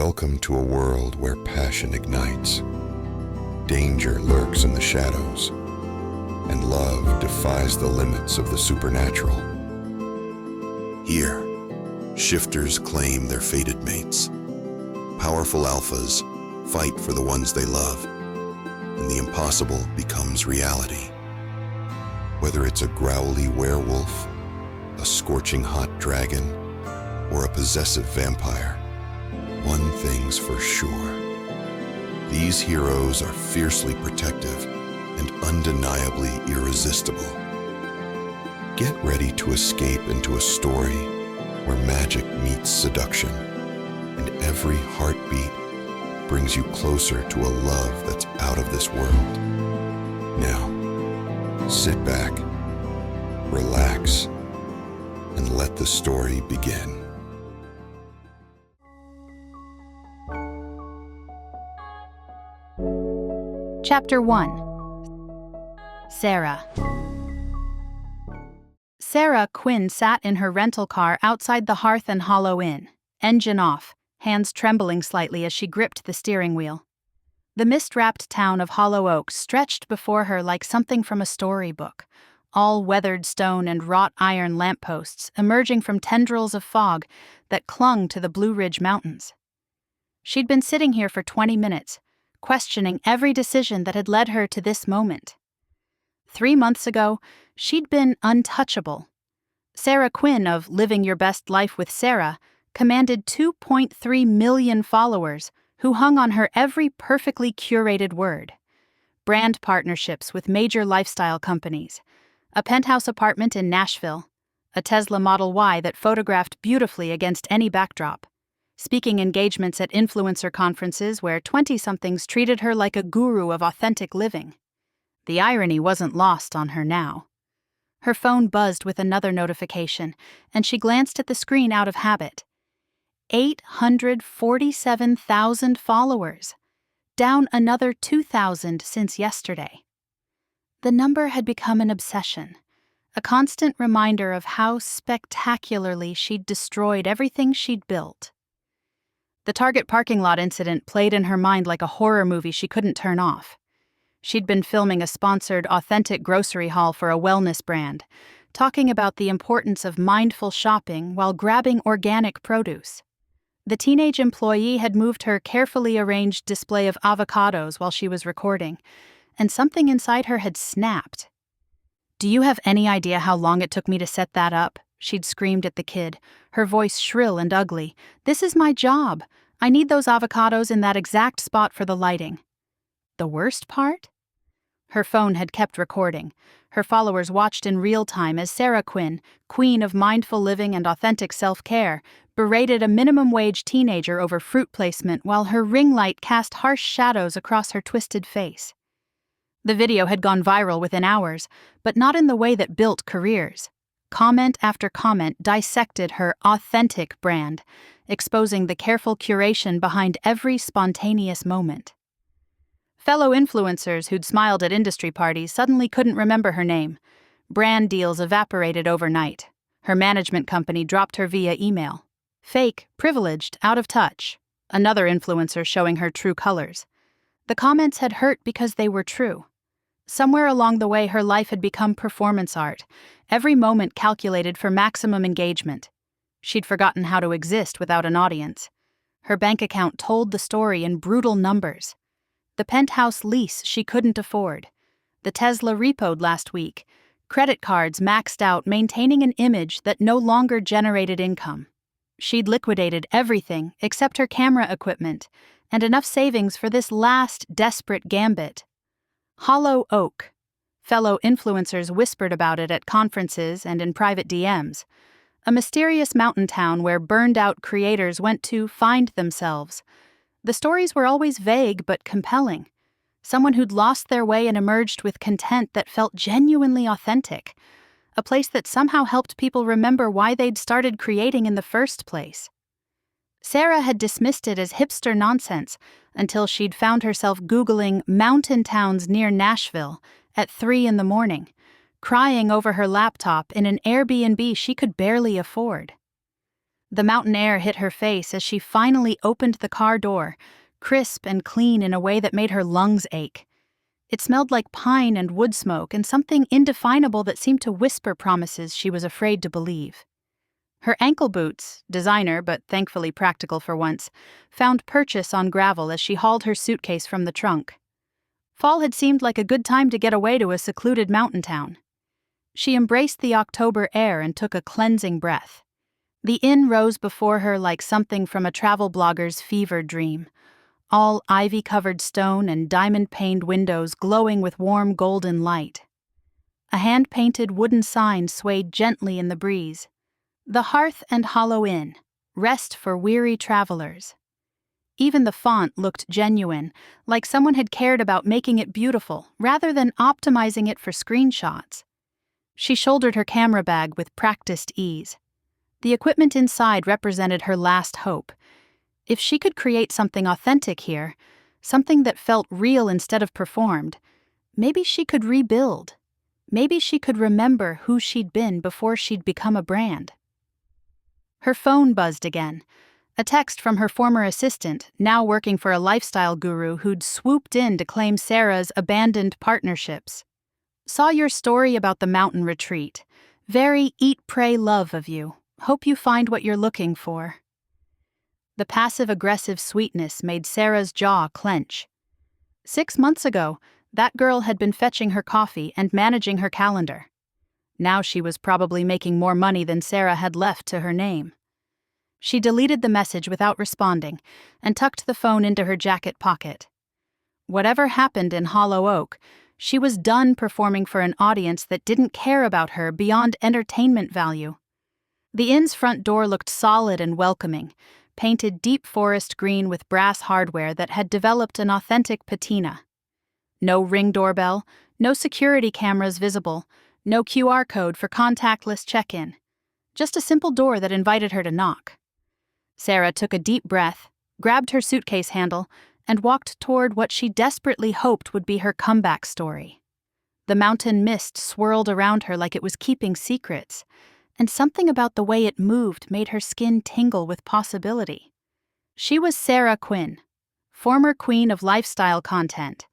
Welcome to a world where passion ignites, danger lurks in the shadows, and love defies the limits of the supernatural. Here, shifters claim their fated mates. Powerful alphas fight for the ones they love, and the impossible becomes reality. Whether it's a growly werewolf, a scorching hot dragon, or a possessive vampire, one thing's for sure. These heroes are fiercely protective and undeniably irresistible. Get ready to escape into a story where magic meets seduction, and every heartbeat brings you closer to a love that's out of this world. Now, sit back, relax, and let the story begin. Chapter 1. Sera. Sera Quinn sat in her rental car outside the Hearth and Hollow Inn, engine off, hands trembling slightly as she gripped the steering wheel. The mist-wrapped town of Hollow Oaks stretched before her like something from a storybook, all weathered stone and wrought iron lampposts emerging from tendrils of fog that clung to the Blue Ridge Mountains. She'd been sitting here for 20 minutes, questioning every decision that had led her to this moment. 3 months ago, she'd been untouchable. Sera Quinn of Living Your Best Life with Sera commanded 2.3 million followers who hung on her every perfectly curated word. Brand partnerships with major lifestyle companies, a penthouse apartment in Nashville, a Tesla Model Y that photographed beautifully against any backdrop, speaking engagements at influencer conferences where 20-somethings treated her like a guru of authentic living. The irony wasn't lost on her now. Her phone buzzed with another notification, and she glanced at the screen out of habit. 847,000 followers, down another 2,000 since yesterday. The number had become an obsession, a constant reminder of how spectacularly she'd destroyed everything she'd built. The Target parking lot incident played in her mind like a horror movie she couldn't turn off. She'd been filming a sponsored, authentic grocery haul for a wellness brand, talking about the importance of mindful shopping while grabbing organic produce. The teenage employee had moved her carefully arranged display of avocados while she was recording, and something inside her had snapped. "Do you have any idea how long it took me to set that up?" She'd screamed at the kid, her voice shrill and ugly. "This is my job. I need those avocados in that exact spot for the lighting." The worst part? Her phone had kept recording. Her followers watched in real time as Sera Quinn, queen of mindful living and authentic self-care, berated a minimum-wage teenager over fruit placement while her ring light cast harsh shadows across her twisted face. The video had gone viral within hours, but not in the way that built careers. Comment after comment dissected her authentic brand, exposing the careful curation behind every spontaneous moment. Fellow influencers who'd smiled at industry parties suddenly couldn't remember her name. Brand deals evaporated overnight. Her management company dropped her via email. Fake, privileged, out of touch. Another influencer showing her true colors. The comments had hurt because they were true. Somewhere along the way, her life had become performance art, every moment calculated for maximum engagement. She'd forgotten how to exist without an audience. Her bank account told the story in brutal numbers. The penthouse lease she couldn't afford. The Tesla repoed last week. Credit cards maxed out, maintaining an image that no longer generated income. She'd liquidated everything except her camera equipment, and enough savings for this last desperate gambit. Hollow Oak. Fellow influencers whispered about it at conferences and in private DMs. A mysterious mountain town where burned-out creators went to find themselves. The stories were always vague but compelling. Someone who'd lost their way and emerged with content that felt genuinely authentic. A place that somehow helped people remember why they'd started creating in the first place. Sera had dismissed it as hipster nonsense until she'd found herself Googling mountain towns near Nashville at 3 a.m, crying over her laptop in an Airbnb she could barely afford. The mountain air hit her face as she finally opened the car door, crisp and clean in a way that made her lungs ache. It smelled like pine and wood smoke and something indefinable that seemed to whisper promises she was afraid to believe. Her ankle boots, designer but thankfully practical for once, found purchase on gravel as she hauled her suitcase from the trunk. Fall had seemed like a good time to get away to a secluded mountain town. She embraced the October air and took a cleansing breath. The inn rose before her like something from a travel blogger's fever dream. All ivy-covered stone and diamond-paned windows glowing with warm golden light. A hand-painted wooden sign swayed gently in the breeze. The Hearth and Hollow Inn, rest for weary travelers. Even the font looked genuine, like someone had cared about making it beautiful rather than optimizing it for screenshots. She shouldered her camera bag with practiced ease. The equipment inside represented her last hope. If she could create something authentic here, something that felt real instead of performed, maybe she could rebuild. Maybe she could remember who she'd been before she'd become a brand. Her phone buzzed again. A text from her former assistant, now working for a lifestyle guru who'd swooped in to claim Sera's abandoned partnerships. Saw your story about the mountain retreat. Very eat, pray, love of you. Hope you find what you're looking for. The passive-aggressive sweetness made Sera's jaw clench. 6 months ago, that girl had been fetching her coffee and managing her calendar. Now she was probably making more money than Sera had left to her name. She deleted the message without responding and tucked the phone into her jacket pocket. Whatever happened in Hollow Oak, she was done performing for an audience that didn't care about her beyond entertainment value. The inn's front door looked solid and welcoming, painted deep forest green with brass hardware that had developed an authentic patina. No ring doorbell, no security cameras visible, no QR code for contactless check-in. Just a simple door that invited her to knock. Sera took a deep breath, grabbed her suitcase handle, and walked toward what she desperately hoped would be her comeback story. The mountain mist swirled around her like it was keeping secrets, and something about the way it moved made her skin tingle with possibility. She was Sera Quinn, former queen of lifestyle content,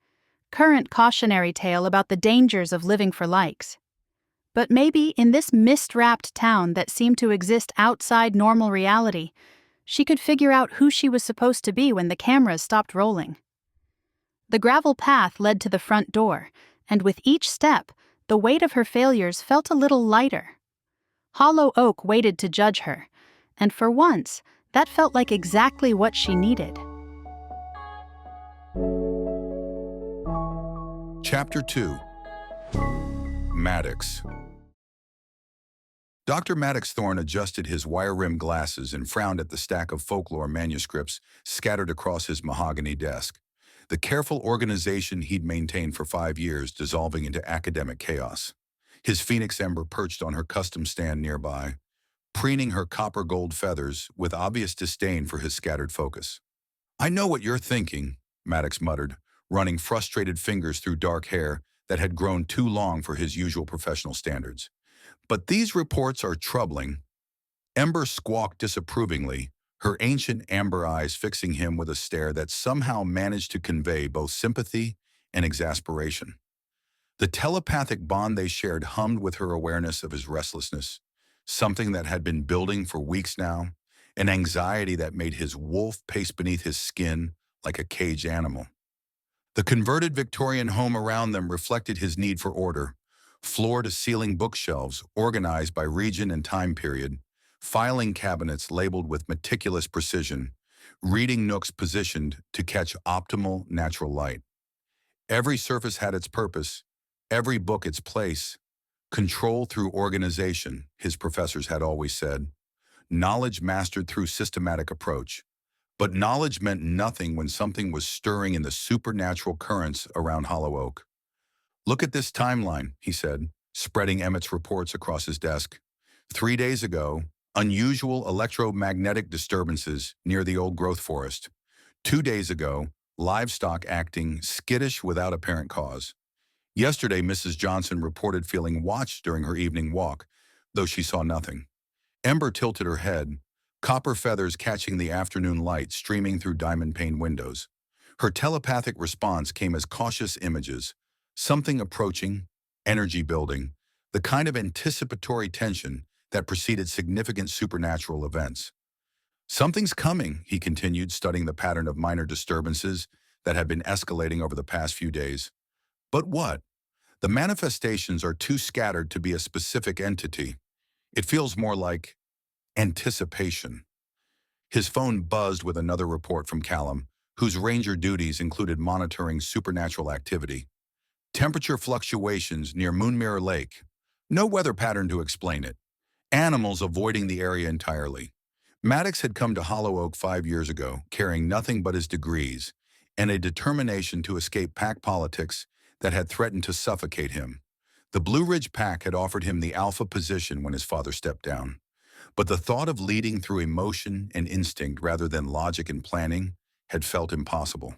current cautionary tale about the dangers of living for likes. But maybe in this mist-wrapped town that seemed to exist outside normal reality, she could figure out who she was supposed to be when the cameras stopped rolling. The gravel path led to the front door, and with each step, the weight of her failures felt a little lighter. Hollow Oak waited to judge her, and for once, that felt like exactly what she needed. Chapter 2. Maddox. Dr. Maddox Thorn adjusted his wire-rimmed glasses and frowned at the stack of folklore manuscripts scattered across his mahogany desk, the careful organization he'd maintained for 5 years dissolving into academic chaos. His phoenix ember perched on her custom stand nearby, preening her copper-gold feathers with obvious disdain for his scattered focus. "I know what you're thinking," Maddox muttered, running frustrated fingers through dark hair that had grown too long for his usual professional standards. "But these reports are troubling." Ember squawked disapprovingly, her ancient amber eyes fixing him with a stare that somehow managed to convey both sympathy and exasperation. The telepathic bond they shared hummed with her awareness of his restlessness, something that had been building for weeks now, an anxiety that made his wolf pace beneath his skin like a caged animal. The converted Victorian home around them reflected his need for order, floor-to-ceiling bookshelves organized by region and time period, filing cabinets labeled with meticulous precision, reading nooks positioned to catch optimal natural light. Every surface had its purpose, every book its place. Control through organization, his professors had always said. Knowledge mastered through systematic approach. But knowledge meant nothing when something was stirring in the supernatural currents around Hollow Oak. "Look at this timeline," he said, spreading Emmett's reports across his desk. 3 days ago, unusual electromagnetic disturbances near the old growth forest. 2 days ago, livestock acting skittish without apparent cause. Yesterday, Mrs. Johnson reported feeling watched during her evening walk, though she saw nothing. Ember tilted her head, copper feathers catching the afternoon light streaming through diamond-paned windows. Her telepathic response came as cautious images, something approaching, energy building, the kind of anticipatory tension that preceded significant supernatural events. Something's coming, he continued, studying the pattern of minor disturbances that had been escalating over the past few days. But what? The manifestations are too scattered to be a specific entity. It feels more like anticipation. His phone buzzed with another report from Callum, whose ranger duties included monitoring supernatural activity. Temperature fluctuations near Moonmirror Lake. No weather pattern to explain it. Animals avoiding the area entirely. Maddox had come to Hollow Oak 5 years ago, carrying nothing but his degrees and a determination to escape pack politics that had threatened to suffocate him. The Blue Ridge Pack had offered him the alpha position when his father stepped down. But the thought of leading through emotion and instinct rather than logic and planning had felt impossible.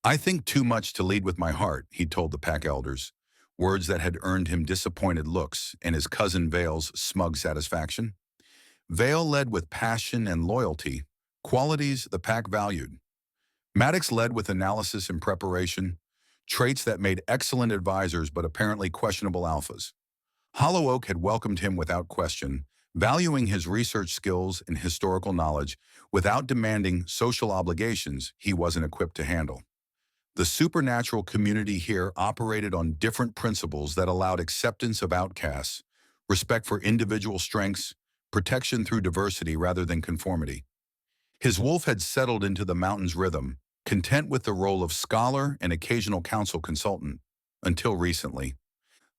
"I think too much to lead with my heart," he told the pack elders, words that had earned him disappointed looks and his cousin Vale's smug satisfaction. Vale led with passion and loyalty, qualities the pack valued. Maddox led with analysis and preparation, traits that made excellent advisors but apparently questionable alphas. Hollow Oak had welcomed him without question, valuing his research skills and historical knowledge without demanding social obligations he wasn't equipped to handle. The supernatural community here operated on different principles that allowed acceptance of outcasts, respect for individual strengths, protection through diversity rather than conformity. His wolf had settled into the mountain's rhythm, content with the role of scholar and occasional council consultant, until recently.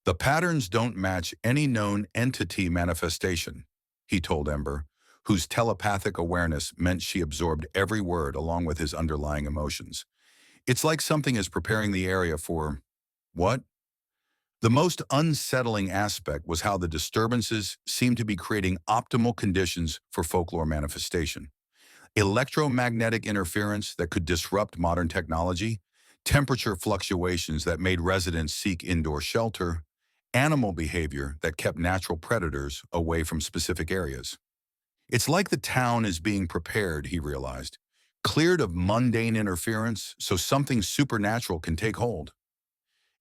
"The patterns don't match any known entity manifestation," he told Ember, whose telepathic awareness meant she absorbed every word along with his underlying emotions. "It's like something is preparing the area for..." What? The most unsettling aspect was how the disturbances seemed to be creating optimal conditions for folklore manifestation. Electromagnetic interference that could disrupt modern technology, temperature fluctuations that made residents seek indoor shelter, animal behavior that kept natural predators away from specific areas. "It's like the town is being prepared," he realized, "cleared of mundane interference so something supernatural can take hold."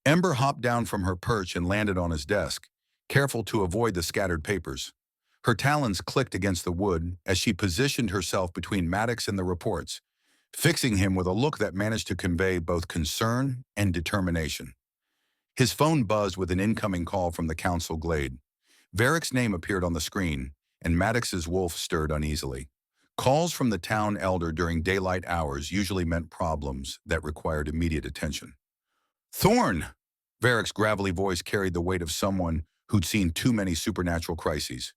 Ember hopped down from her perch and landed on his desk, careful to avoid the scattered papers. Her talons clicked against the wood as she positioned herself between Maddox and the reports, fixing him with a look that managed to convey both concern and determination. His phone buzzed with an incoming call from the council glade. Varick's name appeared on the screen, and Maddox's wolf stirred uneasily. Calls from the town elder during daylight hours usually meant problems that required immediate attention. "Thorn!" Varick's gravelly voice carried the weight of someone who'd seen too many supernatural crises.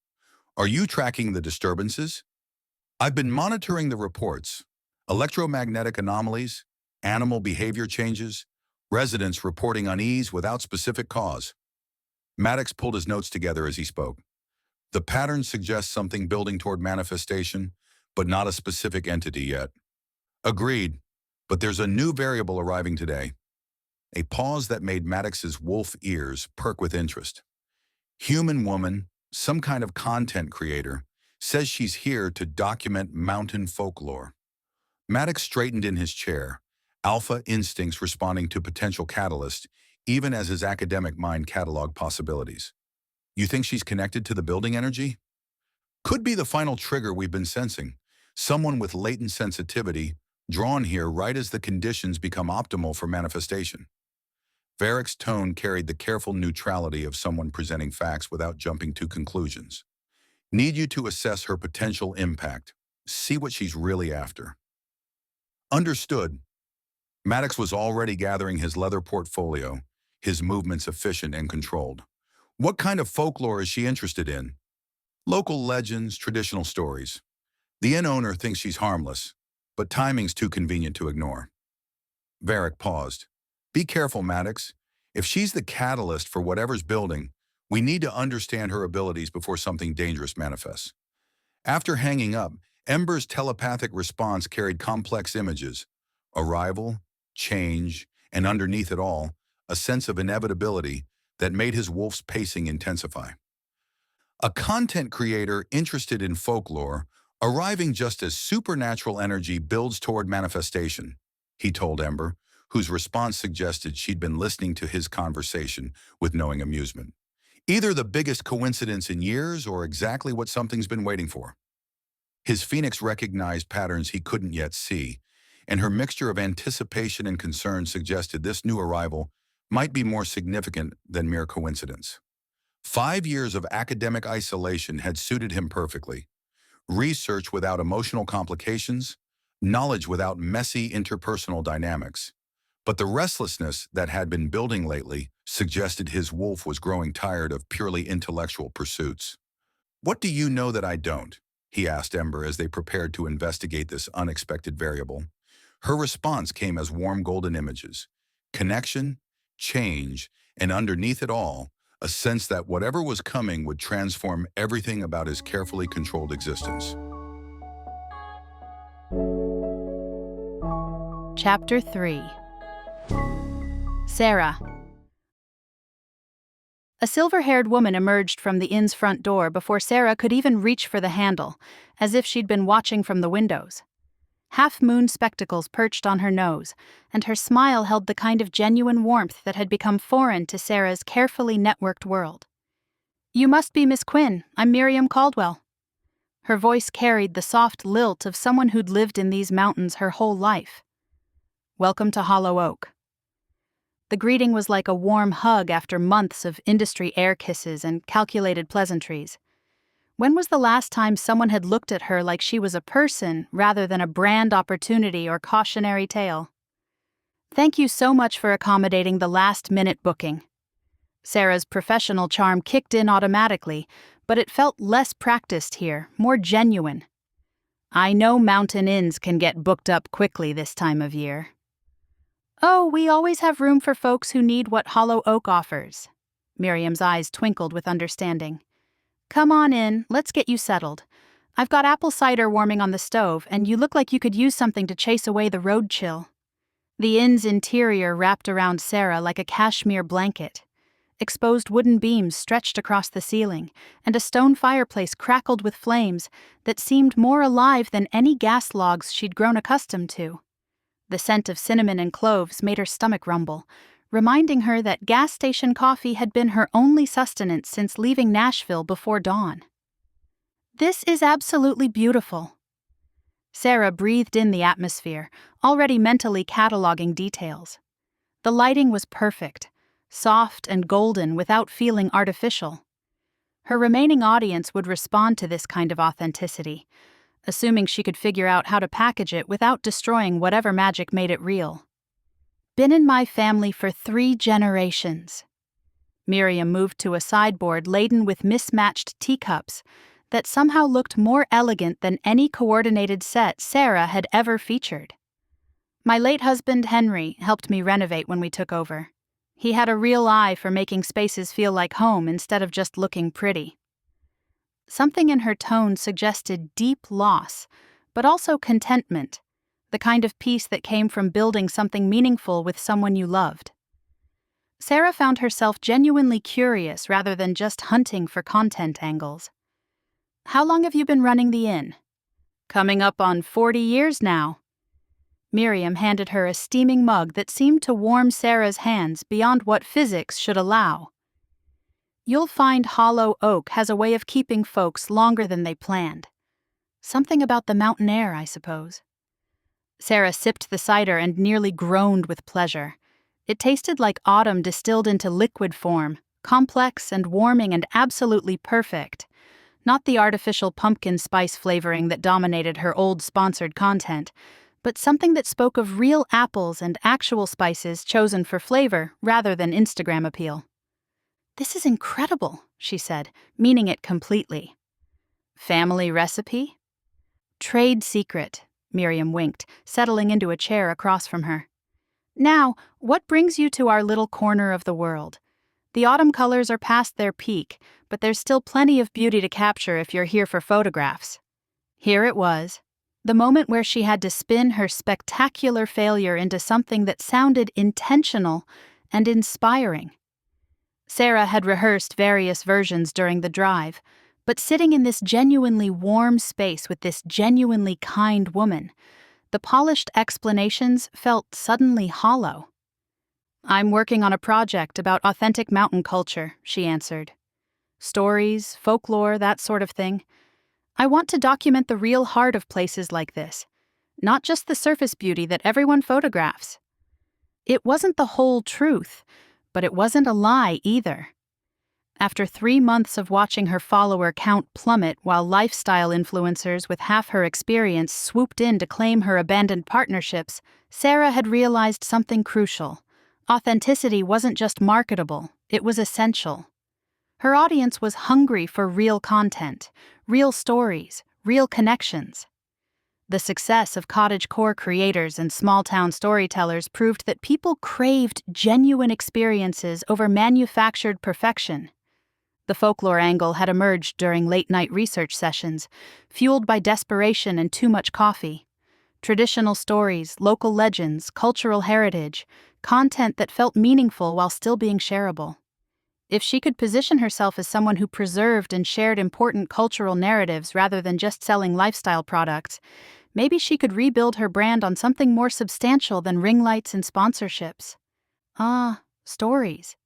"Are you tracking the disturbances?" "I've been monitoring the reports. Electromagnetic anomalies, animal behavior changes, residents reporting unease without specific cause." Maddox pulled his notes together as he spoke. "The pattern suggests something building toward manifestation, but not a specific entity yet." "Agreed, but there's a new variable arriving today." A pause that made Maddox's wolf ears perk with interest. "Human woman, some kind of content creator, says she's here to document mountain folklore." Maddox straightened in his chair, alpha instincts responding to potential catalyst, even as his academic mind cataloged possibilities. "You think she's connected to the building energy?" "Could be the final trigger we've been sensing. Someone with latent sensitivity, drawn here right as the conditions become optimal for manifestation." Varick's tone carried the careful neutrality of someone presenting facts without jumping to conclusions. "Need you to assess her potential impact. See what she's really after." "Understood." Maddox was already gathering his leather portfolio, his movements efficient and controlled. "What kind of folklore is she interested in?" "Local legends, traditional stories. The inn owner thinks she's harmless, but timing's too convenient to ignore." Varick paused. "Be careful, Maddox. If she's the catalyst for whatever's building, we need to understand her abilities before something dangerous manifests." After hanging up, Ember's telepathic response carried complex images: arrival, change, and underneath it all, a sense of inevitability that made his wolf's pacing intensify. "A content creator interested in folklore Arriving just as supernatural energy builds toward manifestation, he told Ember, whose response suggested she'd been listening to his conversation with knowing amusement. Either the biggest coincidence in years or exactly what something's been waiting for. His phoenix recognized patterns he couldn't yet see, and her mixture of anticipation and concern suggested this new arrival might be more significant than mere coincidence. 5 years of academic isolation had suited him perfectly. Research without emotional complications, knowledge without messy interpersonal dynamics. But the restlessness that had been building lately suggested his wolf was growing tired of purely intellectual pursuits. "What do you know that I don't?" he asked Ember as they prepared to investigate this unexpected variable. Her response came as warm golden images. Connection, change, and underneath it all, a sense that whatever was coming would transform everything about his carefully controlled existence. Chapter 3. Sera. A silver-haired woman emerged from the inn's front door before Sera could even reach for the handle, as if she'd been watching from the windows. Half-moon spectacles perched on her nose, and her smile held the kind of genuine warmth that had become foreign to Sera's carefully networked world. "You must be Miss Quinn. I'm Miriam Caldwell." Her voice carried the soft lilt of someone who'd lived in these mountains her whole life. "Welcome to Hollow Oak." The greeting was like a warm hug after months of industry air kisses and calculated pleasantries. When was the last time someone had looked at her like she was a person rather than a brand opportunity or cautionary tale? "Thank you so much for accommodating the last-minute booking." Sera's professional charm kicked in automatically, but it felt less practiced here, more genuine. "I know mountain inns can get booked up quickly this time of year." "Oh, we always have room for folks who need what Hollow Oak offers." Miriam's eyes twinkled with understanding. "Come on in, let's get you settled. I've got apple cider warming on the stove, and you look like you could use something to chase away the road chill." The inn's interior wrapped around Sera like a cashmere blanket. Exposed wooden beams stretched across the ceiling, and a stone fireplace crackled with flames that seemed more alive than any gas logs she'd grown accustomed to. The scent of cinnamon and cloves made her stomach rumble, reminding her that gas station coffee had been her only sustenance since leaving Nashville before dawn. "This is absolutely beautiful." Sera breathed in the atmosphere, already mentally cataloging details. The lighting was perfect, soft and golden without feeling artificial. Her remaining audience would respond to this kind of authenticity, assuming she could figure out how to package it without destroying whatever magic made it real. "Been in my family for 3 generations." Miriam moved to a sideboard laden with mismatched teacups that somehow looked more elegant than any coordinated set Sera had ever featured. "My late husband, Henry, helped me renovate when we took over. He had a real eye for making spaces feel like home instead of just looking pretty." Something in her tone suggested deep loss, but also contentment, the kind of peace that came from building something meaningful with someone you loved. Sera found herself genuinely curious rather than just hunting for content angles. "How long have you been running the inn?" "Coming up on 40 years now." Miriam handed her a steaming mug that seemed to warm Sera's hands beyond what physics should allow. "You'll find Hollow Oak has a way of keeping folks longer than they planned. Something about the mountain air, I suppose." Sera sipped the cider and nearly groaned with pleasure. It tasted like autumn distilled into liquid form, complex and warming and absolutely perfect. Not the artificial pumpkin spice flavoring that dominated her old sponsored content, but something that spoke of real apples and actual spices chosen for flavor rather than Instagram appeal. "This is incredible," she said, meaning it completely. "Family recipe?" "Trade secret," Miriam winked, settling into a chair across from her. "Now, what brings you to our little corner of the world? The autumn colors are past their peak, but there's still plenty of beauty to capture if you're here for photographs." Here it was, the moment where she had to spin her spectacular failure into something that sounded intentional and inspiring. Sera had rehearsed various versions during the drive, But sitting in this genuinely warm space with this genuinely kind woman, the polished explanations felt suddenly hollow. "I'm working on a project about authentic mountain culture," she answered. "Stories, folklore, that sort of thing. I want to document the real heart of places like this, not just the surface beauty that everyone photographs." It wasn't the whole truth, but it wasn't a lie either. After 3 months of watching her follower count plummet while lifestyle influencers with half her experience swooped in to claim her abandoned partnerships, Sera had realized something crucial. Authenticity wasn't just marketable, it was essential. Her audience was hungry for real content, real stories, real connections. The success of cottagecore creators and small-town storytellers proved that people craved genuine experiences over manufactured perfection. The folklore angle had emerged during late-night research sessions, fueled by desperation and too much coffee. Traditional stories, local legends, cultural heritage, content that felt meaningful while still being shareable. If she could position herself as someone who preserved and shared important cultural narratives rather than just selling lifestyle products, maybe she could rebuild her brand on something more substantial than ring lights and sponsorships. Ah, stories.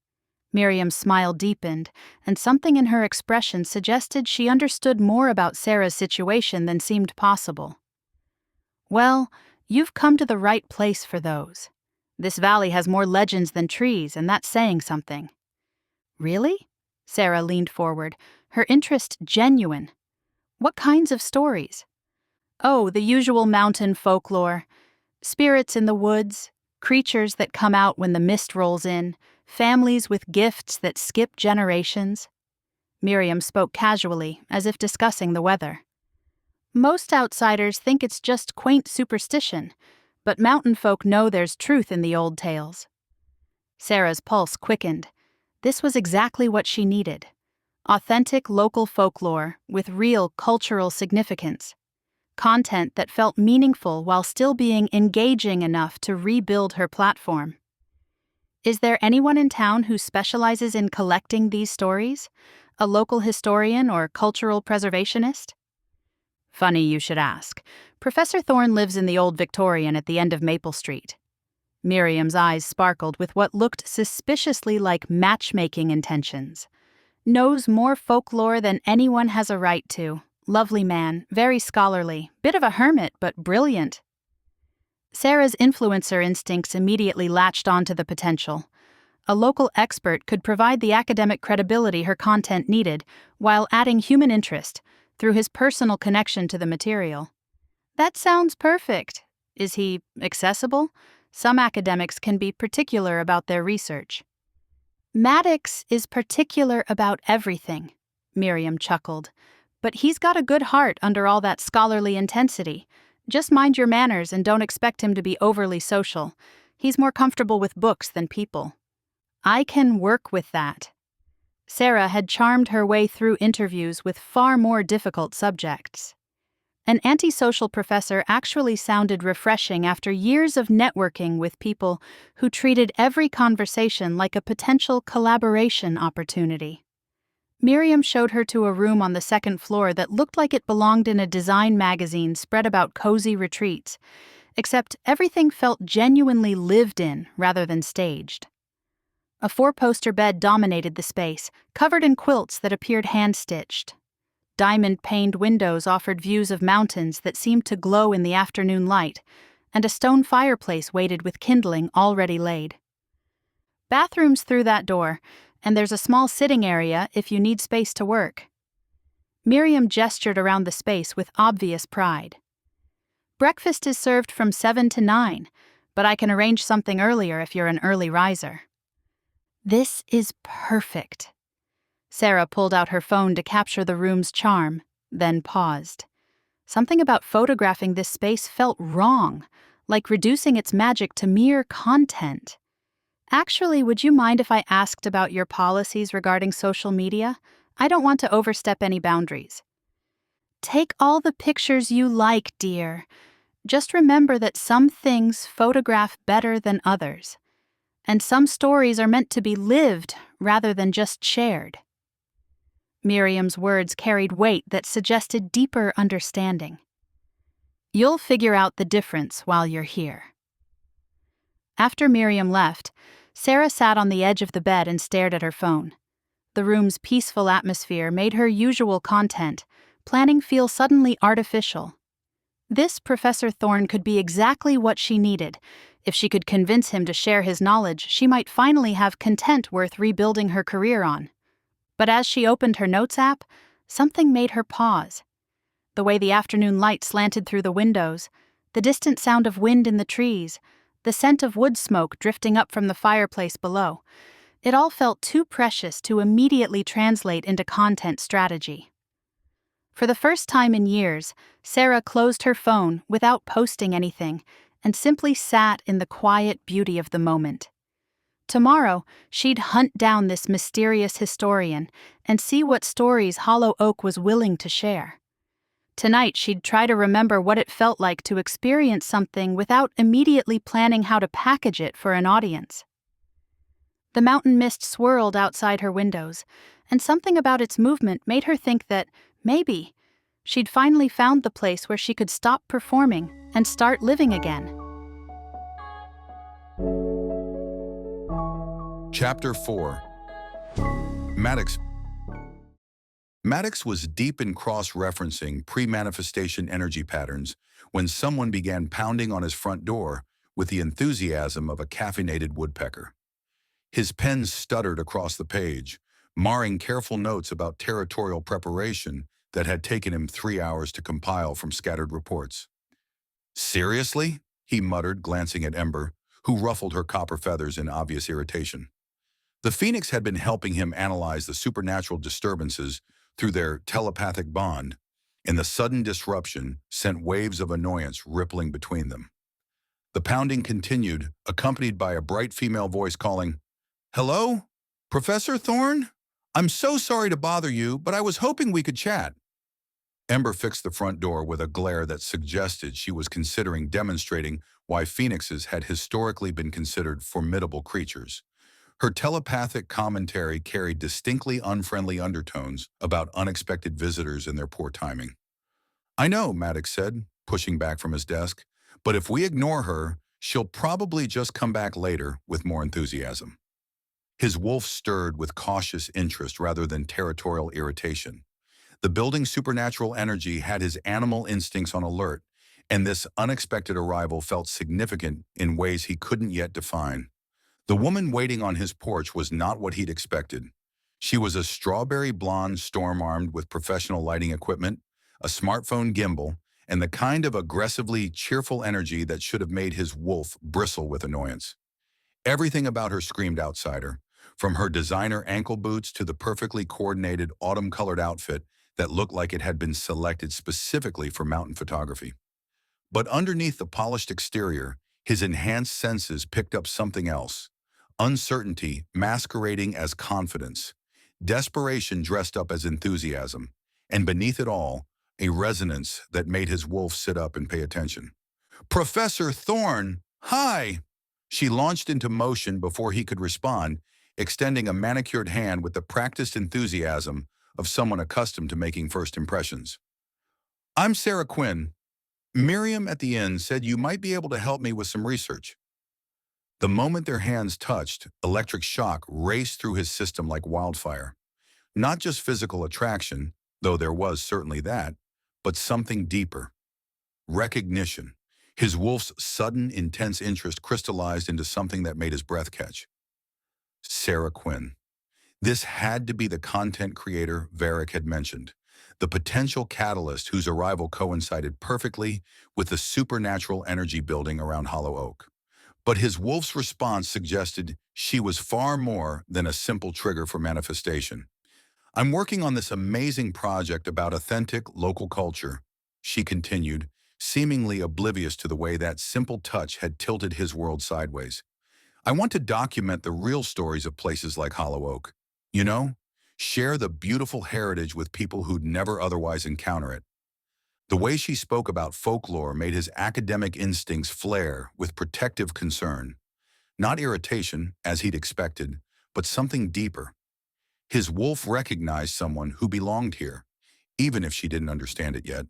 Miriam's smile deepened, and something in her expression suggested she understood more about Sera's situation than seemed possible. "Well, you've come to the right place for those. This valley has more legends than trees, and that's saying something." "Really?" Sera leaned forward, her interest genuine. "What kinds of stories?" "Oh, the usual mountain folklore. Spirits in the woods, creatures that come out when the mist rolls in, families with gifts that skip generations." Miriam spoke casually, as if discussing the weather. "Most outsiders think it's just quaint superstition, but mountain folk know there's truth in the old tales." Sera's pulse quickened. This was exactly what she needed. Authentic local folklore with real cultural significance. Content that felt meaningful while still being engaging enough to rebuild her platform. "Is there anyone in town who specializes in collecting these stories? A local historian or cultural preservationist?" "Funny you should ask. Professor Thorn lives in the old Victorian at the end of Maple Street." Miriam's eyes sparkled with what looked suspiciously like matchmaking intentions. "Knows more folklore than anyone has a right to. Lovely man, very scholarly, bit of a hermit, but brilliant." Sera's influencer instincts immediately latched onto the potential. A local expert could provide the academic credibility her content needed, while adding human interest, through his personal connection to the material. "That sounds perfect. Is he accessible? Some academics can be particular about their research." "Maddox is particular about everything," Miriam chuckled. "But he's got a good heart under all that scholarly intensity. Just mind your manners and don't expect him to be overly social. He's more comfortable with books than people." "I can work with that." Sera had charmed her way through interviews with far more difficult subjects. An antisocial professor actually sounded refreshing after years of networking with people who treated every conversation like a potential collaboration opportunity. Miriam showed her to a room on the second floor that looked like it belonged in a design magazine spread about cozy retreats, except everything felt genuinely lived in rather than staged. A 4-poster bed dominated the space, covered in quilts that appeared hand-stitched. Diamond-paned windows offered views of mountains that seemed to glow in the afternoon light, and a stone fireplace waited with kindling already laid. "Bathrooms through that door, and there's a small sitting area if you need space to work." Miriam gestured around the space with obvious pride. "Breakfast is served from 7 to 9, but I can arrange something earlier if you're an early riser." "This is perfect." Sera pulled out her phone to capture the room's charm, then paused. Something about photographing this space felt wrong, like reducing its magic to mere content. "Actually, would you mind if I asked about your policies regarding social media? I don't want to overstep any boundaries." "Take all the pictures you like, dear. Just remember that some things photograph better than others, and some stories are meant to be lived rather than just shared." Miriam's words carried weight that suggested deeper understanding. "You'll figure out the difference while you're here." After Miriam left, Sera sat on the edge of the bed and stared at her phone. The room's peaceful atmosphere made her usual content, planning feel suddenly artificial. This Professor Thorn could be exactly what she needed. If she could convince him to share his knowledge, she might finally have content worth rebuilding her career on. But as she opened her notes app, something made her pause. The way the afternoon light slanted through the windows, the distant sound of wind in the trees, the scent of wood smoke drifting up from the fireplace below, it all felt too precious to immediately translate into content strategy. For the first time in years, Sera closed her phone without posting anything and simply sat in the quiet beauty of the moment. Tomorrow, she'd hunt down this mysterious historian and see what stories Hollow Oak was willing to share. Tonight, she'd try to remember what it felt like to experience something without immediately planning how to package it for an audience. The mountain mist swirled outside her windows, and something about its movement made her think that, maybe, she'd finally found the place where she could stop performing and start living again. Chapter 4. Maddox was deep in cross-referencing pre-manifestation energy patterns when someone began pounding on his front door with the enthusiasm of a caffeinated woodpecker. His pen stuttered across the page, marring careful notes about territorial preparation that had taken him 3 hours to compile from scattered reports. "Seriously?" he muttered, glancing at Ember, who ruffled her copper feathers in obvious irritation. The phoenix had been helping him analyze the supernatural disturbances through their telepathic bond, and the sudden disruption sent waves of annoyance rippling between them. The pounding continued, accompanied by a bright female voice calling, "Hello? Professor Thorn? I'm so sorry to bother you, but I was hoping we could chat." Ember fixed the front door with a glare that suggested she was considering demonstrating why phoenixes had historically been considered formidable creatures. Her telepathic commentary carried distinctly unfriendly undertones about unexpected visitors and their poor timing. "I know," Maddox said, pushing back from his desk, "but if we ignore her, she'll probably just come back later with more enthusiasm." His wolf stirred with cautious interest rather than territorial irritation. The building's supernatural energy had his animal instincts on alert, and this unexpected arrival felt significant in ways he couldn't yet define. The woman waiting on his porch was not what he'd expected. She was a strawberry blonde storm-armed with professional lighting equipment, a smartphone gimbal, and the kind of aggressively cheerful energy that should have made his wolf bristle with annoyance. Everything about her screamed outsider, from her designer ankle boots to the perfectly coordinated autumn-colored outfit that looked like it had been selected specifically for mountain photography. But underneath the polished exterior, his enhanced senses picked up something else. Uncertainty masquerading as confidence, desperation dressed up as enthusiasm, and beneath it all, a resonance that made his wolf sit up and pay attention. "Professor Thorn, hi!" She launched into motion before he could respond, extending a manicured hand with the practiced enthusiasm of someone accustomed to making first impressions. "I'm Sera Quinn. Miriam at the inn said you might be able to help me with some research." The moment their hands touched, electric shock raced through his system like wildfire. Not just physical attraction, though there was certainly that, but something deeper. Recognition. His wolf's sudden, intense interest crystallized into something that made his breath catch. Sera Quinn. This had to be the content creator Varric had mentioned, the potential catalyst whose arrival coincided perfectly with the supernatural energy building around Hollow Oak. But his wolf's response suggested she was far more than a simple trigger for manifestation. "I'm working on this amazing project about authentic local culture," she continued, seemingly oblivious to the way that simple touch had tilted his world sideways. "I want to document the real stories of places like Hollow Oak. You know, share the beautiful heritage with people who'd never otherwise encounter it." The way she spoke about folklore made his academic instincts flare with protective concern. Not irritation, as he'd expected, but something deeper. His wolf recognized someone who belonged here, even if she didn't understand it yet.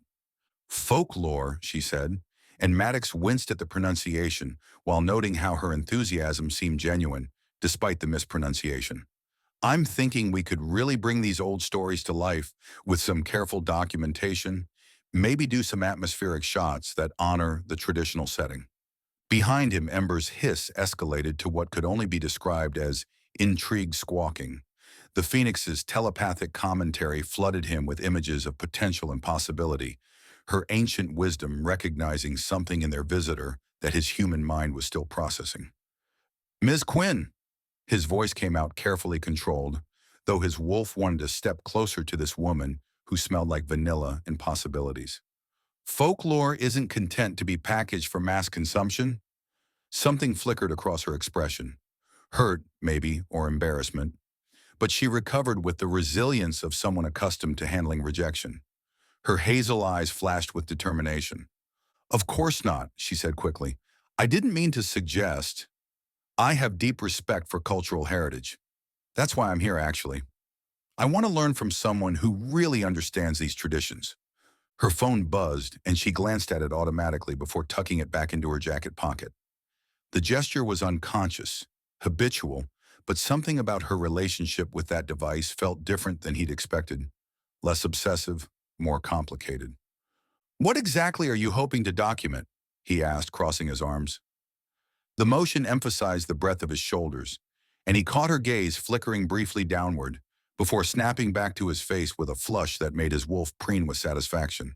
Folklore, she said, and Maddox winced at the pronunciation while noting how her enthusiasm seemed genuine, despite the mispronunciation. I'm thinking we could really bring these old stories to life with some careful documentation, maybe do some atmospheric shots that honor the traditional setting. Behind him, Ember's hiss escalated to what could only be described as intrigued squawking. The Phoenix's telepathic commentary flooded him with images of potential and possibility, her ancient wisdom recognizing something in their visitor that his human mind was still processing. "Ms. Quinn," his voice came out carefully controlled, though his wolf wanted to step closer to this woman who smelled like vanilla and possibilities. "Folklore isn't content to be packaged for mass consumption." Something flickered across her expression. Hurt, maybe, or embarrassment. But she recovered with the resilience of someone accustomed to handling rejection. Her hazel eyes flashed with determination. "Of course not," she said quickly. "I didn't mean to suggest. I have deep respect for cultural heritage. That's why I'm here, actually. I want to learn from someone who really understands these traditions." Her phone buzzed, and she glanced at it automatically before tucking it back into her jacket pocket. The gesture was unconscious, habitual, but something about her relationship with that device felt different than he'd expected. Less obsessive, more complicated. "What exactly are you hoping to document?" he asked, crossing his arms. The motion emphasized the breadth of his shoulders, and he caught her gaze flickering briefly downward before snapping back to his face with a flush that made his wolf preen with satisfaction.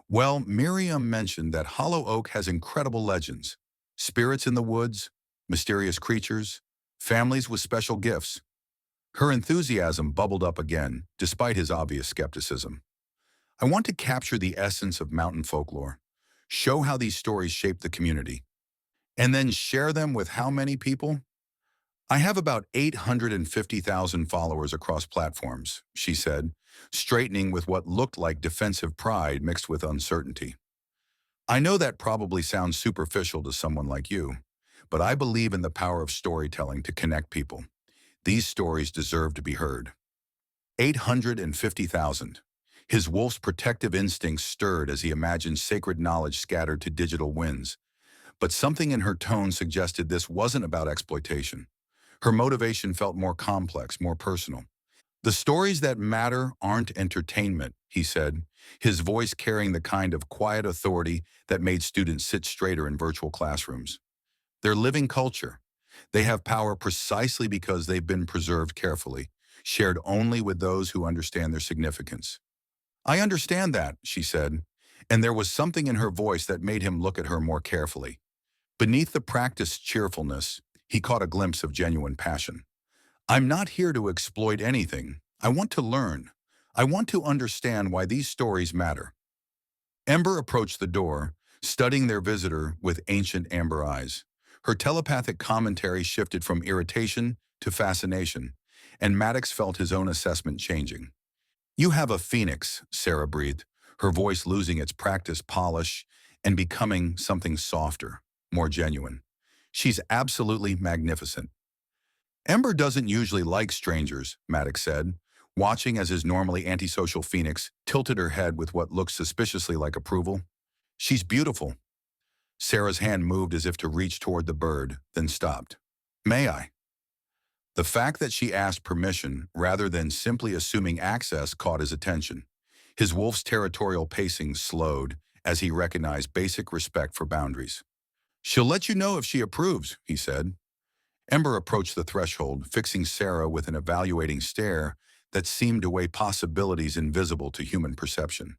"Well, Miriam mentioned that Hollow Oak has incredible legends. Spirits in the woods, mysterious creatures, families with special gifts." Her enthusiasm bubbled up again, despite his obvious skepticism. "I want to capture the essence of mountain folklore, show how these stories shape the community, and then share them with how many people? I have about 850,000 followers across platforms," she said, straightening with what looked like defensive pride mixed with uncertainty. "I know that probably sounds superficial to someone like you, but I believe in the power of storytelling to connect people. These stories deserve to be heard." 850,000. His wolf's protective instincts stirred as he imagined sacred knowledge scattered to digital winds. But something in her tone suggested this wasn't about exploitation. Her motivation felt more complex, more personal. "The stories that matter aren't entertainment," he said, his voice carrying the kind of quiet authority that made students sit straighter in virtual classrooms. "They're living culture. They have power precisely because they've been preserved carefully, shared only with those who understand their significance." "I understand that," she said, and there was something in her voice that made him look at her more carefully. Beneath the practiced cheerfulness, he caught a glimpse of genuine passion. "I'm not here to exploit anything. I want to learn. I want to understand why these stories matter." Ember approached the door, studying their visitor with ancient amber eyes. Her telepathic commentary shifted from irritation to fascination, and Maddox felt his own assessment changing. "You have a phoenix," Sera breathed, her voice losing its practiced polish and becoming something softer, more genuine. "She's absolutely magnificent." "Ember doesn't usually like strangers," Maddox said, watching as his normally antisocial phoenix tilted her head with what looked suspiciously like approval. "She's beautiful." Sera's hand moved as if to reach toward the bird, then stopped. "May I?" The fact that she asked permission rather than simply assuming access caught his attention. His wolf's territorial pacing slowed as he recognized basic respect for boundaries. "She'll let you know if she approves," he said. Ember approached the threshold, fixing Sera with an evaluating stare that seemed to weigh possibilities invisible to human perception.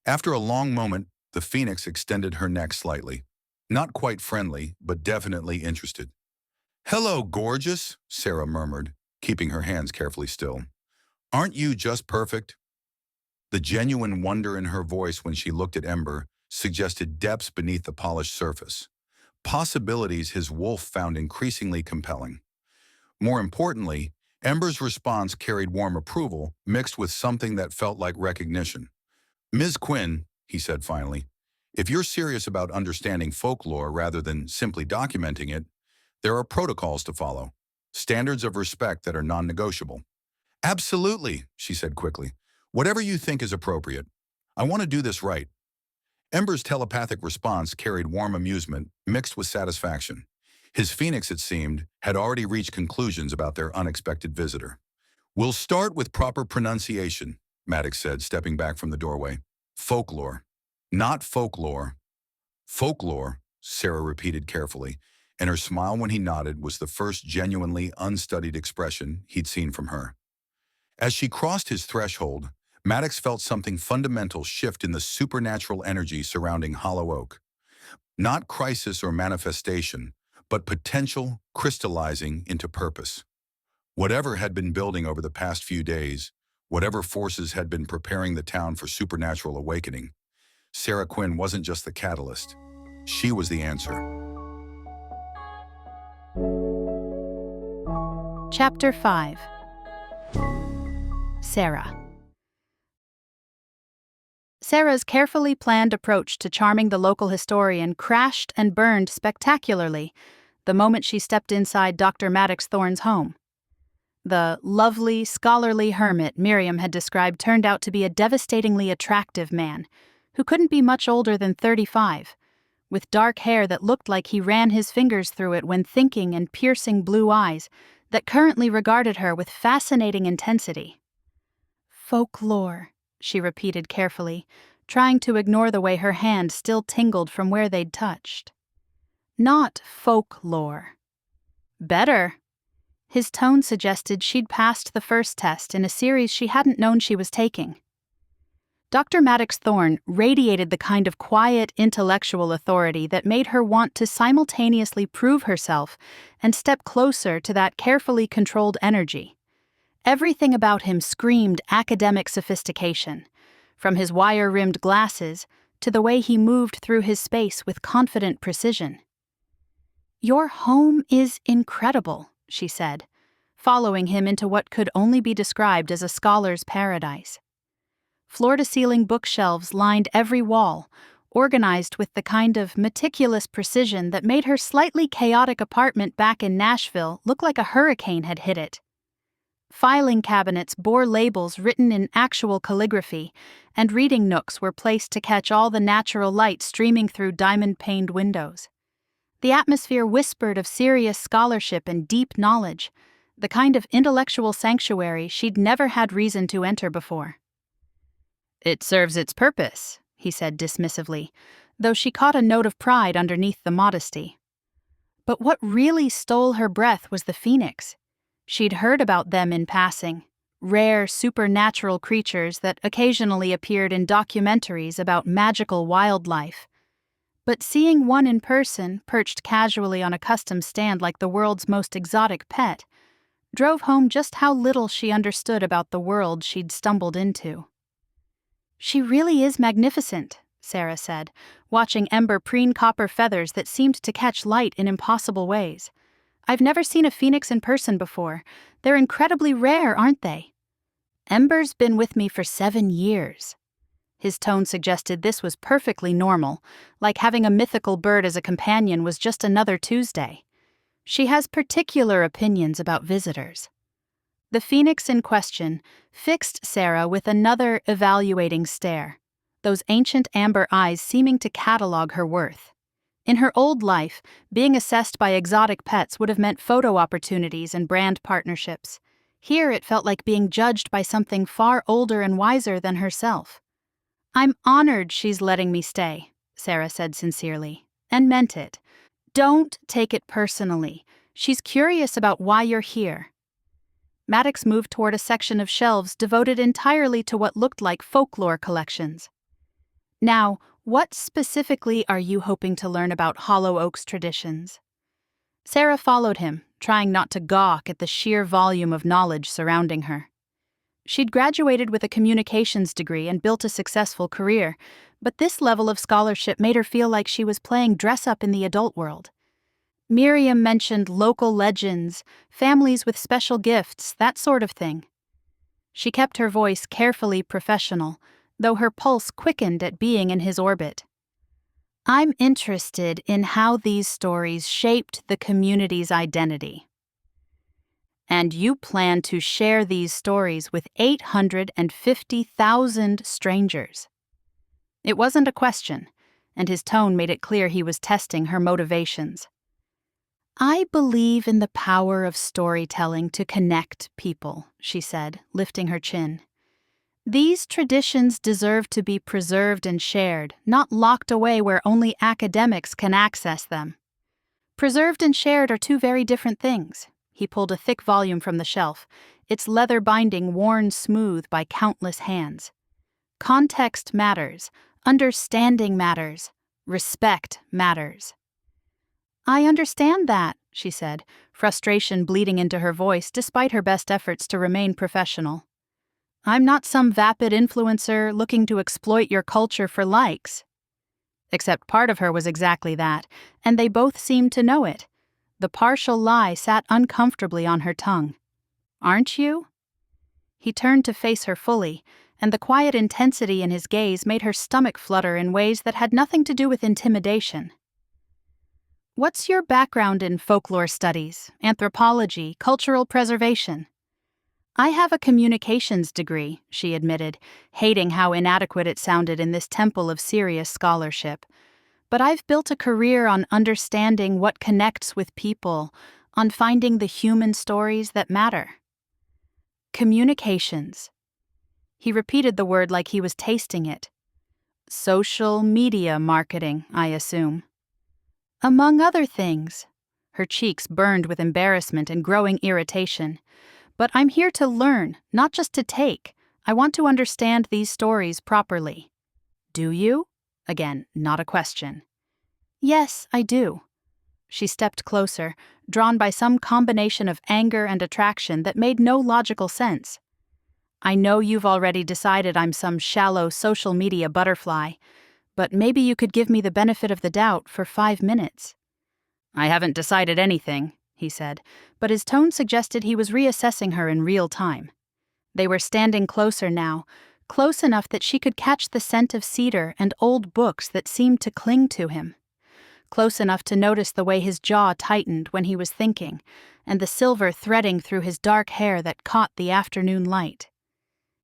After a long moment, the phoenix extended her neck slightly. Not quite friendly, but definitely interested. "Hello, gorgeous," Sera murmured, keeping her hands carefully still. "Aren't you just perfect?" The genuine wonder in her voice when she looked at Ember suggested depths beneath the polished surface. Possibilities his wolf found increasingly compelling. More importantly, Ember's response carried warm approval mixed with something that felt like recognition. "Ms. Quinn," he said finally, "if you're serious about understanding folklore rather than simply documenting it, there are protocols to follow, standards of respect that are non-negotiable." Absolutely, she said quickly. Whatever you think is appropriate. I want to do this right. Ember's telepathic response carried warm amusement mixed with satisfaction. His phoenix, it seemed, had already reached conclusions about their unexpected visitor. We'll start with proper pronunciation, Maddox said, stepping back from the doorway. Folklore. Not folklore. Folklore, Sera repeated carefully, and her smile when he nodded was the first genuinely unstudied expression he'd seen from her. As she crossed his threshold, Maddox felt something fundamental shift in the supernatural energy surrounding Hollow Oak. Not crisis or manifestation, but potential crystallizing into purpose. Whatever had been building over the past few days, whatever forces had been preparing the town for supernatural awakening, Sera Quinn wasn't just the catalyst. She was the answer. Chapter 5. Sera. Sera's carefully planned approach to charming the local historian crashed and burned spectacularly the moment she stepped inside Dr. Maddox Thorn's home. The lovely, scholarly hermit Miriam had described turned out to be a devastatingly attractive man who couldn't be much older than 35, with dark hair that looked like he ran his fingers through it when thinking and piercing blue eyes that currently regarded her with fascinating intensity. Folklore, she repeated carefully, trying to ignore the way her hand still tingled from where they'd touched. Not folklore. Better. His tone suggested she'd passed the first test in a series she hadn't known she was taking. Dr. Maddox Thorn radiated the kind of quiet, intellectual authority that made her want to simultaneously prove herself and step closer to that carefully controlled energy. Everything about him screamed academic sophistication, from his wire-rimmed glasses to the way he moved through his space with confident precision. "Your home is incredible," she said, following him into what could only be described as a scholar's paradise. Floor-to-ceiling bookshelves lined every wall, organized with the kind of meticulous precision that made her slightly chaotic apartment back in Nashville look like a hurricane had hit it. Filing cabinets bore labels written in actual calligraphy, and reading nooks were placed to catch all the natural light streaming through diamond-paned windows. The atmosphere whispered of serious scholarship and deep knowledge, the kind of intellectual sanctuary she'd never had reason to enter before. "It serves its purpose," he said dismissively, though she caught a note of pride underneath the modesty. But what really stole her breath was the phoenix. She'd heard about them in passing, rare supernatural creatures that occasionally appeared in documentaries about magical wildlife. But seeing one in person, perched casually on a custom stand like the world's most exotic pet, drove home just how little she understood about the world she'd stumbled into. "She really is magnificent," Sera said, watching Ember preen copper feathers that seemed to catch light in impossible ways. "I've never seen a phoenix in person before. They're incredibly rare, aren't they?" "Ember's been with me for 7 years." His tone suggested this was perfectly normal, like having a mythical bird as a companion was just another Tuesday. "She has particular opinions about visitors." The phoenix in question fixed Sera with another evaluating stare, those ancient amber eyes seeming to catalog her worth. In her old life, being assessed by exotic pets would have meant photo opportunities and brand partnerships. Here it felt like being judged by something far older and wiser than herself. "I'm honored she's letting me stay," Sera said sincerely, and meant it. "Don't take it personally. She's curious about why you're here." Maddox moved toward a section of shelves devoted entirely to what looked like folklore collections. "Now, what specifically are you hoping to learn about Hollow Oak's traditions?" Sera followed him, trying not to gawk at the sheer volume of knowledge surrounding her. She'd graduated with a communications degree and built a successful career, but this level of scholarship made her feel like she was playing dress-up in the adult world. Miriam mentioned local legends, families with special gifts, that sort of thing. She kept her voice carefully professional, though her pulse quickened at being in his orbit. "I'm interested in how these stories shaped the community's identity." And you plan to share these stories with 850,000 strangers. It wasn't a question, and his tone made it clear he was testing her motivations. I believe in the power of storytelling to connect people, she said, lifting her chin. These traditions deserve to be preserved and shared, not locked away where only academics can access them. Preserved and shared are two very different things. He pulled a thick volume from the shelf, its leather binding worn smooth by countless hands. Context matters, understanding matters, respect matters. I understand that, she said, frustration bleeding into her voice despite her best efforts to remain professional. I'm not some vapid influencer looking to exploit your culture for likes. Except part of her was exactly that, and they both seemed to know it. The partial lie sat uncomfortably on her tongue. Aren't you? He turned to face her fully, and the quiet intensity in his gaze made her stomach flutter in ways that had nothing to do with intimidation. What's your background in folklore studies, anthropology, cultural preservation? I have a communications degree, she admitted, hating how inadequate it sounded in this temple of serious scholarship. But I've built a career on understanding what connects with people, on finding the human stories that matter. Communications. He repeated the word like he was tasting it. Social media marketing, I assume. Among other things. Her cheeks burned with embarrassment and growing irritation. But I'm here to learn, not just to take. I want to understand these stories properly. Do you? Again, not a question. Yes, I do. She stepped closer, drawn by some combination of anger and attraction that made no logical sense. I know you've already decided I'm some shallow social media butterfly, but maybe you could give me the benefit of the doubt for 5 minutes. I haven't decided anything, he said, but his tone suggested he was reassessing her in real time. They were standing closer now, close enough that she could catch the scent of cedar and old books that seemed to cling to him. Close enough to notice the way his jaw tightened when he was thinking, and the silver threading through his dark hair that caught the afternoon light.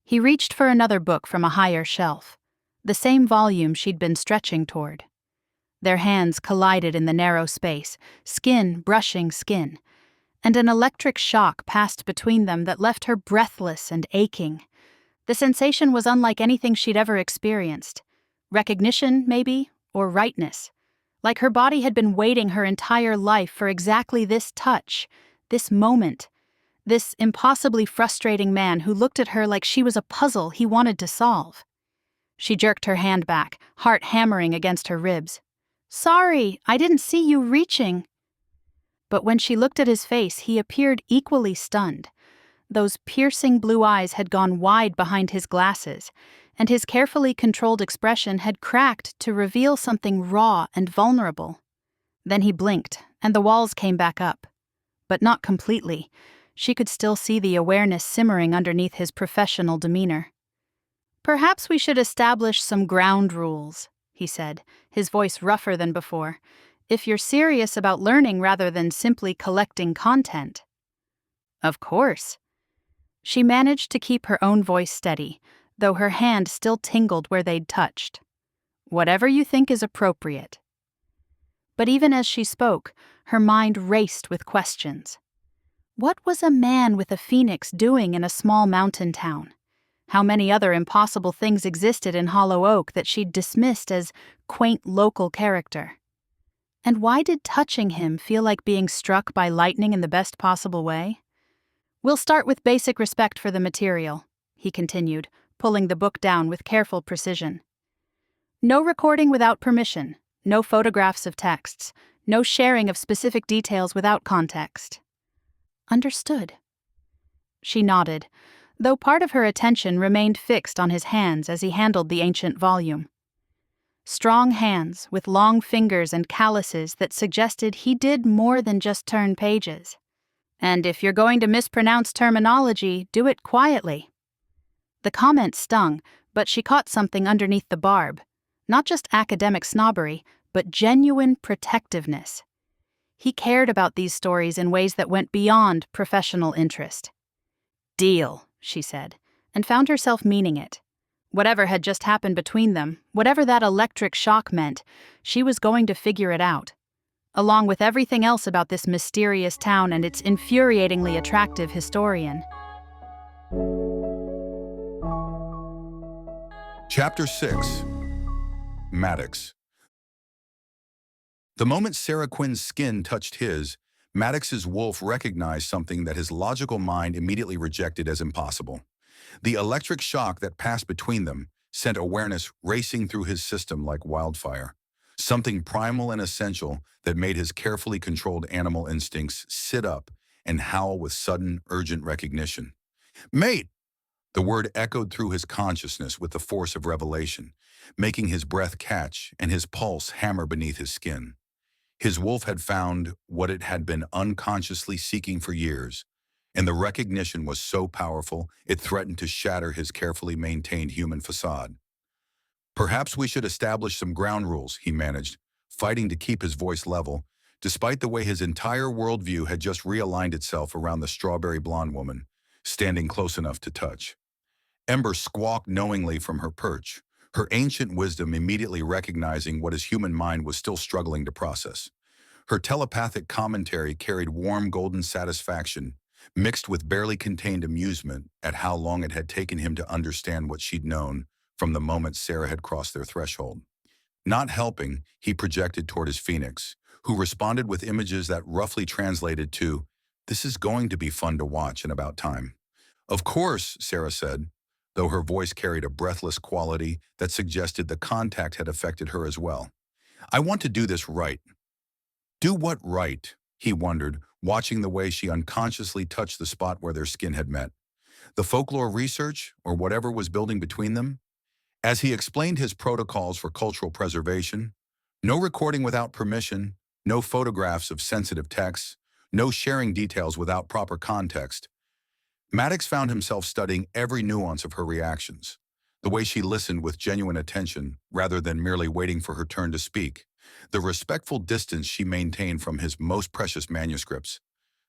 He reached for another book from a higher shelf, the same volume she'd been stretching toward. Their hands collided in the narrow space, skin brushing skin, and an electric shock passed between them that left her breathless and aching. The sensation was unlike anything she'd ever experienced. Recognition, maybe, or rightness. Like her body had been waiting her entire life for exactly this touch, this moment, this impossibly frustrating man who looked at her like she was a puzzle he wanted to solve. She jerked her hand back, heart hammering against her ribs. Sorry, I didn't see you reaching. But when she looked at his face, he appeared equally stunned. Those piercing blue eyes had gone wide behind his glasses, and his carefully controlled expression had cracked to reveal something raw and vulnerable. Then he blinked, and the walls came back up. But not completely. She could still see the awareness simmering underneath his professional demeanor. Perhaps we should establish some ground rules, he said, his voice rougher than before, if you're serious about learning rather than simply collecting content. Of course. She managed to keep her own voice steady, though her hand still tingled where they'd touched. Whatever you think is appropriate. But even as she spoke, her mind raced with questions. What was a man with a phoenix doing in a small mountain town? How many other impossible things existed in Hollow Oak that she'd dismissed as quaint local character? And why did touching him feel like being struck by lightning in the best possible way? We'll start with basic respect for the material, he continued, pulling the book down with careful precision. No recording without permission, no photographs of texts, no sharing of specific details without context. Understood. She nodded, though part of her attention remained fixed on his hands as he handled the ancient volume. Strong hands with long fingers and calluses that suggested he did more than just turn pages. And if you're going to mispronounce terminology, do it quietly. The comment stung, but she caught something underneath the barb. Not just academic snobbery, but genuine protectiveness. He cared about these stories in ways that went beyond professional interest. "Deal," she said, and found herself meaning it. Whatever had just happened between them, whatever that electric shock meant, she was going to figure it out. Along with everything else about this mysterious town and its infuriatingly attractive historian. Chapter 6. Maddox. The moment Sera Quinn's skin touched his, Maddox's wolf recognized something that his logical mind immediately rejected as impossible. The electric shock that passed between them sent awareness racing through his system like wildfire. Something primal and essential that made his carefully controlled animal instincts sit up and howl with sudden, urgent recognition. "Mate!" The word echoed through his consciousness with the force of revelation, making his breath catch and his pulse hammer beneath his skin. His wolf had found what it had been unconsciously seeking for years, and the recognition was so powerful it threatened to shatter his carefully maintained human facade. "Perhaps we should establish some ground rules," he managed, fighting to keep his voice level, despite the way his entire worldview had just realigned itself around the strawberry blonde woman, standing close enough to touch. Ember squawked knowingly from her perch, her ancient wisdom immediately recognizing what his human mind was still struggling to process. Her telepathic commentary carried warm golden satisfaction, mixed with barely contained amusement at how long it had taken him to understand what she'd known from the moment Sera had crossed their threshold. Not helping, he projected toward his phoenix, who responded with images that roughly translated to, "This is going to be fun to watch in about time." "Of course," Sera said, though her voice carried a breathless quality that suggested the contact had affected her as well. "I want to do this right." "Do what right?" he wondered, watching the way she unconsciously touched the spot where their skin had met. The folklore research, or whatever was building between them? As he explained his protocols for cultural preservation, no recording without permission, no photographs of sensitive texts, no sharing details without proper context, Maddox found himself studying every nuance of her reactions, the way she listened with genuine attention rather than merely waiting for her turn to speak, the respectful distance she maintained from his most precious manuscripts,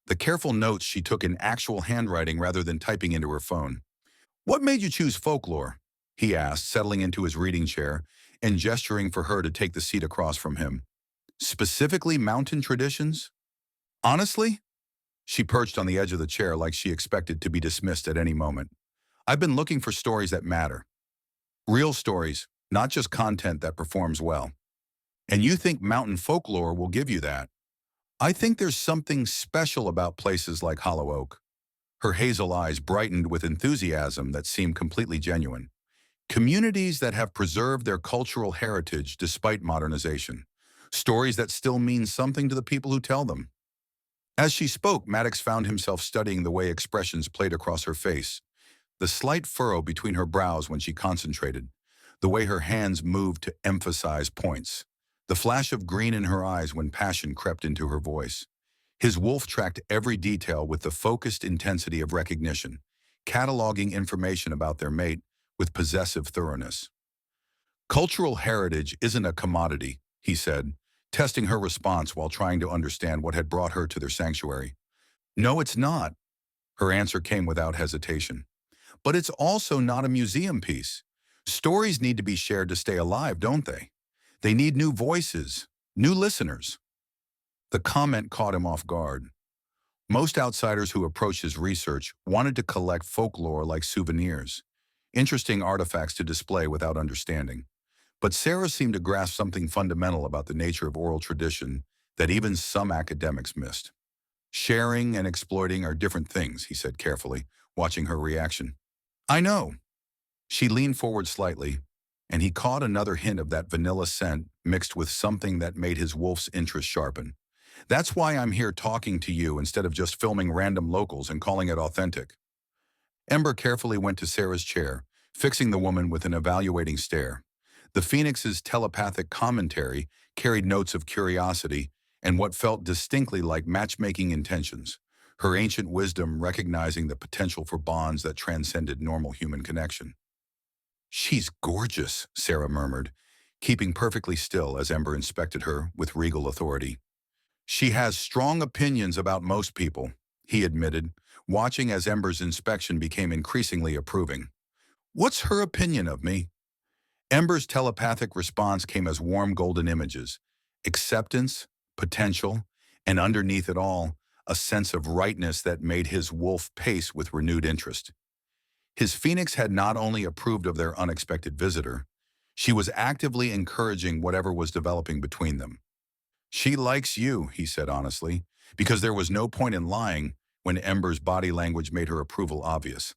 the careful notes she took in actual handwriting rather than typing into her phone. "What made you choose folklore?" he asked, settling into his reading chair and gesturing for her to take the seat across from him. "Specifically mountain traditions?" "Honestly?" She perched on the edge of the chair like she expected to be dismissed at any moment. "I've been looking for stories that matter. Real stories, not just content that performs well. And you think mountain folklore will give you that? I think there's something special about places like Hollow Oak." Her hazel eyes brightened with enthusiasm that seemed completely genuine. "Communities that have preserved their cultural heritage despite modernization. Stories that still mean something to the people who tell them." As she spoke, Maddox found himself studying the way expressions played across her face, the slight furrow between her brows when she concentrated, the way her hands moved to emphasize points, the flash of green in her eyes when passion crept into her voice. His wolf tracked every detail with the focused intensity of recognition, cataloging information about their mate with possessive thoroughness. "Cultural heritage isn't a commodity," he said, testing her response while trying to understand what had brought her to their sanctuary. "No, it's not." Her answer came without hesitation. "But it's also not a museum piece. Stories need to be shared to stay alive, don't they? They need new voices, new listeners." The comment caught him off guard. Most outsiders who approached his research wanted to collect folklore like souvenirs, interesting artifacts to display without understanding. But Sera seemed to grasp something fundamental about the nature of oral tradition that even some academics missed. "Sharing and exploiting are different things," he said carefully, watching her reaction. "I know." She leaned forward slightly, and he caught another hint of that vanilla scent mixed with something that made his wolf's interest sharpen. "That's why I'm here talking to you instead of just filming random locals and calling it authentic." Ember carefully went to Sera's chair, fixing the woman with an evaluating stare. The Phoenix's telepathic commentary carried notes of curiosity and what felt distinctly like matchmaking intentions, her ancient wisdom recognizing the potential for bonds that transcended normal human connection. "She's gorgeous," Sera murmured, keeping perfectly still as Ember inspected her with regal authority. She has strong opinions about most people, he admitted, watching as Ember's inspection became increasingly approving. What's her opinion of me? Ember's telepathic response came as warm golden images, acceptance, potential, and underneath it all, a sense of rightness that made his wolf pace with renewed interest. His phoenix had not only approved of their unexpected visitor, she was actively encouraging whatever was developing between them. She likes you, he said honestly, because there was no point in lying when Ember's body language made her approval obvious.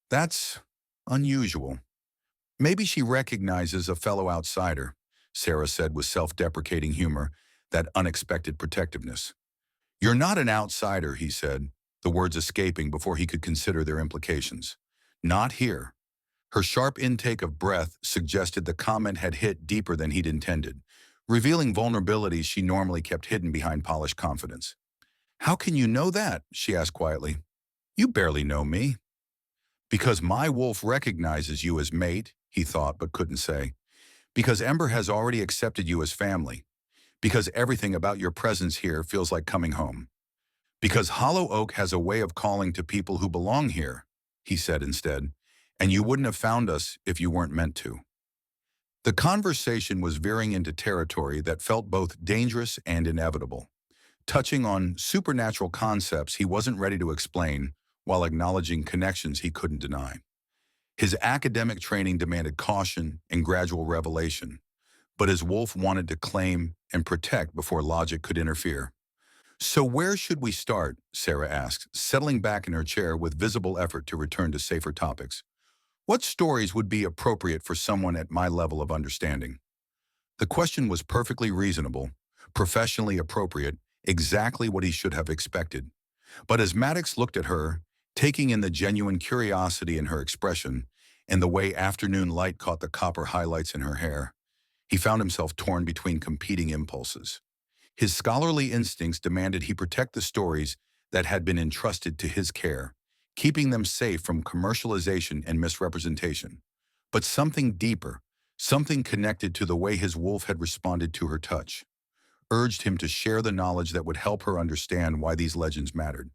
That's unusual. Maybe she recognizes a fellow outsider, Sera said with self-deprecating humor, that unexpected protectiveness. You're not an outsider, he said, the words escaping before he could consider their implications. Not here. Her sharp intake of breath suggested the comment had hit deeper than he'd intended, revealing vulnerabilities she normally kept hidden behind polished confidence. How can you know that? She asked quietly. You barely know me. Because my wolf recognizes you as mate, he thought but couldn't say. Because Ember has already accepted you as family. Because everything about your presence here feels like coming home. Because Hollow Oak has a way of calling to people who belong here, he said instead, and you wouldn't have found us if you weren't meant to. The conversation was veering into territory that felt both dangerous and inevitable, touching on supernatural concepts he wasn't ready to explain while acknowledging connections he couldn't deny. His academic training demanded caution and gradual revelation, but his wolf wanted to claim and protect before logic could interfere. So where should we start? Sera asked, settling back in her chair with visible effort to return to safer topics. What stories would be appropriate for someone at my level of understanding? The question was perfectly reasonable, professionally appropriate, exactly what he should have expected. But as Maddox looked at her, taking in the genuine curiosity in her expression and the way afternoon light caught the copper highlights in her hair, he found himself torn between competing impulses. His scholarly instincts demanded he protect the stories that had been entrusted to his care, keeping them safe from commercialization and misrepresentation. But something deeper, something connected to the way his wolf had responded to her touch, urged him to share the knowledge that would help her understand why these legends mattered.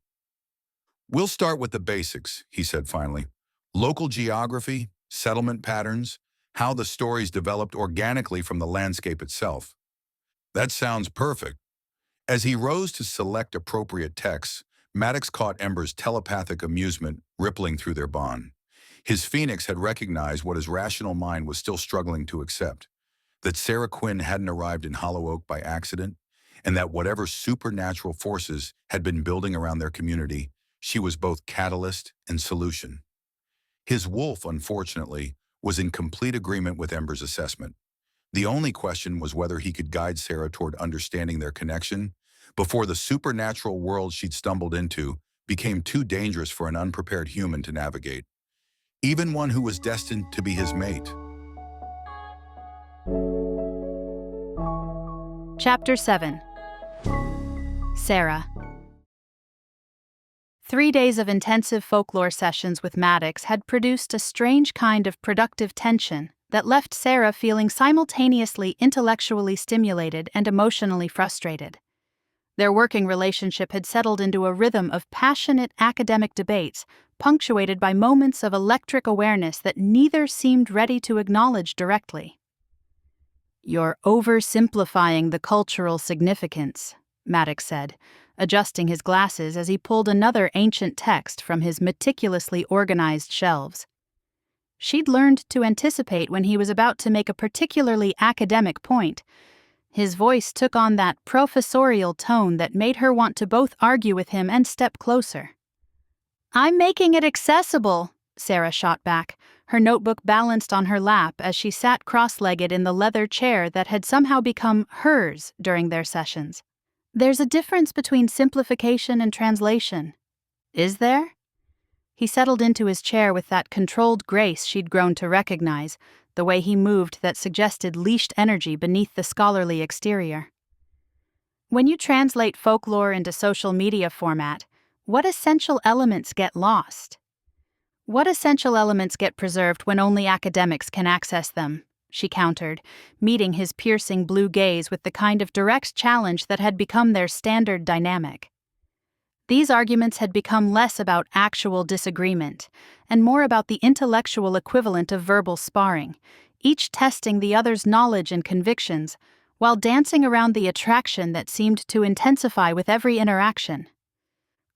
We'll start with the basics, he said finally. Local geography, settlement patterns, how the stories developed organically from the landscape itself. That sounds perfect. As he rose to select appropriate texts, Maddox caught Ember's telepathic amusement rippling through their bond. His phoenix had recognized what his rational mind was still struggling to accept, that Sera Quinn hadn't arrived in Hollow Oak by accident, and that whatever supernatural forces had been building around their community, she was both catalyst and solution. His wolf, unfortunately, was in complete agreement with Ember's assessment. The only question was whether he could guide Sera toward understanding their connection before the supernatural world she'd stumbled into became too dangerous for an unprepared human to navigate, even one who was destined to be his mate. Chapter 7. Sera. 3 days of intensive folklore sessions with Maddox had produced a strange kind of productive tension that left Sera feeling simultaneously intellectually stimulated and emotionally frustrated. Their working relationship had settled into a rhythm of passionate academic debates, punctuated by moments of electric awareness that neither seemed ready to acknowledge directly. "You're oversimplifying the cultural significance," Maddox said, adjusting his glasses as he pulled another ancient text from his meticulously organized shelves. She'd learned to anticipate when he was about to make a particularly academic point. His voice took on that professorial tone that made her want to both argue with him and step closer. "I'm making it accessible," Sera shot back, her notebook balanced on her lap as she sat cross-legged in the leather chair that had somehow become hers during their sessions. "There's a difference between simplification and translation." "Is there?" He settled into his chair with that controlled grace she'd grown to recognize, the way he moved that suggested leashed energy beneath the scholarly exterior. "When you translate folklore into social media format, what essential elements get lost? What essential elements get preserved when only academics can access them?" she countered, meeting his piercing blue gaze with the kind of direct challenge that had become their standard dynamic. These arguments had become less about actual disagreement and more about the intellectual equivalent of verbal sparring, each testing the other's knowledge and convictions, while dancing around the attraction that seemed to intensify with every interaction.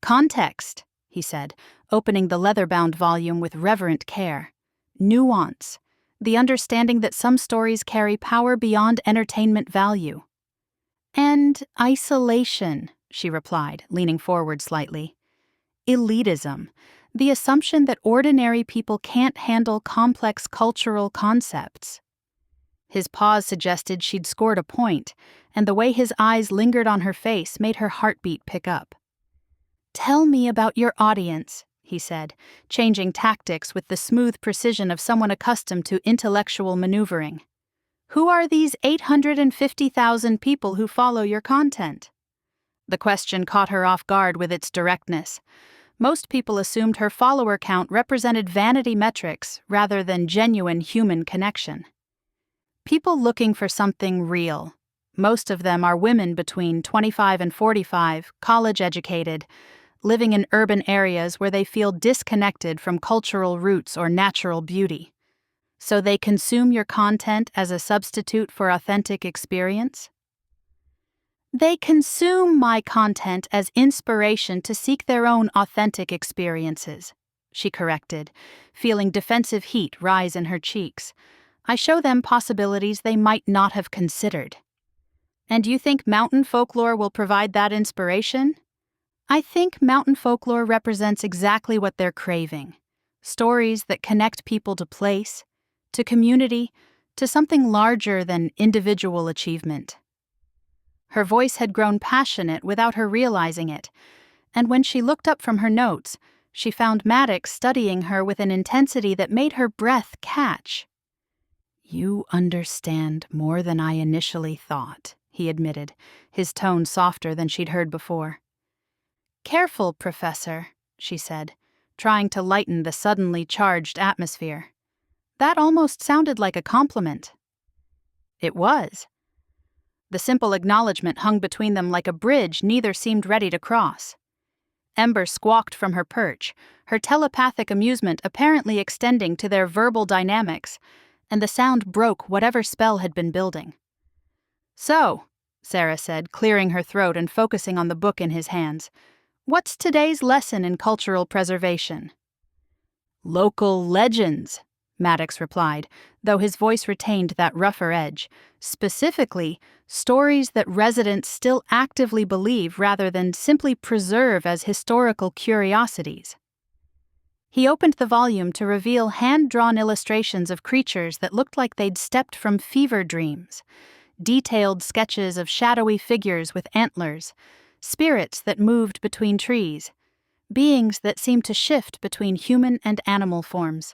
Context, he said, opening the leather-bound volume with reverent care. Nuance, the understanding that some stories carry power beyond entertainment value. And isolation, she replied, leaning forward slightly. Elitism, the assumption that ordinary people can't handle complex cultural concepts. His pause suggested she'd scored a point, and the way his eyes lingered on her face made her heartbeat pick up. "Tell me about your audience," he said, changing tactics with the smooth precision of someone accustomed to intellectual maneuvering. "Who are these 850,000 people who follow your content?" The question caught her off guard with its directness. Most people assumed her follower count represented vanity metrics rather than genuine human connection. People looking for something real. Most of them are women between 25 and 45, college-educated, living in urban areas where they feel disconnected from cultural roots or natural beauty. So they consume your content as a substitute for authentic experience? They consume my content as inspiration to seek their own authentic experiences, she corrected, feeling defensive heat rise in her cheeks. I show them possibilities they might not have considered. And you think mountain folklore will provide that inspiration? I think mountain folklore represents exactly what they're craving. Stories that connect people to place, to community, to something larger than individual achievement. Her voice had grown passionate without her realizing it, and when she looked up from her notes, she found Maddox studying her with an intensity that made her breath catch. "You understand more than I initially thought," he admitted, his tone softer than she'd heard before. "Careful, Professor," she said, trying to lighten the suddenly charged atmosphere. That almost sounded like a compliment. It was. The simple acknowledgement hung between them like a bridge neither seemed ready to cross. Ember squawked from her perch, her telepathic amusement apparently extending to their verbal dynamics, and the sound broke whatever spell had been building. "So," Sera said, clearing her throat and focusing on the book in his hands, "what's today's lesson in cultural preservation?" "Local legends," Maddox replied, though his voice retained that rougher edge. Specifically, stories that residents still actively believe rather than simply preserve as historical curiosities. He opened the volume to reveal hand-drawn illustrations of creatures that looked like they'd stepped from fever dreams, detailed sketches of shadowy figures with antlers, spirits that moved between trees, beings that seemed to shift between human and animal forms.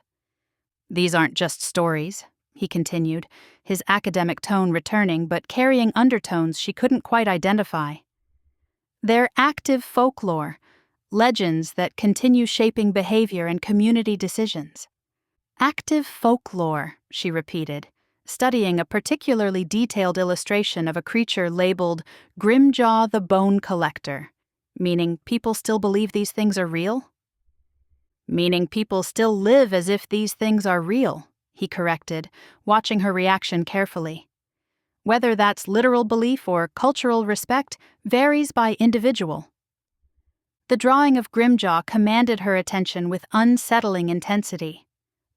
"These aren't just stories," he continued, his academic tone returning but carrying undertones she couldn't quite identify. "They're active folklore, legends that continue shaping behavior and community decisions." "Active folklore," she repeated, studying a particularly detailed illustration of a creature labeled Grimjaw the Bone Collector, meaning people still believe these things are real? "Meaning people still live as if these things are real," he corrected, watching her reaction carefully. Whether that's literal belief or cultural respect varies by individual. The drawing of Grimjaw commanded her attention with unsettling intensity.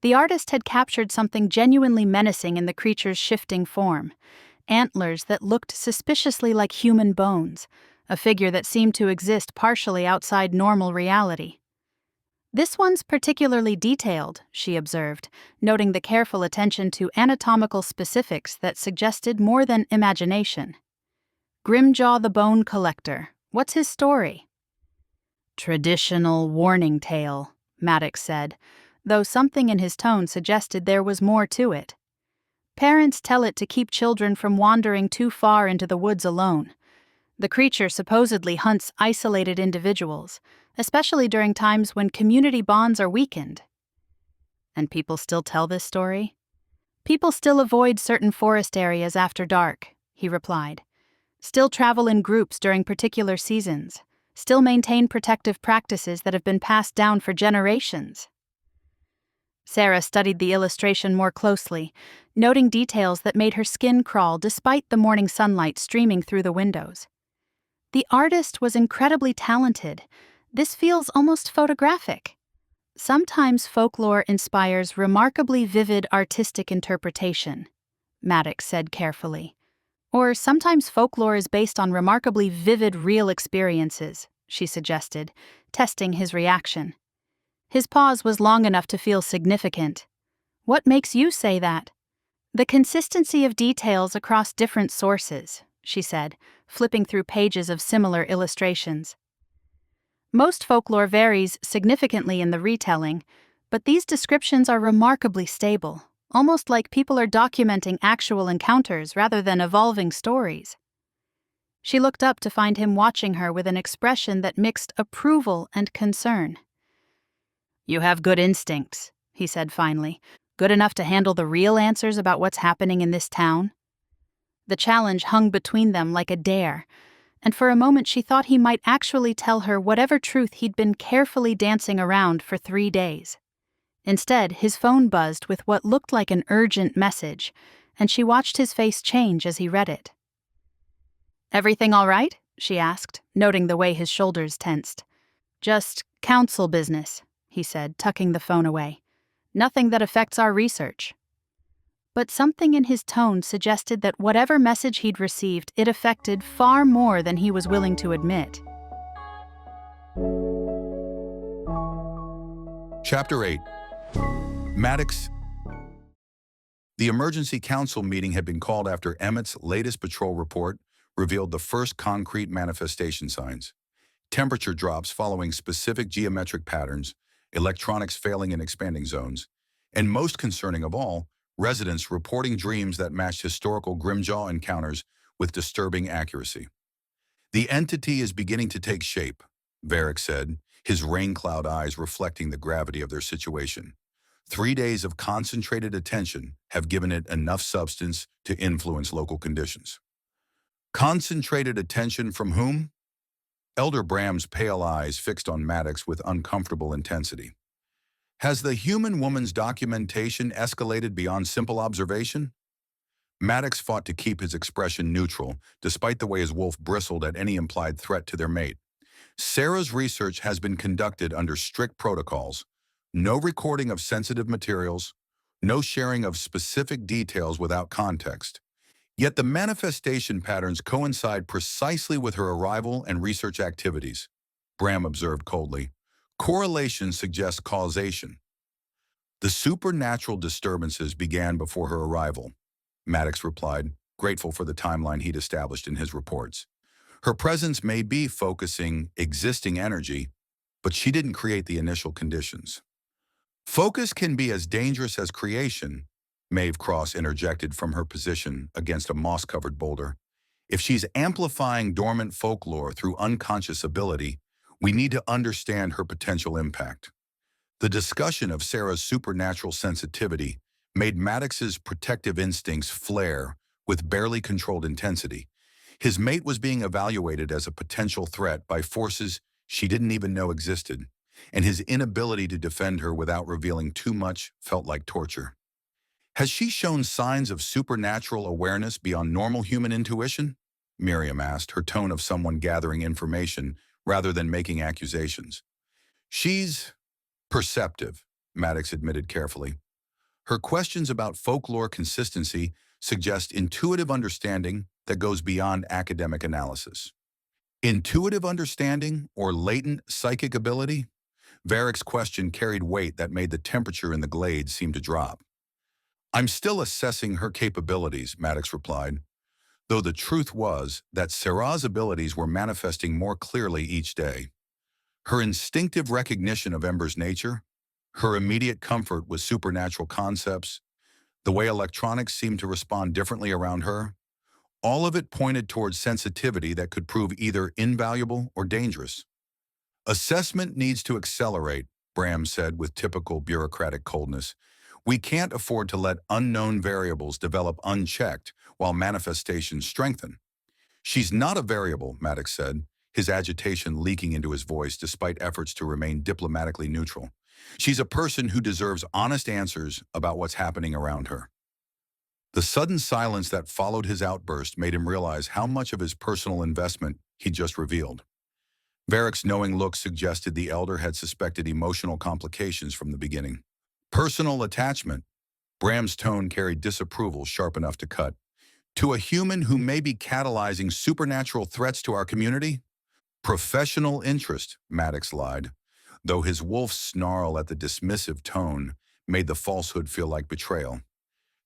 The artist had captured something genuinely menacing in the creature's shifting form, antlers that looked suspiciously like human bones, a figure that seemed to exist partially outside normal reality. "This one's particularly detailed," she observed, noting the careful attention to anatomical specifics that suggested more than imagination. "Grimjaw the Bone Collector. What's his story?" "Traditional warning tale," Maddox said, though something in his tone suggested there was more to it. "Parents tell it to keep children from wandering too far into the woods alone. The creature supposedly hunts isolated individuals, especially during times when community bonds are weakened." "And people still tell this story?" People still avoid certain forest areas after dark, he replied. Still travel in groups during particular seasons. Still maintain protective practices that have been passed down for generations. Sera studied the illustration more closely, noting details that made her skin crawl despite the morning sunlight streaming through the windows. The artist was incredibly talented. This feels almost photographic. Sometimes folklore inspires remarkably vivid artistic interpretation, Maddox said carefully. Or sometimes folklore is based on remarkably vivid real experiences, she suggested, testing his reaction. His pause was long enough to feel significant. What makes you say that? The consistency of details across different sources, she said, flipping through pages of similar illustrations. Most folklore varies significantly in the retelling, but these descriptions are remarkably stable, almost like people are documenting actual encounters rather than evolving stories. She looked up to find him watching her with an expression that mixed approval and concern. "You have good instincts," he said finally, "good enough to handle the real answers about what's happening in this town." The challenge hung between them like a dare, and for a moment she thought he might actually tell her whatever truth he'd been carefully dancing around for 3 days. Instead, his phone buzzed with what looked like an urgent message, and she watched his face change as he read it. "Everything all right?" she asked, noting the way his shoulders tensed. "Just counsel business," he said, tucking the phone away. "Nothing that affects our research." But something in his tone suggested that whatever message he'd received, it affected far more than he was willing to admit. Chapter 8. Maddox. The emergency council meeting had been called after Emmett's latest patrol report revealed the first concrete manifestation signs. Temperature drops following specific geometric patterns, electronics failing in expanding zones, and most concerning of all, residents reporting dreams that matched historical Grimjaw encounters with disturbing accuracy. "The entity is beginning to take shape," Varick said, his rain cloud eyes reflecting the gravity of their situation. 3 days of concentrated attention have given it enough substance to influence local conditions. Concentrated attention from whom? Elder Bram's pale eyes fixed on Maddox with uncomfortable intensity. Has the human woman's documentation escalated beyond simple observation? Maddox fought to keep his expression neutral, despite the way his wolf bristled at any implied threat to their mate. Sera's research has been conducted under strict protocols. No recording of sensitive materials, no sharing of specific details without context. Yet the manifestation patterns coincide precisely with her arrival and research activities, Bram observed coldly. Correlation suggests causation. The supernatural disturbances began before her arrival, Maddox replied, grateful for the timeline he'd established in his reports. Her presence may be focusing existing energy, but she didn't create the initial conditions. Focus can be as dangerous as creation, Maeve Cross interjected from her position against a moss-covered boulder. If she's amplifying dormant folklore through unconscious ability, we need to understand her potential impact. The discussion of Sera's supernatural sensitivity made Maddox's protective instincts flare with barely controlled intensity. His mate was being evaluated as a potential threat by forces she didn't even know existed, and his inability to defend her without revealing too much felt like torture. Has she shown signs of supernatural awareness beyond normal human intuition? Miriam asked, her tone of someone gathering information rather than making accusations. She's perceptive, Maddox admitted carefully. Her questions about folklore consistency suggest intuitive understanding that goes beyond academic analysis. Intuitive understanding or latent psychic ability? Varick's question carried weight that made the temperature in the glade seem to drop. I'm still assessing her capabilities, Maddox replied, though the truth was that Sera's abilities were manifesting more clearly each day. Her instinctive recognition of Ember's nature, her immediate comfort with supernatural concepts, the way electronics seemed to respond differently around her, all of it pointed towards sensitivity that could prove either invaluable or dangerous. Assessment needs to accelerate, Bram said with typical bureaucratic coldness. We can't afford to let unknown variables develop unchecked while manifestations strengthen. She's not a variable, Maddox said, his agitation leaking into his voice despite efforts to remain diplomatically neutral. She's a person who deserves honest answers about what's happening around her. The sudden silence that followed his outburst made him realize how much of his personal investment he'd just revealed. Varick's knowing look suggested the elder had suspected emotional complications from the beginning. Personal attachment. Bram's tone carried disapproval sharp enough to cut. To a human who may be catalyzing supernatural threats to our community? Professional interest, Maddox lied, though his wolf's snarl at the dismissive tone made the falsehood feel like betrayal.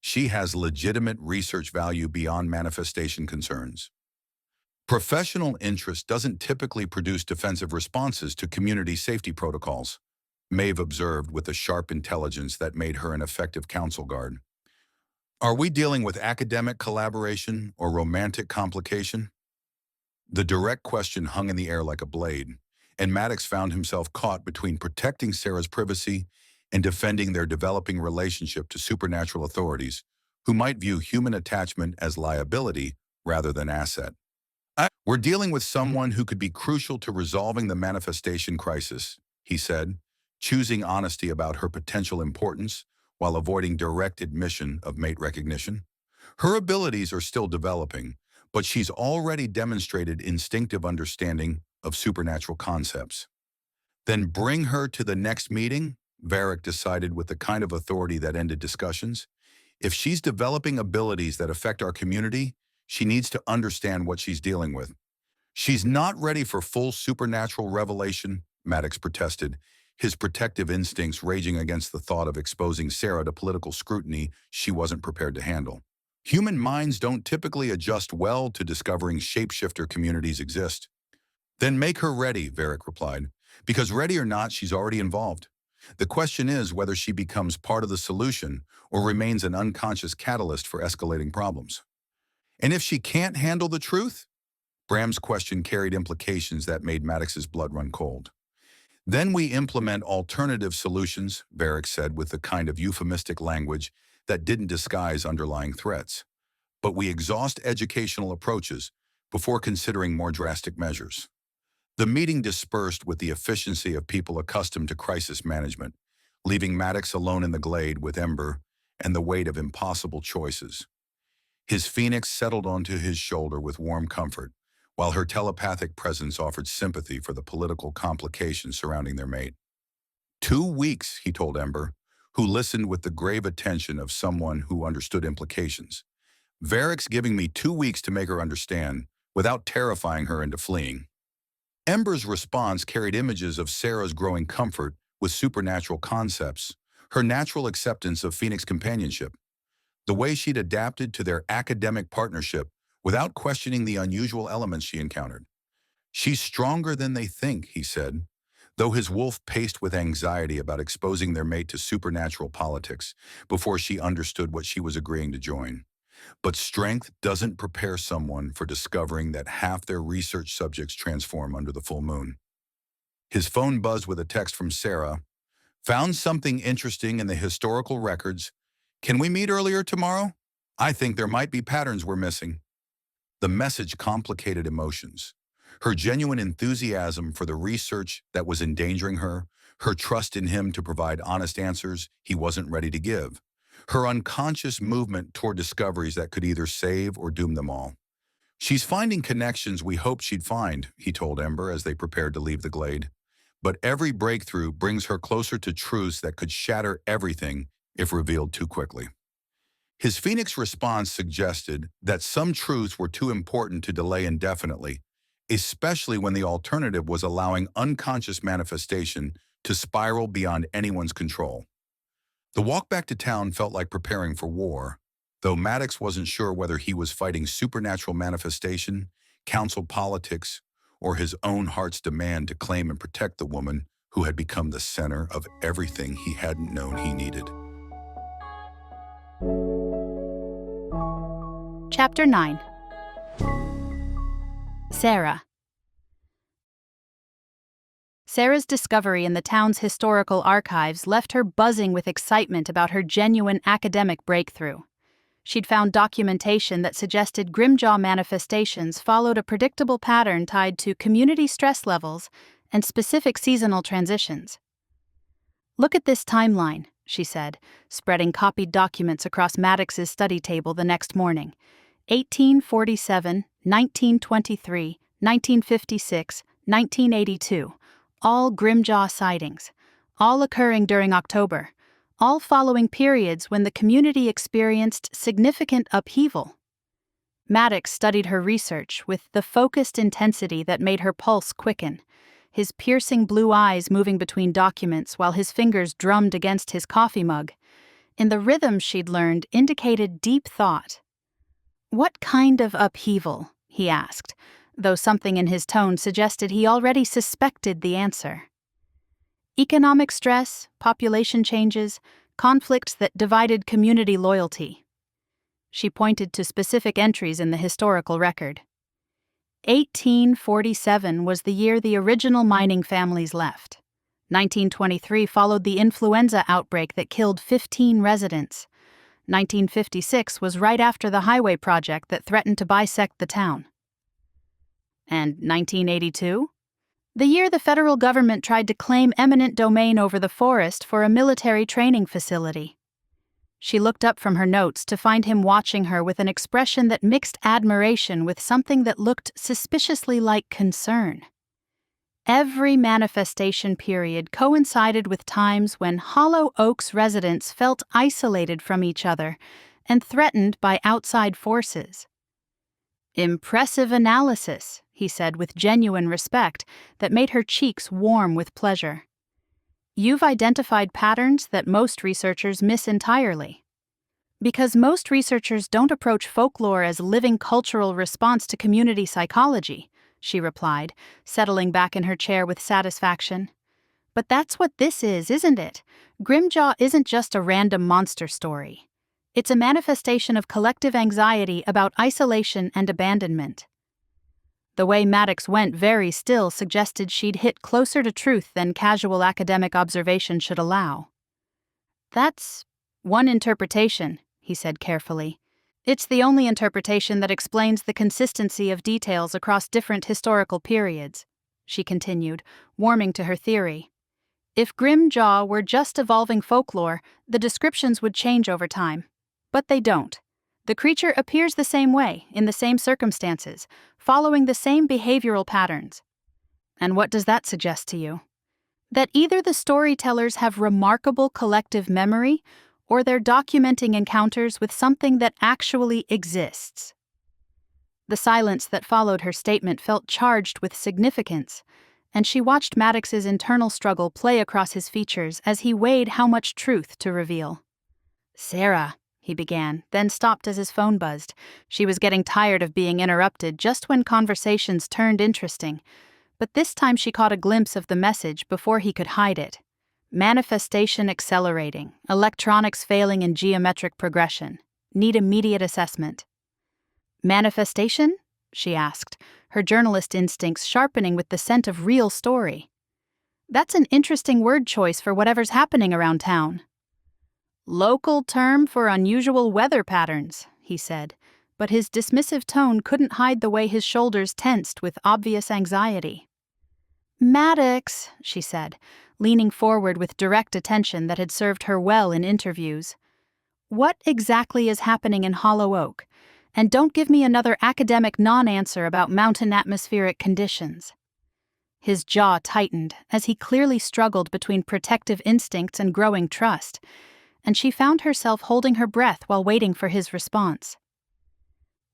She has legitimate research value beyond manifestation concerns. Professional interest doesn't typically produce defensive responses to community safety protocols, Maeve observed with a sharp intelligence that made her an effective counsel guard. Are we dealing with academic collaboration or romantic complication? The direct question hung in the air like a blade, and Maddox found himself caught between protecting Sera's privacy and defending their developing relationship to supernatural authorities, who might view human attachment as liability rather than asset. We're dealing with someone who could be crucial to resolving the manifestation crisis, he said, choosing honesty about her potential importance while avoiding direct admission of mate recognition. Her abilities are still developing, but she's already demonstrated instinctive understanding of supernatural concepts. Then bring her to the next meeting, Varick decided with the kind of authority that ended discussions. If she's developing abilities that affect our community, she needs to understand what she's dealing with. She's not ready for full supernatural revelation, Maddox protested, his protective instincts raging against the thought of exposing Sera to political scrutiny she wasn't prepared to handle. Human minds don't typically adjust well to discovering shapeshifter communities exist. Then make her ready, Varick replied, because ready or not, she's already involved. The question is whether she becomes part of the solution or remains an unconscious catalyst for escalating problems. And if she can't handle the truth? Bram's question carried implications that made Maddox's blood run cold. Then we implement alternative solutions, Varick said with the kind of euphemistic language that didn't disguise underlying threats. But we exhaust educational approaches before considering more drastic measures. The meeting dispersed with the efficiency of people accustomed to crisis management, leaving Maddox alone in the glade with Ember and the weight of impossible choices. His phoenix settled onto his shoulder with warm comfort, while her telepathic presence offered sympathy for the political complications surrounding their mate. 2 weeks, he told Ember, who listened with the grave attention of someone who understood implications. Varick's giving me 2 weeks to make her understand, without terrifying her into fleeing. Ember's response carried images of Sera's growing comfort with supernatural concepts, her natural acceptance of Phoenix companionship, the way she'd adapted to their academic partnership without questioning the unusual elements she encountered. She's stronger than they think, he said, though his wolf paced with anxiety about exposing their mate to supernatural politics before she understood what she was agreeing to join. But strength doesn't prepare someone for discovering that half their research subjects transform under the full moon. His phone buzzed with a text from Sera. Found something interesting in the historical records. Can we meet earlier tomorrow? I think there might be patterns we're missing. The message complicated emotions. Her genuine enthusiasm for the research that was endangering her, her trust in him to provide honest answers he wasn't ready to give, her unconscious movement toward discoveries that could either save or doom them all. She's finding connections we hoped she'd find, he told Ember as they prepared to leave the glade. But every breakthrough brings her closer to truths that could shatter everything if revealed too quickly. His Phoenix response suggested that some truths were too important to delay indefinitely, especially when the alternative was allowing unconscious manifestation to spiral beyond anyone's control. The walk back to town felt like preparing for war, though Maddox wasn't sure whether he was fighting supernatural manifestation, council politics, or his own heart's demand to claim and protect the woman who had become the center of everything he hadn't known he needed. Chapter 9. Sera. Sera's discovery in the town's historical archives left her buzzing with excitement about her genuine academic breakthrough. She'd found documentation that suggested Grimjaw manifestations followed a predictable pattern tied to community stress levels and specific seasonal transitions. "Look at this timeline," she said, spreading copied documents across Maddox's study table the next morning. 1847, 1923, 1956, 1982. All Grimjaw sightings, all occurring during October, all following periods when the community experienced significant upheaval. Maddox studied her research with the focused intensity that made her pulse quicken, his piercing blue eyes moving between documents while his fingers drummed against his coffee mug. In the rhythm she'd learned indicated deep thought. "What kind of upheaval?" he asked, though something in his tone suggested he already suspected the answer. "Economic stress, population changes, conflicts that divided community loyalty." She pointed to specific entries in the historical record. 1847 was the year the original mining families left. 1923 followed the influenza outbreak that killed 15 residents. 1956 was right after the highway project that threatened to bisect the town. And 1982? The year the federal government tried to claim eminent domain over the forest for a military training facility. She looked up from her notes to find him watching her with an expression that mixed admiration with something that looked suspiciously like concern. Every manifestation period coincided with times when Hollow Oaks residents felt isolated from each other and threatened by outside forces. "Impressive analysis," he said with genuine respect that made her cheeks warm with pleasure. "You've identified patterns that most researchers miss entirely." "Because most researchers don't approach folklore as living cultural response to community psychology," she replied, settling back in her chair with satisfaction. "But that's what this is, isn't it? Grimjaw isn't just a random monster story. It's a manifestation of collective anxiety about isolation and abandonment." The way Maddox went very still suggested she'd hit closer to truth than casual academic observation should allow. "That's one interpretation," he said carefully. "It's the only interpretation that explains the consistency of details across different historical periods," she continued, warming to her theory. "If Grimjaw were just evolving folklore, the descriptions would change over time. But they don't. The creature appears the same way, in the same circumstances, following the same behavioral patterns." "And what does that suggest to you?" "That either the storytellers have remarkable collective memory, or they're documenting encounters with something that actually exists." The silence that followed her statement felt charged with significance, and she watched Maddox's internal struggle play across his features as he weighed how much truth to reveal. "Sera," he began, then stopped as his phone buzzed. She was getting tired of being interrupted just when conversations turned interesting, but this time she caught a glimpse of the message before he could hide it. "Manifestation accelerating, electronics failing in geometric progression. Need immediate assessment." "Manifestation?" she asked, her journalist instincts sharpening with the scent of real story. "That's an interesting word choice for whatever's happening around town." "Local term for unusual weather patterns," he said, but his dismissive tone couldn't hide the way his shoulders tensed with obvious anxiety. "Maddox," she said, leaning forward with direct attention that had served her well in interviews. "What exactly is happening in Hollow Oak? And don't give me another academic non-answer about mountain atmospheric conditions." His jaw tightened as he clearly struggled between protective instincts and growing trust, and she found herself holding her breath while waiting for his response.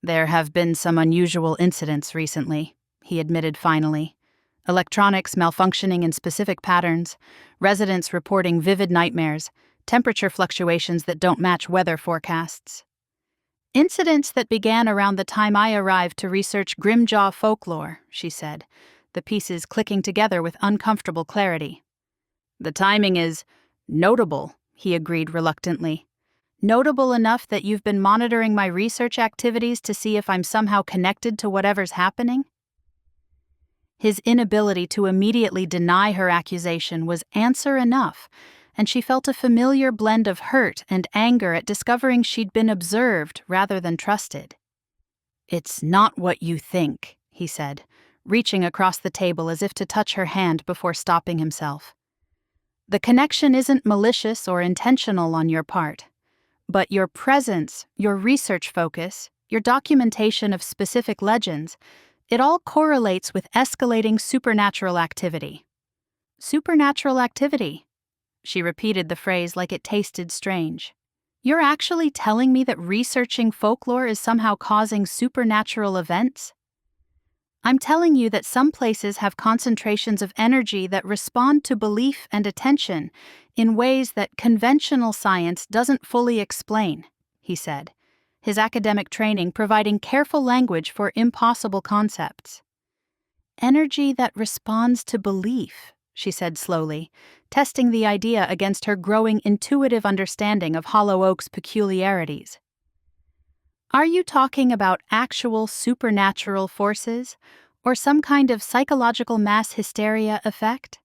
"There have been some unusual incidents recently," he admitted finally. "Electronics malfunctioning in specific patterns, residents reporting vivid nightmares, temperature fluctuations that don't match weather forecasts." "Incidents that began around the time I arrived to research Grimjaw folklore," she said, the pieces clicking together with uncomfortable clarity. "The timing is notable," he agreed reluctantly. "Notable enough that you've been monitoring my research activities to see if I'm somehow connected to whatever's happening?" His inability to immediately deny her accusation was answer enough, and she felt a familiar blend of hurt and anger at discovering she'd been observed rather than trusted. "It's not what you think," he said, reaching across the table as if to touch her hand before stopping himself. "The connection isn't malicious or intentional on your part, but your presence, your research focus, your documentation of specific legends, it all correlates with escalating supernatural activity." "Supernatural activity?" She repeated the phrase like it tasted strange. "You're actually telling me that researching folklore is somehow causing supernatural events?" "I'm telling you that some places have concentrations of energy that respond to belief and attention in ways that conventional science doesn't fully explain," he said, his academic training providing careful language for impossible concepts. "Energy that responds to belief," she said slowly, testing the idea against her growing intuitive understanding of Hollow Oak's peculiarities. "Are you talking about actual supernatural forces, or some kind of psychological mass hysteria effect?"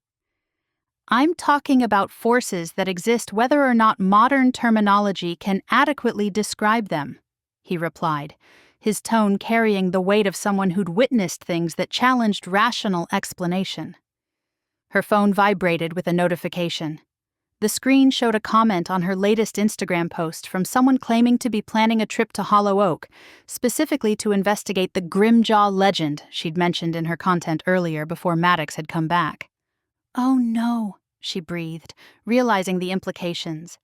"I'm talking about forces that exist whether or not modern terminology can adequately describe them," he replied, his tone carrying the weight of someone who'd witnessed things that challenged rational explanation. Her phone vibrated with a notification. The screen showed a comment on her latest Instagram post from someone claiming to be planning a trip to Hollow Oak, specifically to investigate the Grimjaw legend she'd mentioned in her content earlier before Maddox had come back. "Oh no," she breathed, realizing the implications.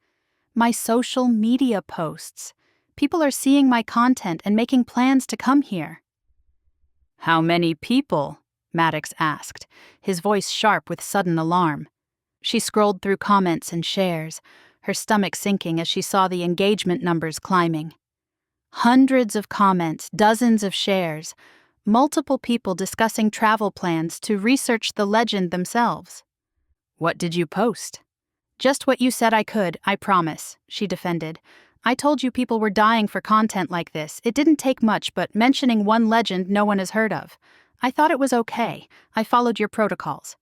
"My social media posts. People are seeing my content and making plans to come here." "How many people?" Maddox asked, his voice sharp with sudden alarm. She scrolled through comments and shares, her stomach sinking as she saw the engagement numbers climbing. Hundreds of comments, dozens of shares, multiple people discussing travel plans to research the legend themselves. "What did you post?" "Just what you said I could, I promise," she defended. "I told you people were dying for content like this. It didn't take much, but mentioning one legend no one has heard of. I thought it was okay. I followed your protocols.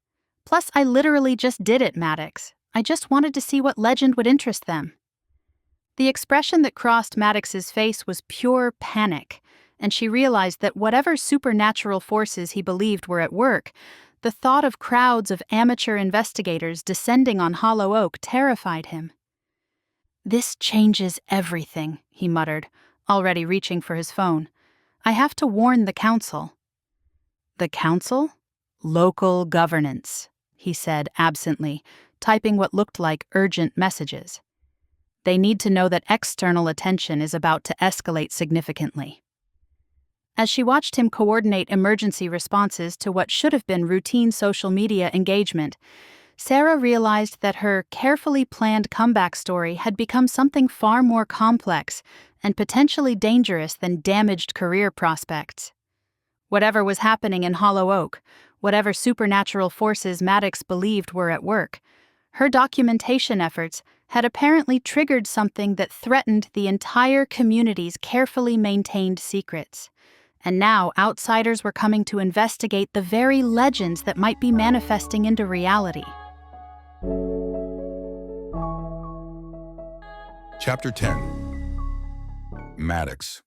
Plus, I literally just did it, Maddox. I just wanted to see what legend would interest them." The expression that crossed Maddox's face was pure panic, and she realized that whatever supernatural forces he believed were at work, the thought of crowds of amateur investigators descending on Hollow Oak terrified him. "This changes everything," he muttered, already reaching for his phone. "I have to warn the council." "The council?" "Local governance," he said absently, typing what looked like urgent messages. "They need to know that external attention is about to escalate significantly." As she watched him coordinate emergency responses to what should have been routine social media engagement, Sera realized that her carefully planned comeback story had become something far more complex and potentially dangerous than damaged career prospects. Whatever was happening in Hollow Oak, whatever supernatural forces Maddox believed were at work, her documentation efforts had apparently triggered something that threatened the entire community's carefully maintained secrets. And now outsiders were coming to investigate the very legends that might be manifesting into reality. Chapter 10. Maddox.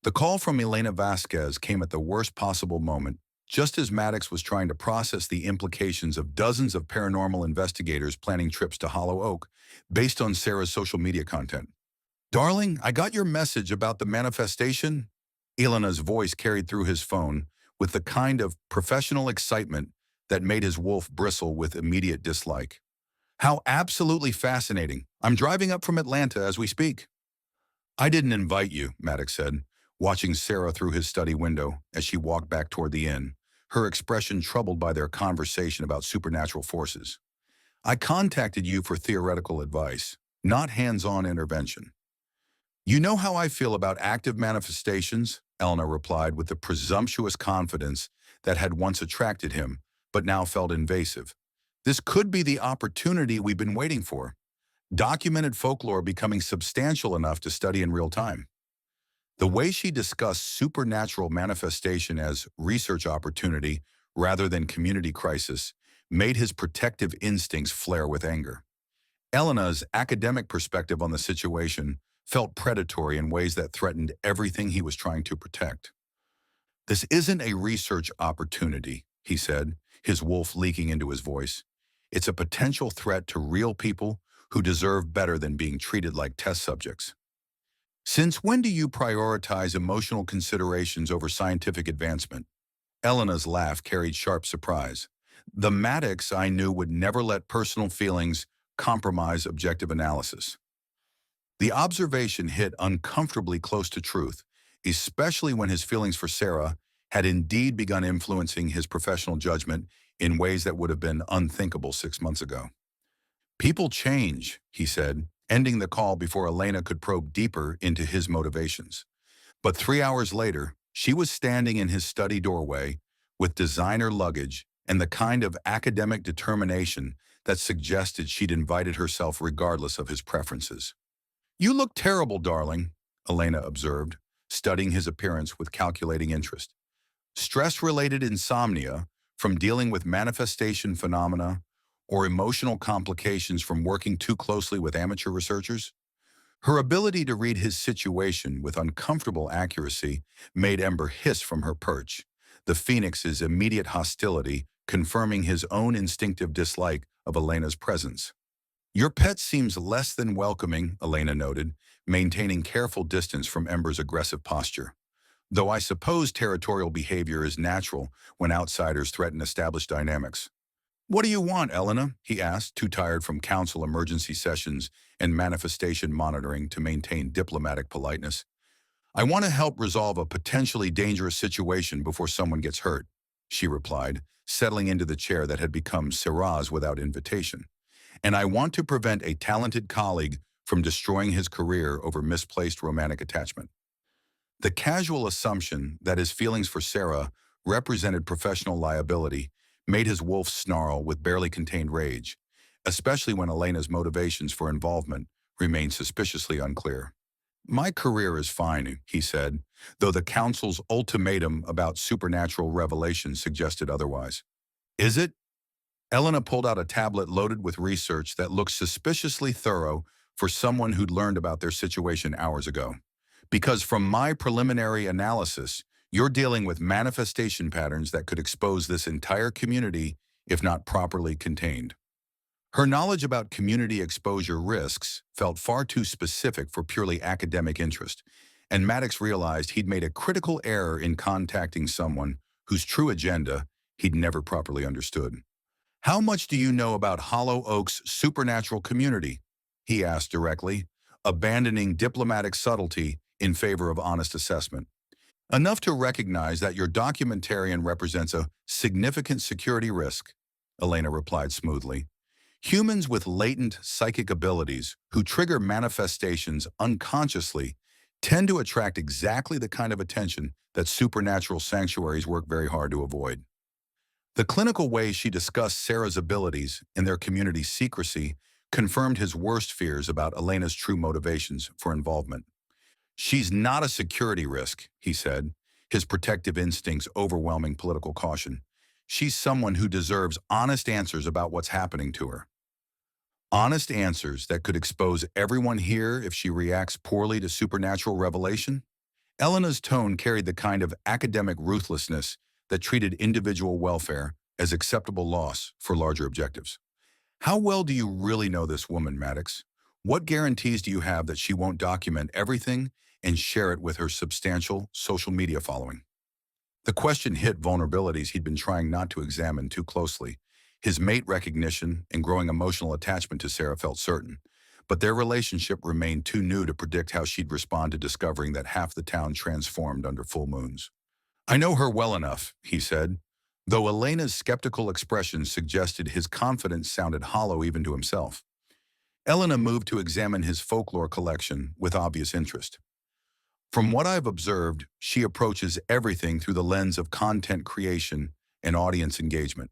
The call from Elena Vasquez came at the worst possible moment, just as Maddox was trying to process the implications of dozens of paranormal investigators planning trips to Hollow Oak based on Sera's social media content. "Darling, I got your message about the manifestation." Elena's voice carried through his phone with the kind of professional excitement that made his wolf bristle with immediate dislike. "How absolutely fascinating. I'm driving up from Atlanta as we speak." "I didn't invite you," Maddox said, watching Sera through his study window as she walked back toward the inn, her expression troubled by their conversation about supernatural forces. "I contacted you for theoretical advice, not hands-on intervention." "You know how I feel about active manifestations," Elena replied with the presumptuous confidence that had once attracted him, but now felt invasive. "This could be the opportunity we've been waiting for. Documented folklore becoming substantial enough to study in real time." The way she discussed supernatural manifestation as research opportunity rather than community crisis made his protective instincts flare with anger. Elena's academic perspective on the situation felt predatory in ways that threatened everything he was trying to protect. "This isn't a research opportunity," he said, his wolf leaking into his voice. "It's a potential threat to real people who deserve better than being treated like test subjects." "Since when do you prioritize emotional considerations over scientific advancement?" Elena's laugh carried sharp surprise. "The Maddox I knew would never let personal feelings compromise objective analysis." The observation hit uncomfortably close to truth, especially when his feelings for Sera had indeed begun influencing his professional judgment in ways that would have been unthinkable 6 months ago. "People change," he said, ending the call before Elena could probe deeper into his motivations. But 3 hours later, she was standing in his study doorway with designer luggage and the kind of academic determination that suggested she'd invited herself regardless of his preferences. "You look terrible, darling," Elena observed, studying his appearance with calculating interest. Stress-related insomnia from dealing with manifestation phenomena or emotional complications from working too closely with amateur researchers? Her ability to read his situation with uncomfortable accuracy made Ember hiss from her perch, the phoenix's immediate hostility confirming his own instinctive dislike of Elena's presence. "Your pet seems less than welcoming," Elena noted, maintaining careful distance from Ember's aggressive posture. "Though I suppose territorial behavior is natural when outsiders threaten established dynamics." "What do you want, Elena?" he asked, too tired from council emergency sessions and manifestation monitoring to maintain diplomatic politeness. "I want to help resolve a potentially dangerous situation before someone gets hurt," she replied, settling into the chair that had become Sera's without invitation. "And I want to prevent a talented colleague from destroying his career over misplaced romantic attachment." The casual assumption that his feelings for Sera represented professional liability made his wolf snarl with barely contained rage, especially when Elena's motivations for involvement remained suspiciously unclear. "My career is fine," he said, though the council's ultimatum about supernatural revelations suggested otherwise. "Is it?" Elena pulled out a tablet loaded with research that looked suspiciously thorough for someone who'd learned about their situation hours ago. "Because from my preliminary analysis, you're dealing with manifestation patterns that could expose this entire community if not properly contained." Her knowledge about community exposure risks felt far too specific for purely academic interest, and Maddox realized he'd made a critical error in contacting someone whose true agenda he'd never properly understood. "How much do you know about Hollow Oak's supernatural community?" he asked directly, abandoning diplomatic subtlety in favor of honest assessment. "Enough to recognize that your documentarian represents a significant security risk," Elena replied smoothly. "Humans with latent psychic abilities who trigger manifestations unconsciously tend to attract exactly the kind of attention that supernatural sanctuaries work very hard to avoid." The clinical way she discussed Sera's abilities and their community's secrecy confirmed his worst fears about Elena's true motivations for involvement. "She's not a security risk," he said, his protective instincts overwhelming political caution. "She's someone who deserves honest answers about what's happening to her. Honest answers that could expose everyone here if she reacts poorly to supernatural revelation." Elena's tone carried the kind of academic ruthlessness that treated individual welfare as acceptable loss for larger objectives. "How well do you really know this woman, Maddox? What guarantees do you have that she won't document everything and share it with her substantial social media following?" The question hit vulnerabilities he'd been trying not to examine too closely. His mate recognition and growing emotional attachment to Sera felt certain, but their relationship remained too new to predict how she'd respond to discovering that half the town transformed under full moons. "I know her well enough," he said, though Elena's skeptical expression suggested his confidence sounded hollow even to himself. Elena moved to examine his folklore collection with obvious interest. "From what I've observed, she approaches everything through the lens of content creation and audience engagement.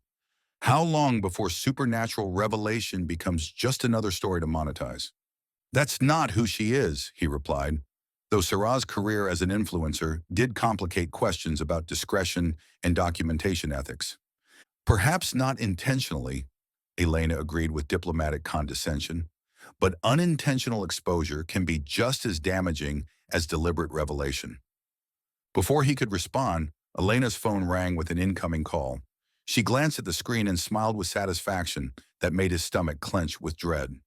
How long before supernatural revelation becomes just another story to monetize?" "That's not who she is," he replied. though Sera's career as an influencer did complicate questions about discretion and documentation ethics. Perhaps not intentionally, Elena agreed with diplomatic condescension, but unintentional exposure can be just as damaging as deliberate revelation. Before he could respond, Elena's phone rang with an incoming call. She glanced at the screen and smiled with satisfaction that made his stomach clench with dread.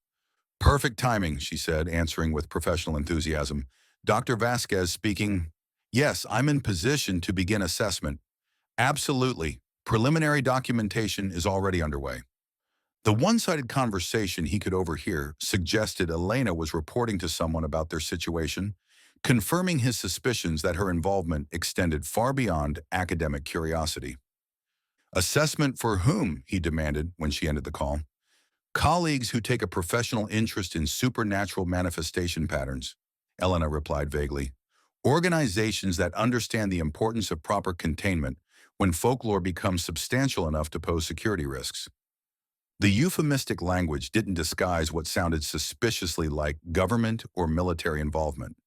"Perfect timing," she said, answering with professional enthusiasm. "Dr. Vasquez speaking. Yes, I'm in position to begin assessment. Absolutely. Preliminary documentation is already underway." The one-sided conversation he could overhear suggested Elena was reporting to someone about their situation, confirming his suspicions that her involvement extended far beyond academic curiosity. "Assessment for whom?" he demanded when she ended the call. "Colleagues who take a professional interest in supernatural manifestation patterns," Elena replied vaguely. "Organizations that understand the importance of proper containment when folklore becomes substantial enough to pose security risks." The euphemistic language didn't disguise what sounded suspiciously like government or military involvement,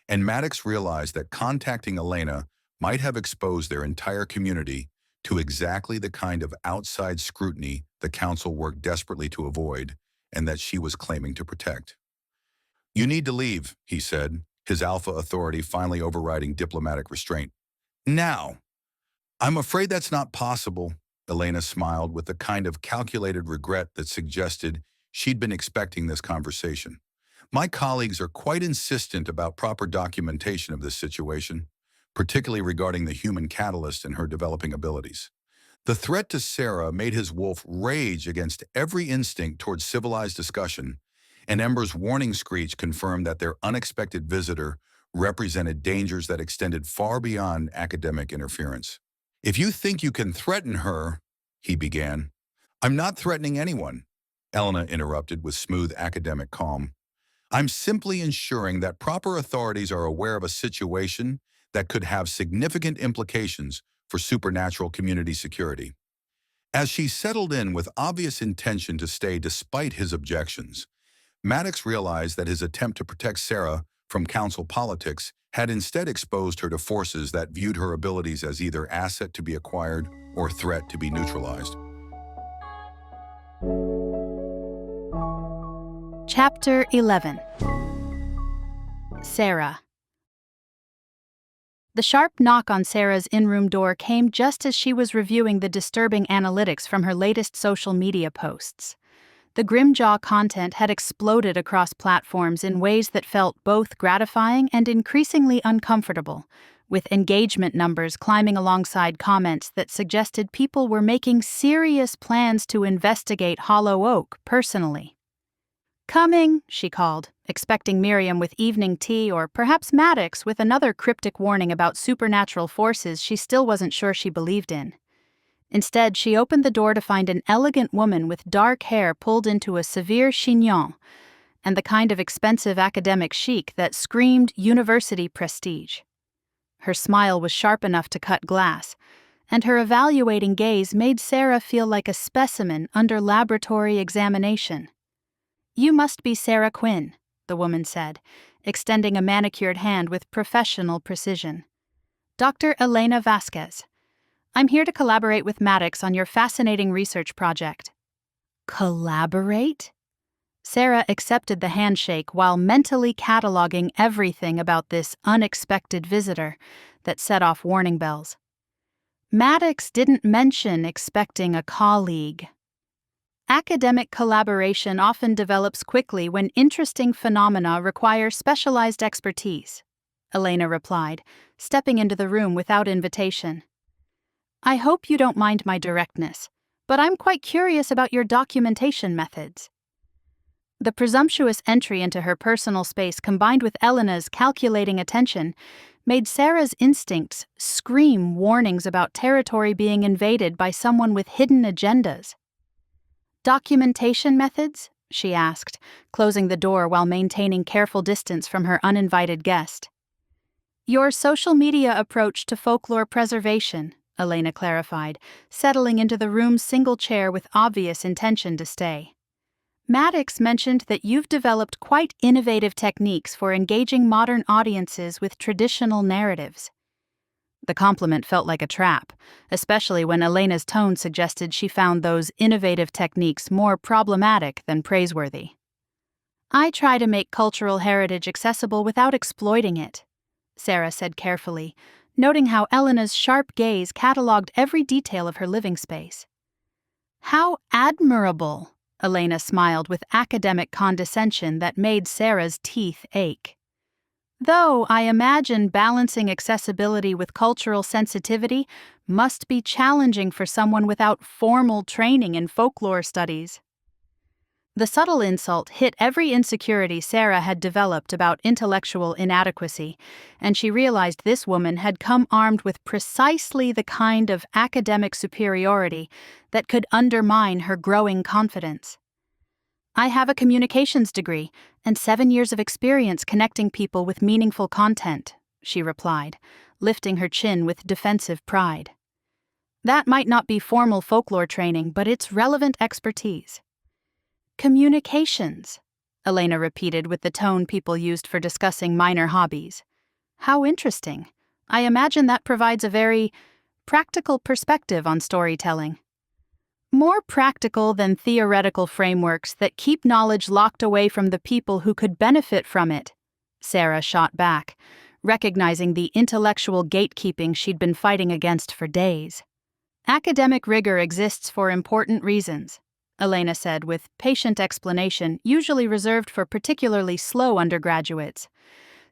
and Maddox realized that contacting Elena might have exposed their entire community to exactly the kind of outside scrutiny the council worked desperately to avoid and that she was claiming to protect. "You need to leave," he said, his alpha authority finally overriding diplomatic restraint. "Now." "I'm afraid that's not possible," Elena smiled with the kind of calculated regret that suggested she'd been expecting this conversation. "My colleagues are quite insistent about proper documentation of this situation, particularly regarding the human catalyst and her developing abilities." The threat to Sera made his wolf rage against every instinct towards civilized discussion, and Ember's warning screech confirmed that their unexpected visitor represented dangers that extended far beyond academic interference. "If you think you can threaten her," he began. "I'm not threatening anyone," Elena interrupted with smooth academic calm. "I'm simply ensuring that proper authorities are aware of a situation that could have significant implications for supernatural community security." As she settled in with obvious intention to stay despite his objections, Maddox realized that his attempt to protect Sera from council politics had instead exposed her to forces that viewed her abilities as either asset to be acquired or threat to be neutralized. Chapter 11. Sera. The sharp knock on Sera's in-room door came just as she was reviewing the disturbing analytics from her latest social media posts. The Grimjaw content had exploded across platforms in ways that felt both gratifying and increasingly uncomfortable, with engagement numbers climbing alongside comments that suggested people were making serious plans to investigate Hollow Oak personally. "Coming," she called, expecting Miriam with evening tea or perhaps Maddox with another cryptic warning about supernatural forces she still wasn't sure she believed in. Instead, she opened the door to find an elegant woman with dark hair pulled into a severe chignon, and the kind of expensive academic chic that screamed university prestige. Her smile was sharp enough to cut glass, and her evaluating gaze made Sera feel like a specimen under laboratory examination. "You must be Sera Quinn," the woman said, extending a manicured hand with professional precision. "Dr. Elena Vasquez. I'm here to collaborate with Maddox on your fascinating research project." "Collaborate?" Sera accepted the handshake while mentally cataloging everything about this unexpected visitor that set off warning bells. Maddox didn't mention expecting a colleague. Academic collaboration often develops quickly when interesting phenomena require specialized expertise, Elena replied, stepping into the room without invitation. "I hope you don't mind my directness, but I'm quite curious about your documentation methods." The presumptuous entry into her personal space combined with Elena's calculating attention made Sera's instincts scream warnings about territory being invaded by someone with hidden agendas. "Documentation methods?" she asked, closing the door while maintaining careful distance from her uninvited guest. "Your social media approach to folklore preservation," Elena clarified, settling into the room's single chair with obvious intention to stay. Maddox mentioned that you've developed quite innovative techniques for engaging modern audiences with traditional narratives. The compliment felt like a trap, especially when Elena's tone suggested she found those innovative techniques more problematic than praiseworthy. I try to make cultural heritage accessible without exploiting it, Sera said carefully, noting how Elena's sharp gaze catalogued every detail of her living space. How admirable, Elena smiled with academic condescension that made Sera's teeth ache. Though I imagine balancing accessibility with cultural sensitivity must be challenging for someone without formal training in folklore studies. The subtle insult hit every insecurity Sera had developed about intellectual inadequacy, and she realized this woman had come armed with precisely the kind of academic superiority that could undermine her growing confidence. I have a communications degree and 7 years of experience connecting people with meaningful content, she replied, lifting her chin with defensive pride. That might not be formal folklore training, but it's relevant expertise. Communications, Elena repeated with the tone people used for discussing minor hobbies. How interesting. I imagine that provides a very practical perspective on storytelling. More practical than theoretical frameworks that keep knowledge locked away from the people who could benefit from it, Sera shot back, recognizing the intellectual gatekeeping she'd been fighting against for days. Academic rigor exists for important reasons, Elena said with patient explanation usually reserved for particularly slow undergraduates.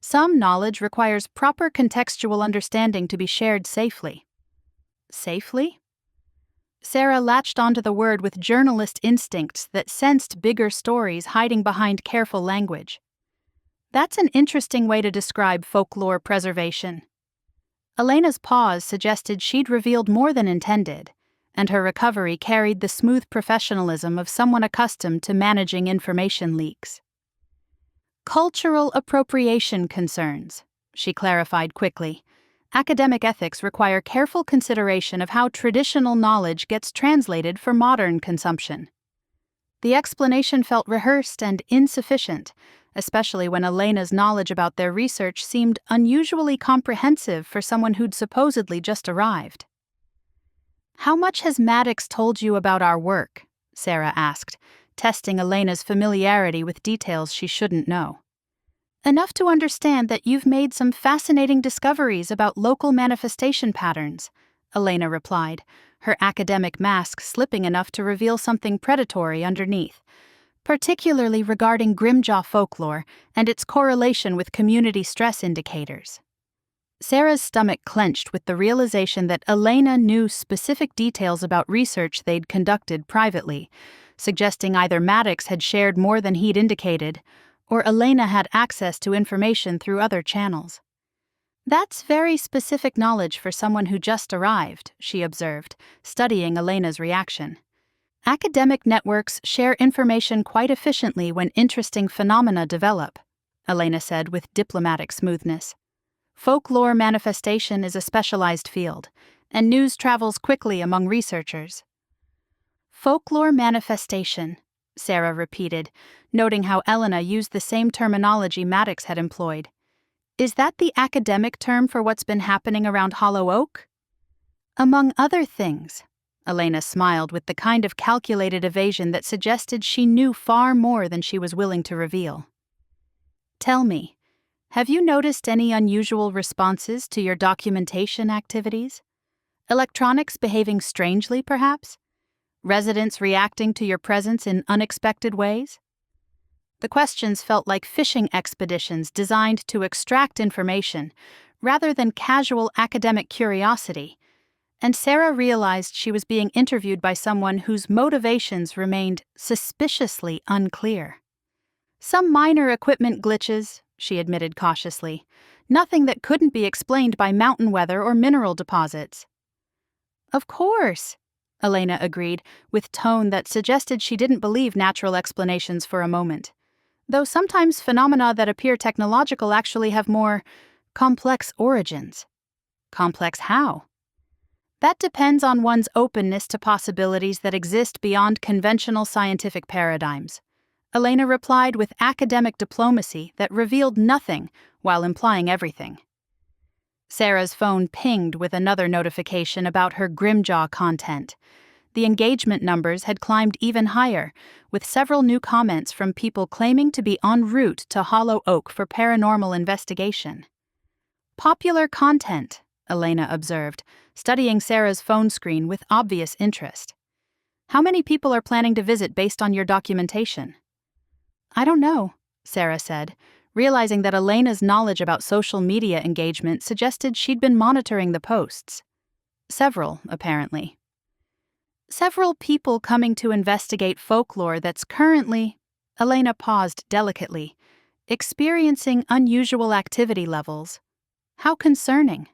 Some knowledge requires proper contextual understanding to be shared safely. Safely? Sera latched onto the word with journalist instincts that sensed bigger stories hiding behind careful language. That's an interesting way to describe folklore preservation. Elena's pause suggested she'd revealed more than intended, and her recovery carried the smooth professionalism of someone accustomed to managing information leaks. Cultural appropriation concerns, she clarified quickly. Academic ethics require careful consideration of how traditional knowledge gets translated for modern consumption. The explanation felt rehearsed and insufficient, especially when Elena's knowledge about their research seemed unusually comprehensive for someone who'd supposedly just arrived. How much has Maddox told you about our work? Sera asked, testing Elena's familiarity with details she shouldn't know. Enough to understand that you've made some fascinating discoveries about local manifestation patterns, Elena replied, her academic mask slipping enough to reveal something predatory underneath, particularly regarding Grimjaw folklore and its correlation with community stress indicators. Sera's stomach clenched with the realization that Elena knew specific details about research they'd conducted privately, suggesting either Maddox had shared more than he'd indicated, or Elena had access to information through other channels. That's very specific knowledge for someone who just arrived, she observed, studying Elena's reaction. Academic networks share information quite efficiently when interesting phenomena develop, Elena said with diplomatic smoothness. Folklore manifestation is a specialized field, and news travels quickly among researchers. Folklore manifestation, Sera repeated, noting how Elena used the same terminology Maddox had employed. Is that the academic term for what's been happening around Hollow Oak? Among other things, Elena smiled with the kind of calculated evasion that suggested she knew far more than she was willing to reveal. Tell me, have you noticed any unusual responses to your documentation activities? Electronics behaving strangely, perhaps? Residents reacting to your presence in unexpected ways? The questions felt like fishing expeditions designed to extract information, rather than casual academic curiosity, and Sera realized she was being interviewed by someone whose motivations remained suspiciously unclear. Some minor equipment glitches, she admitted cautiously, nothing that couldn't be explained by mountain weather or mineral deposits. Of course, Elena agreed, with tone that suggested she didn't believe natural explanations for a moment. Though sometimes phenomena that appear technological actually have more complex origins. Complex how? That depends on one's openness to possibilities that exist beyond conventional scientific paradigms, Elena replied with academic diplomacy that revealed nothing while implying everything. Sera's phone pinged with another notification about her Grimjaw content. The engagement numbers had climbed even higher, with several new comments from people claiming to be en route to Hollow Oak for paranormal investigation. Popular content, Elena observed, studying Sera's phone screen with obvious interest. How many people are planning to visit based on your documentation? I don't know, Sera said, realizing that Elena's knowledge about social media engagement suggested she'd been monitoring the posts. Several, apparently. Several people coming to investigate folklore that's currently, Elena paused delicately, experiencing unusual activity levels. How concerning.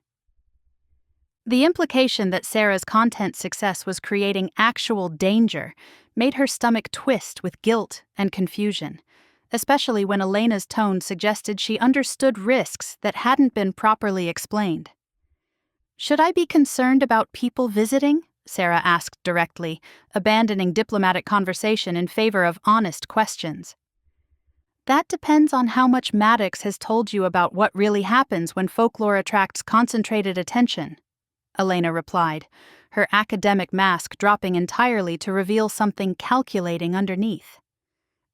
The implication that Sera's content success was creating actual danger made her stomach twist with guilt and confusion, especially when Elena's tone suggested she understood risks that hadn't been properly explained. Should I be concerned about people visiting? Sera asked directly, abandoning diplomatic conversation in favor of honest questions. That depends on how much Maddox has told you about what really happens when folklore attracts concentrated attention, Elena replied, her academic mask dropping entirely to reveal something calculating underneath.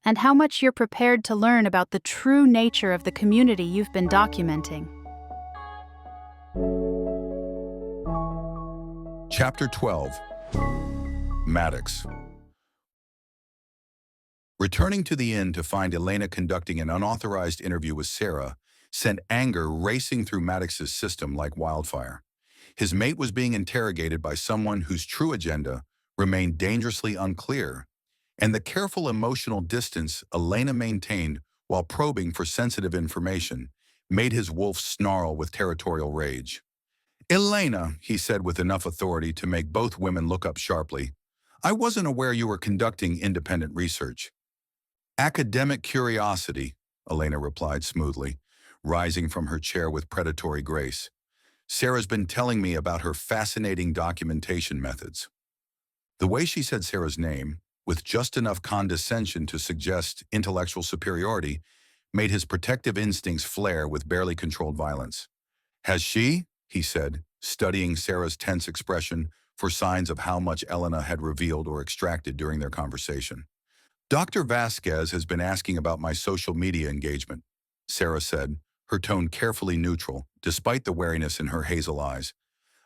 And how much you're prepared to learn about the true nature of the community you've been documenting. Chapter 12. Maddox. Returning to the inn to find Elena conducting an unauthorized interview with Sera sent anger racing through Maddox's system like wildfire. His mate was being interrogated by someone whose true agenda remained dangerously unclear, and the careful emotional distance Elena maintained while probing for sensitive information made his wolf snarl with territorial rage. Elena, he said with enough authority to make both women look up sharply, I wasn't aware you were conducting independent research. Academic curiosity, Elena replied smoothly, rising from her chair with predatory grace. Sera's been telling me about her fascinating documentation methods. The way she said Sera's name, with just enough condescension to suggest intellectual superiority, made his protective instincts flare with barely controlled violence. Has she? He said, studying Sera's tense expression for signs of how much Elena had revealed or extracted during their conversation. Dr. Vasquez has been asking about my social media engagement, Sera said, her tone carefully neutral, despite the wariness in her hazel eyes.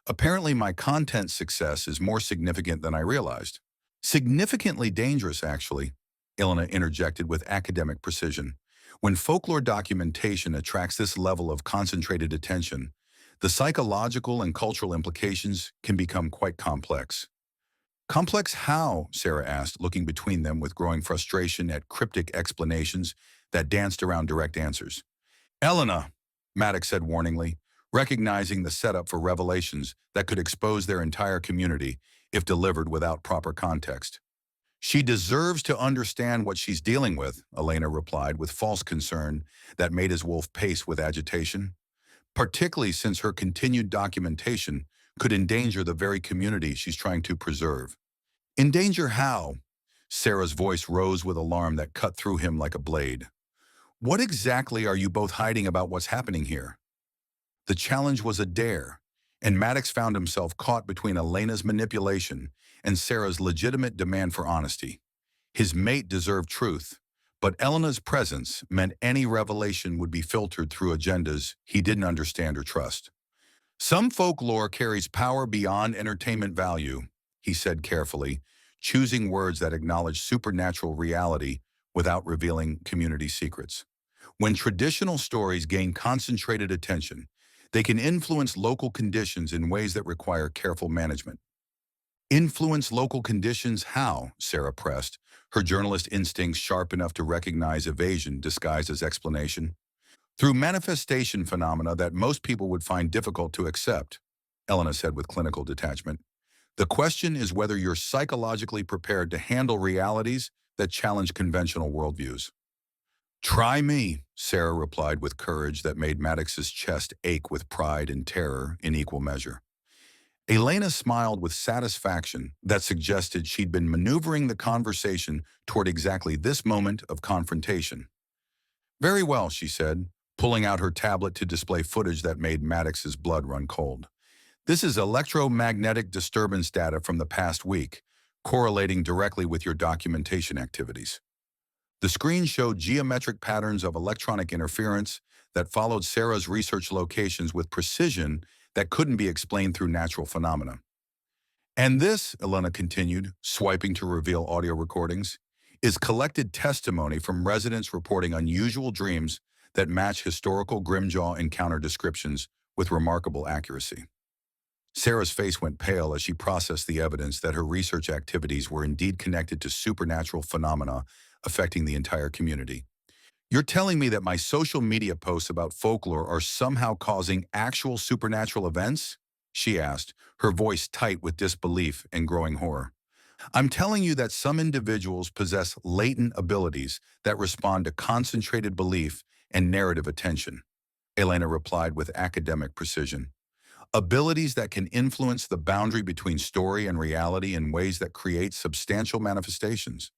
Apparently my content success is more significant than I realized. Significantly dangerous, actually, Elena interjected with academic precision. When folklore documentation attracts this level of concentrated attention, the psychological and cultural implications can become quite complex. Complex how? Sera asked, looking between them with growing frustration at cryptic explanations that danced around direct answers. Elena, Maddox said warningly, recognizing the setup for revelations that could expose their entire community if delivered without proper context. She deserves to understand what she's dealing with, Elena replied with false concern that made his wolf pace with agitation. Particularly since her continued documentation could endanger the very community she's trying to preserve. Endanger how? Sera's voice rose with alarm that cut through him like a blade. What exactly are you both hiding about what's happening here? The challenge was a dare, and Maddox found himself caught between Elena's manipulation and Sera's legitimate demand for honesty. His mate deserved truth, but Elena's presence meant any revelation would be filtered through agendas he didn't understand or trust. Some folklore carries power beyond entertainment value, he said carefully, choosing words that acknowledge supernatural reality without revealing community secrets. When traditional stories gain concentrated attention, they can influence local conditions in ways that require careful management. Influence local conditions how? Sera pressed, her journalist instincts sharp enough to recognize evasion disguised as explanation. Through manifestation phenomena that most people would find difficult to accept, Elena said with clinical detachment. The question is whether you're psychologically prepared to handle realities that challenge conventional worldviews. Try me, Sera replied with courage that made Maddox's chest ache with pride and terror in equal measure. Elena smiled with satisfaction that suggested she'd been maneuvering the conversation toward exactly this moment of confrontation. "Very well," she said, pulling out her tablet to display footage that made Maddox's blood run cold. "This is electromagnetic disturbance data from the past week, correlating directly with your documentation activities." The screen showed geometric patterns of electronic interference that followed Sera's research locations with precision that couldn't be explained through natural phenomena. "And this," Elena continued, swiping to reveal audio recordings, "is collected testimony from residents reporting unusual dreams that match historical Grimjaw encounter descriptions with remarkable accuracy." Sera's face went pale as she processed the evidence that her research activities were indeed connected to supernatural phenomena affecting the entire community. "You're telling me that my social media posts about folklore are somehow causing actual supernatural events?" she asked, her voice tight with disbelief and growing horror. "I'm telling you that some individuals possess latent abilities that respond to concentrated belief and narrative attention," Elena replied with academic precision. "Abilities that can influence the boundary between story and reality in ways that create substantial manifestations."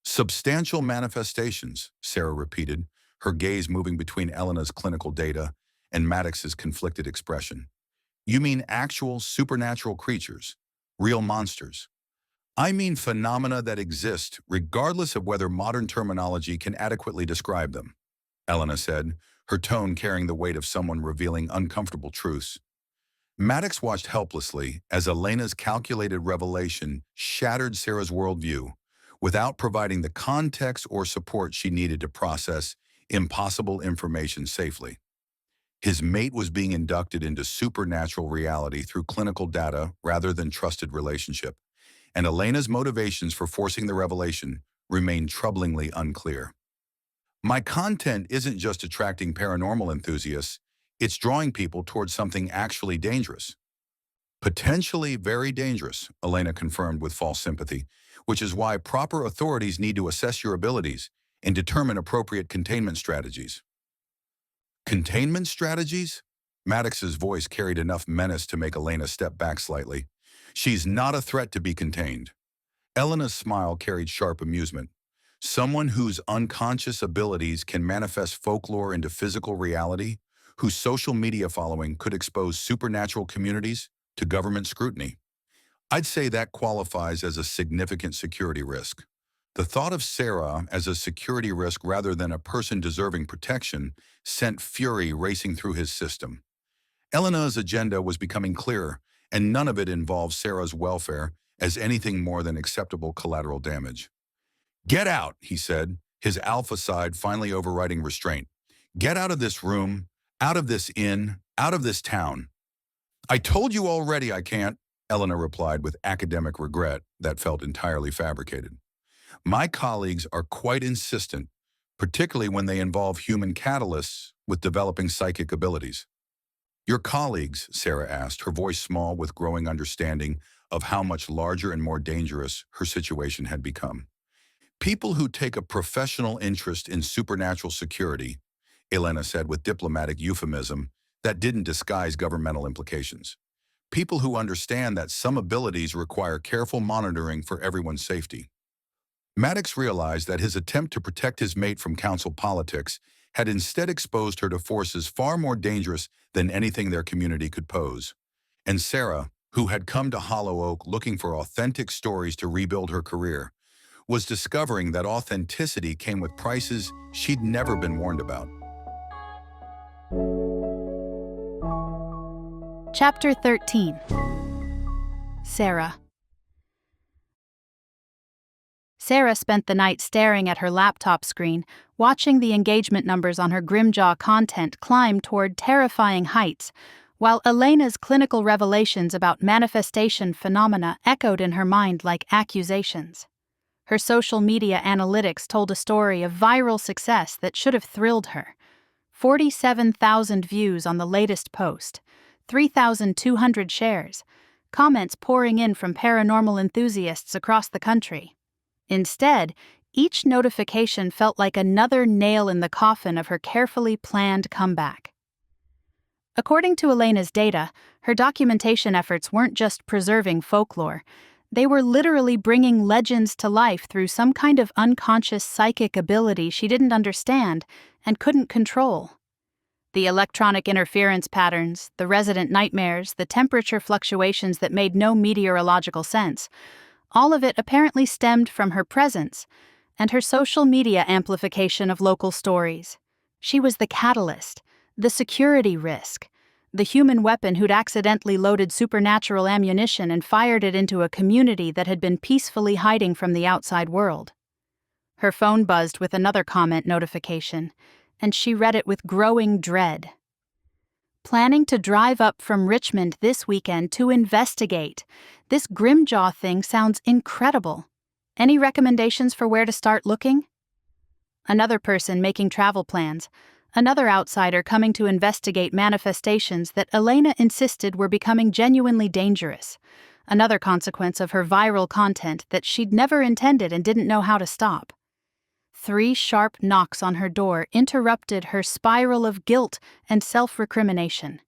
"Substantial manifestations," Sera repeated, her gaze moving between Elena's clinical data and Maddox's conflicted expression. "You mean actual supernatural creatures, real monsters?" "I mean phenomena that exist, regardless of whether modern terminology can adequately describe them," Elena said, her tone carrying the weight of someone revealing uncomfortable truths. Maddox watched helplessly as Elena's calculated revelation shattered Sera's worldview, without providing the context or support she needed to process impossible information safely. His mate was being inducted into supernatural reality through clinical data rather than trusted relationship, and Elena's motivations for forcing the revelation remained troublingly unclear. "My content isn't just attracting paranormal enthusiasts, it's drawing people towards something actually dangerous." "Potentially very dangerous," Elena confirmed with false sympathy, "which is why proper authorities need to assess your abilities and determine appropriate containment strategies." "Containment strategies?" Maddox's voice carried enough menace to make Elena step back slightly. "She's not a threat to be contained." Elena's smile carried sharp amusement. "Someone whose unconscious abilities can manifest folklore into physical reality, whose social media following could expose supernatural communities to government scrutiny. I'd say that qualifies as a significant security risk." The thought of Sera as a security risk rather than a person deserving protection sent fury racing through his system. Elena's agenda was becoming clearer, and none of it involved Sera's welfare as anything more than acceptable collateral damage. "Get out," he said, his alpha side finally overriding restraint. "Get out of this room, out of this inn, out of this town." "I told you already I can't," Elena replied with academic regret that felt entirely fabricated. "My colleagues are quite insistent, particularly when they involve human catalysts with developing psychic abilities." "Your colleagues?" Sera asked, her voice small with growing understanding of how much larger and more dangerous her situation had become. "People who take a professional interest in supernatural security," Elena said with diplomatic euphemism that didn't disguise governmental implications. "People who understand that some abilities require careful monitoring for everyone's safety." Maddox realized that his attempt to protect his mate from council politics had instead exposed her to forces far more dangerous than anything their community could pose. And Sera, who had come to Hollow Oak looking for authentic stories to rebuild her career, was discovering that authenticity came with prices she'd never been warned about. Chapter 13. Sera. Sera spent the night staring at her laptop screen, watching the engagement numbers on her Grimjaw content climb toward terrifying heights, while Elena's clinical revelations about manifestation phenomena echoed in her mind like accusations. Her social media analytics told a story of viral success that should have thrilled her. 47,000 views on the latest post, 3,200 shares, comments pouring in from paranormal enthusiasts across the country. Instead, each notification felt like another nail in the coffin of her carefully planned comeback. According to Elena's data, her documentation efforts weren't just preserving folklore. They were literally bringing legends to life through some kind of unconscious psychic ability she didn't understand and couldn't control. The electronic interference patterns, the resident nightmares, the temperature fluctuations that made no meteorological sense, all of it apparently stemmed from her presence and her social media amplification of local stories. She was the catalyst, the security risk, the human weapon who'd accidentally loaded supernatural ammunition and fired it into a community that had been peacefully hiding from the outside world. Her phone buzzed with another comment notification, and she read it with growing dread. Planning to drive up from Richmond this weekend to investigate. This Grimjaw thing sounds incredible. Any recommendations for where to start looking? Another person making travel plans. Another outsider coming to investigate manifestations that Elena insisted were becoming genuinely dangerous. Another consequence of her viral content that she'd never intended and didn't know how to stop. 3 sharp knocks on her door interrupted her spiral of guilt and self-recrimination.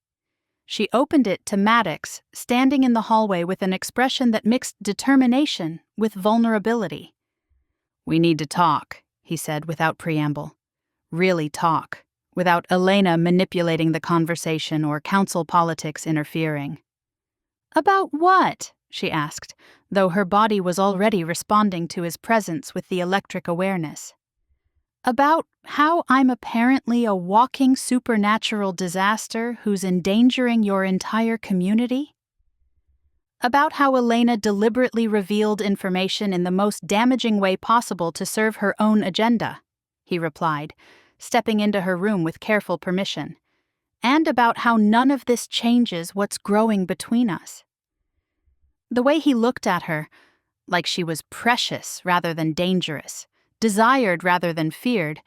She opened it to Maddox, standing in the hallway with an expression that mixed determination with vulnerability. "We need to talk," he said without preamble. Really talk, without Elena manipulating the conversation or council politics interfering. "About what?" she asked, though her body was already responding to his presence with the electric awareness. "About how I'm apparently a walking supernatural disaster who's endangering your entire community? About how Elena deliberately revealed information in the most damaging way possible to serve her own agenda," he replied, stepping into her room with careful permission. "And about how none of this changes what's growing between us." The way he looked at her, like she was precious rather than dangerous, desired rather than feared,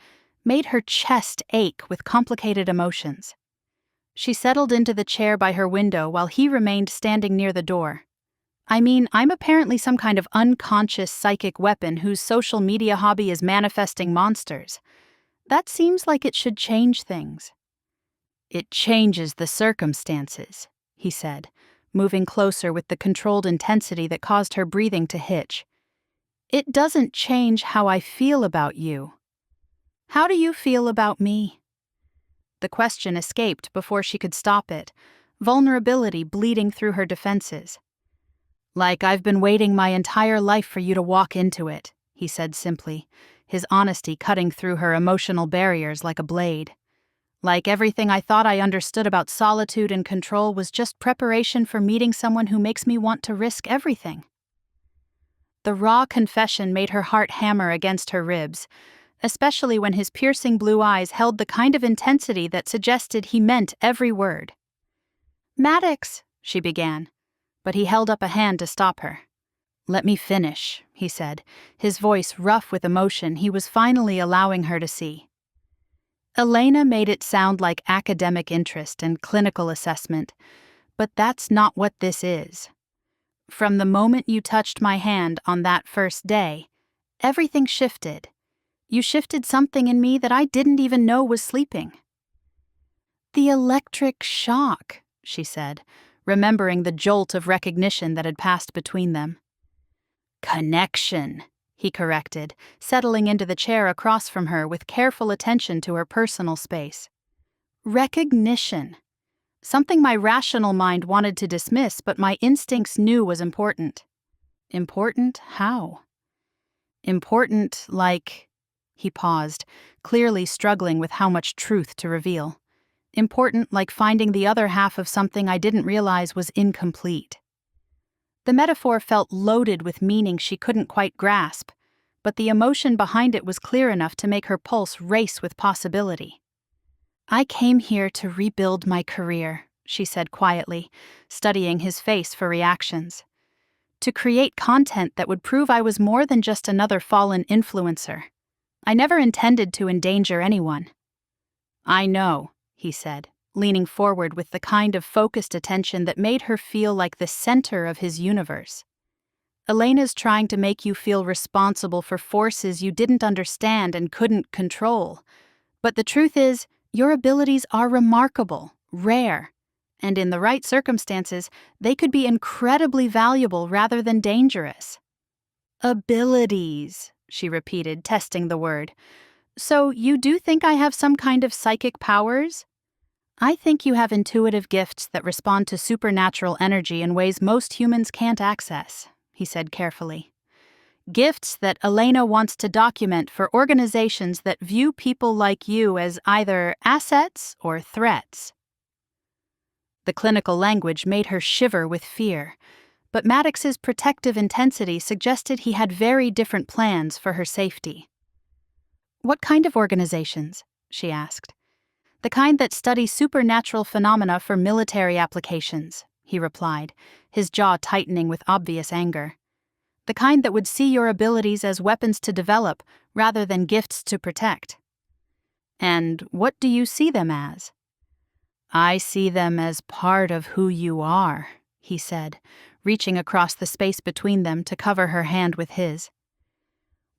made her chest ache with complicated emotions. She settled into the chair by her window while he remained standing near the door. I'm apparently some kind of unconscious psychic weapon whose social media hobby is manifesting monsters. That seems like it should change things." "It changes the circumstances," he said, moving closer with the controlled intensity that caused her breathing to hitch. "It doesn't change how I feel about you." "How do you feel about me?" The question escaped before she could stop it, vulnerability bleeding through her defenses. "Like I've been waiting my entire life for you to walk into it," he said simply, his honesty cutting through her emotional barriers like a blade. "Like everything I thought I understood about solitude and control was just preparation for meeting someone who makes me want to risk everything." The raw confession made her heart hammer against her ribs, especially when his piercing blue eyes held the kind of intensity that suggested he meant every word. "Maddox," she began, but he held up a hand to stop her. "Let me finish," he said, his voice rough with emotion he was finally allowing her to see. Elena made it sound like academic interest and clinical assessment, but that's not what this is. From the moment you touched my hand on that first day, everything shifted. You shifted something in me that I didn't even know was sleeping." "The electric shock," she said, remembering the jolt of recognition that had passed between them. "Connection," he corrected, settling into the chair across from her with careful attention to her personal space. "Recognition. Something my rational mind wanted to dismiss, but my instincts knew was important." "Important how?" "Important like—" He paused, clearly struggling with how much truth to reveal. "Important like finding the other half of something I didn't realize was incomplete." The metaphor felt loaded with meaning she couldn't quite grasp, but the emotion behind it was clear enough to make her pulse race with possibility. "I came here to rebuild my career," she said quietly, studying his face for reactions. "To create content that would prove I was more than just another fallen influencer. I never intended to endanger anyone." "I know," he said, leaning forward with the kind of focused attention that made her feel like the center of his universe. "Elena's trying to make you feel responsible for forces you didn't understand and couldn't control. But the truth is, your abilities are remarkable, rare, and in the right circumstances, they could be incredibly valuable rather than dangerous. Abilities, she repeated, testing the word. So you do think I have some kind of psychic powers? I think you have intuitive gifts that respond to supernatural energy in ways most humans can't access, he said carefully. Gifts that Elena wants to document for organizations that view people like you as either assets or threats. The clinical language made her shiver with fear, but Maddox's protective intensity suggested he had very different plans for her safety. What kind of organizations? She asked. The kind that study supernatural phenomena for military applications, he replied, his jaw tightening with obvious anger. The kind that would see your abilities as weapons to develop rather than gifts to protect. And what do you see them as? I see them as part of who you are, he said, reaching across the space between them to cover her hand with his.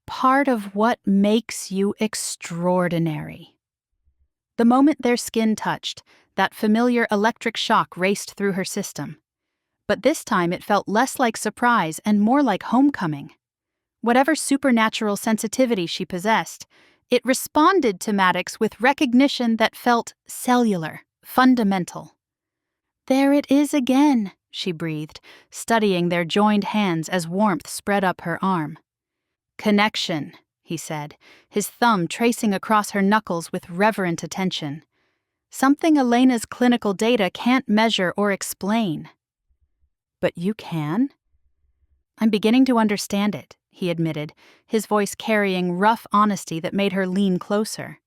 Part of what makes you extraordinary. The moment their skin touched, that familiar electric shock raced through her system. But this time it felt less like surprise and more like homecoming. Whatever supernatural sensitivity she possessed, it responded to Maddox with recognition that felt cellular, fundamental. There it is again, she breathed, studying their joined hands as warmth spread up her arm. Connection, he said, his thumb tracing across her knuckles with reverent attention. Something Elena's clinical data can't measure or explain. But you can? I'm beginning to understand it, he admitted, his voice carrying rough honesty that made her lean closer.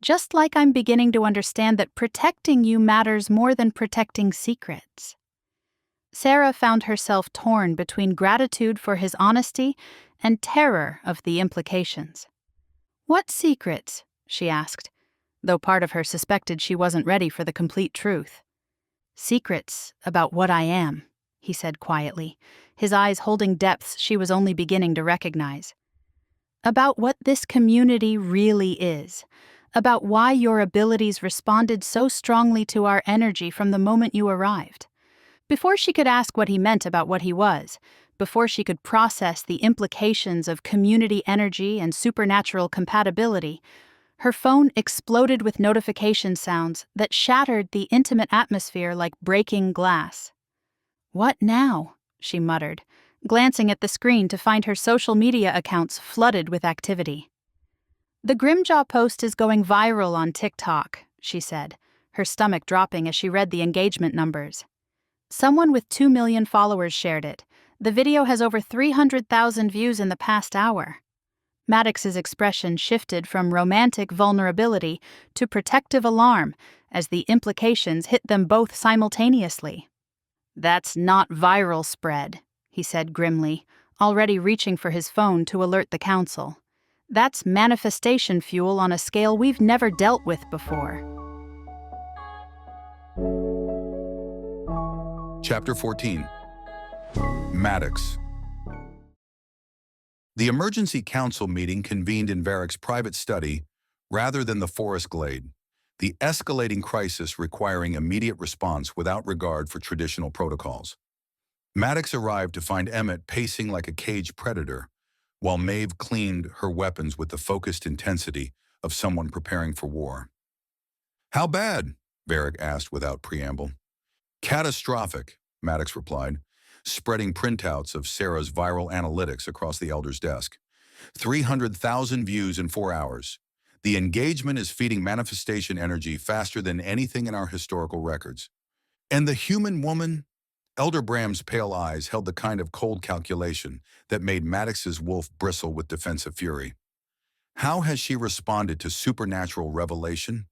Just like I'm beginning to understand that protecting you matters more than protecting secrets. Sera found herself torn between gratitude for his honesty and terror of the implications. What secrets? She asked, though part of her suspected she wasn't ready for the complete truth. Secrets about what I am, he said quietly, his eyes holding depths she was only beginning to recognize. About what this community really is. About why your abilities responded so strongly to our energy from the moment you arrived. Before she could ask what he meant about what he was, before she could process the implications of community energy and supernatural compatibility, her phone exploded with notification sounds that shattered the intimate atmosphere like breaking glass. What now? She muttered, glancing at the screen to find her social media accounts flooded with activity. The Grimjaw post is going viral on TikTok, she said, her stomach dropping as she read the engagement numbers. Someone with 2 million followers shared it. The video has over 300,000 views in the past hour. Maddox's expression shifted from romantic vulnerability to protective alarm as the implications hit them both simultaneously. That's not viral spread, he said grimly, already reaching for his phone to alert the council. That's manifestation fuel on a scale we've never dealt with before. Chapter 14. Maddox. The emergency council meeting convened in Varick's private study rather than the forest glade, the escalating crisis requiring immediate response without regard for traditional protocols. Maddox arrived to find Emmett pacing like a caged predator, while Maeve cleaned her weapons with the focused intensity of someone preparing for war. How bad? Varick asked without preamble. Catastrophic, Maddox replied, spreading printouts of Sera's viral analytics across the elder's desk. 300,000 views in 4 hours. The engagement is feeding manifestation energy faster than anything in our historical records. And the human woman? Elder Bram's pale eyes held the kind of cold calculation that made Maddox's wolf bristle with defensive fury. How has she responded to supernatural revelation?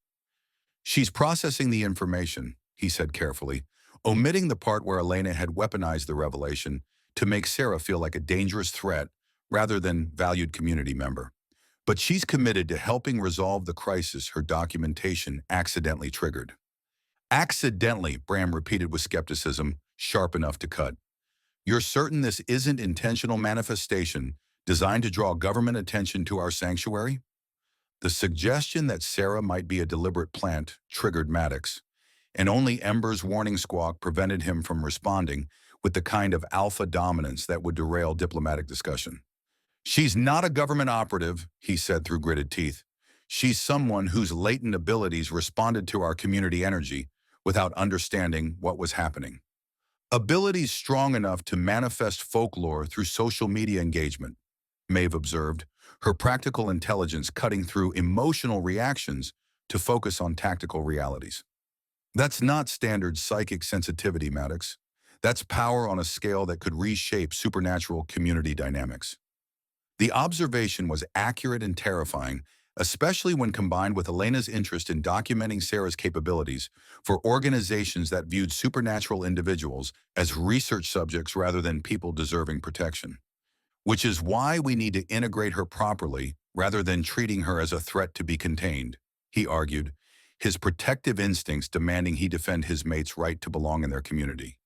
She's processing the information, he said carefully, omitting the part where Elena had weaponized the revelation to make Sera feel like a dangerous threat rather than valued community member. But she's committed to helping resolve the crisis her documentation accidentally triggered. Accidentally, Bram repeated with skepticism, sharp enough to cut. You're certain this isn't intentional manifestation designed to draw government attention to our sanctuary? The suggestion that Sera might be a deliberate plant triggered Maddox. and only Ember's warning squawk prevented him from responding with the kind of alpha dominance that would derail diplomatic discussion. "She's not a government operative," he said through gritted teeth. "She's someone whose latent abilities responded to our community energy without understanding what was happening. Abilities strong enough to manifest folklore through social media engagement," Maeve observed, her practical intelligence cutting through emotional reactions to focus on tactical realities. "That's not standard psychic sensitivity, Maddox. That's power on a scale that could reshape supernatural community dynamics." The observation was accurate and terrifying, especially when combined with Elena's interest in documenting Sera's capabilities for organizations that viewed supernatural individuals as research subjects rather than people deserving protection. "Which is why we need to integrate her properly rather than treating her as a threat to be contained," he argued, his protective instincts demanding he defend his mate's right to belong in their community.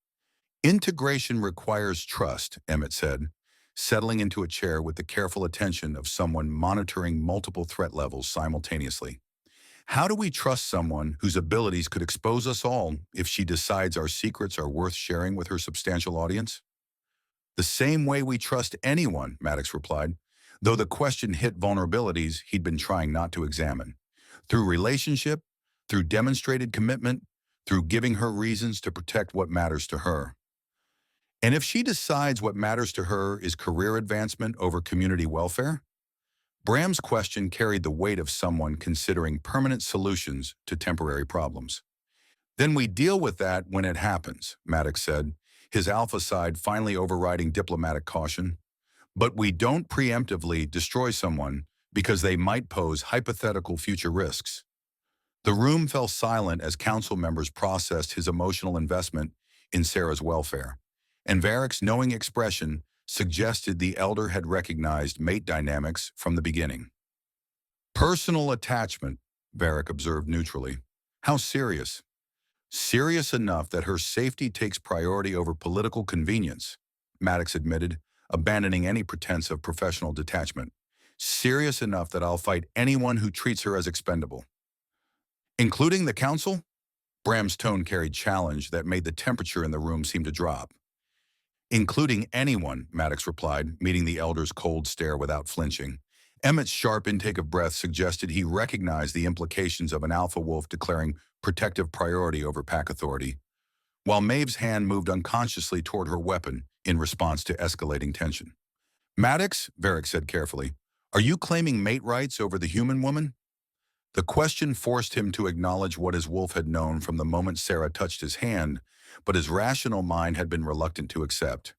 "Integration requires trust," Emmett said, settling into a chair with the careful attention of someone monitoring multiple threat levels simultaneously. "How do we trust someone whose abilities could expose us all if she decides our secrets are worth sharing with her substantial audience?" "The same way we trust anyone," Maddox replied, though the question hit vulnerabilities he'd been trying not to examine. "Through relationship, through demonstrated commitment, through giving her reasons to protect what matters to her. And if she decides what matters to her is career advancement over community welfare?" Bram's question carried the weight of someone considering permanent solutions to temporary problems. "Then we deal with that when it happens," Maddox said, his alpha side finally overriding diplomatic caution. "But we don't preemptively destroy someone because they might pose hypothetical future risks." The room fell silent as council members processed his emotional investment in Sera's welfare, and Varick's knowing expression suggested the elder had recognized mate dynamics from the beginning. "Personal attachment," Varick observed neutrally. "How serious?" "Serious enough that her safety takes priority over political convenience," Maddox admitted, abandoning any pretense of professional detachment. "Serious enough that I'll fight anyone who treats her as expendable." "Including the council?" Bram's tone carried challenge that made the temperature in the room seem to drop. "Including anyone," Maddox replied, meeting the elder's cold stare without flinching. Emmett's sharp intake of breath suggested he recognized the implications of an alpha wolf declaring protective priority over pack authority, while Maeve's hand moved unconsciously toward her weapon in response to escalating tension. "Maddox," Varick said carefully, "are you claiming mate rights over the human woman?" The question forced him to acknowledge what his wolf had known from the moment Sera touched his hand, but his rational mind had been reluctant to accept.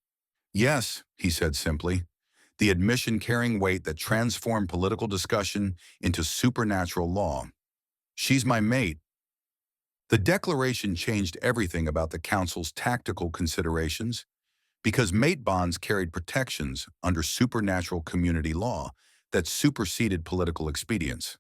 "Yes," he said simply, the admission carrying weight that transformed political discussion into supernatural law. "She's my mate." The declaration changed everything about the council's tactical considerations, because mate bonds carried protections under supernatural community law that superseded political expedience.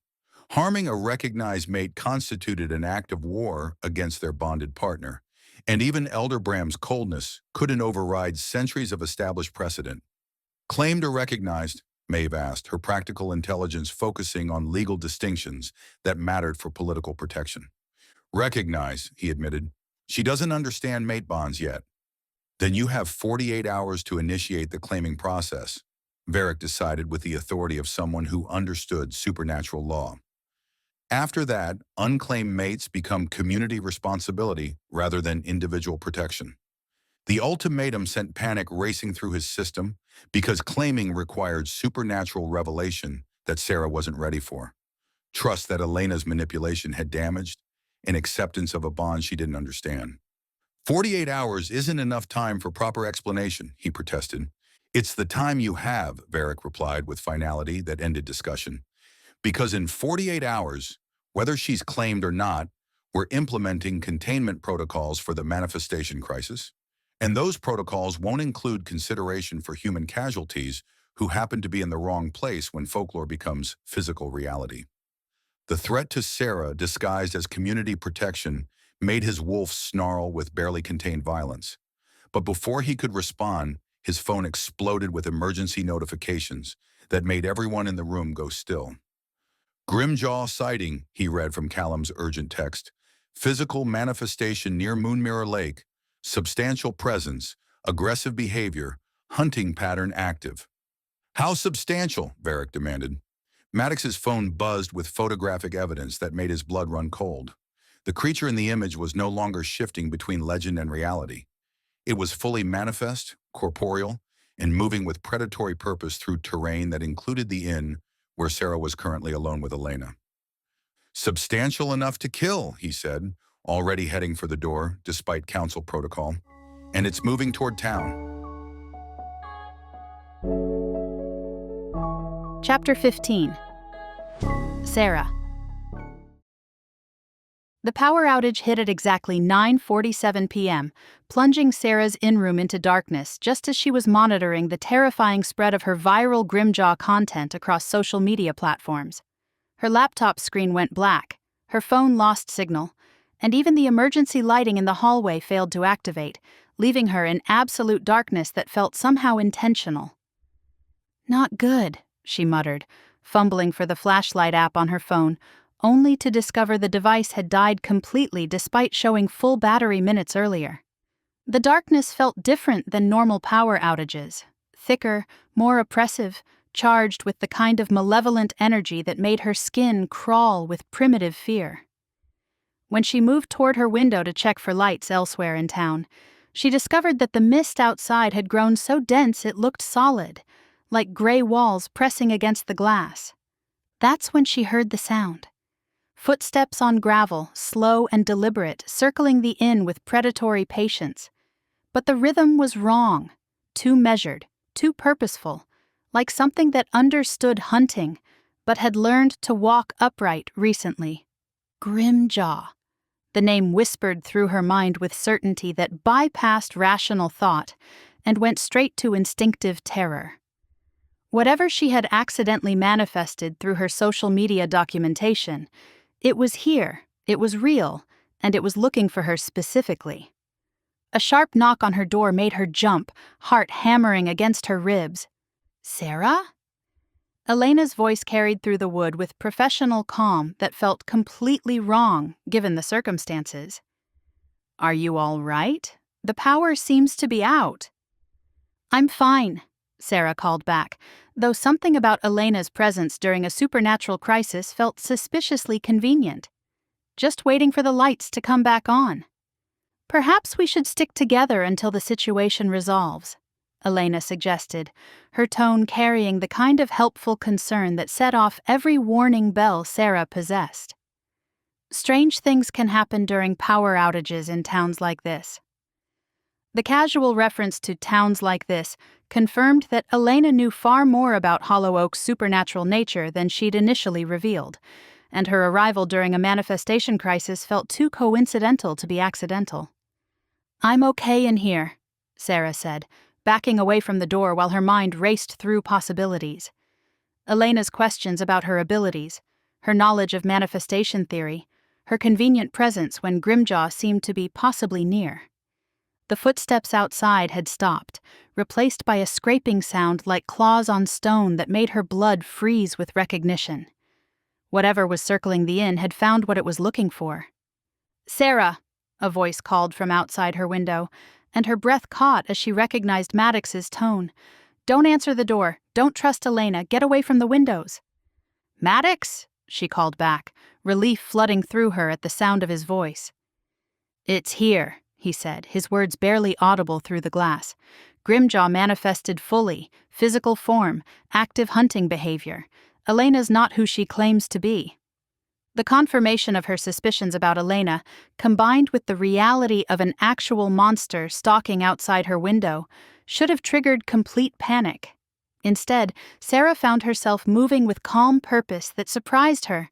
Harming a recognized mate constituted an act of war against their bonded partner, and even Elder Bram's coldness couldn't override centuries of established precedent. "Claimed or recognized?" Maeve asked, her practical intelligence focusing on legal distinctions that mattered for political protection. "Recognize," he admitted. "She doesn't understand mate bonds yet." "Then you have 48 hours to initiate the claiming process," Varick decided with the authority of someone who understood supernatural law. "After that, unclaimed mates become community responsibility rather than individual protection." The ultimatum sent panic racing through his system because claiming required supernatural revelation that Sera wasn't ready for. Trust that Elena's manipulation had damaged, and acceptance of a bond she didn't understand. 48 hours isn't enough time for proper explanation," he protested. "It's the time you have," Varick replied with finality that ended discussion. "Because in 48 hours, whether she's claimed or not, we're implementing containment protocols for the manifestation crisis. And those protocols won't include consideration for human casualties who happen to be in the wrong place when folklore becomes physical reality." The threat to Sera, disguised as community protection, made his wolf snarl with barely contained violence. But before he could respond, his phone exploded with emergency notifications that made everyone in the room go still. "Grimjaw sighting," he read from Callum's urgent text. Physical manifestation near Moon Mirror Lake, substantial presence, aggressive behavior, hunting pattern active. How substantial? Varric demanded. Maddox's phone buzzed with photographic evidence that made his blood run cold. The creature in the image was no longer shifting between legend and reality. It was fully manifest, corporeal, and moving with predatory purpose through terrain that included the inn where Sera was currently alone with Elena. Substantial enough to kill, he said, already heading for the door, despite council protocol. And it's moving toward town. Chapter 15. Sera. The power outage hit at exactly 9:47 p.m., plunging Sera's in-room into darkness just as she was monitoring the terrifying spread of her viral Grimjaw content across social media platforms. Her laptop screen went black, her phone lost signal, and even the emergency lighting in the hallway failed to activate, leaving her in absolute darkness that felt somehow intentional. "Not good," she muttered, fumbling for the flashlight app on her phone, only to discover the device had died completely despite showing full battery minutes earlier. The darkness felt different than normal power outages, thicker, more oppressive, charged with the kind of malevolent energy that made her skin crawl with primitive fear. When she moved toward her window to check for lights elsewhere in town, she discovered that the mist outside had grown so dense it looked solid, like gray walls pressing against the glass. That's when she heard the sound. Footsteps on gravel, slow and deliberate, circling the inn with predatory patience. But the rhythm was wrong, too measured, too purposeful, like something that understood hunting, but had learned to walk upright recently. Grimjaw. The name whispered through her mind with certainty that bypassed rational thought and went straight to instinctive terror. Whatever she had accidentally manifested through her social media documentation, it was here, it was real, and it was looking for her specifically. A sharp knock on her door made her jump, heart hammering against her ribs. "Sera?" Elena's voice carried through the wood with professional calm that felt completely wrong given the circumstances. "Are you all right? The power seems to be out." "I'm fine," Sera called back, though something about Elena's presence during a supernatural crisis felt suspiciously convenient. "Just waiting for the lights to come back on." "Perhaps we should stick together until the situation resolves," Elena suggested, her tone carrying the kind of helpful concern that set off every warning bell Sera possessed. Strange things can happen during power outages in towns like this. The casual reference to towns like this confirmed that Elena knew far more about Hollow Oak's supernatural nature than she'd initially revealed, and her arrival during a manifestation crisis felt too coincidental to be accidental. "I'm okay in here," Sera said, backing away from the door while her mind raced through possibilities. Elena's questions about her abilities, her knowledge of manifestation theory, her convenient presence when Grimjaw seemed to be possibly near. The footsteps outside had stopped, replaced by a scraping sound like claws on stone that made her blood freeze with recognition. Whatever was circling the inn had found what it was looking for. "Sera," a voice called from outside her window, and her breath caught as she recognized Maddox's tone. "Don't answer the door. Don't trust Elena. Get away from the windows." "Maddox?" she called back, relief flooding through her at the sound of his voice. "It's here," he said, his words barely audible through the glass. Grimjaw manifested fully, physical form, active hunting behavior. Elena's not who she claims to be. The confirmation of her suspicions about Elena, combined with the reality of an actual monster stalking outside her window, should have triggered complete panic. Instead, Sera found herself moving with calm purpose that surprised her,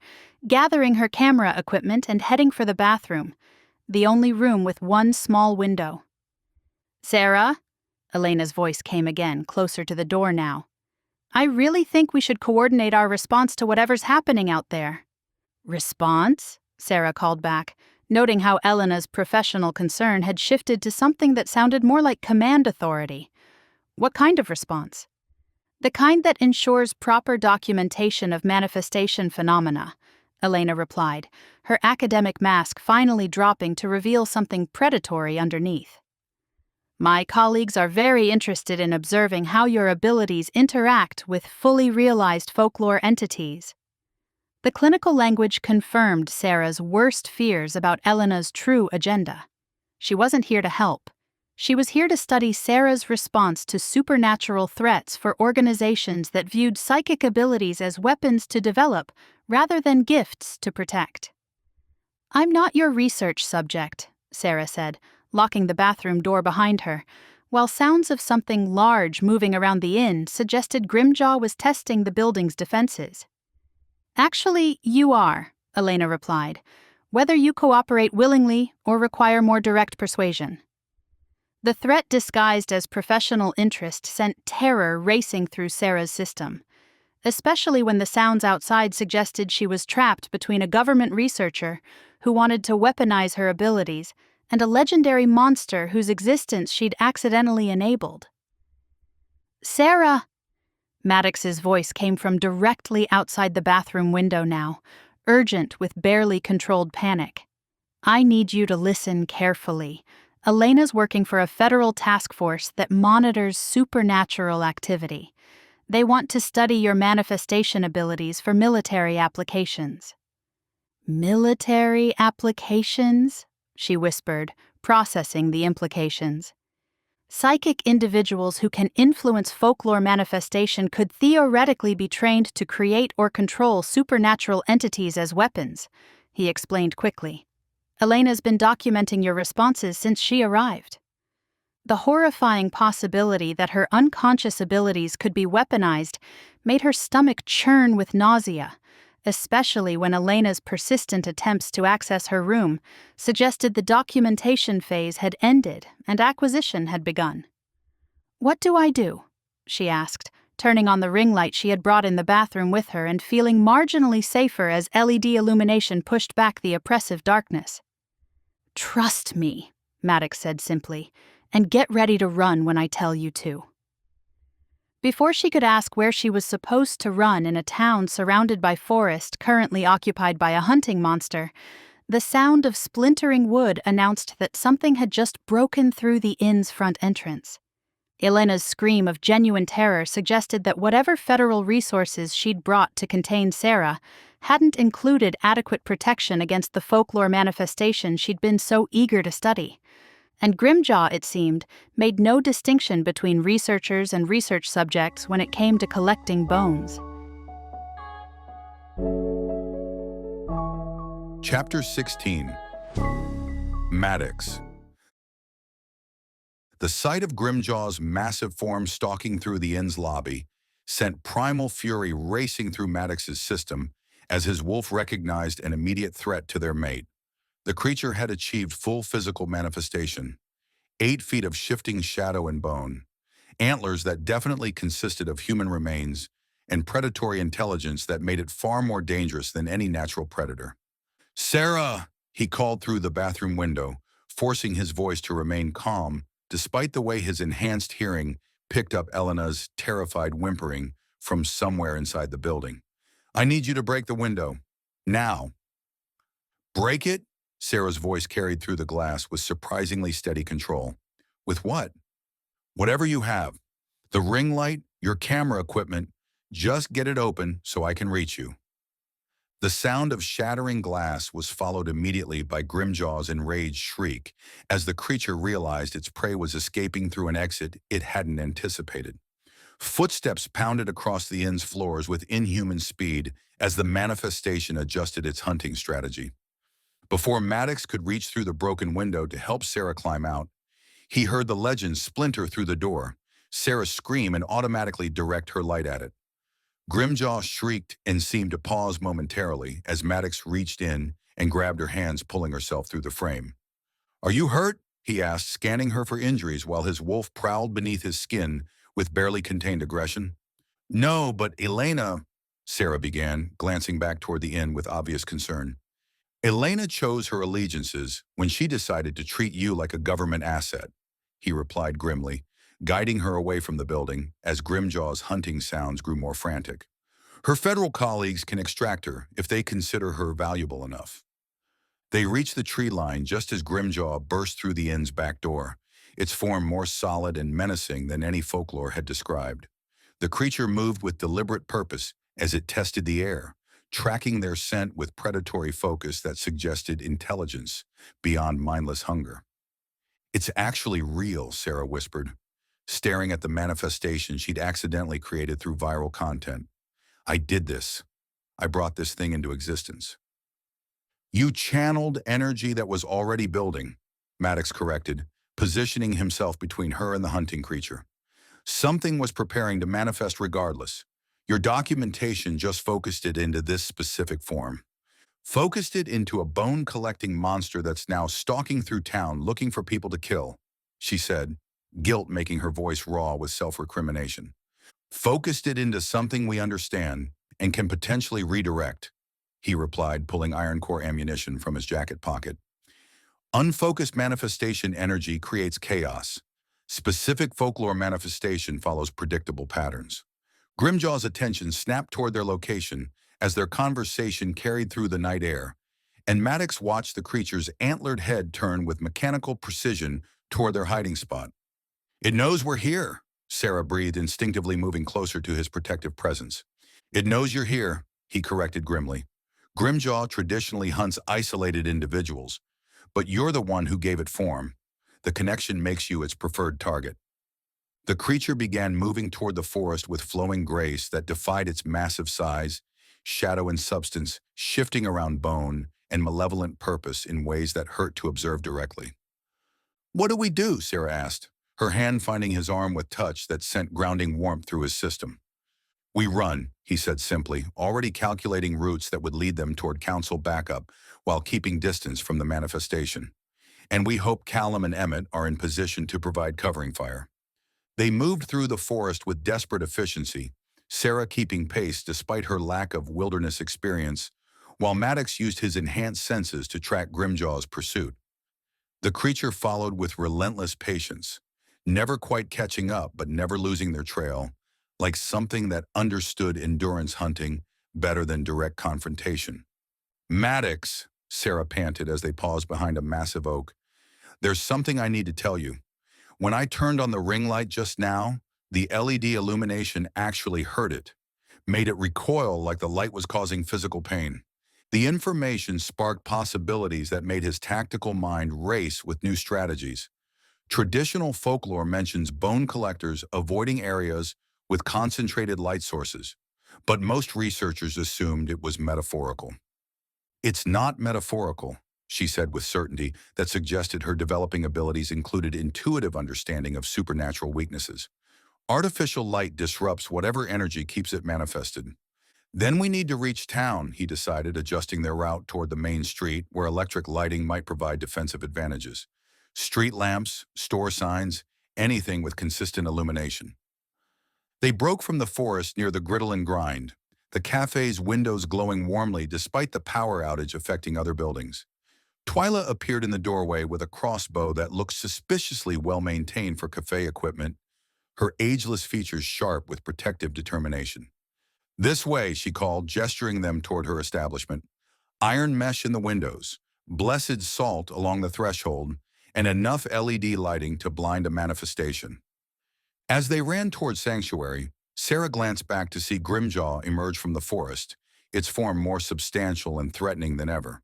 gathering her camera equipment and heading for the bathroom, the only room with one small window. "Sera?" Elena's voice came again, closer to the door now. "I really think we should coordinate our response to whatever's happening out there." "Response?" Sera called back, noting how Elena's professional concern had shifted to something that sounded more like command authority. "What kind of response?" "The kind that ensures proper documentation of manifestation phenomena," Elena replied, her academic mask finally dropping to reveal something predatory underneath. My colleagues are very interested in observing how your abilities interact with fully realized folklore entities. The clinical language confirmed Sera's worst fears about Elena's true agenda. She wasn't here to help. She was here to study Sera's response to supernatural threats for organizations that viewed psychic abilities as weapons to develop rather than gifts to protect. I'm not your research subject, Sera said, locking the bathroom door behind her, while sounds of something large moving around the inn suggested Grimjaw was testing the building's defenses. Actually, you are, Elena replied, whether you cooperate willingly or require more direct persuasion. The threat disguised as professional interest sent terror racing through Sera's system, especially when the sounds outside suggested she was trapped between a government researcher who wanted to weaponize her abilities and a legendary monster whose existence she'd accidentally enabled. Sera! Maddox's voice came from directly outside the bathroom window now, urgent with barely controlled panic. I need you to listen carefully. Elena's working for a federal task force that monitors supernatural activity. They want to study your manifestation abilities for military applications. Military applications? She whispered, processing the implications. Psychic individuals who can influence folklore manifestation could theoretically be trained to create or control supernatural entities as weapons, he explained quickly. Elena's been documenting your responses since she arrived. The horrifying possibility that her unconscious abilities could be weaponized made her stomach churn with nausea, especially when Elena's persistent attempts to access her room suggested the documentation phase had ended and acquisition had begun. What do I do? She asked, turning on the ring light she had brought in the bathroom with her and feeling marginally safer as LED illumination pushed back the oppressive darkness. Trust me, Maddox said simply, and get ready to run when I tell you to. Before she could ask where she was supposed to run in a town surrounded by forest currently occupied by a hunting monster, the sound of splintering wood announced that something had just broken through the inn's front entrance. Elena's scream of genuine terror suggested that whatever federal resources she'd brought to contain Sera hadn't included adequate protection against the folklore manifestation she'd been so eager to study. And Grimjaw, it seemed, made no distinction between researchers and research subjects when it came to collecting bones. Chapter 16. Maddox. The sight of Grimjaw's massive form stalking through the inn's lobby sent primal fury racing through Maddox's system as his wolf recognized an immediate threat to their mate. The creature had achieved full physical manifestation, 8 feet of shifting shadow and bone, antlers that definitely consisted of human remains, and predatory intelligence that made it far more dangerous than any natural predator. "Sera!" he called through the bathroom window, forcing his voice to remain calm despite the way his enhanced hearing picked up Elena's terrified whimpering from somewhere inside the building. "I need you to break the window. Now." "Break it?" Sera's voice carried through the glass with surprisingly steady control. "With what?" "Whatever you have. The ring light, your camera equipment. Just get it open so I can reach you." The sound of shattering glass was followed immediately by Grimjaw's enraged shriek as the creature realized its prey was escaping through an exit it hadn't anticipated. Footsteps pounded across the inn's floors with inhuman speed as the manifestation adjusted its hunting strategy. Before Maddox could reach through the broken window to help Sera climb out, he heard the legend splinter through the door, Sera scream and automatically direct her light at it. Grimjaw shrieked and seemed to pause momentarily as Maddox reached in and grabbed her hands, pulling herself through the frame. "Are you hurt?" he asked, scanning her for injuries while his wolf prowled beneath his skin with barely contained aggression. "No, but Elena," Sera began, glancing back toward the inn with obvious concern. "Elena chose her allegiances when she decided to treat you like a government asset," he replied grimly, guiding her away from the building as Grimjaw's hunting sounds grew more frantic. Her federal colleagues can extract her if they consider her valuable enough. They reach the tree line just as Grimjaw burst through the inn's back door, its form more solid and menacing than any folklore had described. The creature moved with deliberate purpose as it tested the air, tracking their scent with predatory focus that suggested intelligence beyond mindless hunger. "It's actually real," Sera whispered, staring at the manifestation she'd accidentally created through viral content. "I did this. I brought this thing into existence." "You channeled energy that was already building," Maddox corrected, positioning himself between her and the hunting creature. "Something was preparing to manifest regardless. Your documentation just focused it into this specific form. Focused it into a bone-collecting monster that's now stalking through town looking for people to kill," she said, guilt making her voice raw with self-recrimination. "Focused it into something we understand and can potentially redirect," he replied, pulling iron core ammunition from his jacket pocket. "Unfocused manifestation energy creates chaos. Specific folklore manifestation follows predictable patterns." Grimjaw's attention snapped toward their location as their conversation carried through the night air, and Maddox watched the creature's antlered head turn with mechanical precision toward their hiding spot. "It knows we're here," Sera breathed, instinctively moving closer to his protective presence. "It knows you're here," he corrected grimly. "Grimjaw traditionally hunts isolated individuals, but you're the one who gave it form. The connection makes you its preferred target." The creature began moving toward the forest with flowing grace that defied its massive size, shadow and substance, shifting around bone and malevolent purpose in ways that hurt to observe directly. "What do we do?" Sera asked, her hand finding his arm with touch that sent grounding warmth through his system. "We run," he said simply, already calculating routes that would lead them toward council backup while keeping distance from the manifestation. "And we hope Callum and Emmett are in position to provide covering fire." They moved through the forest with desperate efficiency, Sera keeping pace despite her lack of wilderness experience, while Maddox used his enhanced senses to track Grimjaw's pursuit. The creature followed with relentless patience, never quite catching up but never losing their trail, like something that understood endurance hunting better than direct confrontation. "Maddox," Sera panted as they paused behind a massive oak, "there's something I need to tell you. When I turned on the ring light just now, the LED illumination actually hurt it, made it recoil like the light was causing physical pain. The information sparked possibilities that made his tactical mind race with new strategies. Traditional folklore mentions bone collectors avoiding areas with concentrated light sources, but most researchers assumed it was metaphorical." "It's not metaphorical," she said with certainty that suggested her developing abilities included intuitive understanding of supernatural weaknesses. "Artificial light disrupts whatever energy keeps it manifested." "Then we need to reach town," he decided, adjusting their route toward the main street where electric lighting might provide defensive advantages. Street lamps, store signs, anything with consistent illumination. They broke from the forest near the Griddle and Grind, the cafe's windows glowing warmly despite the power outage affecting other buildings. Twyla appeared in the doorway with a crossbow that looked suspiciously well-maintained for cafe equipment, her ageless features sharp with protective determination. "This way," she called, gesturing them toward her establishment. Iron mesh in the windows, blessed salt along the threshold, and enough LED lighting to blind a manifestation. As they ran toward Sanctuary, Sera glanced back to see Grimjaw emerge from the forest, its form more substantial and threatening than ever.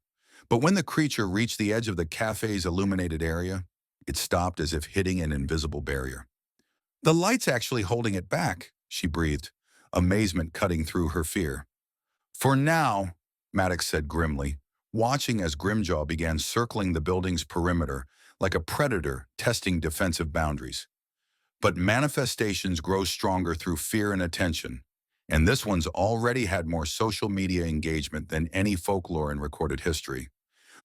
But when the creature reached the edge of the cafe's illuminated area, it stopped as if hitting an invisible barrier. "The light's actually holding it back," she breathed, amazement cutting through her fear. "For now," Maddox said grimly, watching as Grimjaw began circling the building's perimeter like a predator testing defensive boundaries. "But manifestations grow stronger through fear and attention, and this one's already had more social media engagement than any folklore in recorded history."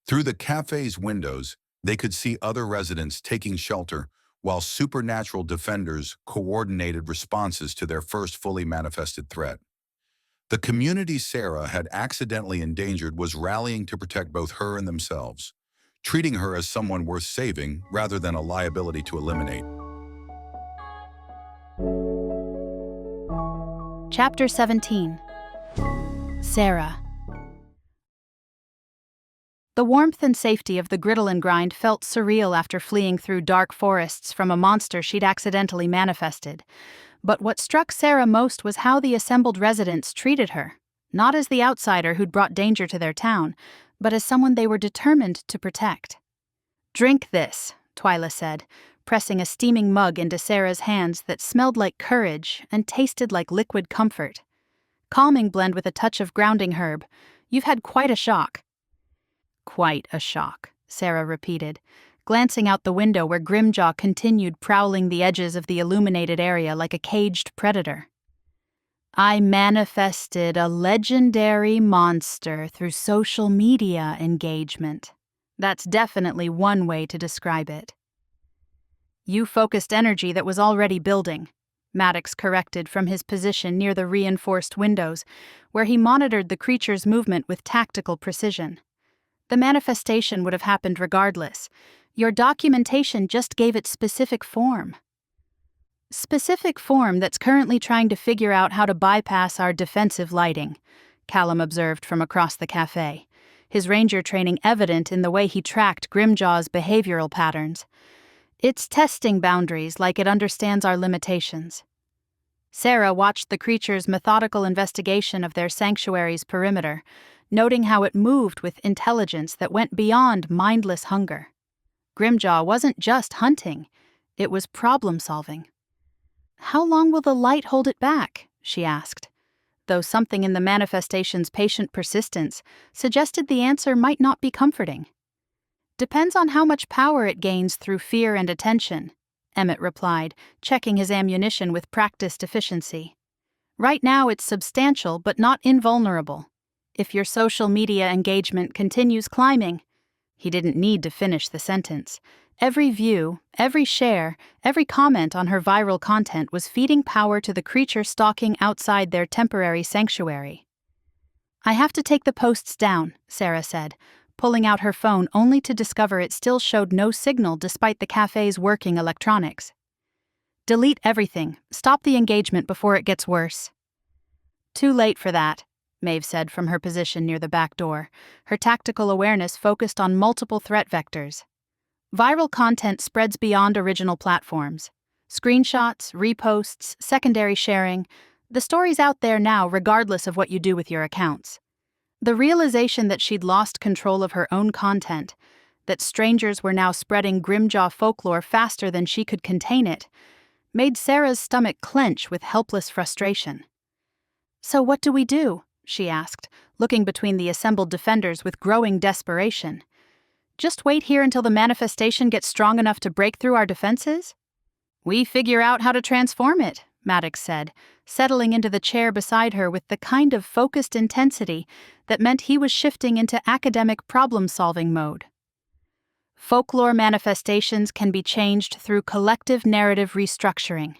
Through the cafe's windows, they could see other residents taking shelter while supernatural defenders coordinated responses to their first fully manifested threat. The community Sera had accidentally endangered was rallying to protect both her and themselves, treating her as someone worth saving rather than a liability to eliminate. Chapter 17. Sera. The warmth and safety of the griddle and grind felt surreal after fleeing through dark forests from a monster she'd accidentally manifested. But what struck Sera most was how the assembled residents treated her, not as the outsider who'd brought danger to their town, but as someone they were determined to protect. "Drink this," Twyla said, pressing a steaming mug into Sera's hands that smelled like courage and tasted like liquid comfort. Calming blend with a touch of grounding herb. "You've had quite a shock." "Quite a shock," Sera repeated, glancing out the window where Grimjaw continued prowling the edges of the illuminated area like a caged predator. "I manifested a legendary monster through social media engagement. That's definitely one way to describe it." "You focused energy that was already building," Maddox corrected from his position near the reinforced windows, where he monitored the creature's movement with tactical precision. "The manifestation would have happened regardless. Your documentation just gave it specific form." "Specific form that's currently trying to figure out how to bypass our defensive lighting," Callum observed from across the cafe, his ranger training evident in the way he tracked Grimjaw's behavioral patterns. "It's testing boundaries like it understands our limitations." Sera watched the creature's methodical investigation of their sanctuary's perimeter, noting how it moved with intelligence that went beyond mindless hunger. Grimjaw wasn't just hunting, it was problem-solving. "How long will the light hold it back?" she asked, though something in the manifestation's patient persistence suggested the answer might not be comforting. "Depends on how much power it gains through fear and attention," Emmett replied, checking his ammunition with practiced efficiency. "Right now it's substantial but not invulnerable. If your social media engagement continues climbing..." He didn't need to finish the sentence. Every view, every share, every comment on her viral content was feeding power to the creature stalking outside their temporary sanctuary. "I have to take the posts down," Sera said, pulling out her phone only to discover it still showed no signal despite the cafe's working electronics. "Delete everything. Stop the engagement before it gets worse." "Too late for that," Maeve said from her position near the back door, her tactical awareness focused on multiple threat vectors. Viral content spreads beyond original platforms. Screenshots, reposts, secondary sharing. The story's out there now regardless of what you do with your accounts. The realization that she'd lost control of her own content, that strangers were now spreading Grimjaw folklore faster than she could contain it, made Sera's stomach clench with helpless frustration. "So what do we do?" she asked, looking between the assembled defenders with growing desperation. "Just wait here until the manifestation gets strong enough to break through our defenses?" "We figure out how to transform it," Maddox said, settling into the chair beside her with the kind of focused intensity that meant he was shifting into academic problem-solving mode. "Folklore manifestations can be changed through collective narrative restructuring.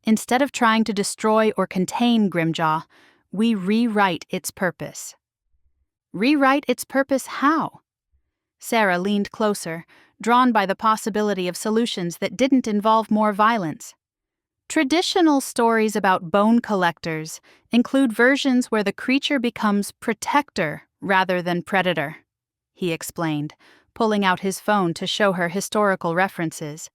Instead of trying to destroy or contain Grimjaw, we rewrite its purpose." "Rewrite its purpose how?" Sera leaned closer, drawn by the possibility of solutions that didn't involve more violence. "Traditional stories about bone collectors include versions where the creature becomes protector rather than predator," he explained, pulling out his phone to show her historical references.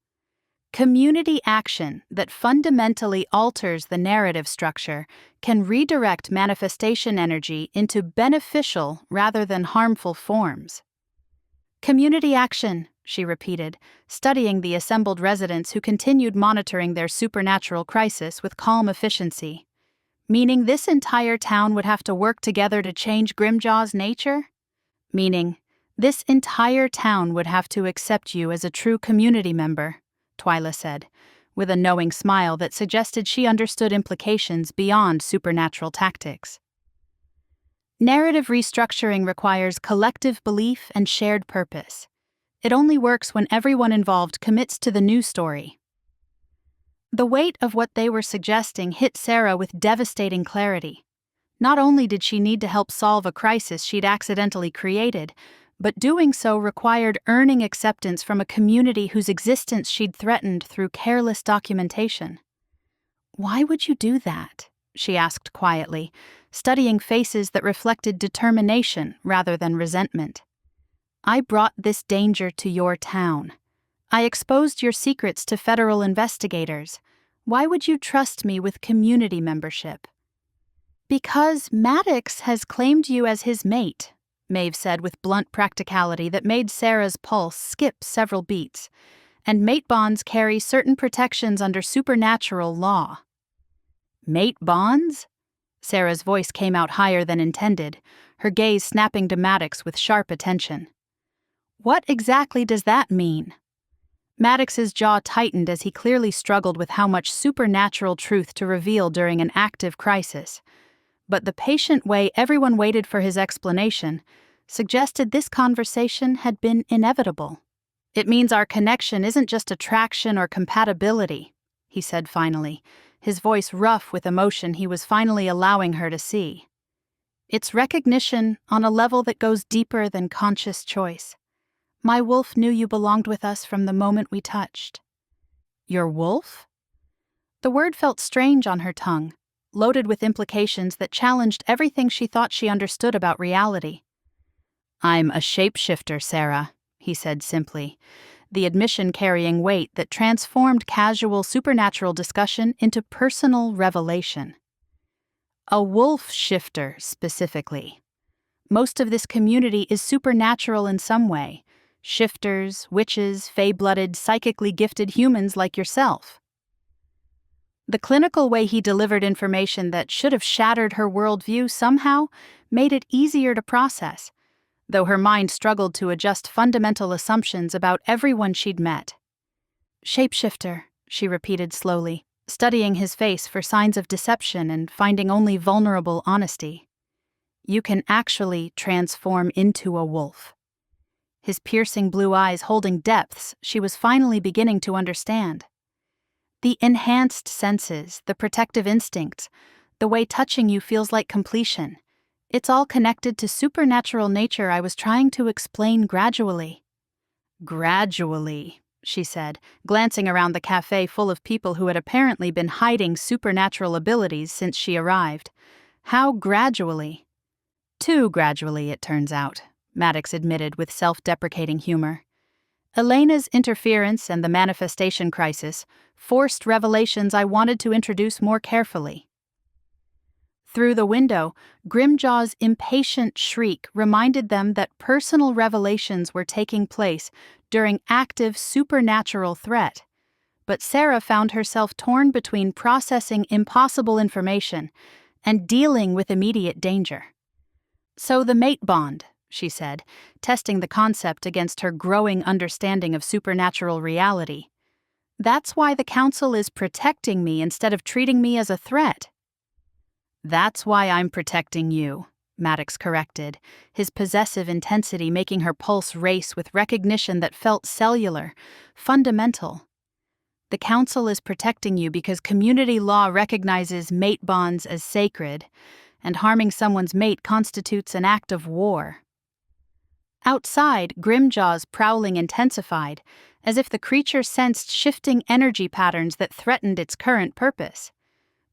"Community action that fundamentally alters the narrative structure can redirect manifestation energy into beneficial rather than harmful forms." "Community action," she repeated, studying the assembled residents who continued monitoring their supernatural crisis with calm efficiency. "Meaning this entire town would have to work together to change Grimjaw's nature?" "Meaning this entire town would have to accept you as a true community member," Twyla said, with a knowing smile that suggested she understood implications beyond supernatural tactics. "Narrative restructuring requires collective belief and shared purpose. It only works when everyone involved commits to the new story." The weight of what they were suggesting hit Sera with devastating clarity. Not only did she need to help solve a crisis she'd accidentally created, but doing so required earning acceptance from a community whose existence she'd threatened through careless documentation. "Why would you do that?" she asked quietly, studying faces that reflected determination rather than resentment. I brought this danger to your town. I exposed your secrets to federal investigators. Why would you trust me with community membership? Because Maddox has claimed you as his mate, Maeve said with blunt practicality that made Sera's pulse skip several beats, and mate bonds carry certain protections under supernatural law. Mate bonds? Sera's voice came out higher than intended, her gaze snapping to Maddox with sharp attention. What exactly does that mean? Maddox's jaw tightened as he clearly struggled with how much supernatural truth to reveal during an active crisis. But the patient way everyone waited for his explanation suggested this conversation had been inevitable. It means our connection isn't just attraction or compatibility, he said finally, his voice rough with emotion he was finally allowing her to see. It's recognition on a level that goes deeper than conscious choice. My wolf knew you belonged with us from the moment we touched. Your wolf? The word felt strange on her tongue, loaded with implications that challenged everything she thought she understood about reality. I'm a shapeshifter, Sera, he said simply, the admission carrying weight that transformed casual supernatural discussion into personal revelation. A wolf shifter, specifically. Most of this community is supernatural in some way. Shifters, witches, fey-blooded, psychically gifted humans like yourself. The clinical way he delivered information that should have shattered her worldview somehow made it easier to process, though her mind struggled to adjust fundamental assumptions about everyone she'd met. Shapeshifter, she repeated slowly, studying his face for signs of deception and finding only vulnerable honesty. You can actually transform into a wolf. His piercing blue eyes holding depths she was finally beginning to understand. The enhanced senses, the protective instincts, the way touching you feels like completion. It's all connected to supernatural nature I was trying to explain gradually. Gradually, she said, glancing around the cafe full of people who had apparently been hiding supernatural abilities since she arrived. How gradually? Too gradually, it turns out, Maddox admitted with self-deprecating humor. Elena's interference and the manifestation crisis forced revelations I wanted to introduce more carefully. Through the window, Grimjaw's impatient shriek reminded them that personal revelations were taking place during active supernatural threat. But Sera found herself torn between processing impossible information and dealing with immediate danger. So the mate bond, she said, testing the concept against her growing understanding of supernatural reality. That's why the council is protecting me instead of treating me as a threat. That's why I'm protecting you, Maddox corrected, his possessive intensity making her pulse race with recognition that felt cellular, fundamental. The council is protecting you because community law recognizes mate bonds as sacred, and harming someone's mate constitutes an act of war. Outside, Grimjaw's prowling intensified, as if the creature sensed shifting energy patterns that threatened its current purpose.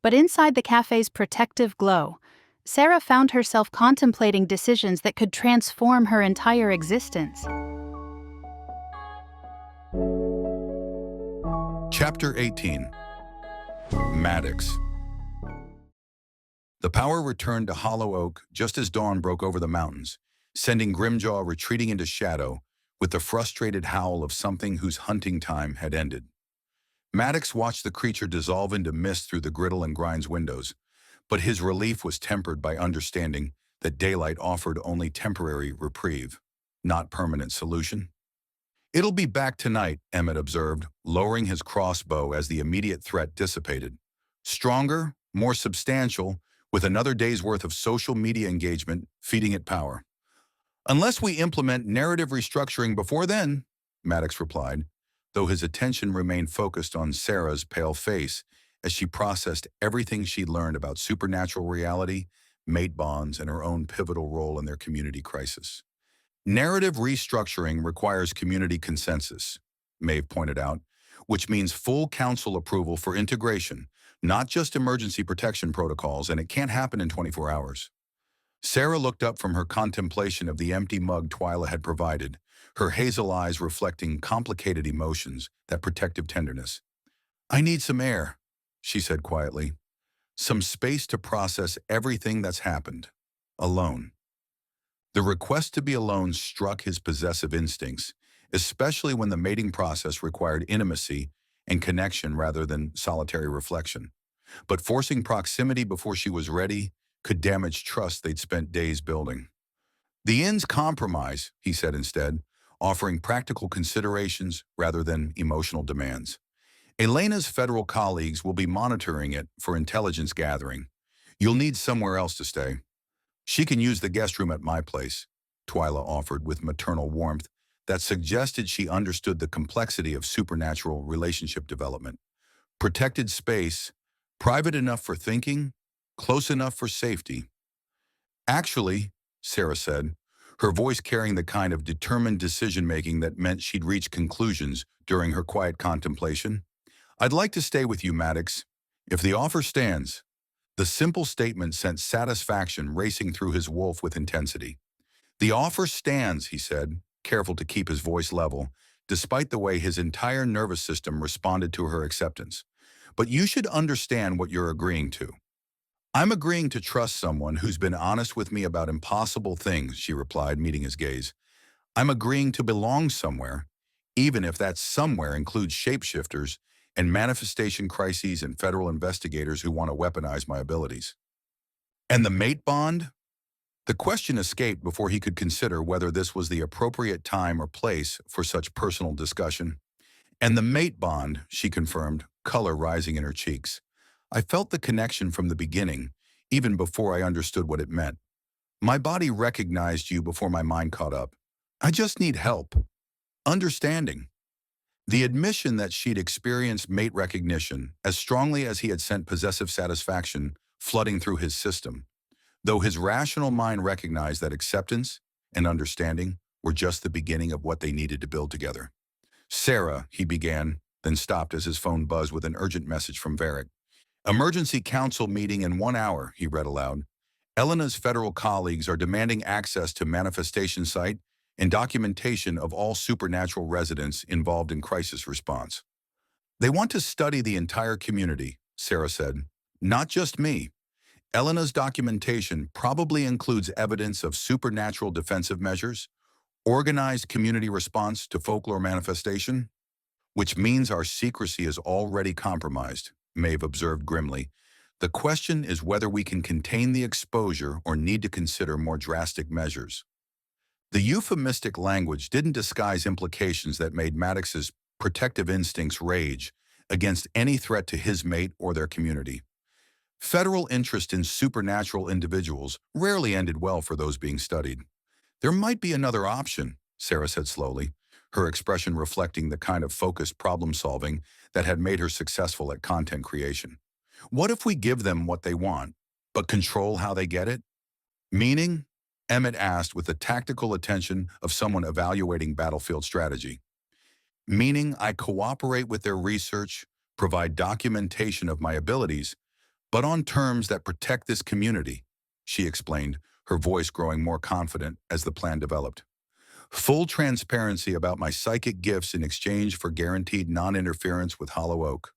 But inside the cafe's protective glow, Sera found herself contemplating decisions that could transform her entire existence. Chapter 18. Maddox. The power returned to Hollow Oak just as dawn broke over the mountains, sending Grimjaw retreating into shadow with the frustrated howl of something whose hunting time had ended. Maddox watched the creature dissolve into mist through the griddle and grinds windows, but his relief was tempered by understanding that daylight offered only temporary reprieve, not permanent solution. It'll be back tonight, Emmett observed, lowering his crossbow as the immediate threat dissipated. Stronger, more substantial, with another day's worth of social media engagement feeding it power. Unless we implement narrative restructuring before then, Maddox replied, though his attention remained focused on Sera's pale face as she processed everything she'd learned about supernatural reality, mate bonds, and her own pivotal role in their community crisis. Narrative restructuring requires community consensus, Maeve pointed out, which means full council approval for integration, not just emergency protection protocols, and it can't happen in 24 hours. Sera looked up from her contemplation of the empty mug Twyla had provided, her hazel eyes reflecting complicated emotions, that protective tenderness. "I need some air," she said quietly. "Some space to process everything that's happened. Alone." The request to be alone struck his possessive instincts, especially when the mating process required intimacy and connection rather than solitary reflection. But forcing proximity before she was ready could damage trust they'd spent days building. "The end's compromise," he said instead, offering practical considerations rather than emotional demands. "Elena's federal colleagues will be monitoring it for intelligence gathering. You'll need somewhere else to stay." "She can use the guest room at my place," Twyla offered with maternal warmth that suggested she understood the complexity of supernatural relationship development. Protected space, private enough for thinking, close enough for safety. "Actually," Sera said, her voice carrying the kind of determined decision-making that meant she'd reach conclusions during her quiet contemplation, "I'd like to stay with you, Maddox, if the offer stands." The simple statement sent satisfaction racing through his wolf with intensity. "The offer stands," he said, careful to keep his voice level, despite the way his entire nervous system responded to her acceptance. "But you should understand what you're agreeing to." "I'm agreeing to trust someone who's been honest with me about impossible things," she replied, meeting his gaze. "I'm agreeing to belong somewhere, even if that somewhere includes shapeshifters and manifestation crises and federal investigators who want to weaponize my abilities." "And the mate bond?" The question escaped before he could consider whether this was the appropriate time or place for such personal discussion. "And the mate bond," she confirmed, color rising in her cheeks. "I felt the connection from the beginning, even before I understood what it meant. My body recognized you before my mind caught up. I just need help. Understanding." The admission that she'd experienced mate recognition as strongly as he had sent possessive satisfaction flooding through his system, though his rational mind recognized that acceptance and understanding were just the beginning of what they needed to build together. "Sera," he began, then stopped as his phone buzzed with an urgent message from Varric. "Emergency council meeting in 1 hour," he read aloud. "Elena's federal colleagues are demanding access to manifestation site and documentation of all supernatural residents involved in crisis response. They want to study the entire community," Sera said. "Not just me. Elena's documentation probably includes evidence of supernatural defensive measures, organized community response to folklore manifestation." "Which means our secrecy is already compromised," Maeve observed grimly. "The question is whether we can contain the exposure or need to consider more drastic measures." The euphemistic language didn't disguise implications that made Maddox's protective instincts rage against any threat to his mate or their community. Federal interest in supernatural individuals rarely ended well for those being studied. "There might be another option," Sera said slowly, her expression reflecting the kind of focused problem-solving that had made her successful at content creation. "What if we give them what they want, but control how they get it?" "Meaning?" Emmett asked with the tactical attention of someone evaluating battlefield strategy. "Meaning I cooperate with their research, provide documentation of my abilities, but on terms that protect this community," she explained, her voice growing more confident as the plan developed. "Full transparency about my psychic gifts in exchange for guaranteed non-interference with Hollow Oak."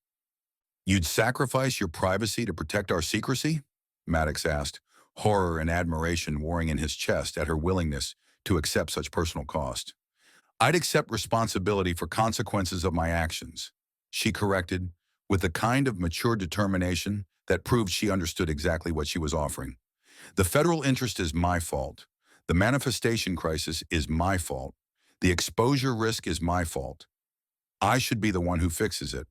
"You'd sacrifice your privacy to protect our secrecy?" Maddox asked, horror and admiration warring in his chest at her willingness to accept such personal cost. "I'd accept responsibility for consequences of my actions," she corrected, with the kind of mature determination that proved she understood exactly what she was offering. "The federal interest is my fault. The manifestation crisis is my fault. The exposure risk is my fault. I should be the one who fixes it."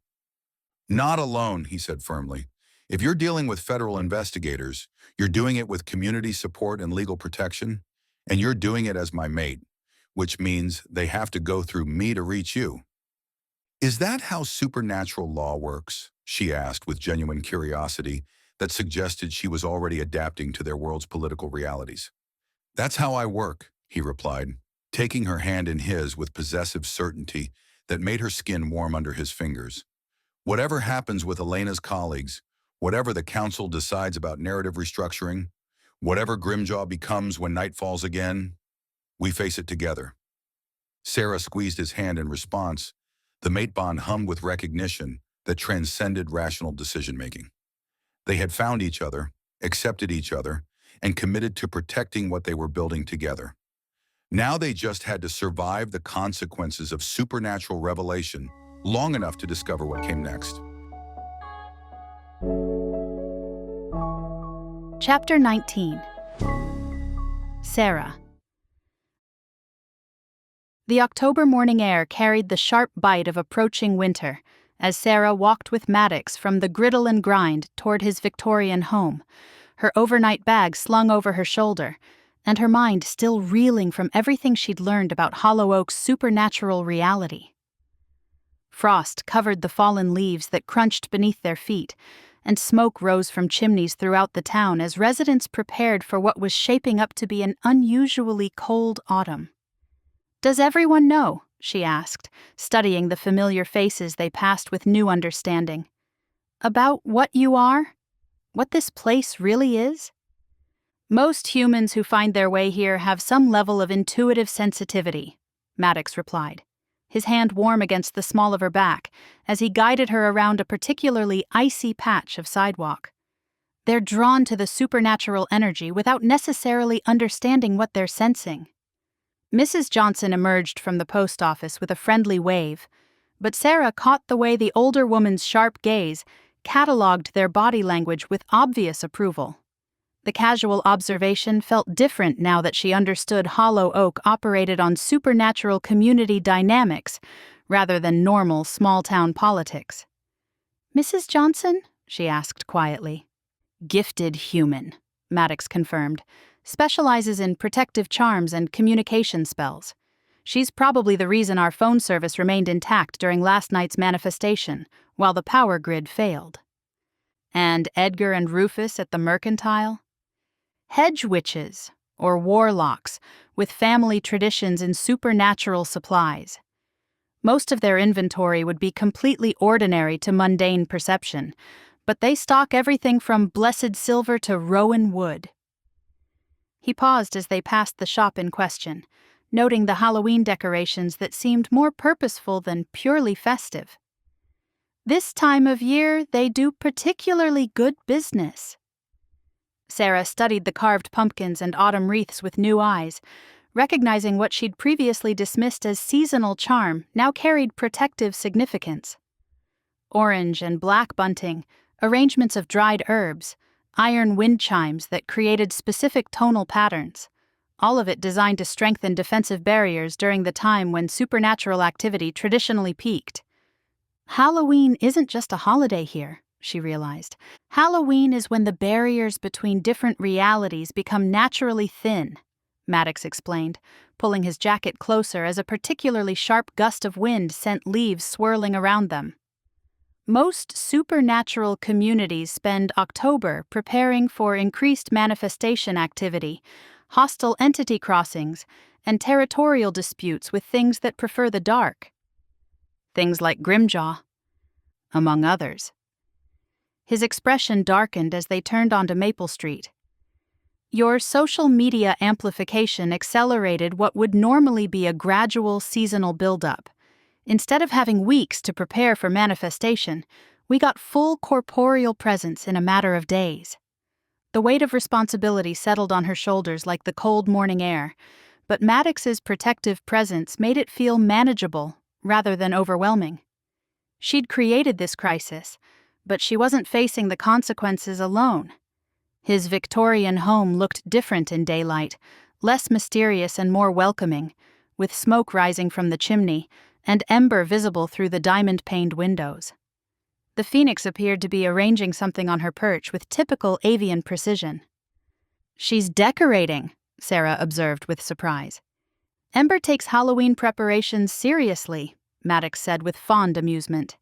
"Not alone," he said firmly. "If you're dealing with federal investigators, you're doing it with community support and legal protection, and you're doing it as my mate, which means they have to go through me to reach you." "Is that how supernatural law works?" she asked with genuine curiosity that suggested she was already adapting to their world's political realities. "That's how I work," he replied, taking her hand in his with possessive certainty that made her skin warm under his fingers. "Whatever happens with Elena's colleagues, Whatever the council decides about narrative restructuring, whatever Grimjaw becomes when night falls again, we face it together. Sera squeezed his hand in response. The mate bond hummed with recognition that transcended rational decision-making. They had found each other, accepted each other, and committed to protecting what they were building together. Now they just had to survive the consequences of supernatural revelation long enough to discover what came next. Chapter 19. Sera. The October morning air carried the sharp bite of approaching winter as Sera walked with Maddox from the griddle and grind toward his Victorian home, her overnight bag slung over her shoulder, and her mind still reeling from everything she'd learned about Hollow Oak's supernatural reality. Frost covered the fallen leaves that crunched beneath their feet, and smoke rose from chimneys throughout the town as residents prepared for what was shaping up to be an unusually cold autumn. "Does everyone know?" she asked, studying the familiar faces they passed with new understanding. "About what you are? What this place really is?" "Most humans who find their way here have some level of intuitive sensitivity," Maddox replied, his hand warm against the small of her back as he guided her around a particularly icy patch of sidewalk. "They're drawn to the supernatural energy without necessarily understanding what they're sensing." Mrs. Johnson emerged from the post office with a friendly wave, but Sera caught the way the older woman's sharp gaze catalogued their body language with obvious approval. The casual observation felt different now that she understood Hollow Oak operated on supernatural community dynamics rather than normal small-town politics. "Mrs. Johnson?" she asked quietly. "Gifted human," Maddox confirmed. "Specializes in protective charms and communication spells. She's probably the reason our phone service remained intact during last night's manifestation, while the power grid failed." "And Edgar and Rufus at the Mercantile?" "Hedge witches, or warlocks, with family traditions in supernatural supplies. Most of their inventory would be completely ordinary to mundane perception, but they stock everything from blessed silver to rowan wood." He paused as they passed the shop in question, noting the Halloween decorations that seemed more purposeful than purely festive. "This time of year, they do particularly good business." Sera studied the carved pumpkins and autumn wreaths with new eyes, recognizing what she'd previously dismissed as seasonal charm now carried protective significance. Orange and black bunting, arrangements of dried herbs, iron wind chimes that created specific tonal patterns, all of it designed to strengthen defensive barriers during the time when supernatural activity traditionally peaked. Halloween isn't just a holiday here, she realized. Halloween is when the barriers between different realities become naturally thin, Maddox explained, pulling his jacket closer as a particularly sharp gust of wind sent leaves swirling around them. Most supernatural communities spend October preparing for increased manifestation activity, hostile entity crossings, and territorial disputes with things that prefer the dark. Things like Grimjaw, among others. His expression darkened as they turned onto Maple Street. Your social media amplification accelerated what would normally be a gradual seasonal buildup. Instead of having weeks to prepare for manifestation, we got full corporeal presence in a matter of days. The weight of responsibility settled on her shoulders like the cold morning air, but Maddox's protective presence made it feel manageable rather than overwhelming. She'd created this crisis, but she wasn't facing the consequences alone. His Victorian home looked different in daylight, less mysterious and more welcoming, with smoke rising from the chimney and ember visible through the diamond-paned windows. The phoenix appeared to be arranging something on her perch with typical avian precision. "She's decorating," Sera observed with surprise. "Ember takes Halloween preparations seriously," Maddox said with fond amusement.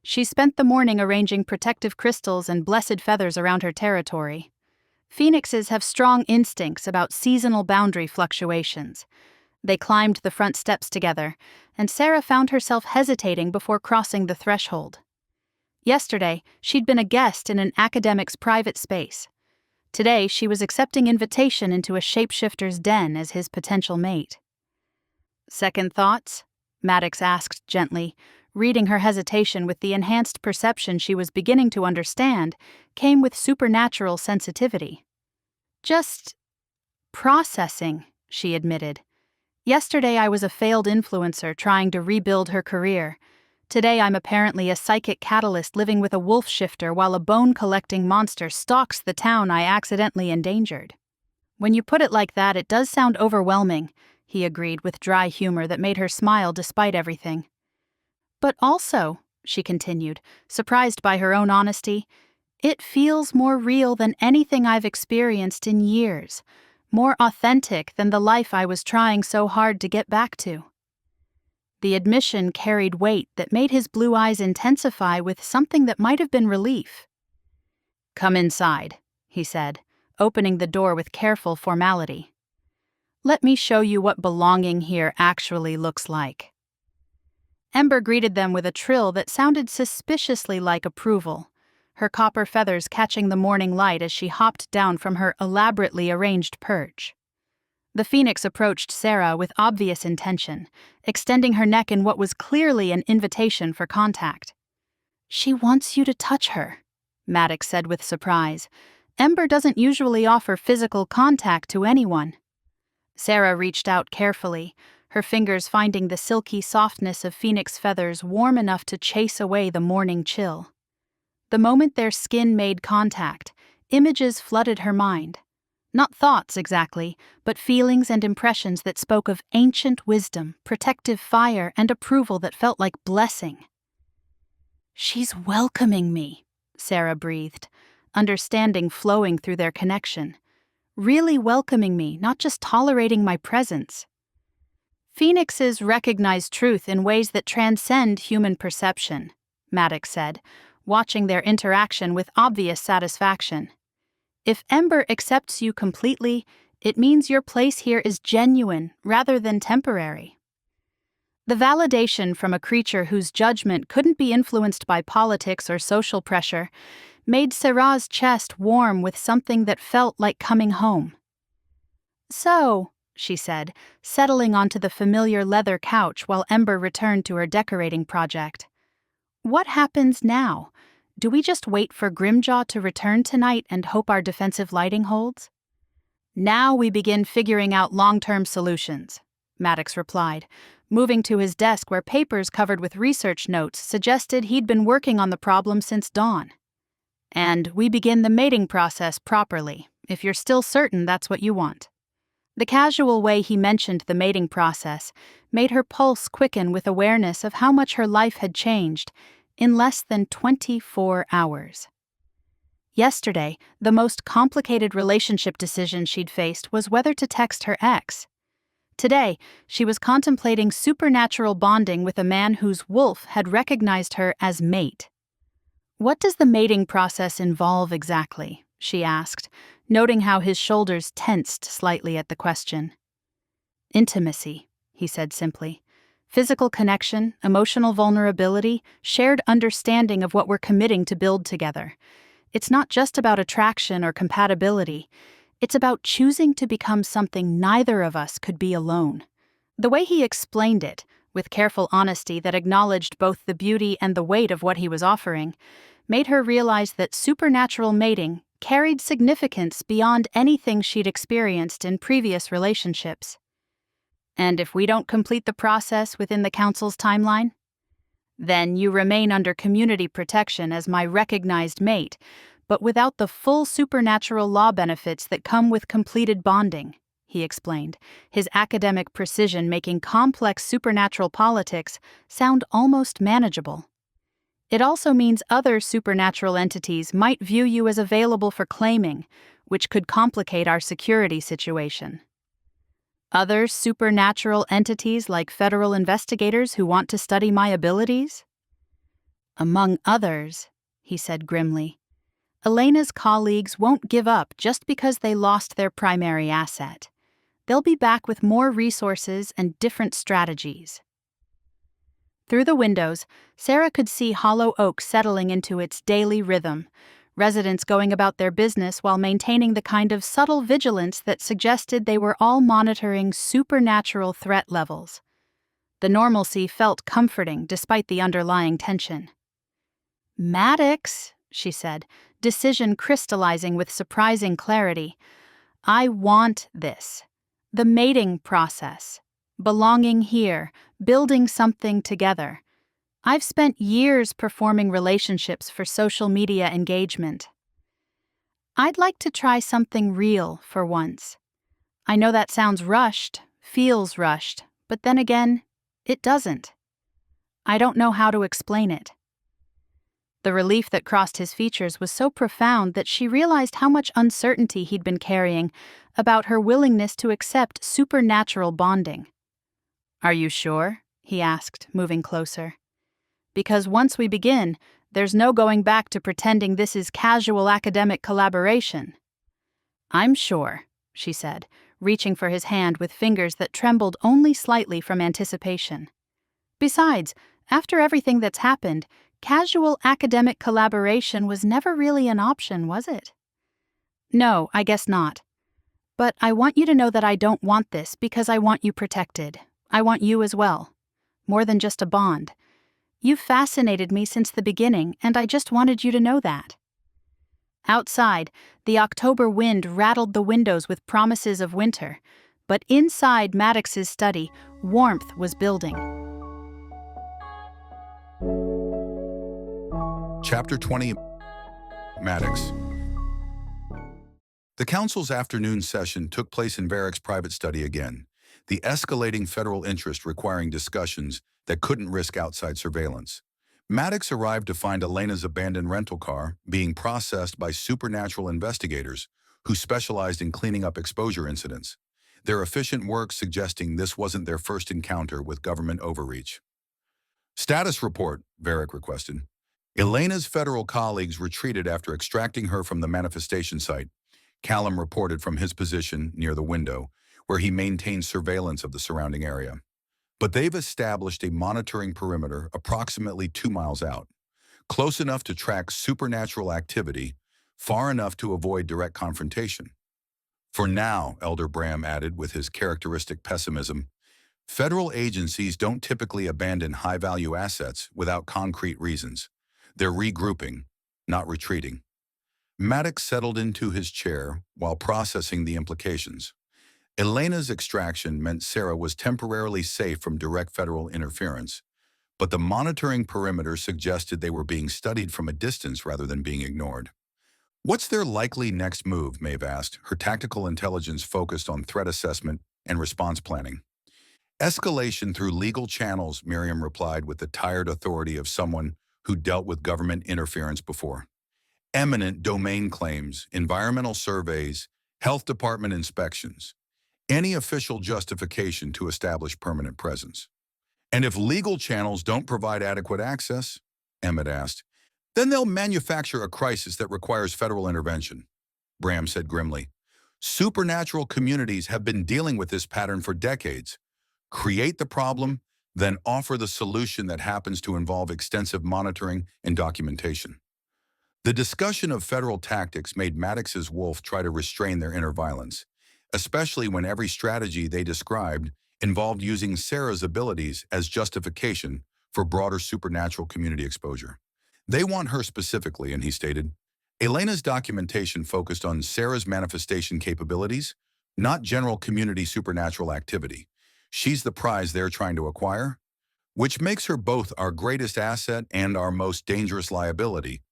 "She spent the morning arranging protective crystals and blessed feathers around her territory. Phoenixes have strong instincts about seasonal boundary fluctuations." They climbed the front steps together, and Sera found herself hesitating before crossing the threshold. Yesterday, she'd been a guest in an academic's private space. Today, she was accepting invitation into a shapeshifter's den as his potential mate. Second thoughts? Maddox asked gently, reading her hesitation with the enhanced perception she was beginning to understand came with supernatural sensitivity. Just processing, she admitted. Yesterday I was a failed influencer trying to rebuild her career. Today I'm apparently a psychic catalyst living with a wolf shifter while a bone-collecting monster stalks the town I accidentally endangered. When you put it like that, it does sound overwhelming, he agreed with dry humor that made her smile despite everything. But also, she continued, surprised by her own honesty, it feels more real than anything I've experienced in years, more authentic than the life I was trying so hard to get back to. The admission carried weight that made his blue eyes intensify with something that might have been relief. "Come inside," he said, opening the door with careful formality. "Let me show you what belonging here actually looks like." Ember greeted them with a trill that sounded suspiciously like approval, her copper feathers catching the morning light as she hopped down from her elaborately arranged perch. The phoenix approached Sera with obvious intention, extending her neck in what was clearly an invitation for contact. "She wants you to touch her," Maddox said with surprise. "Ember doesn't usually offer physical contact to anyone." Sera reached out carefully, her fingers finding the silky softness of phoenix feathers warm enough to chase away the morning chill. The moment their skin made contact, images flooded her mind. Not thoughts exactly, but feelings and impressions that spoke of ancient wisdom, protective fire, and approval that felt like blessing. "She's welcoming me," Sera breathed, understanding flowing through their connection. "Really welcoming me, not just tolerating my presence." "Phoenixes recognize truth in ways that transcend human perception," Maddox said, watching their interaction with obvious satisfaction. "If Ember accepts you completely, it means your place here is genuine rather than temporary." The validation from a creature whose judgment couldn't be influenced by politics or social pressure made Sera's chest warm with something that felt like coming home. "So," she said, settling onto the familiar leather couch while Ember returned to her decorating project. "What happens now? Do we just wait for Grimjaw to return tonight and hope our defensive lighting holds?" "Now we begin figuring out long-term solutions," Maddox replied, moving to his desk where papers covered with research notes suggested he'd been working on the problem since dawn. "And we begin the mating process properly, if you're still certain that's what you want." The casual way he mentioned the mating process made her pulse quicken with awareness of how much her life had changed in less than 24 hours. Yesterday, the most complicated relationship decision she'd faced was whether to text her ex. Today, she was contemplating supernatural bonding with a man whose wolf had recognized her as mate. "What does the mating process involve exactly?" she asked, noting how his shoulders tensed slightly at the question. "Intimacy," he said simply. "Physical connection, emotional vulnerability, shared understanding of what we're committing to build together. It's not just about attraction or compatibility. It's about choosing to become something neither of us could be alone." The way he explained it, with careful honesty that acknowledged both the beauty and the weight of what he was offering, made her realize that supernatural mating carried significance beyond anything she'd experienced in previous relationships. "And if we don't complete the process within the Council's timeline? Then you remain under community protection as my recognized mate, but without the full supernatural law benefits that come with completed bonding," he explained, his academic precision making complex supernatural politics sound almost manageable. "It also means other supernatural entities might view you as available for claiming, which could complicate our security situation." "Other supernatural entities like federal investigators who want to study my abilities?" "Among others," he said grimly. "Elena's colleagues won't give up just because they lost their primary asset. They'll be back with more resources and different strategies." Through the windows, Sera could see Hollow Oak settling into its daily rhythm, residents going about their business while maintaining the kind of subtle vigilance that suggested they were all monitoring supernatural threat levels. The normalcy felt comforting despite the underlying tension. "Maddox," she said, decision crystallizing with surprising clarity, "I want this. The mating process. Belonging here, building something together. I've spent years performing relationships for social media engagement. I'd like to try something real for once. I know that sounds rushed, feels rushed, but then again, it doesn't. I don't know how to explain it." The relief that crossed his features was so profound that she realized how much uncertainty he'd been carrying about her willingness to accept supernatural bonding. "Are you sure?" he asked, moving closer. "Because once we begin, there's no going back to pretending this is casual academic collaboration." "I'm sure," she said, reaching for his hand with fingers that trembled only slightly from anticipation. Besides, after everything that's happened, casual academic collaboration was never really an option, was it? "No, I guess not. But I want you to know that I don't want this because I want you protected. I want you as well. More than just a bond. You've fascinated me since the beginning, and I just wanted you to know that." Outside, the October wind rattled the windows with promises of winter, but inside Maddox's study, warmth was building. Chapter 20. Maddox. The council's afternoon session took place in Varick's private study again, the escalating federal interest requiring discussions that couldn't risk outside surveillance. Maddox arrived to find Elena's abandoned rental car being processed by supernatural investigators who specialized in cleaning up exposure incidents, their efficient work suggesting this wasn't their first encounter with government overreach. "Status report," Varick requested. Elena's federal colleagues retreated after extracting her from the manifestation site, Callum reported from his position near the window, where he maintained surveillance of the surrounding area. But they've established a monitoring perimeter approximately 2 miles out, close enough to track supernatural activity, far enough to avoid direct confrontation. "For now," Elder Bram added with his characteristic pessimism, "federal agencies don't typically abandon high-value assets without concrete reasons. They're regrouping, not retreating." Maddox settled into his chair while processing the implications. Elena's extraction meant Sera was temporarily safe from direct federal interference, but the monitoring perimeter suggested they were being studied from a distance rather than being ignored. "What's their likely next move?" Maeve asked, her tactical intelligence focused on threat assessment and response planning. "Escalation through legal channels," Miriam replied with the tired authority of someone who dealt with government interference before. "Eminent domain claims, environmental surveys, health department inspections. Any official justification to establish permanent presence." "And if legal channels don't provide adequate access," Emmett asked, "then they'll manufacture a crisis that requires federal intervention," Bram said grimly. "Supernatural communities have been dealing with this pattern for decades. Create the problem, then offer the solution that happens to involve extensive monitoring and documentation." The discussion of federal tactics made Maddox's wolf try to restrain their inner violence, especially when every strategy they described involved using Sera's abilities as justification for broader supernatural community exposure. "They want her specifically," and he stated. "Elena's documentation focused on Sera's manifestation capabilities, not general community supernatural activity. She's the prize they're trying to acquire, which makes her both our greatest asset and our most dangerous liability,"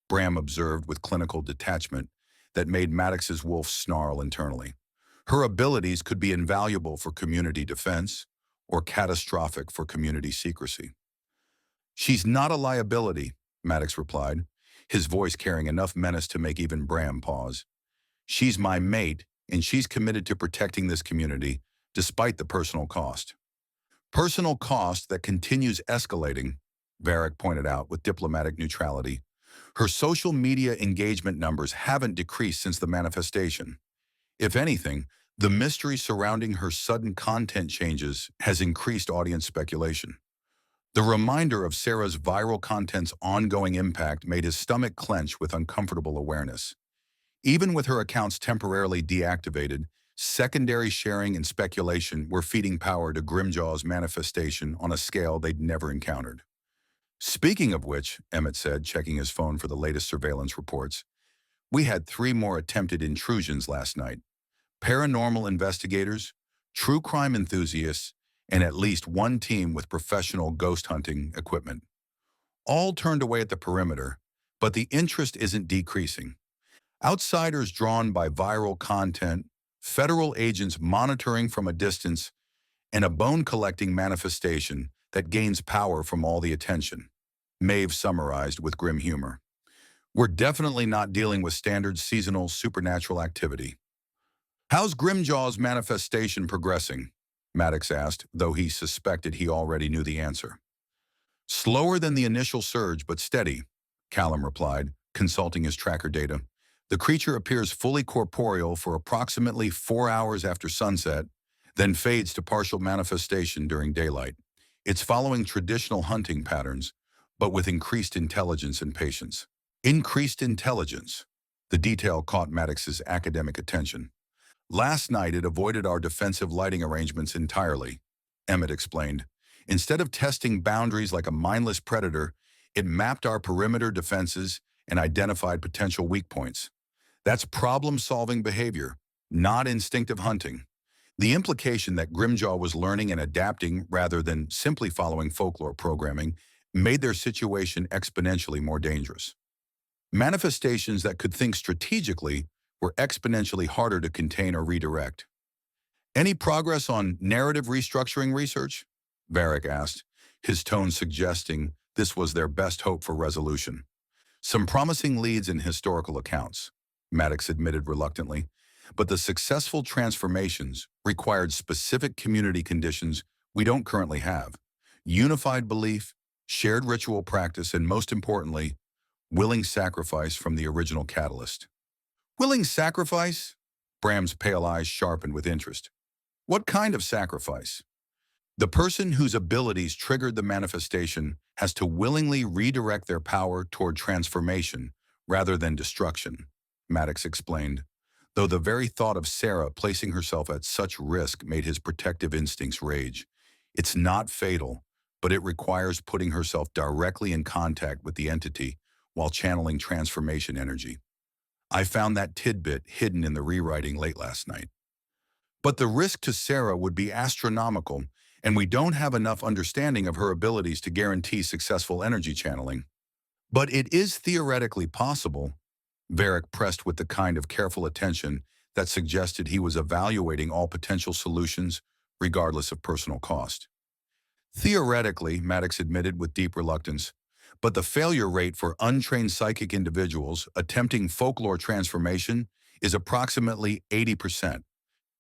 Bram observed with clinical detachment that made Maddox's wolf snarl internally. "Her abilities could be invaluable for community defense or catastrophic for community secrecy." "She's not a liability," Maddox replied, his voice carrying enough menace to make even Bram pause. "She's my mate, and she's committed to protecting this community, despite the personal cost." "Personal cost that continues escalating," Varick pointed out with diplomatic neutrality. "Her social media engagement numbers haven't decreased since the manifestation. If anything, the mystery surrounding her sudden content changes has increased audience speculation." The reminder of Sera's viral content's ongoing impact made his stomach clench with uncomfortable awareness. Even with her accounts temporarily deactivated, secondary sharing and speculation were feeding power to Grimjaw's manifestation on a scale they'd never encountered. Speaking of which, Emmett said, checking his phone for the latest surveillance reports, we had 3 more attempted intrusions last night. Paranormal investigators, true crime enthusiasts, and at least 1 team with professional ghost hunting equipment. All turned away at the perimeter, but the interest isn't decreasing. Outsiders drawn by viral content, federal agents monitoring from a distance, and a bone-collecting manifestation that gains power from all the attention. Maeve summarized with grim humor. We're definitely not dealing with standard seasonal supernatural activity. How's Grimjaw's manifestation progressing? Maddox asked, though he suspected he already knew the answer. Slower than the initial surge, but steady, Callum replied, consulting his tracker data. The creature appears fully corporeal for approximately 4 hours after sunset, then fades to partial manifestation during daylight. It's following traditional hunting patterns, but with increased intelligence and patience. Increased intelligence. The detail caught Maddox's academic attention. Last night it avoided our defensive lighting arrangements entirely, Emmett explained. Instead of testing boundaries like a mindless predator, it mapped our perimeter defenses and identified potential weak points. That's problem-solving behavior, not instinctive hunting. The implication that Grimjaw was learning and adapting rather than simply following folklore programming made their situation exponentially more dangerous. Manifestations that could think strategically were exponentially harder to contain or redirect. Any progress on narrative restructuring research? Varric asked, his tone suggesting this was their best hope for resolution. Some promising leads in historical accounts, Maddox admitted reluctantly, but the successful transformations required specific community conditions we don't currently have. Unified belief, shared ritual practice, and most importantly, willing sacrifice from the original catalyst. Willing sacrifice? Bram's pale eyes sharpened with interest. What kind of sacrifice? The person whose abilities triggered the manifestation has to willingly redirect their power toward transformation rather than destruction, Maddox explained, though the very thought of Sera placing herself at such risk made his protective instincts rage. It's not fatal, but it requires putting herself directly in contact with the entity while channeling transformation energy. I found that tidbit hidden in the rewriting late last night. But the risk to Sera would be astronomical, and we don't have enough understanding of her abilities to guarantee successful energy channeling. But it is theoretically possible, Varric pressed with the kind of careful attention that suggested he was evaluating all potential solutions, regardless of personal cost. Theoretically, Maddox admitted with deep reluctance, but the failure rate for untrained psychic individuals attempting folklore transformation is approximately 80%,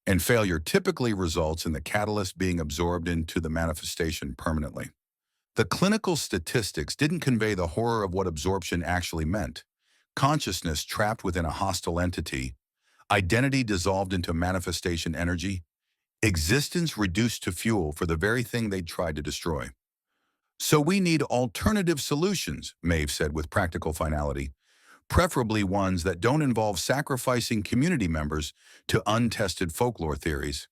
and failure typically results in the catalyst being absorbed into the manifestation permanently. The clinical statistics didn't convey the horror of what absorption actually meant. Consciousness trapped within a hostile entity, identity dissolved into manifestation energy, existence reduced to fuel for the very thing they'd tried to destroy. So we need alternative solutions, Maeve said with practical finality, preferably ones that don't involve sacrificing community members to untested folklore theories.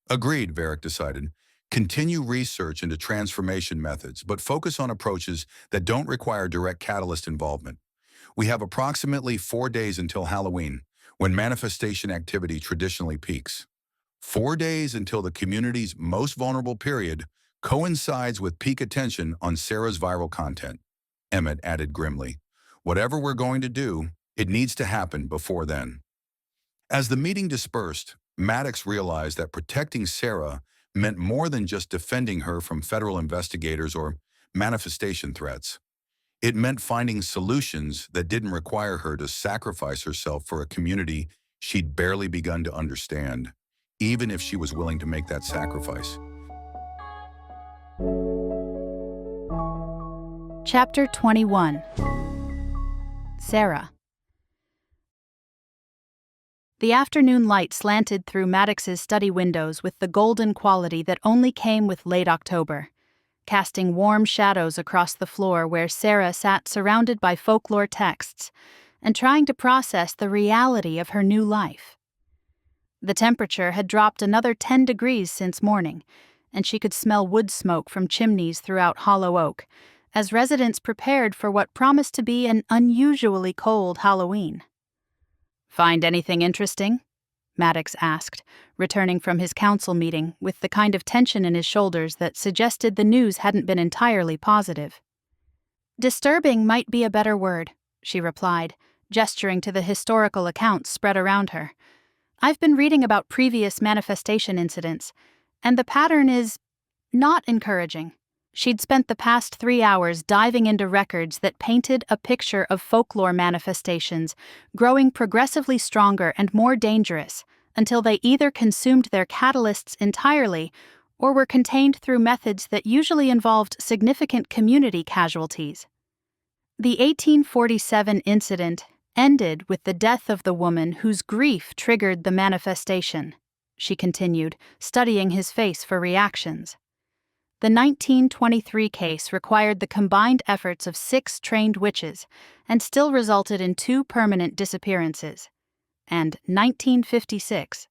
Agreed, Varric decided. Continue research into transformation methods, but focus on approaches that don't require direct catalyst involvement. We have approximately 4 days until Halloween, when manifestation activity traditionally peaks. 4 days until the community's most vulnerable period coincides with peak attention on Sera's viral content, Emmett added grimly. Whatever we're going to do, it needs to happen before then. As the meeting dispersed, Maddox realized that protecting Sera meant more than just defending her from federal investigators or manifestation threats. It meant finding solutions that didn't require her to sacrifice herself for a community she'd barely begun to understand, even if she was willing to make that sacrifice. Chapter 21. Sera. The afternoon light slanted through Maddox's study windows with the golden quality that only came with late October. casting warm shadows across the floor where Sera sat surrounded by folklore texts and trying to process the reality of her new life. The temperature had dropped another 10 degrees since morning, and she could smell wood smoke from chimneys throughout Hollow Oak, as residents prepared for what promised to be an unusually cold Halloween. "Find anything interesting?" Maddox asked, returning from his council meeting with the kind of tension in his shoulders that suggested the news hadn't been entirely positive. "Disturbing might be a better word," she replied, gesturing to the historical accounts spread around her. "I've been reading about previous manifestation incidents, and the pattern is not encouraging." She'd spent the past 3 hours diving into records that painted a picture of folklore manifestations growing progressively stronger and more dangerous until they either consumed their catalysts entirely or were contained through methods that usually involved significant community casualties. The 1847 incident ended with the death of the woman whose grief triggered the manifestation, she continued, studying his face for reactions. The 1923 case required the combined efforts of 6 trained witches and still resulted in 2 permanent disappearances. And 1956.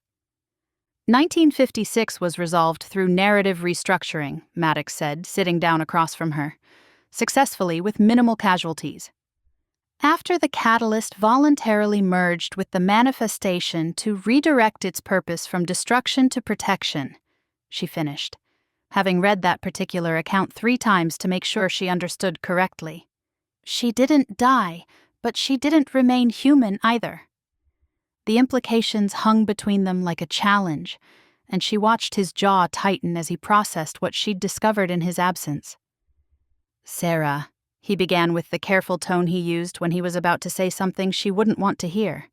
1956 was resolved through narrative restructuring, Maddox said, sitting down across from her, successfully with minimal casualties. After the catalyst voluntarily merged with the manifestation to redirect its purpose from destruction to protection, she finished, having read that particular account 3 times to make sure she understood correctly. She didn't die, but she didn't remain human either. The implications hung between them like a challenge, and she watched his jaw tighten as he processed what she'd discovered in his absence. "Sera," he began with the careful tone he used when he was about to say something she wouldn't want to hear.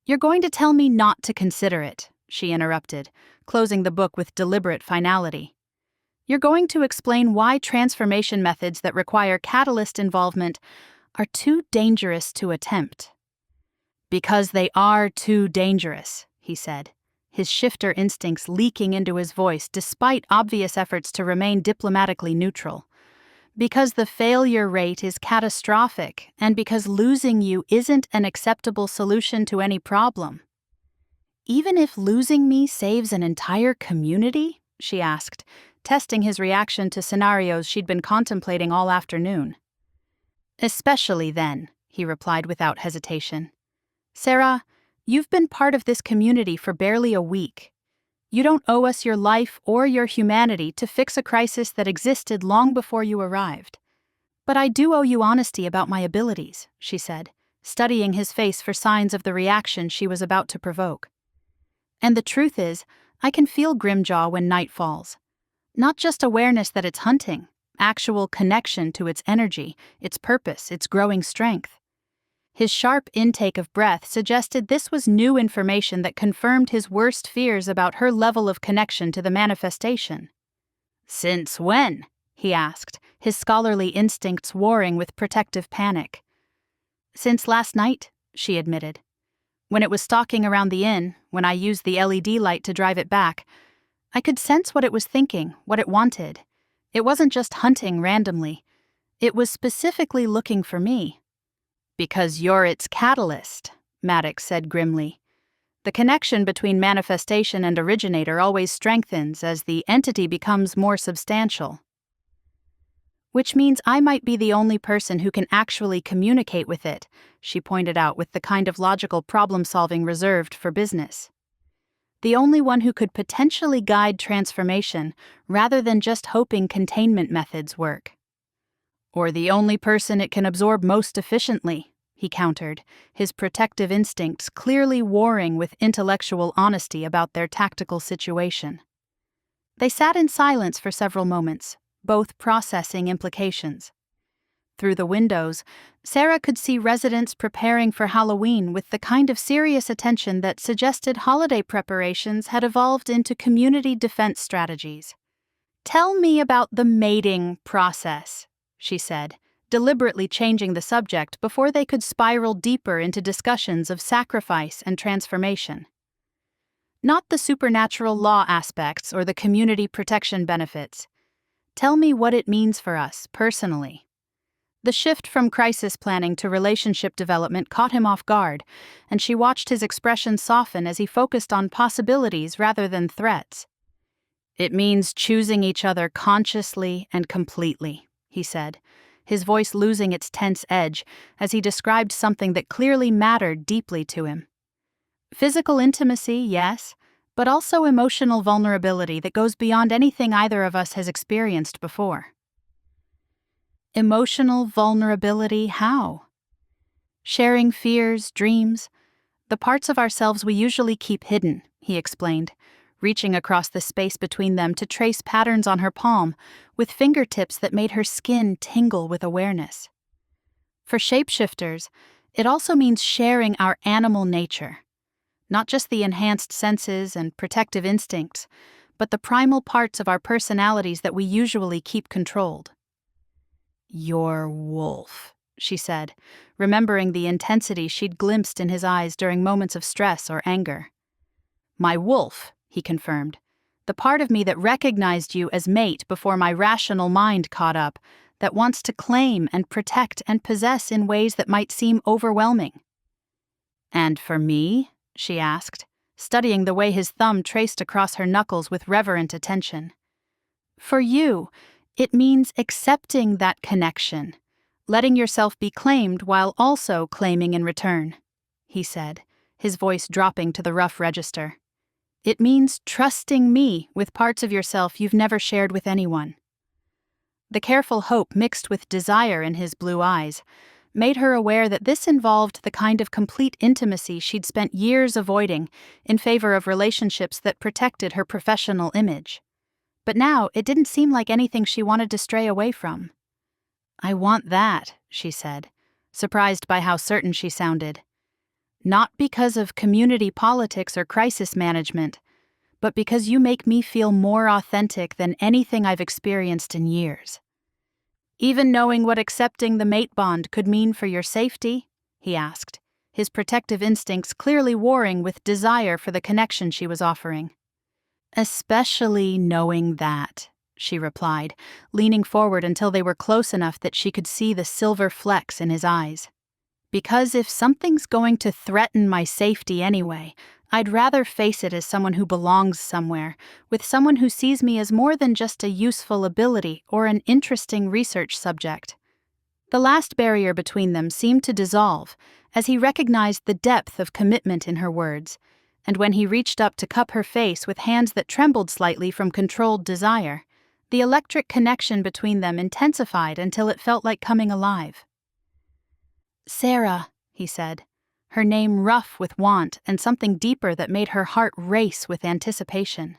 "You're going to tell me not to consider it," she interrupted, closing the book with deliberate finality. "You're going to explain why transformation methods that require catalyst involvement are too dangerous to attempt." "Because they are too dangerous," he said, his shifter instincts leaking into his voice despite obvious efforts to remain diplomatically neutral. "Because the failure rate is catastrophic, and because losing you isn't an acceptable solution to any problem." "Even if losing me saves an entire community?" she asked, testing his reaction to scenarios she'd been contemplating all afternoon. "Especially then," he replied without hesitation. "Sera, you've been part of this community for barely a week. You don't owe us your life or your humanity to fix a crisis that existed long before you arrived. But I do owe you honesty about my abilities," she said, studying his face for signs of the reaction she was about to provoke. "And the truth is, I can feel Grimjaw when night falls. Not just awareness that it's hunting, actual connection to its energy, its purpose, its growing strength." His sharp intake of breath suggested this was new information that confirmed his worst fears about her level of connection to the manifestation. "Since when?" he asked, his scholarly instincts warring with protective panic. "Since last night," she admitted. "When it was stalking around the inn, when I used the LED light to drive it back, I could sense what it was thinking, what it wanted. It wasn't just hunting randomly. It was specifically looking for me." "Because you're its catalyst," Maddox said grimly. "The connection between manifestation and originator always strengthens as the entity becomes more substantial." "Which means I might be the only person who can actually communicate with it," she pointed out with the kind of logical problem-solving reserved for business. "The only one who could potentially guide transformation rather than just hoping containment methods work." "Or the only person it can absorb most efficiently," he countered, his protective instincts clearly warring with intellectual honesty about their tactical situation. They sat in silence for several moments, both processing implications. Through the windows, Sera could see residents preparing for Halloween with the kind of serious attention that suggested holiday preparations had evolved into community defense strategies. "Tell me about the mating process," she said, deliberately changing the subject before they could spiral deeper into discussions of sacrifice and transformation. "Not the supernatural law aspects or the community protection benefits. Tell me what it means for us, personally. The shift from crisis planning to relationship development caught him off guard, and she watched his expression soften as he focused on possibilities rather than threats. It means choosing each other consciously and completely, he said, his voice losing its tense edge as he described something that clearly mattered deeply to him. Physical intimacy, yes, but also emotional vulnerability that goes beyond anything either of us has experienced before. Emotional vulnerability, how? Sharing fears, dreams, the parts of ourselves we usually keep hidden, he explained, reaching across the space between them to trace patterns on her palm with fingertips that made her skin tingle with awareness. For shapeshifters, it also means sharing our animal nature, not just the enhanced senses and protective instincts, but the primal parts of our personalities that we usually keep controlled. Your wolf, she said, remembering the intensity she'd glimpsed in his eyes during moments of stress or anger. My wolf, he confirmed, the part of me that recognized you as mate before my rational mind caught up, that wants to claim and protect and possess in ways that might seem overwhelming. And for me? She asked, studying the way his thumb traced across her knuckles with reverent attention. For you, it means accepting that connection, letting yourself be claimed while also claiming in return, he said, his voice dropping to the rough register. It means trusting me with parts of yourself you've never shared with anyone. The careful hope mixed with desire in his blue eyes made her aware that this involved the kind of complete intimacy she'd spent years avoiding in favor of relationships that protected her professional image. But now it didn't seem like anything she wanted to stray away from. I want that, she said, surprised by how certain she sounded. Not because of community politics or crisis management, but because you make me feel more authentic than anything I've experienced in years. Even knowing what accepting the mate bond could mean for your safety, he asked, his protective instincts clearly warring with desire for the connection she was offering. Especially knowing that, she replied, leaning forward until they were close enough that she could see the silver flecks in his eyes. Because if something's going to threaten my safety anyway, I'd rather face it as someone who belongs somewhere, with someone who sees me as more than just a useful ability or an interesting research subject. The last barrier between them seemed to dissolve as he recognized the depth of commitment in her words, and when he reached up to cup her face with hands that trembled slightly from controlled desire, the electric connection between them intensified until it felt like coming alive. Sera, he said, her name rough with want and something deeper that made her heart race with anticipation.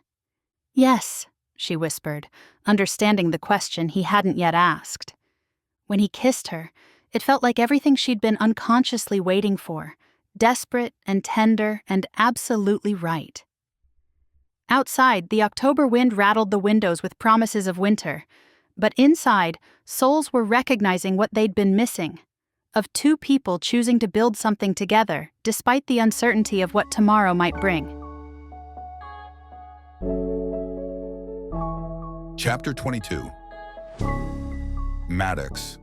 Yes, she whispered, understanding the question he hadn't yet asked. When he kissed her, it felt like everything she'd been unconsciously waiting for, desperate and tender and absolutely right. Outside, the October wind rattled the windows with promises of winter, but inside, souls were recognizing what they'd been missing, of two people choosing to build something together, despite the uncertainty of what tomorrow might bring. Chapter 22. Maddox.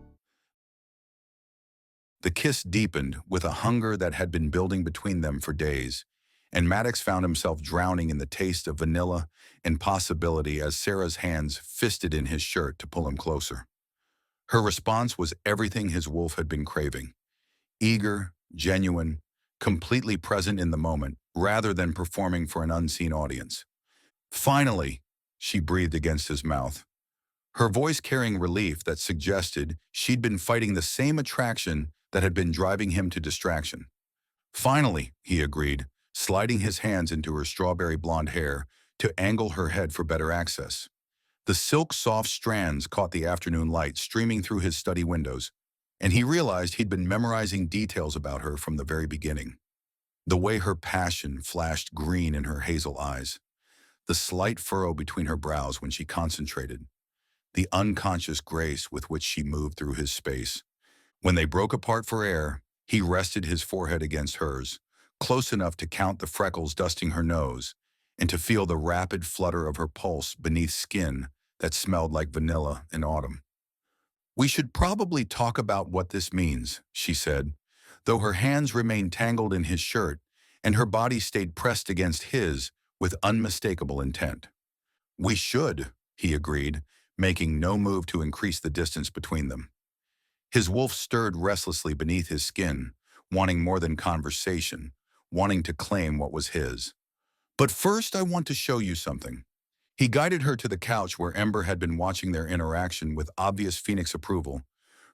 The kiss deepened with a hunger that had been building between them for days, and Maddox found himself drowning in the taste of vanilla and possibility as Sera's hands fisted in his shirt to pull him closer. Her response was everything his wolf had been craving. Eager, genuine, completely present in the moment, rather than performing for an unseen audience. Finally, she breathed against his mouth, her voice carrying relief that suggested she'd been fighting the same attraction that had been driving him to distraction. Finally, he agreed, sliding his hands into her strawberry blonde hair to angle her head for better access. The silk-soft strands caught the afternoon light streaming through his study windows, and he realized he'd been memorizing details about her from the very beginning. The way her passion flashed green in her hazel eyes, the slight furrow between her brows when she concentrated, the unconscious grace with which she moved through his space. When they broke apart for air, he rested his forehead against hers, close enough to count the freckles dusting her nose and to feel the rapid flutter of her pulse beneath skin that smelled like vanilla in autumn. "We should probably talk about what this means," she said, though her hands remained tangled in his shirt and her body stayed pressed against his with unmistakable intent. "We should," he agreed, making no move to increase the distance between them. His wolf stirred restlessly beneath his skin, wanting more than conversation, wanting to claim what was his. "But first I want to show you something." He guided her to the couch where Ember had been watching their interaction with obvious phoenix approval,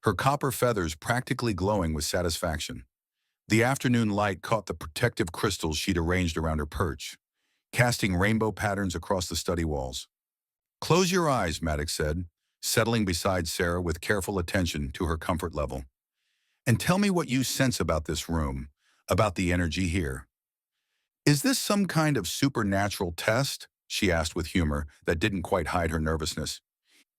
her copper feathers practically glowing with satisfaction. The afternoon light caught the protective crystals she'd arranged around her perch, casting rainbow patterns across the study walls. "Close your eyes," Maddox said, settling beside Sera with careful attention to her comfort level. "And tell me what you sense about this room, about the energy here." "Is this some kind of supernatural test?" she asked with humor that didn't quite hide her nervousness.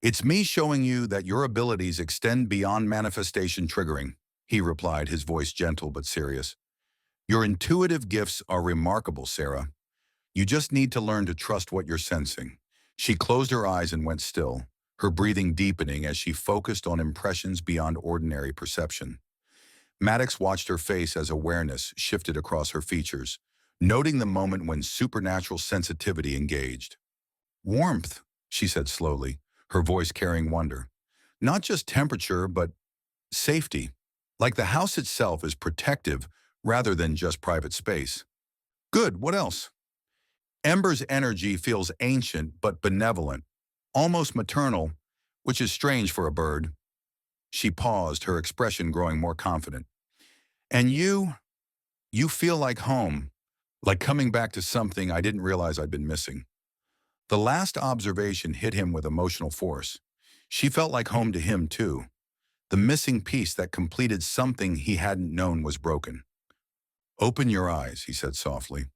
"It's me showing you that your abilities extend beyond manifestation triggering," he replied, his voice gentle but serious. "Your intuitive gifts are remarkable, Sera. You just need to learn to trust what you're sensing." She closed her eyes and went still, her breathing deepening as she focused on impressions beyond ordinary perception. Maddox watched her face as awareness shifted across her features, noting the moment when supernatural sensitivity engaged. "Warmth," she said slowly, her voice carrying wonder. "Not just temperature, but safety. Like the house itself is protective rather than just private space." "Good, what else?" "Ember's energy feels ancient but benevolent, almost maternal, which is strange for a bird." She paused, her expression growing more confident. "And you feel like home, like coming back to something I didn't realize I'd been missing." The last observation hit him with emotional force. She felt like home to him, too. The missing piece that completed something he hadn't known was broken. "Open your eyes," he said softly.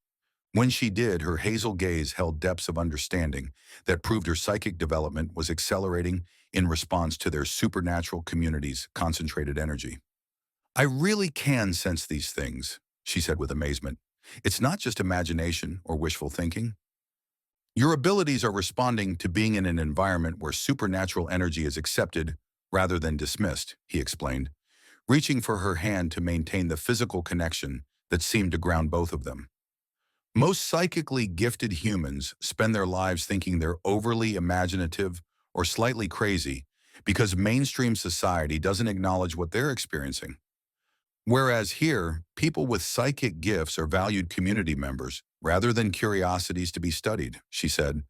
When she did, her hazel gaze held depths of understanding that proved her psychic development was accelerating in response to their supernatural community's concentrated energy. "I really can sense these things," she said with amazement. "It's not just imagination or wishful thinking. Your abilities are responding to being in an environment where supernatural energy is accepted rather than dismissed," he explained, reaching for her hand to maintain the physical connection that seemed to ground both of them. "Most psychically gifted humans spend their lives thinking they're overly imaginative or slightly crazy because mainstream society doesn't acknowledge what they're experiencing. Whereas here, people with psychic gifts are valued community members rather than curiosities to be studied," she said,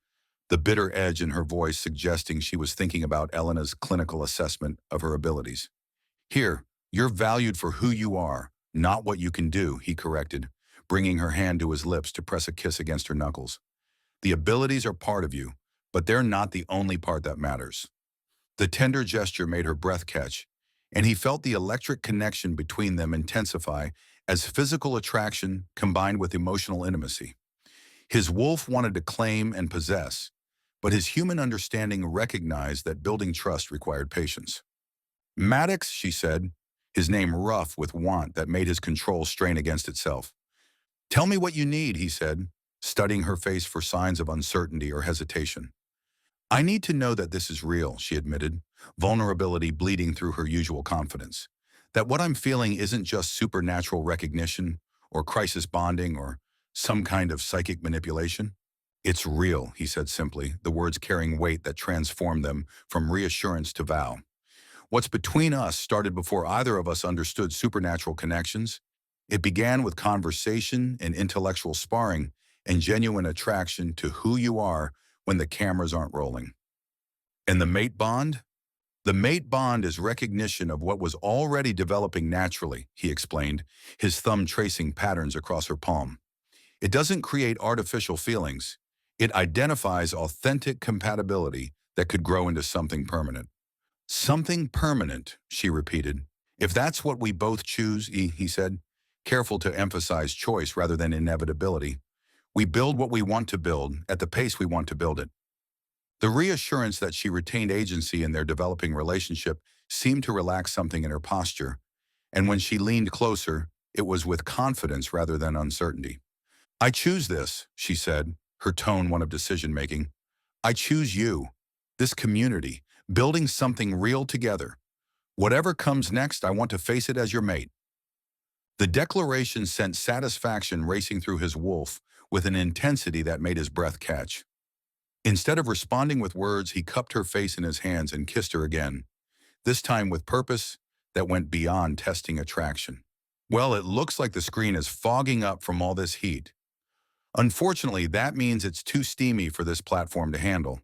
the bitter edge in her voice suggesting she was thinking about Elena's clinical assessment of her abilities. "Here, you're valued for who you are, not what you can do," he corrected, bringing her hand to his lips to press a kiss against her knuckles. "The abilities are part of you, but they're not the only part that matters." The tender gesture made her breath catch, and he felt the electric connection between them intensify as physical attraction combined with emotional intimacy. His wolf wanted to claim and possess, but his human understanding recognized that building trust required patience. "Maddox," she said, his name rough with want that made his control strain against itself. "Tell me what you need," he said, studying her face for signs of uncertainty or hesitation. "I need to know that this is real," she admitted, vulnerability bleeding through her usual confidence. "That what I'm feeling isn't just supernatural recognition or crisis bonding or some kind of psychic manipulation." "It's real," he said simply, the words carrying weight that transformed them from reassurance to vow. "What's between us started before either of us understood supernatural connections. It began with conversation and intellectual sparring and genuine attraction to who you are when the cameras aren't rolling." "And the mate bond?" "The mate bond is recognition of what was already developing naturally," he explained, his thumb tracing patterns across her palm. "It doesn't create artificial feelings. It identifies authentic compatibility that could grow into something permanent." "Something permanent," she repeated. "If that's what we both choose," he said, careful to emphasize choice rather than inevitability. "We build what we want to build at the pace we want to build it." The reassurance that she retained agency in their developing relationship seemed to relax something in her posture, and when she leaned closer, it was with confidence rather than uncertainty. "I choose this," she said, her tone one of decision-making. "I choose you. this community, building something real together. Whatever comes next, I want to face it as your mate." The declaration sent satisfaction racing through his wolf with an intensity that made his breath catch. Instead of responding with words, he cupped her face in his hands and kissed her again, this time with purpose that went beyond testing attraction. "Well, it looks like the screen is fogging up from all this heat. Unfortunately, that means it's too steamy for this platform to handle.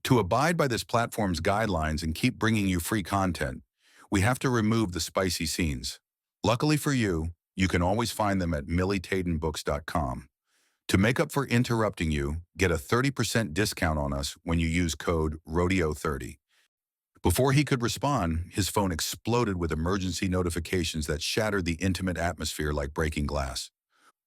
To abide by this platform's guidelines and keep bringing you free content, we have to remove the spicy scenes. Luckily for you, you can always find them at millytadenbooks.com. To make up for interrupting you, get a 30% discount on us when you use code RODEO30. Before he could respond, his phone exploded with emergency notifications that shattered the intimate atmosphere like breaking glass.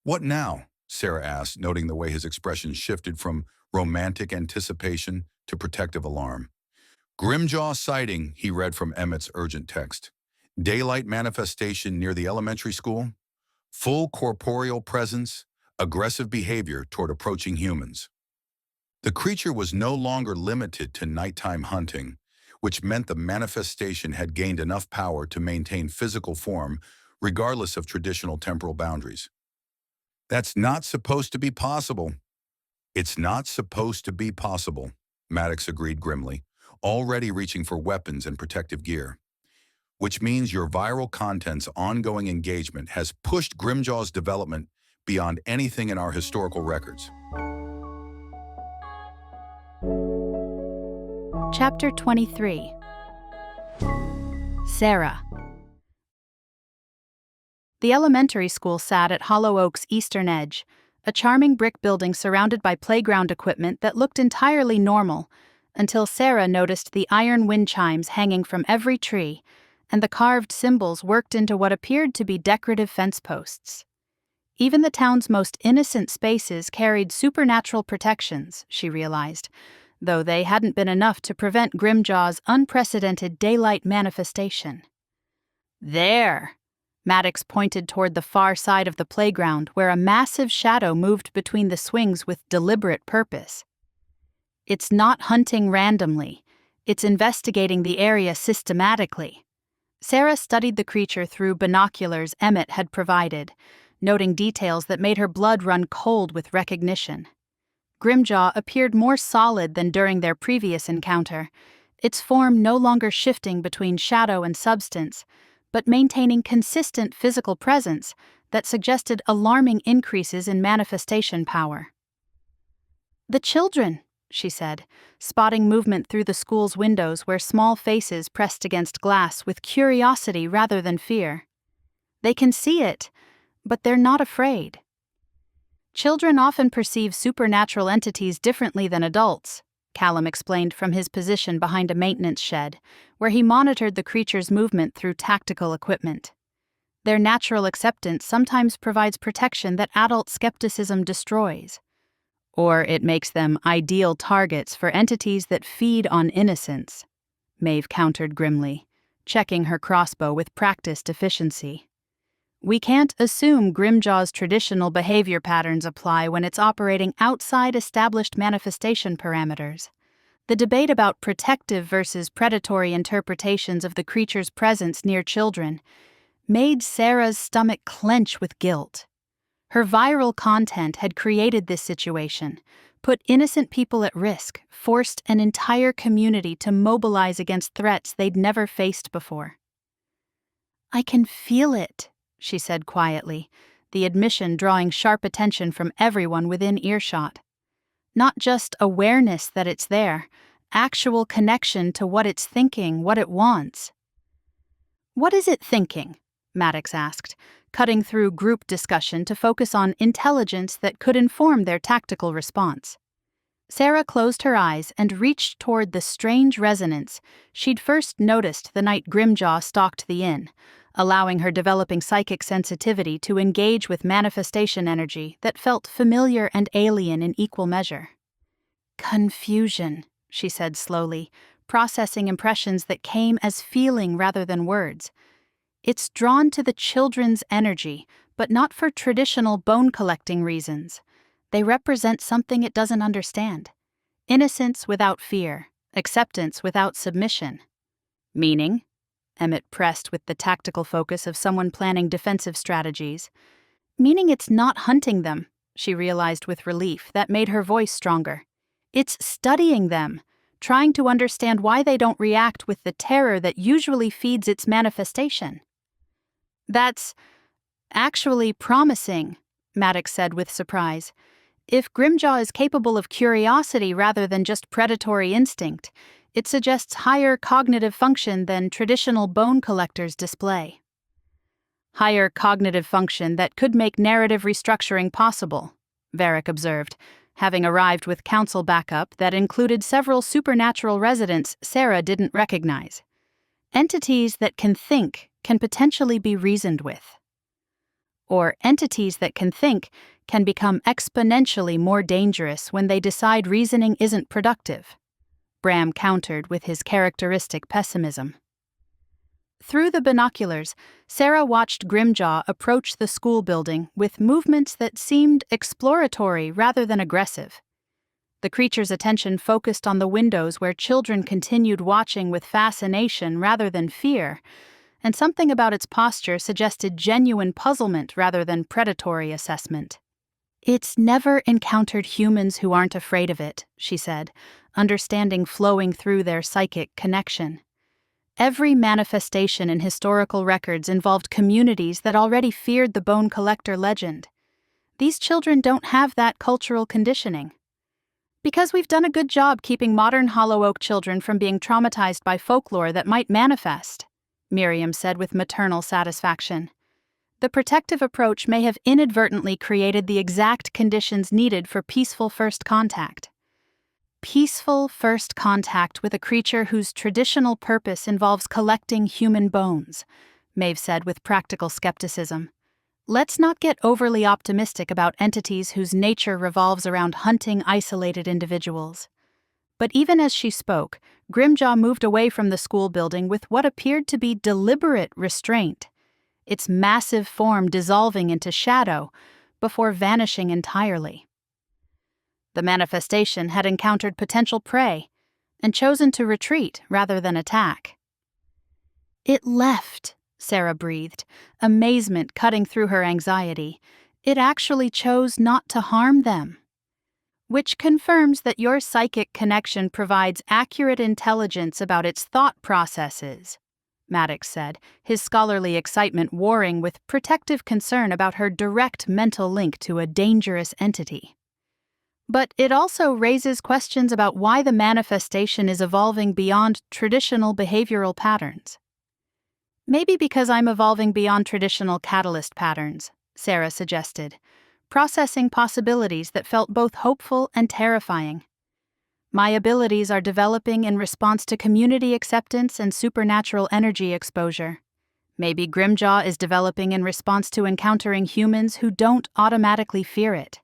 "What now?" Sera asked, noting the way his expression shifted from romantic anticipation to protective alarm. "Grimjaw sighting," he read from Emmett's urgent text. "Daylight manifestation near the elementary school. Full corporeal presence, aggressive behavior toward approaching humans." The creature was no longer limited to nighttime hunting, which meant the manifestation had gained enough power to maintain physical form regardless of traditional temporal boundaries. "That's not supposed to be possible." "It's not supposed to be possible," Maddox agreed grimly, already reaching for weapons and protective gear. "Which means your viral content's ongoing engagement has pushed Grimjaw's development beyond anything in our historical records." Chapter 23. Sera. The elementary school sat at Hollow Oak's eastern edge, a charming brick building surrounded by playground equipment that looked entirely normal, until Sera noticed the iron wind chimes hanging from every tree, and the carved symbols worked into what appeared to be decorative fence posts. Even the town's most innocent spaces carried supernatural protections, she realized, though they hadn't been enough to prevent Grimjaw's unprecedented daylight manifestation. "There!" Maddox pointed toward the far side of the playground where a massive shadow moved between the swings with deliberate purpose. "It's not hunting randomly. It's investigating the area systematically." Sera studied the creature through binoculars Emmett had provided, noting details that made her blood run cold with recognition. Grimjaw appeared more solid than during their previous encounter, its form no longer shifting between shadow and substance, but maintaining consistent physical presence that suggested alarming increases in manifestation power. "The children," she said, spotting movement through the school's windows where small faces pressed against glass with curiosity rather than fear. "They can see it, but they're not afraid." "Children often perceive supernatural entities differently than adults," Callum explained from his position behind a maintenance shed, where he monitored the creature's movement through tactical equipment. "Their natural acceptance sometimes provides protection that adult skepticism destroys. Or it makes them ideal targets for entities that feed on innocence," Maeve countered grimly, checking her crossbow with practiced efficiency. "We can't assume Grimjaw's traditional behavior patterns apply when it's operating outside established manifestation parameters." The debate about protective versus predatory interpretations of the creature's presence near children made Sera's stomach clench with guilt. Her viral content had created this situation, put innocent people at risk, forced an entire community to mobilize against threats they'd never faced before. "I can feel it," she said quietly, the admission drawing sharp attention from everyone within earshot. Not just awareness that it's there, actual connection to what it's thinking, what it wants. "What is it thinking?" Maddox asked, cutting through group discussion to focus on intelligence that could inform their tactical response. Sera closed her eyes and reached toward the strange resonance she'd first noticed the night Grimjaw stalked the inn, allowing her developing psychic sensitivity to engage with manifestation energy that felt familiar and alien in equal measure. "Confusion," she said slowly, processing impressions that came as feeling rather than words. "It's drawn to the children's energy, but not for traditional bone-collecting reasons. They represent something it doesn't understand. Innocence without fear, acceptance without submission. Meaning? Emmett pressed with the tactical focus of someone planning defensive strategies. Meaning it's not hunting them, she realized with relief that made her voice stronger. It's studying them, trying to understand why they don't react with the terror that usually feeds its manifestation. That's actually promising, Maddox said with surprise. If Grimjaw is capable of curiosity rather than just predatory instinct, it suggests higher cognitive function than traditional bone collectors display. Higher cognitive function that could make narrative restructuring possible, Varric observed, having arrived with counsel backup that included several supernatural residents Sera didn't recognize. Entities that can think can potentially be reasoned with. Or entities that can think can become exponentially more dangerous when they decide reasoning isn't productive, Bram countered with his characteristic pessimism. Through the binoculars, Sera watched Grimjaw approach the school building with movements that seemed exploratory rather than aggressive. The creature's attention focused on the windows where children continued watching with fascination rather than fear, and something about its posture suggested genuine puzzlement rather than predatory assessment. It's never encountered humans who aren't afraid of it, she said, understanding flowing through their psychic connection. Every manifestation in historical records involved communities that already feared the bone collector legend. These children don't have that cultural conditioning. Because we've done a good job keeping modern Hollow Oak children from being traumatized by folklore that might manifest, Miriam said with maternal satisfaction. The protective approach may have inadvertently created the exact conditions needed for peaceful first contact. Peaceful first contact with a creature whose traditional purpose involves collecting human bones, Maeve said with practical skepticism. Let's not get overly optimistic about entities whose nature revolves around hunting isolated individuals. But even as she spoke, Grimjaw moved away from the school building with what appeared to be deliberate restraint, its massive form dissolving into shadow before vanishing entirely. The manifestation had encountered potential prey and chosen to retreat rather than attack. It left, Sera breathed, amazement cutting through her anxiety. It actually chose not to harm them. Which confirms that your psychic connection provides accurate intelligence about its thought processes, Maddox said, his scholarly excitement warring with protective concern about her direct mental link to a dangerous entity. But it also raises questions about why the manifestation is evolving beyond traditional behavioral patterns. Maybe because I'm evolving beyond traditional catalyst patterns, Sera suggested, processing possibilities that felt both hopeful and terrifying. My abilities are developing in response to community acceptance and supernatural energy exposure. Maybe Grimjaw is developing in response to encountering humans who don't automatically fear it.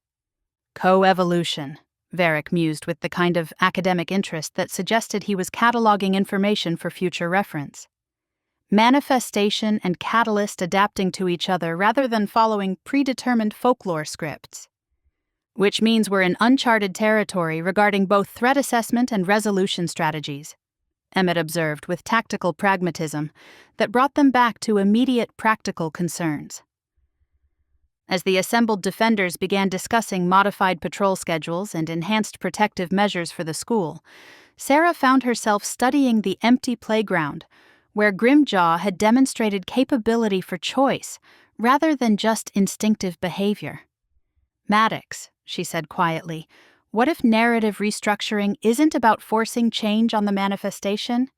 Co-evolution, Varric mused with the kind of academic interest that suggested he was cataloging information for future reference. Manifestation and catalyst adapting to each other rather than following predetermined folklore scripts. Which means we're in uncharted territory regarding both threat assessment and resolution strategies, Emmett observed with tactical pragmatism that brought them back to immediate practical concerns. As the assembled defenders began discussing modified patrol schedules and enhanced protective measures for the school, Sera found herself studying the empty playground, where Grimjaw had demonstrated capability for choice rather than just instinctive behavior. Maddox, she said quietly, what if narrative restructuring isn't about forcing change on the manifestation?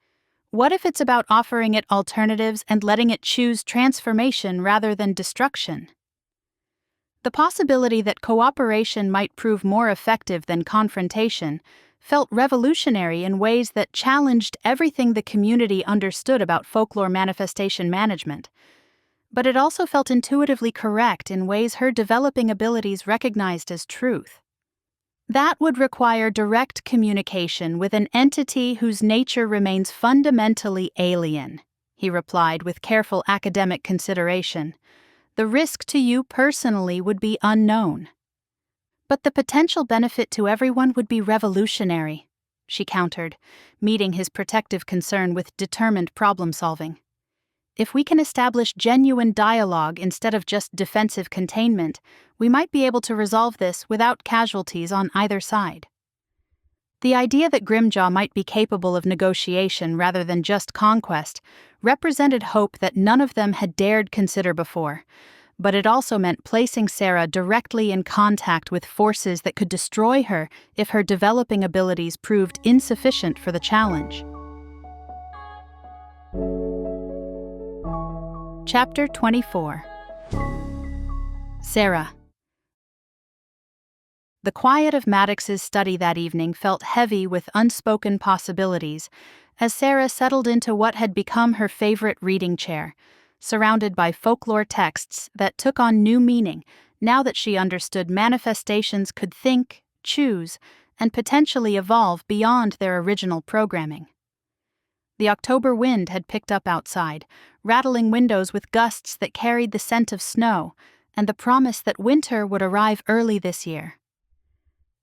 What if it's about offering it alternatives and letting it choose transformation rather than destruction? The possibility that cooperation might prove more effective than confrontation felt revolutionary in ways that challenged everything the community understood about folklore manifestation management. But it also felt intuitively correct in ways her developing abilities recognized as truth. That would require direct communication with an entity whose nature remains fundamentally alien, he replied with careful academic consideration. The risk to you personally would be unknown. But the potential benefit to everyone would be revolutionary, she countered, meeting his protective concern with determined problem-solving. If we can establish genuine dialogue instead of just defensive containment, we might be able to resolve this without casualties on either side. The idea that Grimjaw might be capable of negotiation rather than just conquest represented hope that none of them had dared consider before, but it also meant placing Sera directly in contact with forces that could destroy her if her developing abilities proved insufficient for the challenge. Chapter 24. Sera. The quiet of Maddox's study that evening felt heavy with unspoken possibilities as Sera settled into what had become her favorite reading chair, surrounded by folklore texts that took on new meaning now that she understood manifestations could think, choose, and potentially evolve beyond their original programming. The October wind had picked up outside, rattling windows with gusts that carried the scent of snow and the promise that winter would arrive early this year.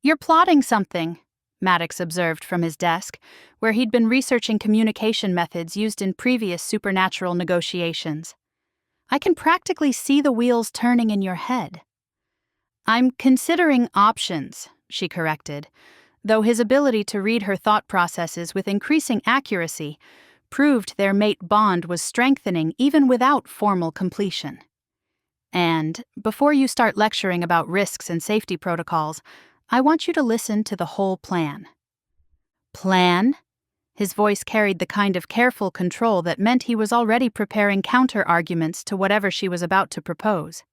"You're plotting something," Maddox observed from his desk, where he'd been researching communication methods used in previous supernatural negotiations. "I can practically see the wheels turning in your head." "I'm considering options," she corrected, though his ability to read her thought processes with increasing accuracy proved their mate bond was strengthening even without formal completion. "And, before you start lecturing about risks and safety protocols, I want you to listen to the whole plan." "Plan?" His voice carried the kind of careful control that meant he was already preparing counter-arguments to whatever she was about to propose.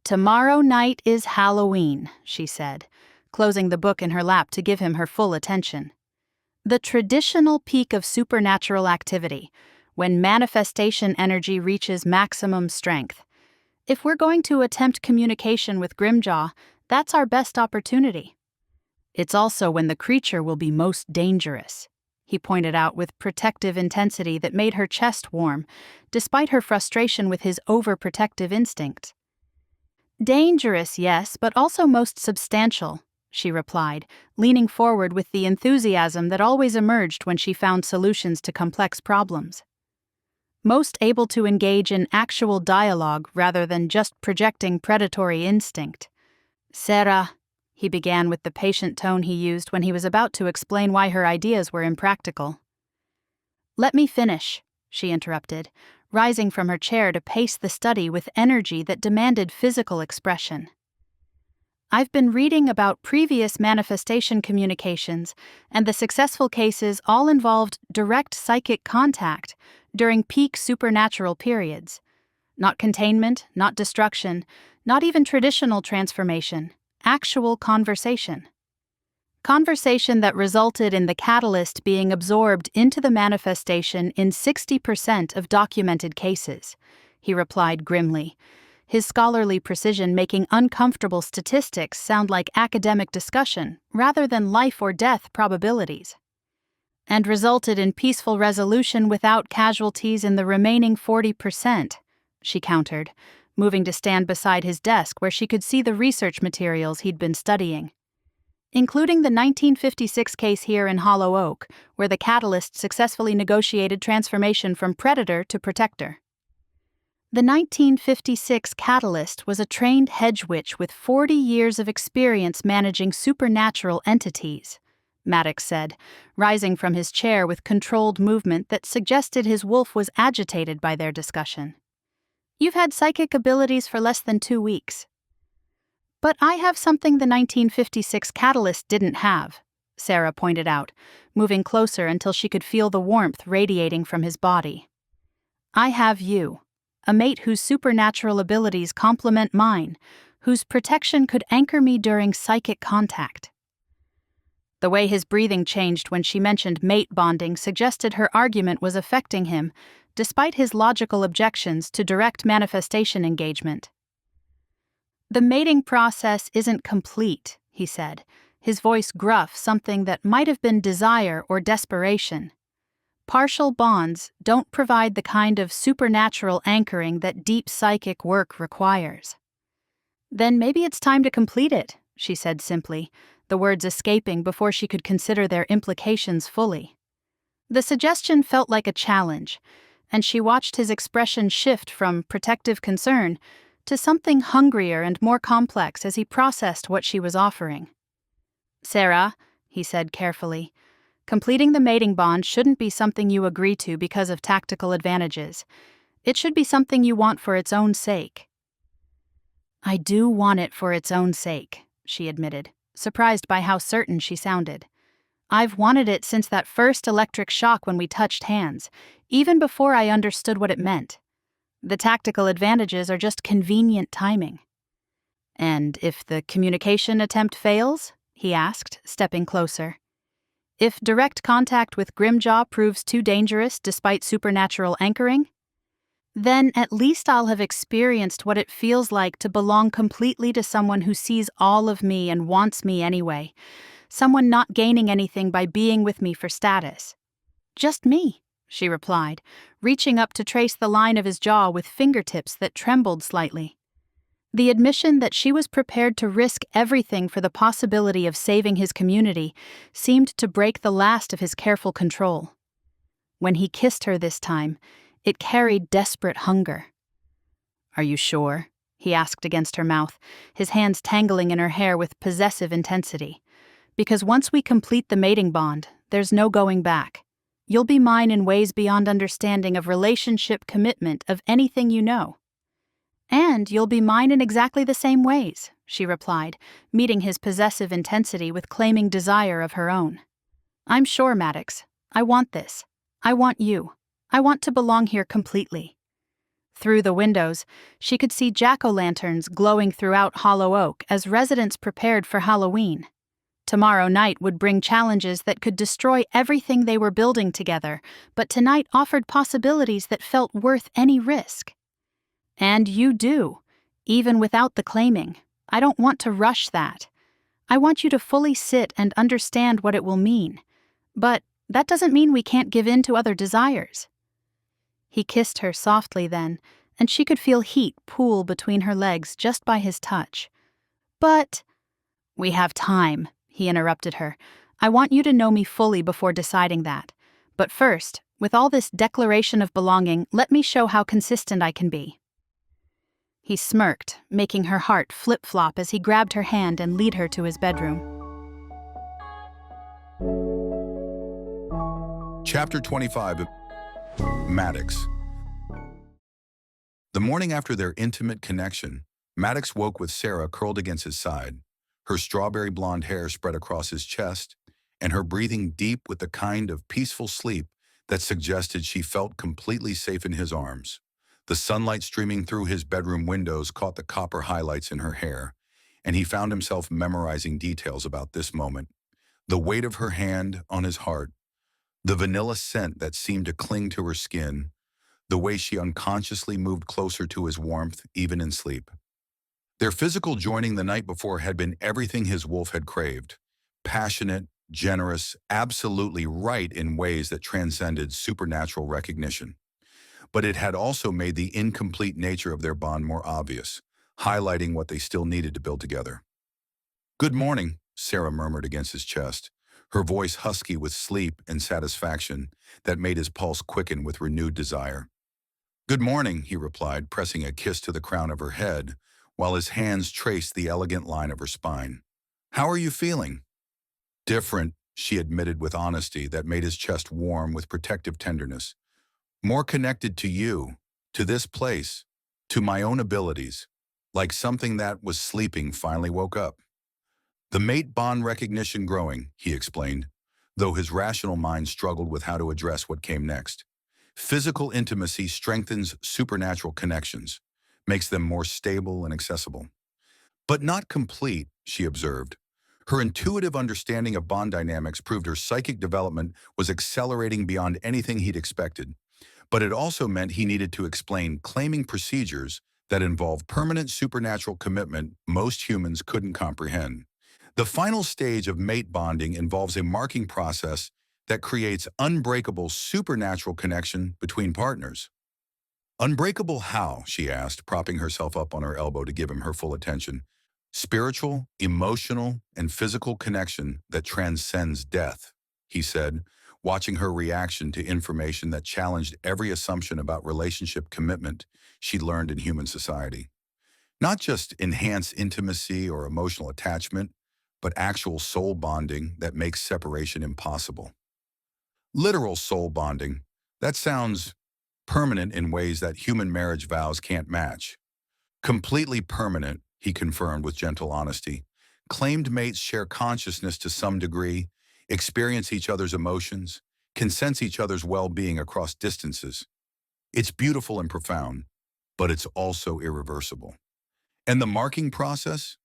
"Tomorrow night is Halloween," she said, closing the book in her lap to give him her full attention. "The traditional peak of supernatural activity, when manifestation energy reaches maximum strength. If we're going to attempt communication with Grimjaw, that's our best opportunity. It's also when the creature will be most dangerous," he pointed out with protective intensity that made her chest warm, despite her frustration with his overprotective instincts. "Dangerous, yes, but also most substantial," she replied, leaning forward with the enthusiasm that always emerged when she found solutions to complex problems. "Most able to engage in actual dialogue rather than just projecting predatory instinct. Sera," he began with the patient tone he used when he was about to explain why her ideas were impractical. "Let me finish," she interrupted, rising from her chair to pace the study with energy that demanded physical expression. "I've been reading about previous manifestation communications, and the successful cases all involved direct psychic contact during peak supernatural periods. Not containment, not destruction, not even traditional transformation, actual conversation. Conversation that resulted in the catalyst being absorbed into the manifestation in 60% of documented cases," he replied grimly, his scholarly precision making uncomfortable statistics sound like academic discussion rather than life or death probabilities. "And resulted in peaceful resolution without casualties in the remaining 40%, she countered, moving to stand beside his desk where she could see the research materials he'd been studying. "Including the 1956 case here in Hollow Oak, where the catalyst successfully negotiated transformation from predator to protector." The 1956 catalyst was a trained hedge witch with 40 years of experience managing supernatural entities, Maddox said, rising from his chair with controlled movement that suggested his wolf was agitated by their discussion. "You've had psychic abilities for less than 2 weeks." "But I have something the 1956 catalyst didn't have," Sera pointed out, moving closer until she could feel the warmth radiating from his body. "I have you, a mate whose supernatural abilities complement mine, whose protection could anchor me during psychic contact." The way his breathing changed when she mentioned mate bonding suggested her argument was affecting him, despite his logical objections to direct manifestation engagement. "The mating process isn't complete," he said, his voice gruff, something that might have been desire or desperation. "Partial bonds don't provide the kind of supernatural anchoring that deep psychic work requires." "Then maybe it's time to complete it," she said simply, the words escaping before she could consider their implications fully. The suggestion felt like a challenge, and she watched his expression shift from protective concern to something hungrier and more complex as he processed what she was offering. "Sera," he said carefully, "completing the mating bond shouldn't be something you agree to because of tactical advantages. It should be something you want for its own sake." "I do want it for its own sake," she admitted, surprised by how certain she sounded. "I've wanted it since that first electric shock when we touched hands, even before I understood what it meant. The tactical advantages are just convenient timing." "And if the communication attempt fails?" he asked, stepping closer. "If direct contact with Grimjaw proves too dangerous despite supernatural anchoring? Then at least I'll have experienced what it feels like to belong completely to someone who sees all of me and wants me anyway. Someone not gaining anything by being with me for status." "Just me," she replied, reaching up to trace the line of his jaw with fingertips that trembled slightly. The admission that she was prepared to risk everything for the possibility of saving his community seemed to break the last of his careful control. When he kissed her this time, it carried desperate hunger. "Are you sure?" he asked against her mouth, his hands tangling in her hair with possessive intensity. "Because once we complete the mating bond, there's no going back. You'll be mine in ways beyond understanding of relationship commitment of anything you know." "And you'll be mine in exactly the same ways," she replied, meeting his possessive intensity with claiming desire of her own. "I'm sure, Maddox. I want this. I want you. I want to belong here completely." Through the windows, she could see jack-o'-lanterns glowing throughout Hollow Oak as residents prepared for Halloween. Tomorrow night would bring challenges that could destroy everything they were building together, but tonight offered possibilities that felt worth any risk. "And you do, even without the claiming. I don't want to rush that. I want you to fully sit and understand what it will mean. But that doesn't mean we can't give in to other desires." He kissed her softly then, and she could feel heat pool between her legs just by his touch. "But—" "We have time," he interrupted her. "I want you to know me fully before deciding that. But first, with all this declaration of belonging, let me show how consistent I can be." He smirked, making her heart flip-flop as he grabbed her hand and led her to his bedroom. Chapter 25. Maddox. The morning after their intimate connection, Maddox woke with Sera curled against his side, her strawberry blonde hair spread across his chest, and her breathing deep with the kind of peaceful sleep that suggested she felt completely safe in his arms. The sunlight streaming through his bedroom windows caught the copper highlights in her hair, and he found himself memorizing details about this moment. The weight of her hand on his heart, the vanilla scent that seemed to cling to her skin, the way she unconsciously moved closer to his warmth even in sleep. Their physical joining the night before had been everything his wolf had craved. Passionate, generous, absolutely right in ways that transcended supernatural recognition. But it had also made the incomplete nature of their bond more obvious, highlighting what they still needed to build together. "Good morning," Sera murmured against his chest, her voice husky with sleep and satisfaction that made his pulse quicken with renewed desire. "Good morning," he replied, pressing a kiss to the crown of her head, while his hands traced the elegant line of her spine. "How are you feeling?" "Different," she admitted with honesty that made his chest warm with protective tenderness. "More connected to you, to this place, to my own abilities, like something that was sleeping finally woke up." "The mate bond recognition growing," he explained, though his rational mind struggled with how to address what came next. "Physical intimacy strengthens supernatural connections, makes them more stable and accessible." "But not complete," she observed. Her intuitive understanding of bond dynamics proved her psychic development was accelerating beyond anything he'd expected. But it also meant he needed to explain claiming procedures that involved permanent supernatural commitment most humans couldn't comprehend. The final stage of mate bonding involves a marking process that creates unbreakable supernatural connection between partners. "Unbreakable how?" she asked, propping herself up on her elbow to give him her full attention. Spiritual, emotional, and physical connection that transcends death, he said, watching her reaction to information that challenged every assumption about relationship commitment she learned in human society. Not just enhance intimacy or emotional attachment, but actual soul bonding that makes separation impossible. Literal soul bonding, that sounds permanent in ways that human marriage vows can't match. Completely permanent, he confirmed with gentle honesty. Claimed mates share consciousness to some degree, experience each other's emotions, can sense each other's well-being across distances. It's beautiful and profound, but it's also irreversible. And the marking process?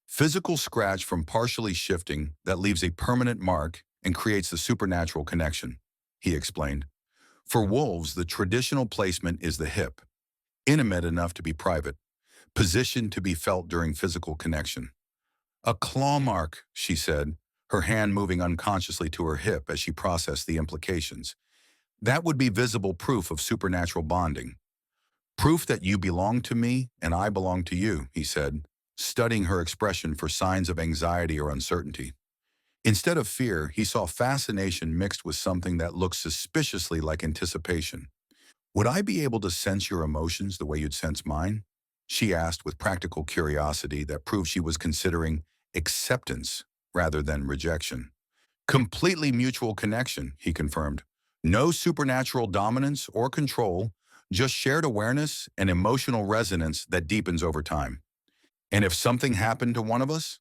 Physical scratch from partially shifting that leaves a permanent mark and creates the supernatural connection, he explained. For wolves, the traditional placement is the hip, intimate enough to be private, positioned to be felt during physical connection. A claw mark, she said, her hand moving unconsciously to her hip as she processed the implications. That would be visible proof of supernatural bonding. Proof that you belong to me and I belong to you, he said, studying her expression for signs of anxiety or uncertainty. Instead of fear, he saw fascination mixed with something that looked suspiciously like anticipation. Would I be able to sense your emotions the way you'd sense mine? She asked with practical curiosity that proved she was considering acceptance rather than rejection. Completely mutual connection, he confirmed. No supernatural dominance or control, just shared awareness and emotional resonance that deepens over time. And if something happened to one of us,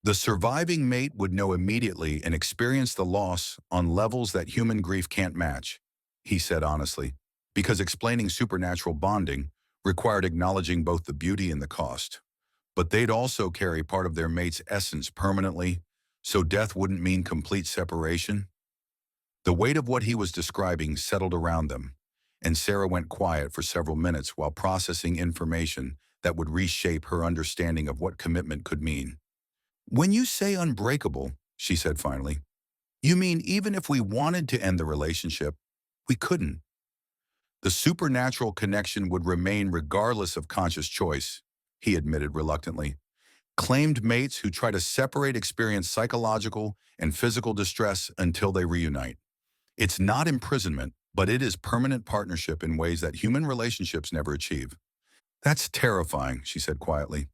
the surviving mate would know immediately and experience the loss on levels that human grief can't match, he said honestly, because explaining supernatural bonding required acknowledging both the beauty and the cost. But they'd also carry part of their mate's essence permanently, so death wouldn't mean complete separation. The weight of what he was describing settled around them, and Sera went quiet for several minutes while processing information that would reshape her understanding of what commitment could mean. When you say unbreakable, she said finally, you mean even if we wanted to end the relationship, we couldn't. The supernatural connection would remain regardless of conscious choice, he admitted reluctantly. Claimed mates who try to separate experience psychological and physical distress until they reunite. It's not imprisonment, but it is permanent partnership in ways that human relationships never achieve. That's terrifying, she said quietly.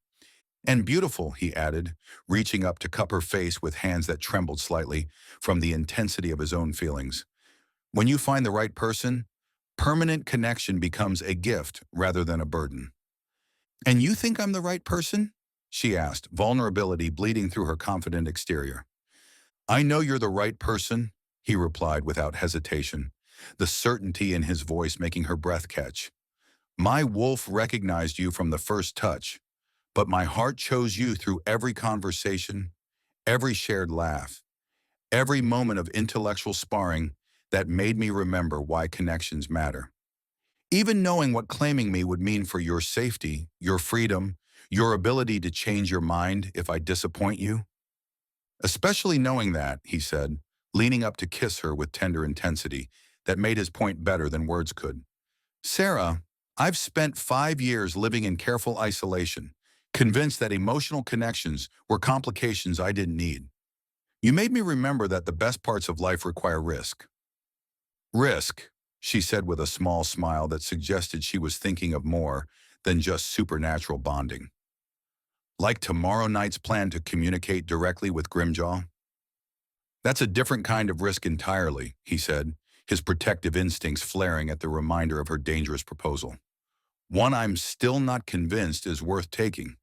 And beautiful, he added, reaching up to cup her face with hands that trembled slightly from the intensity of his own feelings. When you find the right person, permanent connection becomes a gift rather than a burden. And you think I'm the right person? She asked, vulnerability bleeding through her confident exterior. I know you're the right person, he replied without hesitation, the certainty in his voice making her breath catch. My wolf recognized you from the first touch, but my heart chose you through every conversation, every shared laugh, every moment of intellectual sparring that made me remember why connections matter. Even knowing what claiming me would mean for your safety, your freedom, your ability to change your mind if I disappoint you. Especially knowing that, he said, leaning up to kiss her with tender intensity that made his point better than words could. Sera, I've spent 5 years living in careful isolation, convinced that emotional connections were complications I didn't need. You made me remember that the best parts of life require risk. Risk, she said with a small smile that suggested she was thinking of more than just supernatural bonding. Like tomorrow night's plan to communicate directly with Grimjaw? That's a different kind of risk entirely, he said, his protective instincts flaring at the reminder of her dangerous proposal. One I'm still not convinced is worth taking,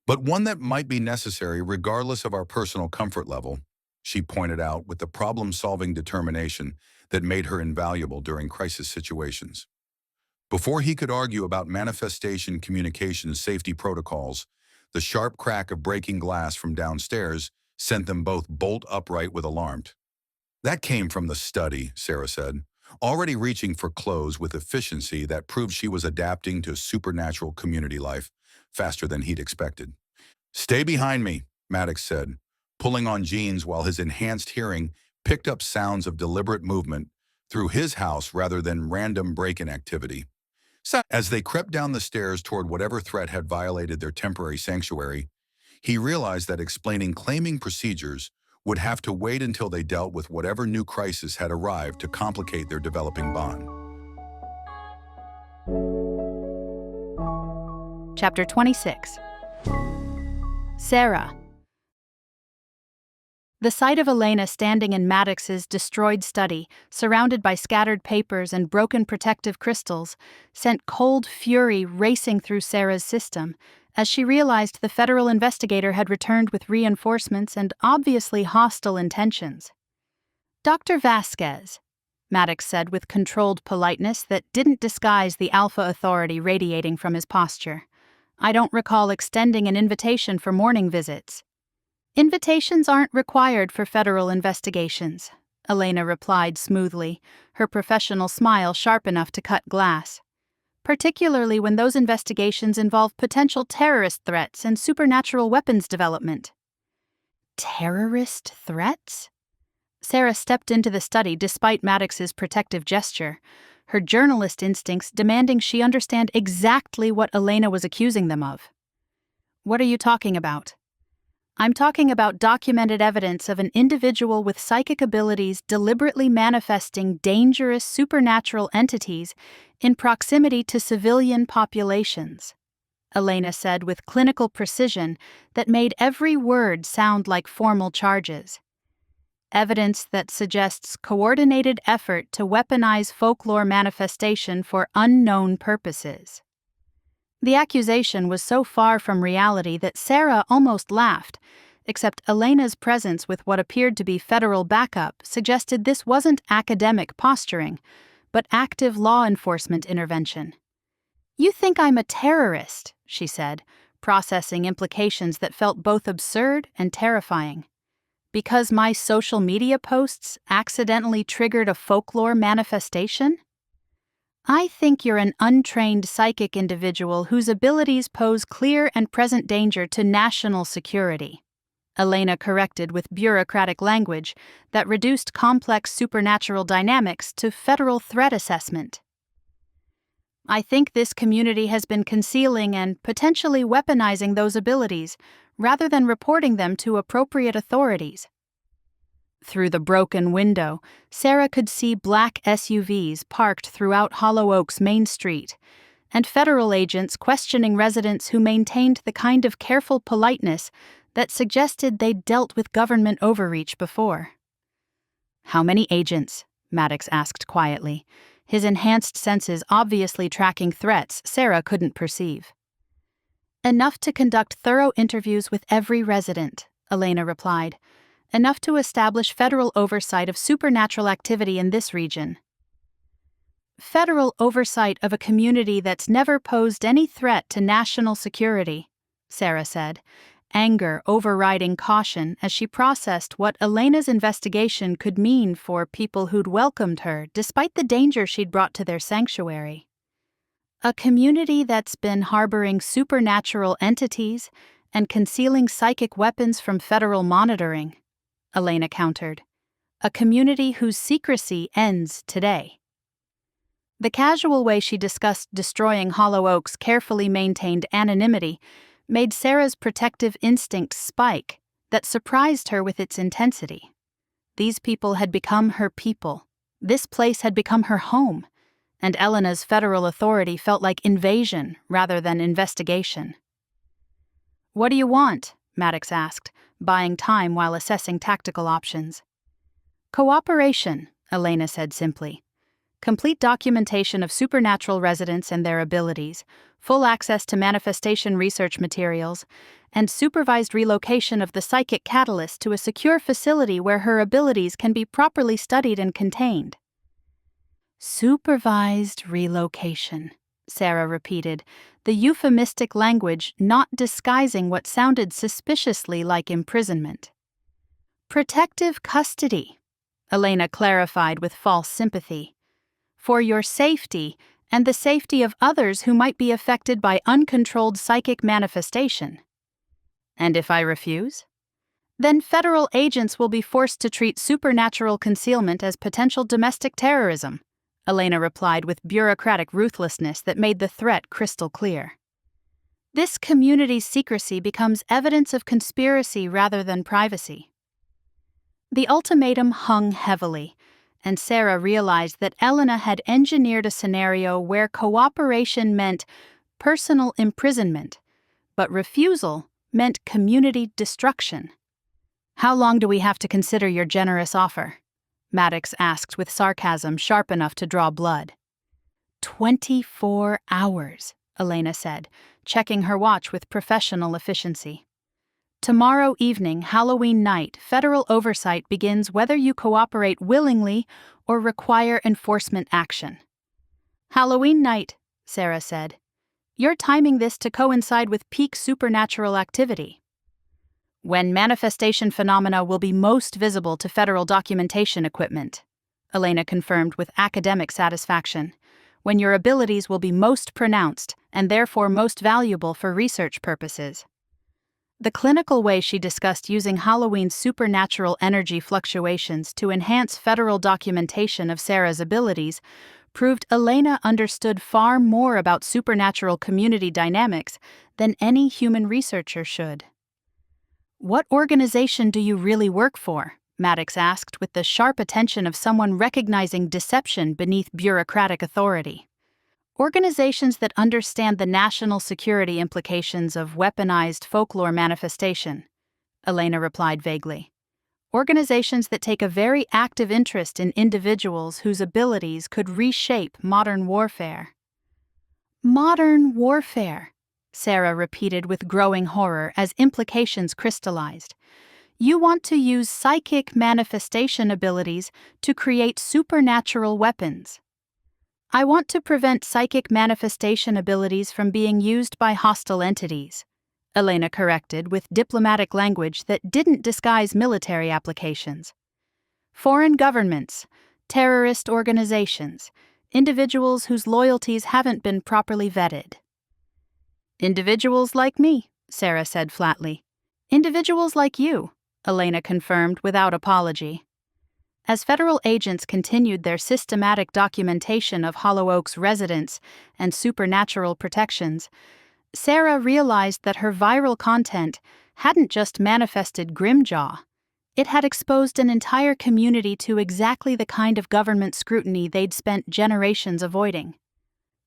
but one that might be necessary regardless of our personal comfort level, she pointed out with the problem-solving determination that made her invaluable during crisis situations. Before he could argue about manifestation communication safety protocols, the sharp crack of breaking glass from downstairs sent them both bolt upright with alarm. That came from the study, Sera said, already reaching for clothes with efficiency that proved she was adapting to supernatural community life faster than he'd expected. Stay behind me, Maddox said, pulling on jeans while his enhanced hearing picked up sounds of deliberate movement through his house rather than random break-in activity. As they crept down the stairs toward whatever threat had violated their temporary sanctuary, He realized that explaining claiming procedures would have to wait until they dealt with whatever new crisis had arrived to complicate their developing bond. Chapter 26. Sera. The sight of Elena standing in Maddox's destroyed study, surrounded by scattered papers and broken protective crystals, sent cold fury racing through Sera's system as she realized the federal investigator had returned with reinforcements and obviously hostile intentions. "Dr. Vasquez," Maddox said with controlled politeness that didn't disguise the alpha authority radiating from his posture, "I don't recall extending an invitation for morning visits." "Invitations aren't required for federal investigations," Elena replied smoothly, her professional smile sharp enough to cut glass. "Particularly when those investigations involve potential terrorist threats and supernatural weapons development." Terrorist threats? Sera stepped into the study despite Maddox's protective gesture, her journalist instincts demanding she understand exactly what Elena was accusing them of. "What are you talking about?" "I'm talking about documented evidence of an individual with psychic abilities deliberately manifesting dangerous supernatural entities in proximity to civilian populations," Elena said with clinical precision that made every word sound like formal charges. "Evidence that suggests coordinated effort to weaponize folklore manifestation for unknown purposes." The accusation was so far from reality that Sera almost laughed, except Elena's presence with what appeared to be federal backup suggested this wasn't academic posturing, but active law enforcement intervention. "You think I'm a terrorist," she said, processing implications that felt both absurd and terrifying. "Because my social media posts accidentally triggered a folklore manifestation? I think you're an untrained psychic individual whose abilities pose clear and present danger to national security," Elena corrected with bureaucratic language that reduced complex supernatural dynamics to federal threat assessment. "I think this community has been concealing and potentially weaponizing those abilities rather than reporting them to appropriate authorities." Through the broken window, Sera could see black SUVs parked throughout Hollow Oak's Main Street, and federal agents questioning residents who maintained the kind of careful politeness that suggested they'd dealt with government overreach before. "How many agents?" Maddox asked quietly, his enhanced senses obviously tracking threats Sera couldn't perceive. "Enough to conduct thorough interviews with every resident," Elena replied. "Enough to establish federal oversight of supernatural activity in this region." "Federal oversight of a community that's never posed any threat to national security," Sera said, anger overriding caution as she processed what Elena's investigation could mean for people who'd welcomed her despite the danger she'd brought to their sanctuary. "A community that's been harboring supernatural entities and concealing psychic weapons from federal monitoring," Elena countered. "A community whose secrecy ends today." The casual way she discussed destroying Hollow Oak's carefully maintained anonymity made Sera's protective instinct spike that surprised her with its intensity. These people had become her people. This place had become her home, and Elena's federal authority felt like invasion rather than investigation. "What do you want?" Maddox asked, buying time while assessing tactical options. "Cooperation," Elena said simply. "Complete documentation of supernatural residents and their abilities, full access to manifestation research materials, and supervised relocation of the psychic catalyst to a secure facility where her abilities can be properly studied and contained." "Supervised relocation," Sera repeated, the euphemistic language not disguising what sounded suspiciously like imprisonment. "Protective custody," Elena clarified with false sympathy. "For your safety and the safety of others who might be affected by uncontrolled psychic manifestation." "And if I refuse?" "Then federal agents will be forced to treat supernatural concealment as potential domestic terrorism," Elena replied with bureaucratic ruthlessness that made the threat crystal clear. This community's secrecy becomes evidence of conspiracy rather than privacy. The ultimatum hung heavily, and Sera realized that Elena had engineered a scenario where cooperation meant personal imprisonment, but refusal meant community destruction. "How long do we have to consider your generous offer?" Maddox asked with sarcasm sharp enough to draw blood. 24 hours, Elena said, checking her watch with professional efficiency. "Tomorrow evening, Halloween night, federal oversight begins whether you cooperate willingly or require enforcement action." "Halloween night," Sera said. "You're timing this to coincide with peak supernatural activity. When manifestation phenomena will be most visible to federal documentation equipment," Elena confirmed with academic satisfaction. "When your abilities will be most pronounced and therefore most valuable for research purposes." The clinical way she discussed using Halloween's supernatural energy fluctuations to enhance federal documentation of Sera's abilities proved Elena understood far more about supernatural community dynamics than any human researcher should. "What organization do you really work for?" Maddox asked with the sharp attention of someone recognizing deception beneath bureaucratic authority. "Organizations that understand the national security implications of weaponized folklore manifestation," Elena replied vaguely. "Organizations that take a very active interest in individuals whose abilities could reshape modern warfare." "Modern warfare," Sera repeated with growing horror as implications crystallized. "You want to use psychic manifestation abilities to create supernatural weapons." "I want to prevent psychic manifestation abilities from being used by hostile entities," Elena corrected with diplomatic language that didn't disguise military applications. "Foreign governments, terrorist organizations, individuals whose loyalties haven't been properly vetted." "Individuals like me," Sera said flatly. "Individuals like you," Elena confirmed without apology. As federal agents continued their systematic documentation of Hollow Oak's residents and supernatural protections, Sera realized that her viral content hadn't just manifested Grimjaw. It had exposed an entire community to exactly the kind of government scrutiny they'd spent generations avoiding.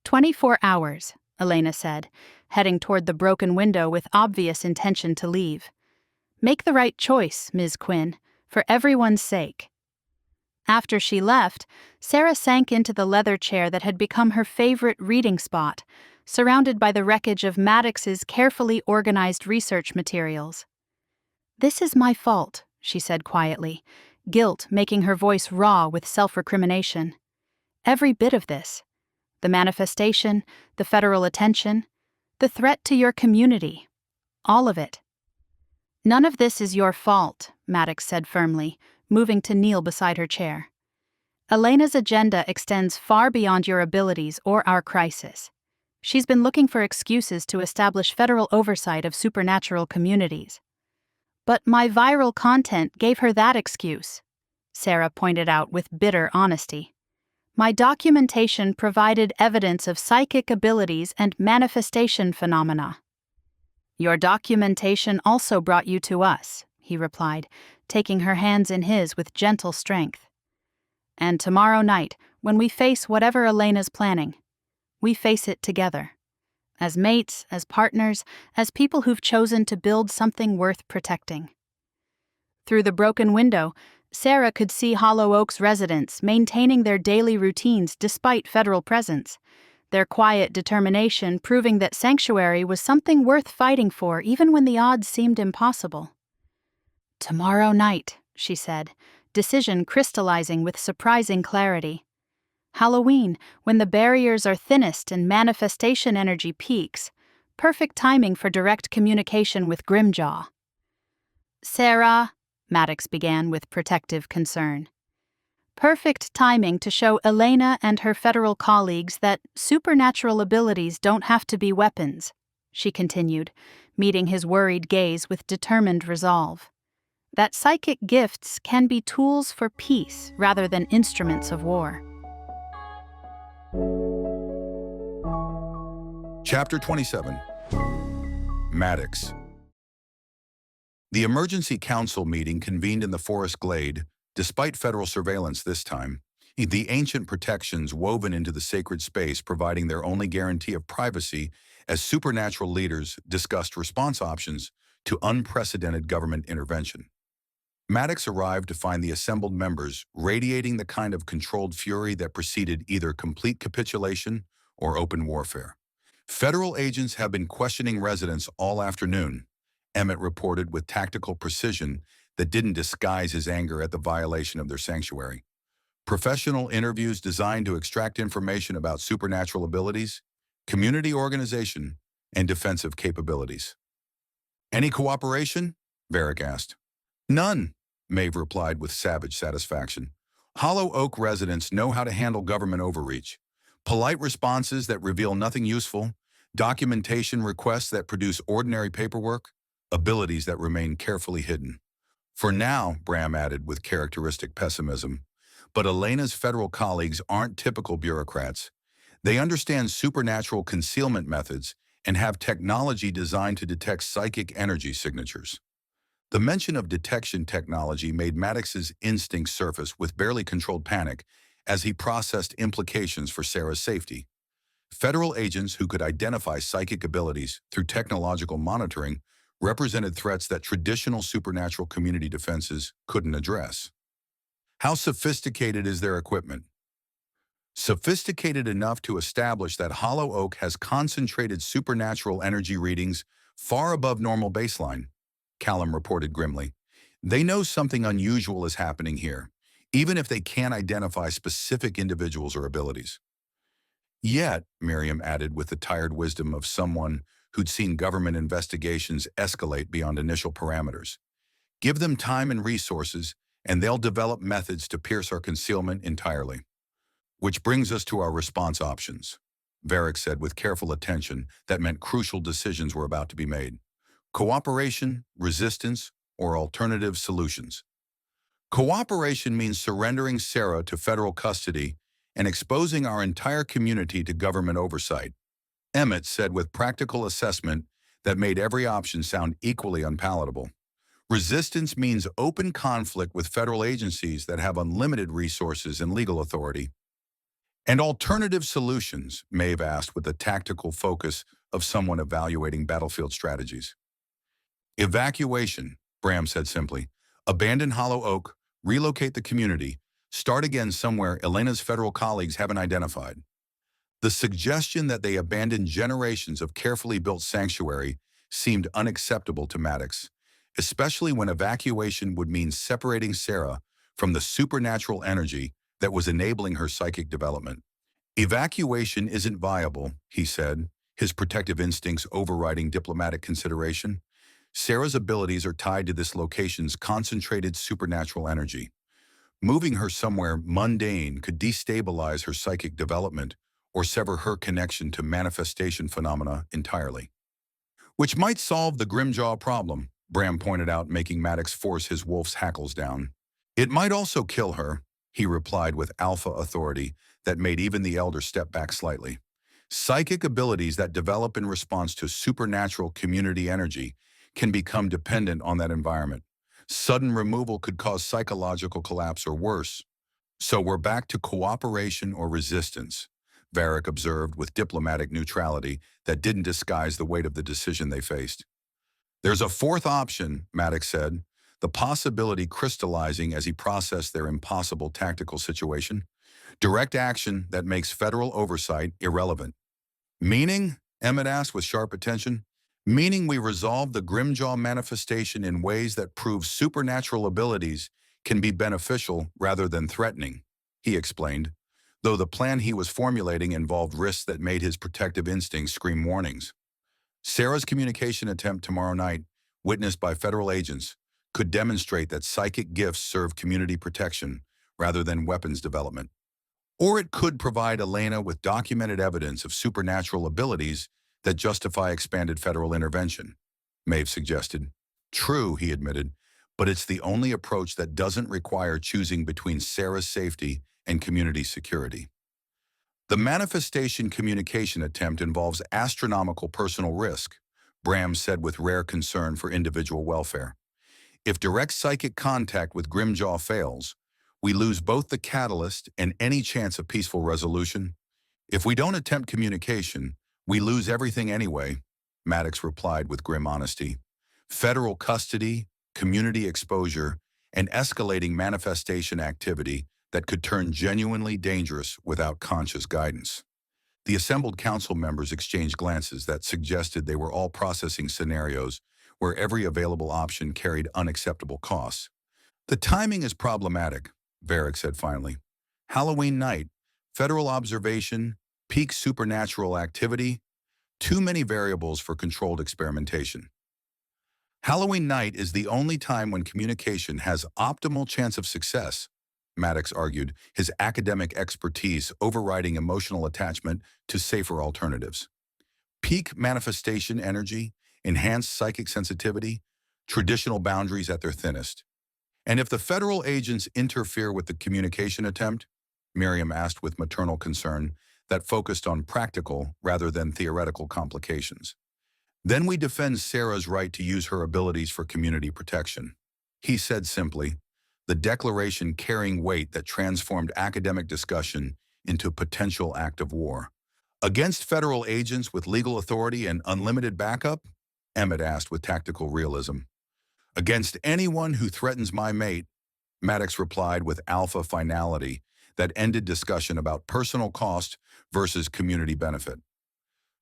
24 hours, Elena said, heading toward the broken window with obvious intention to leave. "Make the right choice, Ms. Quinn, for everyone's sake." After she left, Sera sank into the leather chair that had become her favorite reading spot, surrounded by the wreckage of Maddox's carefully organized research materials. "This is my fault," she said quietly, guilt making her voice raw with self-recrimination. "Every bit of this. The manifestation, the federal attention, the threat to your community. All of it." "None of this is your fault," Maddox said firmly, moving to kneel beside her chair. "Elena's agenda extends far beyond your abilities or our crisis. She's been looking for excuses to establish federal oversight of supernatural communities. But my viral content gave her that excuse," Sera pointed out with bitter honesty. "My documentation provided evidence of psychic abilities and manifestation phenomena." "Your documentation also brought you to us," he replied, taking her hands in his with gentle strength. "And tomorrow night, when we face whatever Elena's planning, we face it together. As mates, as partners, as people who've chosen to build something worth protecting." Through the broken window, Sera could see Hollow Oak's residents maintaining their daily routines despite federal presence, their quiet determination proving that sanctuary was something worth fighting for even when the odds seemed impossible. "Tomorrow night," she said, decision crystallizing with surprising clarity. "Halloween, when the barriers are thinnest and manifestation energy peaks. Perfect timing for direct communication with Grimjaw." "Sera," Maddox began with protective concern. "Perfect timing to show Elena and her federal colleagues that supernatural abilities don't have to be weapons," she continued, meeting his worried gaze with determined resolve. "That psychic gifts can be tools for peace rather than instruments of war." Chapter 27. Maddox. The emergency council meeting convened in the forest glade, despite federal surveillance this time. The ancient protections woven into the sacred space providing their only guarantee of privacy as supernatural leaders discussed response options to unprecedented government intervention. Maddox arrived to find the assembled members radiating the kind of controlled fury that preceded either complete capitulation or open warfare. Federal agents have been questioning residents all afternoon, Emmett reported with tactical precision that didn't disguise his anger at the violation of their sanctuary. Professional interviews designed to extract information about supernatural abilities, community organization, and defensive capabilities. Any cooperation? Varick asked. None, Maeve replied with savage satisfaction. Hollow Oak residents know how to handle government overreach. Polite responses that reveal nothing useful, documentation requests that produce ordinary paperwork, abilities that remain carefully hidden. For now, Bram added with characteristic pessimism, but Elena's federal colleagues aren't typical bureaucrats. They understand supernatural concealment methods and have technology designed to detect psychic energy signatures. The mention of detection technology made Maddox's instincts surface with barely controlled panic as he processed implications for Sera's safety. Federal agents who could identify psychic abilities through technological monitoring represented threats that traditional supernatural community defenses couldn't address. How sophisticated is their equipment? Sophisticated enough to establish that Hollow Oak has concentrated supernatural energy readings far above normal baseline, Callum reported grimly. They know something unusual is happening here, even if they can't identify specific individuals or abilities. Yet, Miriam added with the tired wisdom of someone who'd seen government investigations escalate beyond initial parameters. Give them time and resources, and they'll develop methods to pierce our concealment entirely. Which brings us to our response options, Varick said with careful attention that meant crucial decisions were about to be made. Cooperation, resistance, or alternative solutions. Cooperation means surrendering Sera to federal custody and exposing our entire community to government oversight, Emmett said with practical assessment that made every option sound equally unpalatable. Resistance means open conflict with federal agencies that have unlimited resources and legal authority. And alternative solutions, Maeve asked with the tactical focus of someone evaluating battlefield strategies. Evacuation, Bram said simply. Abandon Hollow Oak, relocate the community, start again somewhere Elena's federal colleagues haven't identified. The suggestion that they abandon generations of carefully built sanctuary seemed unacceptable to Maddox, especially when evacuation would mean separating Sera from the supernatural energy that was enabling her psychic development. Evacuation isn't viable, he said, his protective instincts overriding diplomatic consideration. Sera's abilities are tied to this location's concentrated supernatural energy. Moving her somewhere mundane could destabilize her psychic development or sever her connection to manifestation phenomena entirely. Which might solve the Grimjaw problem, Bram pointed out, making Maddox force his wolf's hackles down. It might also kill her, he replied with alpha authority that made even the elder step back slightly. Psychic abilities that develop in response to supernatural community energy can become dependent on that environment. Sudden removal could cause psychological collapse or worse. So we're back to cooperation or resistance, Varick observed with diplomatic neutrality that didn't disguise the weight of the decision they faced. There's a fourth option, Maddox said, the possibility crystallizing as he processed their impossible tactical situation. Direct action that makes federal oversight irrelevant. Meaning? Emmett asked with sharp attention. Meaning we resolve the Grimjaw manifestation in ways that prove supernatural abilities can be beneficial rather than threatening, he explained, though the plan he was formulating involved risks that made his protective instincts scream warnings. Sera's communication attempt tomorrow night, witnessed by federal agents, could demonstrate that psychic gifts serve community protection rather than weapons development. Or it could provide Elena with documented evidence of supernatural abilities that justify expanded federal intervention, Maeve suggested. True, he admitted, but it's the only approach that doesn't require choosing between Sera's safety and community security. The manifestation communication attempt involves astronomical personal risk, Bram said with rare concern for individual welfare. If direct psychic contact with Grimjaw fails, we lose both the catalyst and any chance of peaceful resolution. If we don't attempt communication, we lose everything anyway, Maddox replied with grim honesty. Federal custody, community exposure, and escalating manifestation activity that could turn genuinely dangerous without conscious guidance. The assembled council members exchanged glances that suggested they were all processing scenarios where every available option carried unacceptable costs. The timing is problematic, Varick said finally. Halloween night, federal observation, peak supernatural activity, too many variables for controlled experimentation. Halloween night is the only time when communication has optimal chance of success, Maddox argued, his academic expertise overriding emotional attachment to safer alternatives. Peak manifestation energy, enhanced psychic sensitivity, traditional boundaries at their thinnest. And if the federal agents interfere with the communication attempt, Miriam asked with maternal concern that focused on practical rather than theoretical complications. Then we defend Sera's right to use her abilities for community protection. He said simply, the declaration carrying weight that transformed academic discussion into a potential act of war. Against federal agents with legal authority and unlimited backup? Emmett asked with tactical realism. Against anyone who threatens my mate, Maddox replied with alpha finality that ended discussion about personal cost versus community benefit.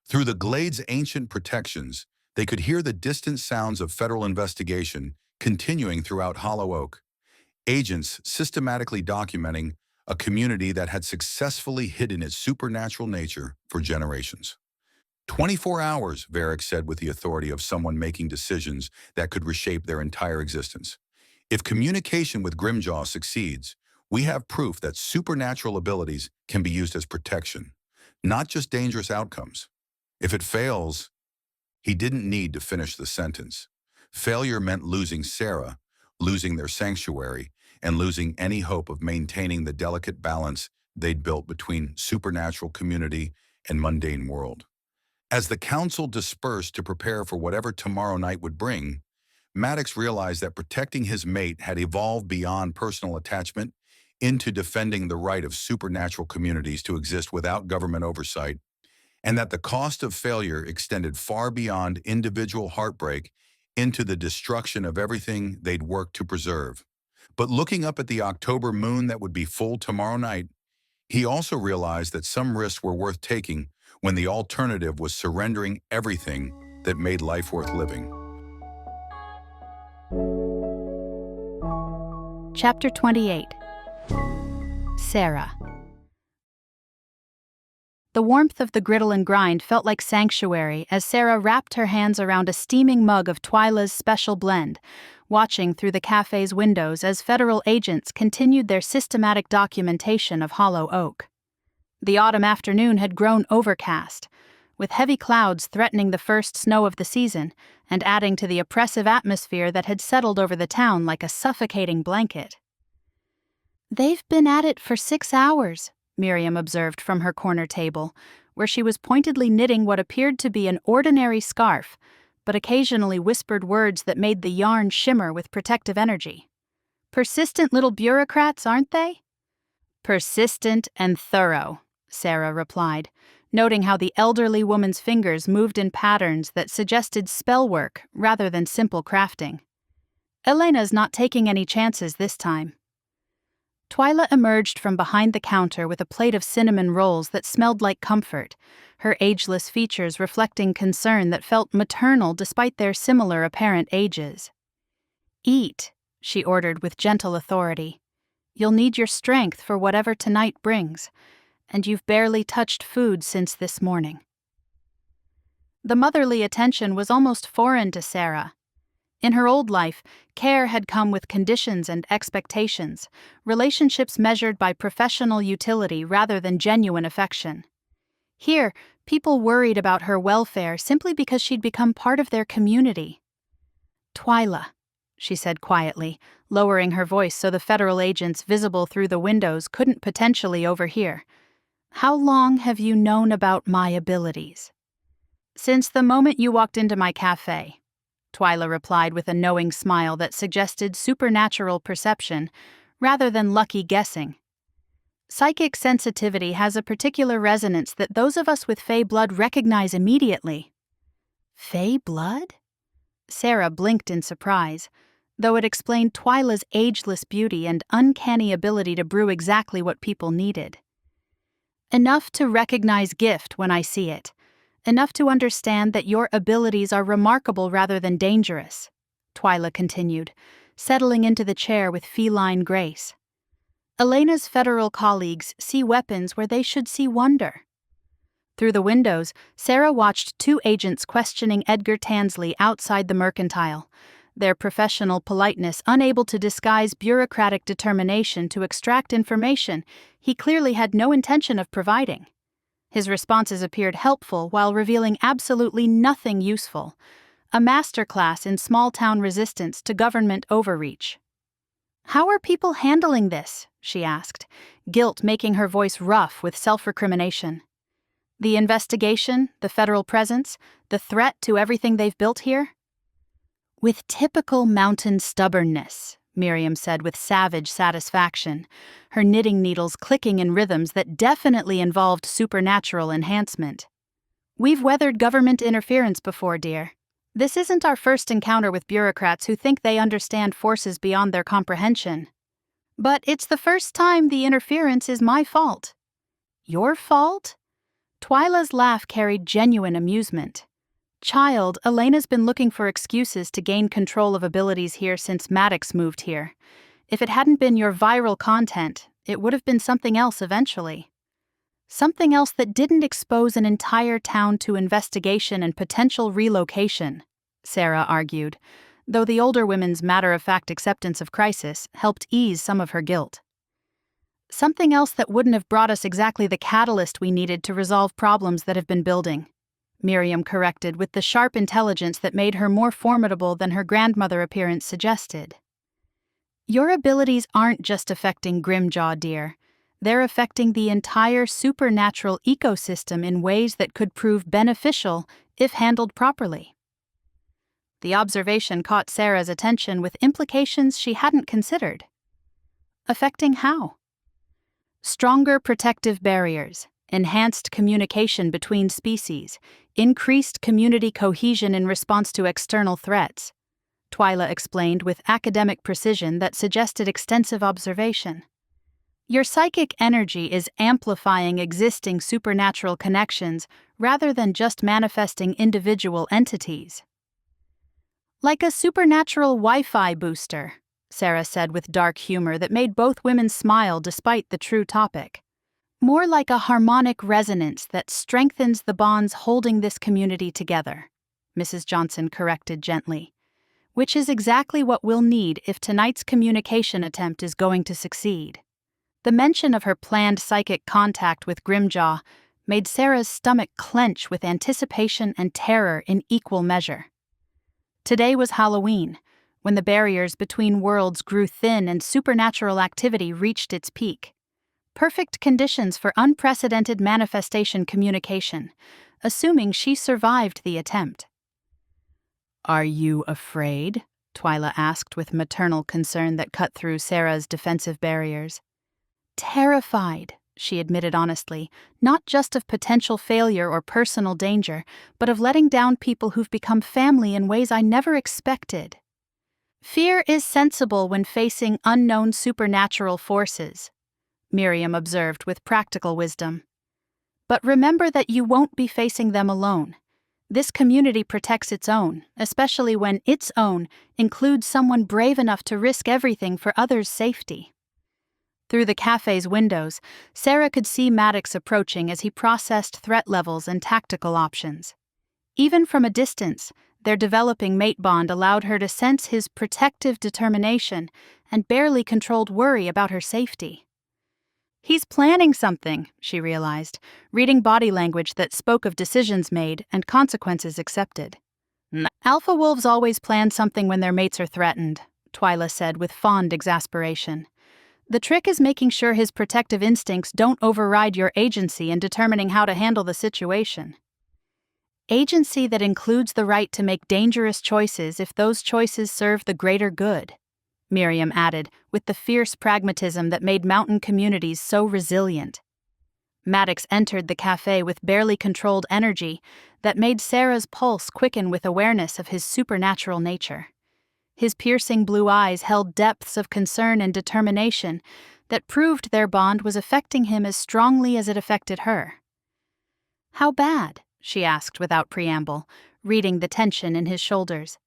Through the glade's ancient protections, they could hear the distant sounds of federal investigation continuing throughout Hollow Oak. Agents systematically documenting a community that had successfully hidden its supernatural nature for generations. 24 hours, Varick said with the authority of someone making decisions that could reshape their entire existence. If communication with Grimjaw succeeds, we have proof that supernatural abilities can be used as protection, not just dangerous outcomes. If it fails, he didn't need to finish the sentence. Failure meant losing Sera, losing their sanctuary, and losing any hope of maintaining the delicate balance they'd built between supernatural community and mundane world. As the council dispersed to prepare for whatever tomorrow night would bring, Maddox realized that protecting his mate had evolved beyond personal attachment into defending the right of supernatural communities to exist without government oversight, and that the cost of failure extended far beyond individual heartbreak into the destruction of everything they'd worked to preserve. But looking up at the October moon that would be full tomorrow night, he also realized that some risks were worth taking when the alternative was surrendering everything that made life worth living. Chapter 28. Sera. The warmth of the griddle and grind felt like sanctuary as Sera wrapped her hands around a steaming mug of Twyla's special blend, watching through the cafe's windows as federal agents continued their systematic documentation of Hollow Oak. The autumn afternoon had grown overcast, with heavy clouds threatening the first snow of the season and adding to the oppressive atmosphere that had settled over the town like a suffocating blanket. "They've been at it for 6 hours," Miriam observed from her corner table, where she was pointedly knitting what appeared to be an ordinary scarf, but occasionally whispered words that made the yarn shimmer with protective energy. "Persistent little bureaucrats, aren't they?" "Persistent and thorough," Sera replied, noting how the elderly woman's fingers moved in patterns that suggested spell work rather than simple crafting. "Elena's not taking any chances this time." Twyla emerged from behind the counter with a plate of cinnamon rolls that smelled like comfort, her ageless features reflecting concern that felt maternal despite their similar apparent ages. "Eat," she ordered with gentle authority. "You'll need your strength for whatever tonight brings, and you've barely touched food since this morning." The motherly attention was almost foreign to Sera. In her old life, care had come with conditions and expectations, relationships measured by professional utility rather than genuine affection. Here, people worried about her welfare simply because she'd become part of their community. "Twyla," she said quietly, lowering her voice so the federal agents visible through the windows couldn't potentially overhear. "How long have you known about my abilities?" Since the moment you walked into my cafe, Twyla replied with a knowing smile that suggested supernatural perception rather than lucky guessing. Psychic sensitivity has a particular resonance that those of us with Fey blood recognize immediately. Fey blood? Sera blinked in surprise, though it explained Twyla's ageless beauty and uncanny ability to brew exactly what people needed. Enough to recognize gift when I see it. Enough to understand that your abilities are remarkable rather than dangerous, Twyla continued, settling into the chair with feline grace. Elena's federal colleagues see weapons where they should see wonder. Through the windows, Sera watched two agents questioning Edgar Tansley outside the mercantile, their professional politeness unable to disguise bureaucratic determination to extract information he clearly had no intention of providing. His responses appeared helpful while revealing absolutely nothing useful, a masterclass in small-town resistance to government overreach. "How are people handling this?" she asked, guilt making her voice rough with self-recrimination. "The investigation, the federal presence, the threat to everything they've built here?" "With typical mountain stubbornness," Miriam said with savage satisfaction, her knitting needles clicking in rhythms that definitely involved supernatural enhancement. "We've weathered government interference before, dear. This isn't our first encounter with bureaucrats who think they understand forces beyond their comprehension. But it's the first time the interference is my fault." "Your fault?" Twyla's laugh carried genuine amusement. "Child, Elena's been looking for excuses to gain control of abilities here since Maddox moved here. If it hadn't been your viral content, it would have been something else eventually. Something else that didn't expose an entire town to investigation and potential relocation," Sera argued, though the older women's matter-of-fact acceptance of crisis helped ease some of her guilt. "Something else that wouldn't have brought us exactly the catalyst we needed to resolve problems that have been building," Miriam corrected with the sharp intelligence that made her more formidable than her grandmother appearance suggested. "Your abilities aren't just affecting Grimjaw, dear. They're affecting the entire supernatural ecosystem in ways that could prove beneficial if handled properly." The observation caught Sera's attention with implications she hadn't considered. "Affecting how?" "Stronger protective barriers, enhanced communication between species, increased community cohesion in response to external threats," Twyla explained with academic precision that suggested extensive observation. "Your psychic energy is amplifying existing supernatural connections rather than just manifesting individual entities." "Like a supernatural Wi-Fi booster," Sera said with dark humor that made both women smile despite the true topic. "More like a harmonic resonance that strengthens the bonds holding this community together," Mrs. Johnson corrected gently. "Which is exactly what we'll need if tonight's communication attempt is going to succeed." The mention of her planned psychic contact with Grimjaw made Sera's stomach clench with anticipation and terror in equal measure. Today was Halloween, when the barriers between worlds grew thin and supernatural activity reached its peak. Perfect conditions for unprecedented manifestation communication, assuming she survived the attempt. "Are you afraid?" Twyla asked with maternal concern that cut through Sera's defensive barriers. "Terrified," she admitted honestly, "not just of potential failure or personal danger, but of letting down people who've become family in ways I never expected." "Fear is sensible when facing unknown supernatural forces," Miriam observed with practical wisdom. "But remember that you won't be facing them alone. This community protects its own, especially when its own includes someone brave enough to risk everything for others' safety." Through the cafe's windows, Sera could see Maddox approaching as he processed threat levels and tactical options. Even from a distance, their developing mate bond allowed her to sense his protective determination and barely controlled worry about her safety. "He's planning something," she realized, reading body language that spoke of decisions made and consequences accepted. "Alpha wolves always plan something when their mates are threatened," Twyla said with fond exasperation. "The trick is making sure his protective instincts don't override your agency in determining how to handle the situation." agency that includes the right to make dangerous choices if those choices serve the greater good, Miriam added, with the fierce pragmatism that made mountain communities so resilient. Maddox entered the cafe with barely controlled energy that made Sera's pulse quicken with awareness of his supernatural nature. His piercing blue eyes held depths of concern and determination that proved their bond was affecting him as strongly as it affected her. "How bad?" she asked without preamble, reading the tension in his shoulders.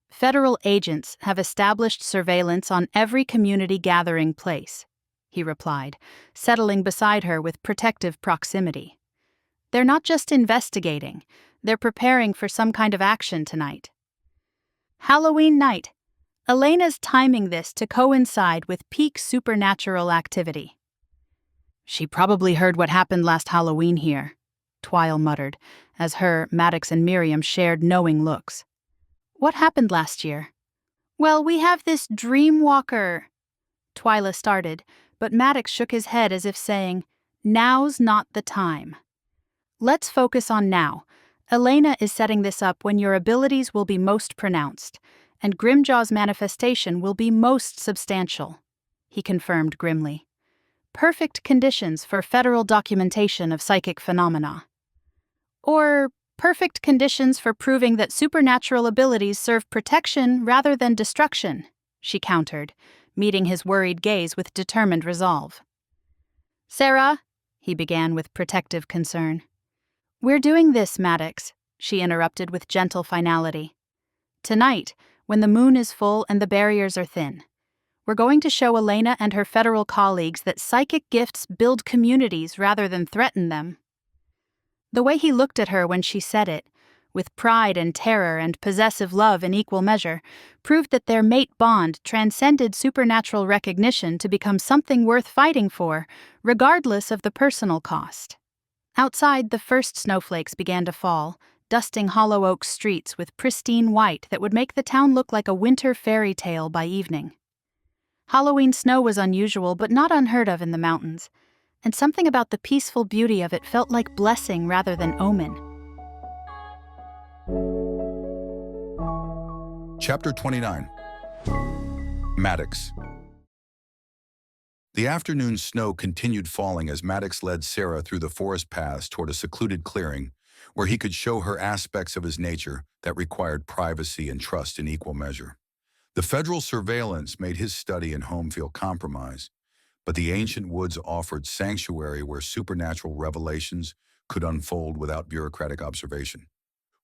"Federal agents have established surveillance on every community gathering place," he replied, settling beside her with protective proximity. "They're not just investigating, they're preparing for some kind of action tonight." Halloween night. Elena's timing this to coincide with peak supernatural activity. "She probably heard what happened last Halloween here," Twile muttered, as Maddox and Miriam shared knowing looks. "What happened last year?" "Well, we have this dreamwalker," Twyla started, but Maddox shook his head as if saying, "Now's not the time. Let's focus on now. Elena is setting this up when your abilities will be most pronounced, and Grimjaw's manifestation will be most substantial," he confirmed grimly. "Perfect conditions for federal documentation of psychic phenomena. Or perfect conditions for proving that supernatural abilities serve protection rather than destruction," she countered, meeting his worried gaze with determined resolve. "Sera," he began with protective concern. "We're doing this, Maddox," she interrupted with gentle finality. "Tonight, when the moon is full and the barriers are thin. We're going to show Elena and her federal colleagues that psychic gifts build communities rather than threaten them." The way he looked at her when she said it, with pride and terror and possessive love in equal measure, proved that their mate bond transcended supernatural recognition to become something worth fighting for, regardless of the personal cost. Outside, the first snowflakes began to fall, dusting Hollow Oak's streets with pristine white that would make the town look like a winter fairy tale by evening. Halloween snow was unusual but not unheard of in the mountains, and something about the peaceful beauty of it felt like blessing rather than omen. Chapter 29. Maddox. The afternoon snow continued falling as Maddox led Sera through the forest paths toward a secluded clearing where he could show her aspects of his nature that required privacy and trust in equal measure. The federal surveillance made his study and home feel compromised, but the ancient woods offered sanctuary where supernatural revelations could unfold without bureaucratic observation.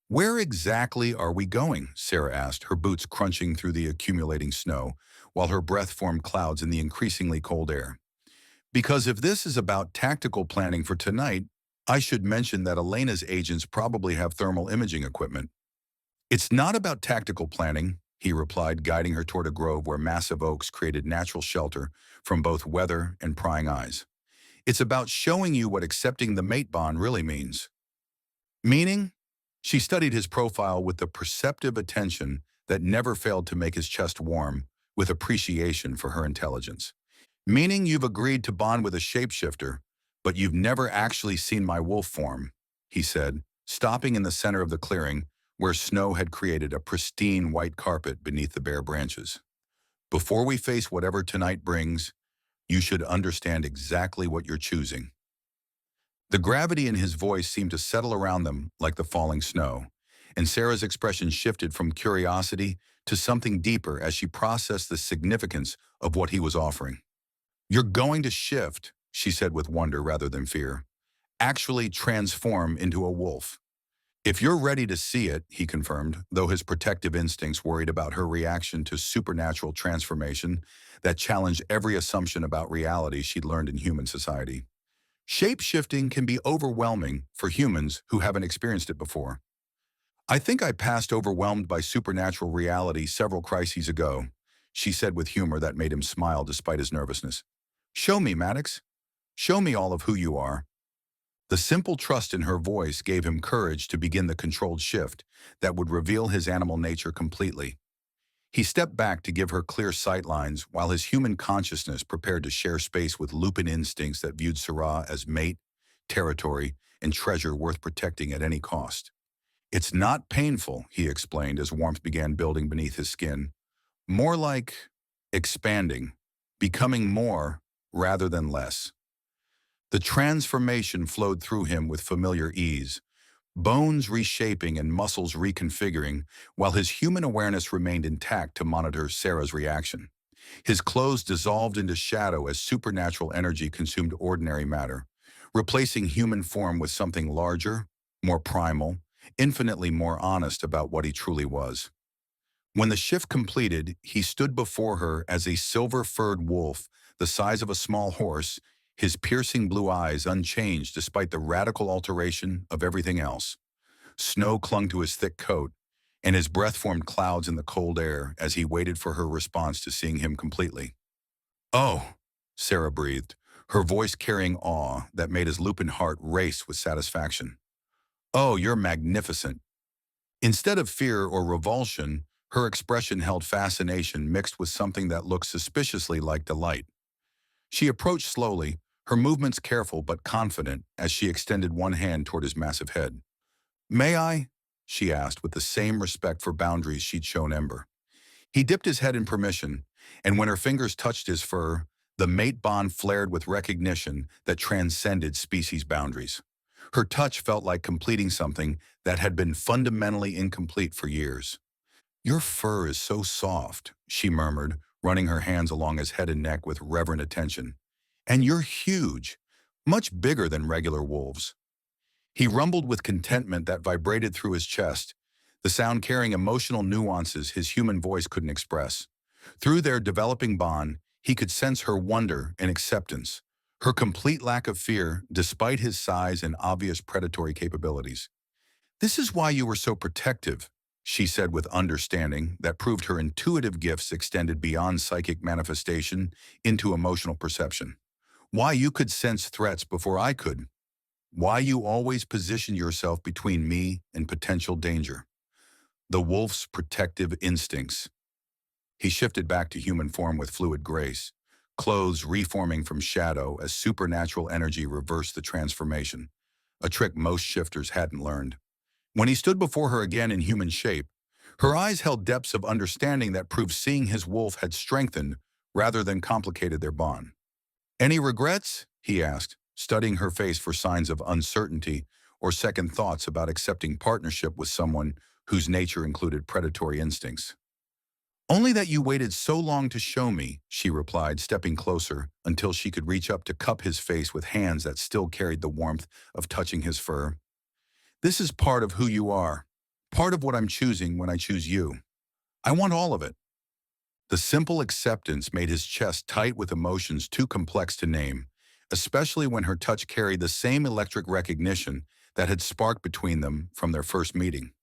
"Where exactly are we going?" Sera asked, her boots crunching through the accumulating snow, while her breath formed clouds in the increasingly cold air. "Because if this is about tactical planning for tonight, I should mention that Elena's agents probably have thermal imaging equipment." "It's not about tactical planning," he replied, guiding her toward a grove where massive oaks created natural shelter from both weather and prying eyes. "It's about showing you what accepting the mate bond really means." "Meaning?" She studied his profile with the perceptive attention that never failed to make his chest warm with appreciation for her intelligence. "Meaning you've agreed to bond with a shapeshifter, but you've never actually seen my wolf form," he said, stopping in the center of the clearing where snow had created a pristine white carpet beneath the bare branches. "Before we face whatever tonight brings, you should understand exactly what you're choosing." The gravity in his voice seemed to settle around them like the falling snow, and Sera's expression shifted from curiosity to something deeper as she processed the significance of what he was offering. "You're going to shift," she said with wonder rather than fear. "Actually transform into a wolf." "If you're ready to see it," he confirmed, though his protective instincts worried about her reaction to supernatural transformation that challenged every assumption about reality she'd learned in human society. "Shape-shifting can be overwhelming for humans who haven't experienced it before. I think I passed overwhelmed by supernatural reality several crises ago," she said with humor that made him smile despite his nervousness. "Show me, Maddox. Show me all of who you are." The simple trust in her voice gave him courage to begin the controlled shift that would reveal his animal nature completely. He stepped back to give her clear sightlines while his human consciousness prepared to share space with lupin instincts that viewed Sera as mate, territory, and treasure worth protecting at any cost. It's not painful, he explained as warmth began building beneath his skin. More like expanding, becoming more rather than less. The transformation flowed through him with familiar ease, bones reshaping and muscles reconfiguring, while his human awareness remained intact to monitor Sera's reaction. His clothes dissolved into shadow as supernatural energy consumed ordinary matter, replacing human form with something larger, more primal, infinitely more honest about what he truly was. When the shift completed, he stood before her as a silver-furred wolf, the size of a small horse, his piercing blue eyes unchanged despite the radical alteration of everything else. Snow clung to his thick coat, and his breath formed clouds in the cold air as he waited for her response to seeing him completely. "Oh," Sera breathed, her voice carrying awe that made his lupin heart race with satisfaction. "Oh, you're magnificent." Instead of fear or revulsion, her expression held fascination mixed with something that looked suspiciously like delight. She approached slowly, her movements careful but confident as she extended one hand toward his massive head. "May I?" she asked with the same respect for boundaries she'd shown Ember. He dipped his head in permission, and when her fingers touched his fur, the mate bond flared with recognition that transcended species boundaries. Her touch felt like completing something that had been fundamentally incomplete for years. "Your fur is so soft," she murmured, running her hands along his head and neck with reverent attention. "And you're huge, much bigger than regular wolves." He rumbled with contentment that vibrated through his chest, the sound carrying emotional nuances his human voice couldn't express. Through their developing bond, he could sense her wonder and acceptance, her complete lack of fear despite his size and obvious predatory capabilities. "This is why you were so protective," she said with understanding that proved her intuitive gifts extended beyond psychic manifestation into emotional perception. "Why you could sense threats before I could. Why you always position yourself between me and potential danger." The wolf's protective instincts. He shifted back to human form with fluid grace, clothes reforming from shadow as supernatural energy reversed the transformation, a trick most shifters hadn't learned. When he stood before her again in human shape, her eyes held depths of understanding that proved seeing his wolf had strengthened rather than complicated their bond. "Any regrets?" he asked, studying her face for signs of uncertainty or second thoughts about accepting partnership with someone whose nature included predatory instincts. "Only that you waited so long to show me," she replied, stepping closer until she could reach up to cup his face with hands that still carried the warmth of touching his fur. "This is part of who you are, part of what I'm choosing when I choose you. I want all of it." The simple acceptance made his chest tight with emotions too complex to name, especially when her touch carried the same electric recognition that had sparked between them from their first meeting.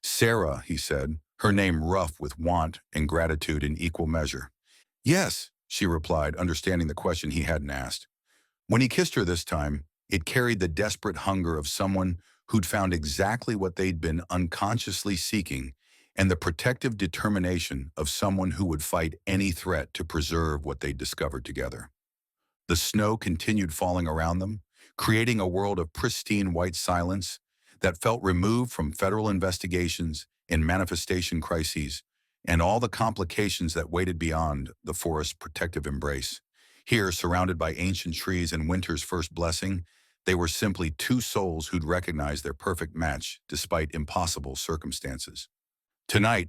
"Sera," he said, her name rough with want and gratitude in equal measure. "Yes," she replied, understanding the question he hadn't asked. When he kissed her this time, it carried the desperate hunger of someone who'd found exactly what they'd been unconsciously seeking, and the protective determination of someone who would fight any threat to preserve what they'd discovered together. The snow continued falling around them, creating a world of pristine white silence that felt removed from federal investigations and manifestation crises, and all the complications that waited beyond the forest's protective embrace. Here, surrounded by ancient trees and winter's first blessing, they were simply two souls who'd recognized their perfect match despite impossible circumstances. "Tonight,"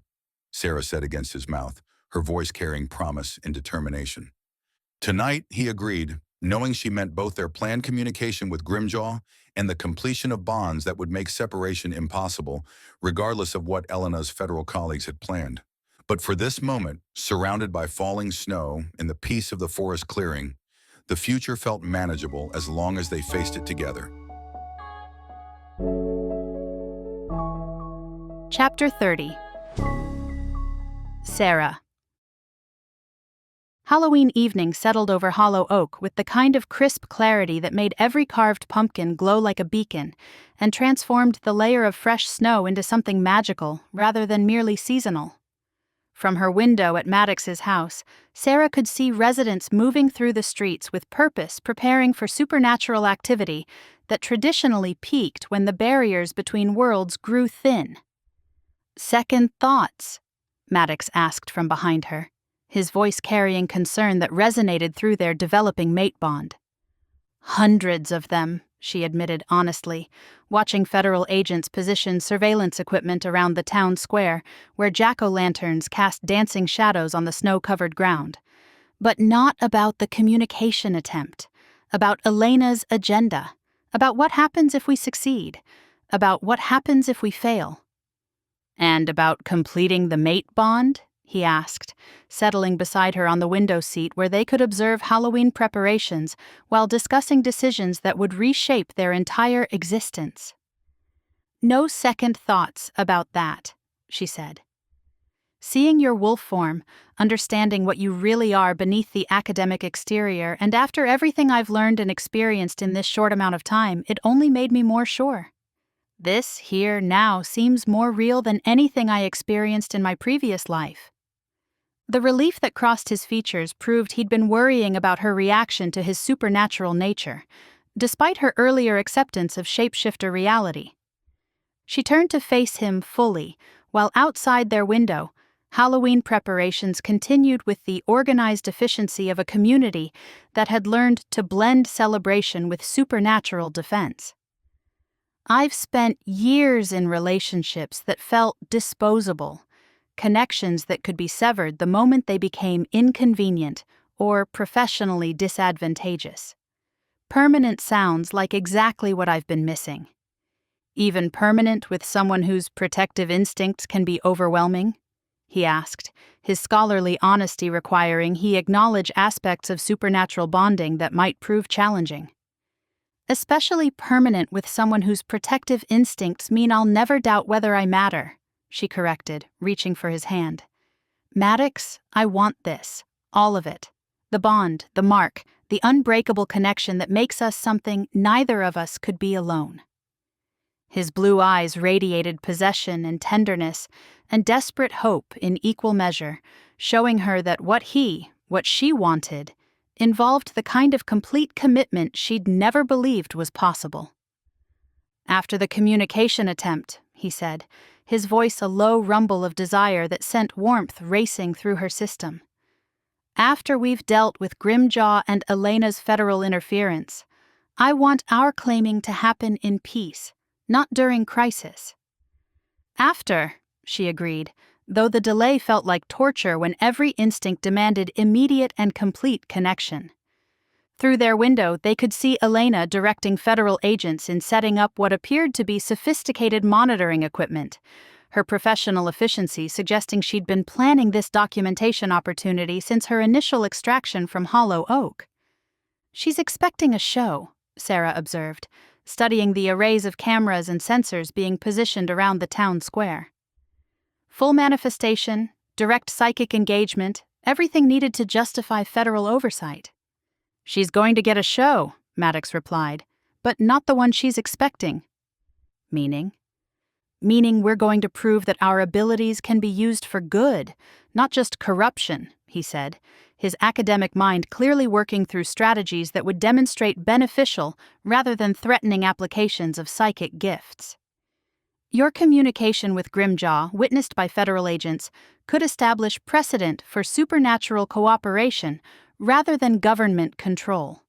Sera said against his mouth, her voice carrying promise and determination. "Tonight," he agreed, knowing she meant both their planned communication with Grimjaw and the completion of bonds that would make separation impossible, regardless of what Elena's federal colleagues had planned. But for this moment, surrounded by falling snow and the peace of the forest clearing, the future felt manageable as long as they faced it together. Chapter 30. Sera. Halloween evening settled over Hollow Oak with the kind of crisp clarity that made every carved pumpkin glow like a beacon and transformed the layer of fresh snow into something magical rather than merely seasonal. From her window at Maddox's house, Sera could see residents moving through the streets with purpose, preparing for supernatural activity that traditionally peaked when the barriers between worlds grew thin. "Second thoughts?" Maddox asked from behind her, his voice carrying concern that resonated through their developing mate bond. "Hundreds of them," she admitted honestly, watching federal agents position surveillance equipment around the town square where jack-o'-lanterns cast dancing shadows on the snow-covered ground. But not about the communication attempt, about Elena's agenda, about what happens if we succeed, about what happens if we fail. "And about completing the mate bond?" he asked, settling beside her on the window seat where they could observe Halloween preparations while discussing decisions that would reshape their entire existence. "No second thoughts about that," she said. "Seeing your wolf form, understanding what you really are beneath the academic exterior, and after everything I've learned and experienced in this short amount of time, it only made me more sure. This, here, now, seems more real than anything I experienced in my previous life." The relief that crossed his features proved he'd been worrying about her reaction to his supernatural nature, despite her earlier acceptance of shapeshifter reality. She turned to face him fully, while outside their window, Halloween preparations continued with the organized efficiency of a community that had learned to blend celebration with supernatural defense. "I've spent years in relationships that felt disposable, connections that could be severed the moment they became inconvenient or professionally disadvantageous. Permanent sounds like exactly what I've been missing. Even permanent with someone whose protective instincts can be overwhelming?" he asked, his scholarly honesty requiring he acknowledge aspects of supernatural bonding that might prove challenging. "Especially permanent with someone whose protective instincts mean I'll never doubt whether I matter," she corrected, reaching for his hand. "Maddox, I want this. All of it. The bond, the mark, the unbreakable connection that makes us something neither of us could be alone." His blue eyes radiated possession and tenderness and desperate hope in equal measure, showing her that what she wanted, involved the kind of complete commitment she'd never believed was possible. "After the communication attempt," he said, his voice a low rumble of desire that sent warmth racing through her system. "After we've dealt with Grimjaw and Elena's federal interference, I want our claiming to happen in peace, not during crisis." "After," she agreed, though the delay felt like torture when every instinct demanded immediate and complete connection. Through their window, they could see Elena directing federal agents in setting up what appeared to be sophisticated monitoring equipment, her professional efficiency suggesting she'd been planning this documentation opportunity since her initial extraction from Hollow Oak. "She's expecting a show," Sera observed, studying the arrays of cameras and sensors being positioned around the town square. "Full manifestation, direct psychic engagement, everything needed to justify federal oversight." "She's going to get a show," Maddox replied, "but not the one she's expecting." "Meaning?" "Meaning we're going to prove that our abilities can be used for good, not just corruption," he said, his academic mind clearly working through strategies that would demonstrate beneficial rather than threatening applications of psychic gifts. "Your communication with Grimjaw, witnessed by federal agents, could establish precedent for supernatural cooperation rather than government control.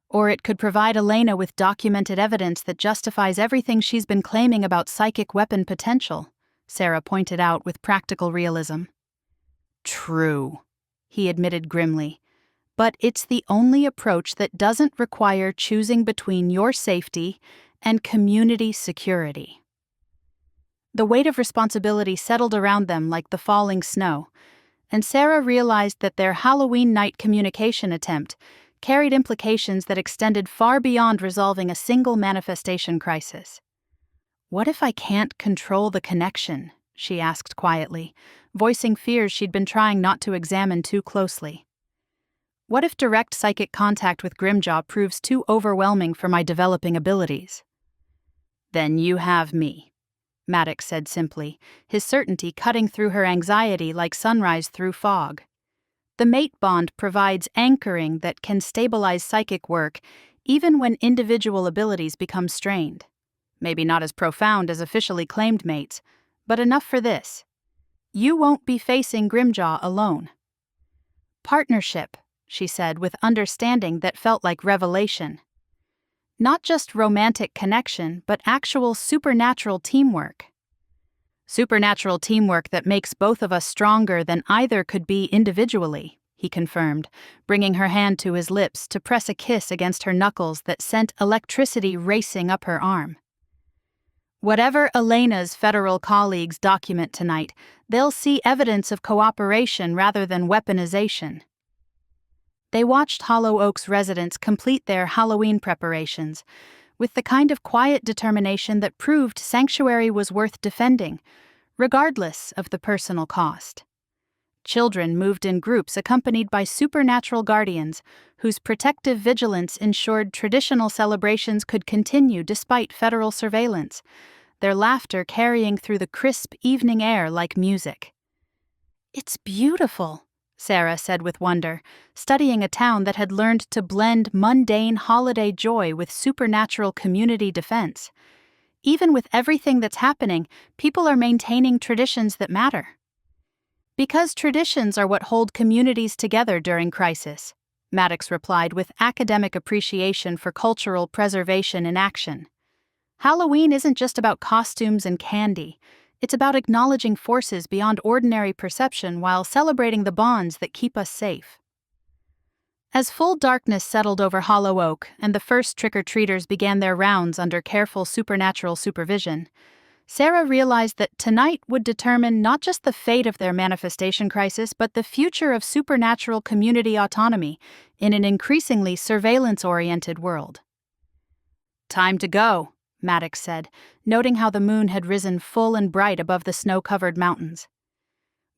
Or it could provide Elena with documented evidence that justifies everything she's been claiming about psychic weapon potential," Sera pointed out with practical realism. "True," he admitted grimly, "but it's the only approach that doesn't require choosing between your safety and community security." The weight of responsibility settled around them like the falling snow, and Sera realized that their Halloween night communication attempt carried implications that extended far beyond resolving a single manifestation crisis. "What if I can't control the connection?" she asked quietly, voicing fears she'd been trying not to examine too closely. "What if direct psychic contact with Grimjaw proves too overwhelming for my developing abilities?" "Then you have me," Maddox said simply, his certainty cutting through her anxiety like sunrise through fog. The mate bond provides anchoring that can stabilize psychic work even when individual abilities become strained. Maybe not as profound as officially claimed mates, but enough for this. You won't be facing Grimjaw alone. Partnership, she said with understanding that felt like revelation. Not just romantic connection, but actual supernatural teamwork. Supernatural teamwork that makes both of us stronger than either could be individually, he confirmed, bringing her hand to his lips to press a kiss against her knuckles that sent electricity racing up her arm. Whatever Elena's federal colleagues document tonight, they'll see evidence of cooperation rather than weaponization. They watched Hollow Oaks residents complete their Halloween preparations, with the kind of quiet determination that proved Sanctuary was worth defending, regardless of the personal cost. Children moved in groups accompanied by supernatural guardians, whose protective vigilance ensured traditional celebrations could continue despite federal surveillance, their laughter carrying through the crisp evening air like music. "It's beautiful," Sera said with wonder, studying a town that had learned to blend mundane holiday joy with supernatural community defense. Even with everything that's happening, people are maintaining traditions that matter. Because traditions are what hold communities together during crisis, Maddox replied with academic appreciation for cultural preservation in action. Halloween isn't just about costumes and candy. It's about acknowledging forces beyond ordinary perception while celebrating the bonds that keep us safe. As full darkness settled over Hollow Oak and the first trick-or-treaters began their rounds under careful supernatural supervision, Sera realized that tonight would determine not just the fate of their manifestation crisis, but the future of supernatural community autonomy in an increasingly surveillance-oriented world. "Time to go," Maddox said, noting how the moon had risen full and bright above the snow-covered mountains.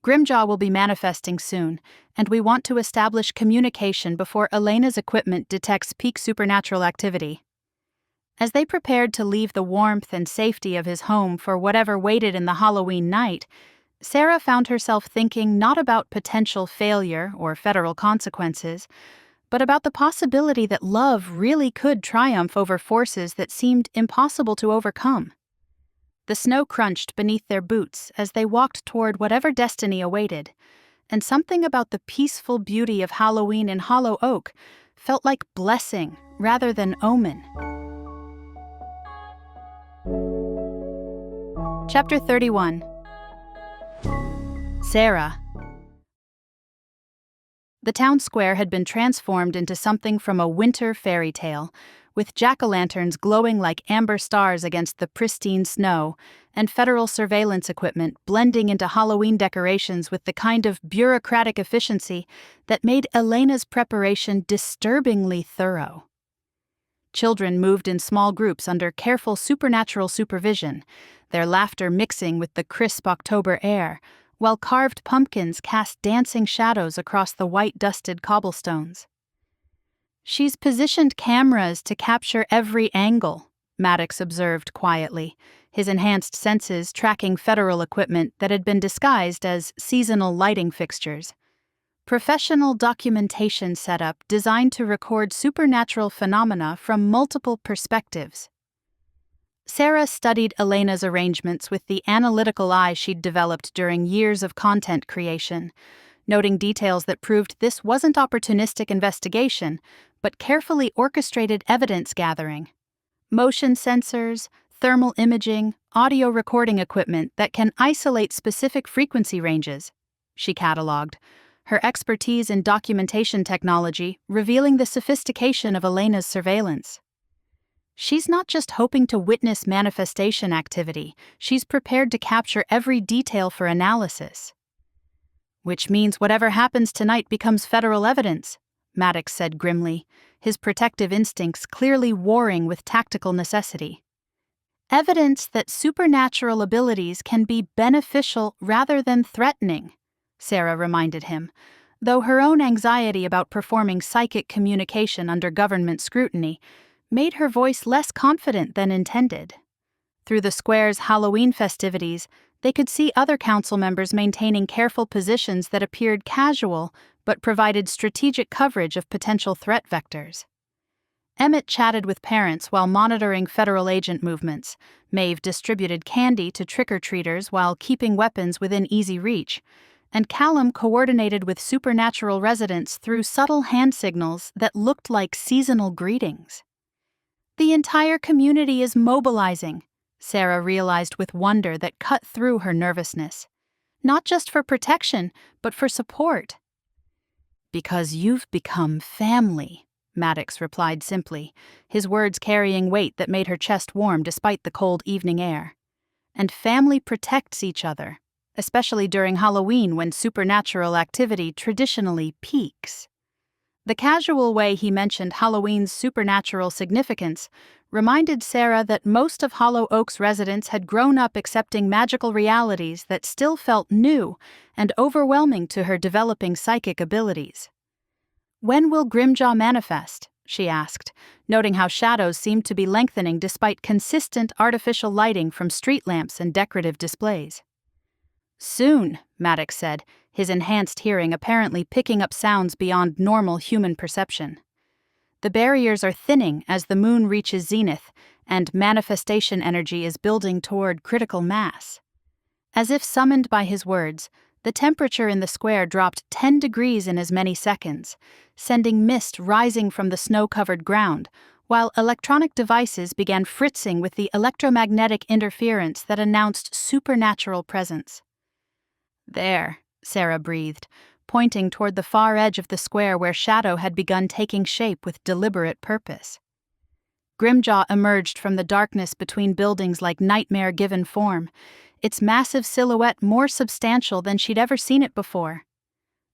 "Grimjaw will be manifesting soon, and we want to establish communication before Elena's equipment detects peak supernatural activity." As they prepared to leave the warmth and safety of his home for whatever waited in the Halloween night, Sera found herself thinking not about potential failure or federal consequences, but about the possibility that love really could triumph over forces that seemed impossible to overcome. The snow crunched beneath their boots as they walked toward whatever destiny awaited, and something about the peaceful beauty of Halloween in Hollow Oak felt like blessing rather than omen. Chapter 31. Sera. The town square had been transformed into something from a winter fairy tale, with jack-o'-lanterns glowing like amber stars against the pristine snow, and federal surveillance equipment blending into Halloween decorations with the kind of bureaucratic efficiency that made Elena's preparation disturbingly thorough. Children moved in small groups under careful supernatural supervision, their laughter mixing with the crisp October air, while carved pumpkins cast dancing shadows across the white-dusted cobblestones. "She's positioned cameras to capture every angle," Maddox observed quietly, his enhanced senses tracking federal equipment that had been disguised as seasonal lighting fixtures. Professional documentation setup designed to record supernatural phenomena from multiple perspectives. Sera studied Elena's arrangements with the analytical eye she'd developed during years of content creation, noting details that proved this wasn't opportunistic investigation, but carefully orchestrated evidence gathering. Motion sensors, thermal imaging, audio recording equipment that can isolate specific frequency ranges, she cataloged, her expertise in documentation technology revealing the sophistication of Elena's surveillance. She's not just hoping to witness manifestation activity, she's prepared to capture every detail for analysis. "Which means whatever happens tonight becomes federal evidence," Maddox said grimly, his protective instincts clearly warring with tactical necessity. "Evidence that supernatural abilities can be beneficial rather than threatening," Sera reminded him, though her own anxiety about performing psychic communication under government scrutiny made her voice less confident than intended. Through the square's Halloween festivities, they could see other council members maintaining careful positions that appeared casual but provided strategic coverage of potential threat vectors. Emmett chatted with parents while monitoring federal agent movements. Maeve distributed candy to trick-or-treaters while keeping weapons within easy reach. And Callum coordinated with supernatural residents through subtle hand signals that looked like seasonal greetings. The entire community is mobilizing, Sera realized with wonder that cut through her nervousness. Not just for protection, but for support. Because you've become family, Maddox replied simply, his words carrying weight that made her chest warm despite the cold evening air. And family protects each other, especially during Halloween when supernatural activity traditionally peaks. The casual way he mentioned Halloween's supernatural significance reminded Sera that most of Hollow Oak's residents had grown up accepting magical realities that still felt new and overwhelming to her developing psychic abilities. "When will Grimjaw manifest?" she asked, noting how shadows seemed to be lengthening despite consistent artificial lighting from street lamps and decorative displays. "Soon," Maddox said, his enhanced hearing apparently picking up sounds beyond normal human perception. "The barriers are thinning as the moon reaches zenith, and manifestation energy is building toward critical mass." As if summoned by his words, the temperature in the square dropped 10 degrees in as many seconds, sending mist rising from the snow-covered ground, while electronic devices began fritzing with the electromagnetic interference that announced supernatural presence. "There," Sera breathed, pointing toward the far edge of the square where shadow had begun taking shape with deliberate purpose. Grimjaw emerged from the darkness between buildings like nightmare given form, its massive silhouette more substantial than she'd ever seen it before.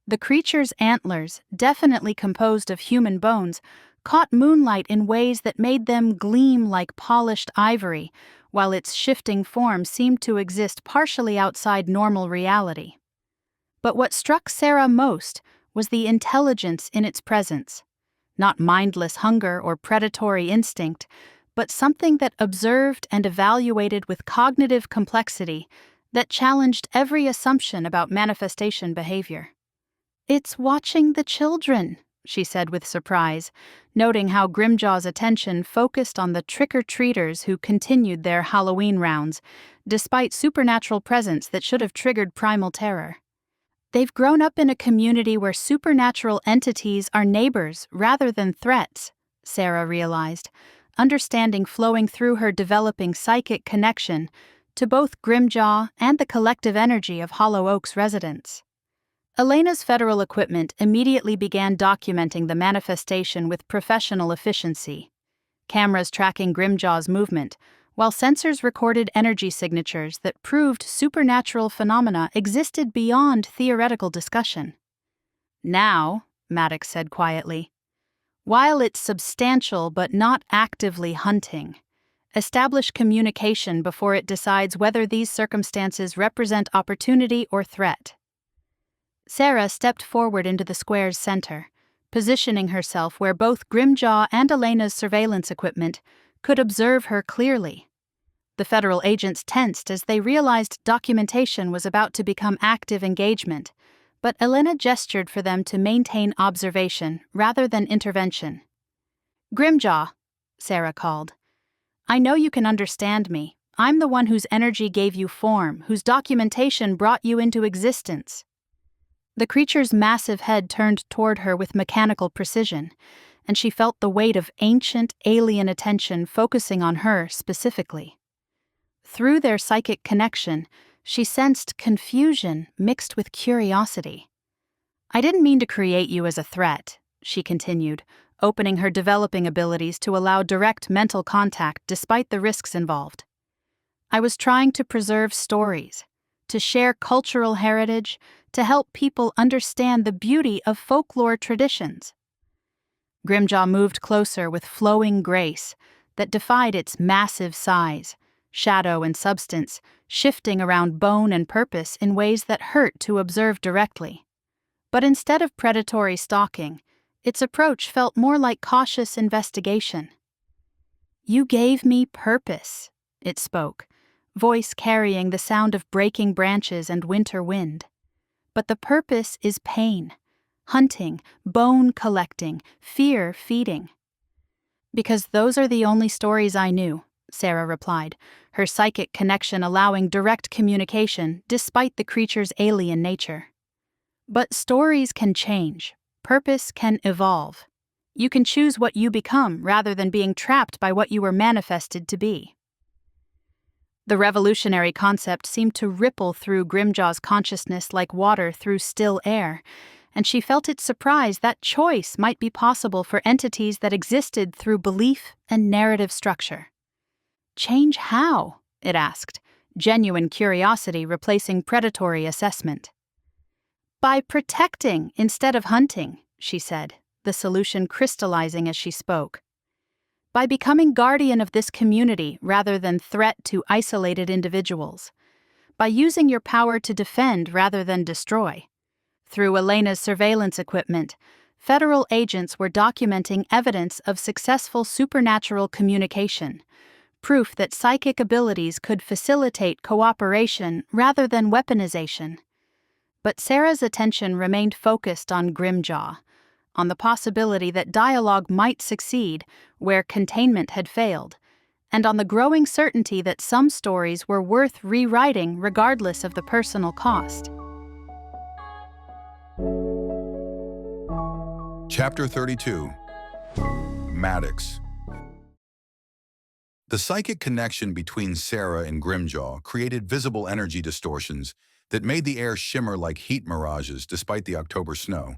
The creature's antlers, definitely composed of human bones, caught moonlight in ways that made them gleam like polished ivory, while its shifting form seemed to exist partially outside normal reality. But what struck Sera most was the intelligence in its presence. Not mindless hunger or predatory instinct, but something that observed and evaluated with cognitive complexity that challenged every assumption about manifestation behavior. "It's watching the children," she said with surprise, noting how Grimjaw's attention focused on the trick-or-treaters who continued their Halloween rounds, despite supernatural presence that should have triggered primal terror. "They've grown up in a community where supernatural entities are neighbors rather than threats," Sera realized, understanding flowing through her developing psychic connection to both Grimjaw and the collective energy of Hollow Oak's residents. Elena's federal equipment immediately began documenting the manifestation with professional efficiency. Cameras tracking Grimjaw's movement, while sensors recorded energy signatures that proved supernatural phenomena existed beyond theoretical discussion. "Now," Maddox said quietly, "while it's substantial but not actively hunting, establish communication before it decides whether these circumstances represent opportunity or threat." Sera stepped forward into the square's center, positioning herself where both Grimjaw and Elena's surveillance equipment could observe her clearly. The federal agents tensed as they realized documentation was about to become active engagement, but Elena gestured for them to maintain observation rather than intervention. "Grimjaw," Sera called. "I know you can understand me. I'm the one whose energy gave you form, whose documentation brought you into existence." The creature's massive head turned toward her with mechanical precision, and she felt the weight of ancient, alien attention focusing on her specifically. Through their psychic connection, she sensed confusion mixed with curiosity. "I didn't mean to create you as a threat," she continued, opening her developing abilities to allow direct mental contact despite the risks involved. "I was trying to preserve stories, to share cultural heritage, to help people understand the beauty of folklore traditions." Grimjaw moved closer with flowing grace that defied its massive size, shadow and substance, shifting around bone and purpose in ways that hurt to observe directly. But instead of predatory stalking, its approach felt more like cautious investigation. "You gave me purpose," it spoke, voice carrying the sound of breaking branches and winter wind. "But the purpose is pain, hunting, bone collecting, fear feeding." Because those are the only stories I knew, Sera replied, her psychic connection allowing direct communication despite the creature's alien nature. But stories can change. Purpose can evolve. You can choose what you become rather than being trapped by what you were manifested to be. The revolutionary concept seemed to ripple through Grimjaw's consciousness like water through still air, and she felt its surprise that choice might be possible for entities that existed through belief and narrative structure. Change how? It asked, genuine curiosity replacing predatory assessment. By protecting instead of hunting, she said, the solution crystallizing as she spoke. By becoming guardian of this community rather than threat to isolated individuals. By using your power to defend rather than destroy. Through Elena's surveillance equipment, federal agents were documenting evidence of successful supernatural communication, proof that psychic abilities could facilitate cooperation rather than weaponization. But Sera's attention remained focused on Grimjaw, on the possibility that dialogue might succeed where containment had failed, and on the growing certainty that some stories were worth rewriting regardless of the personal cost. Chapter 32. Maddox. The psychic connection between Sera and Grimjaw created visible energy distortions that made the air shimmer like heat mirages despite the October snow,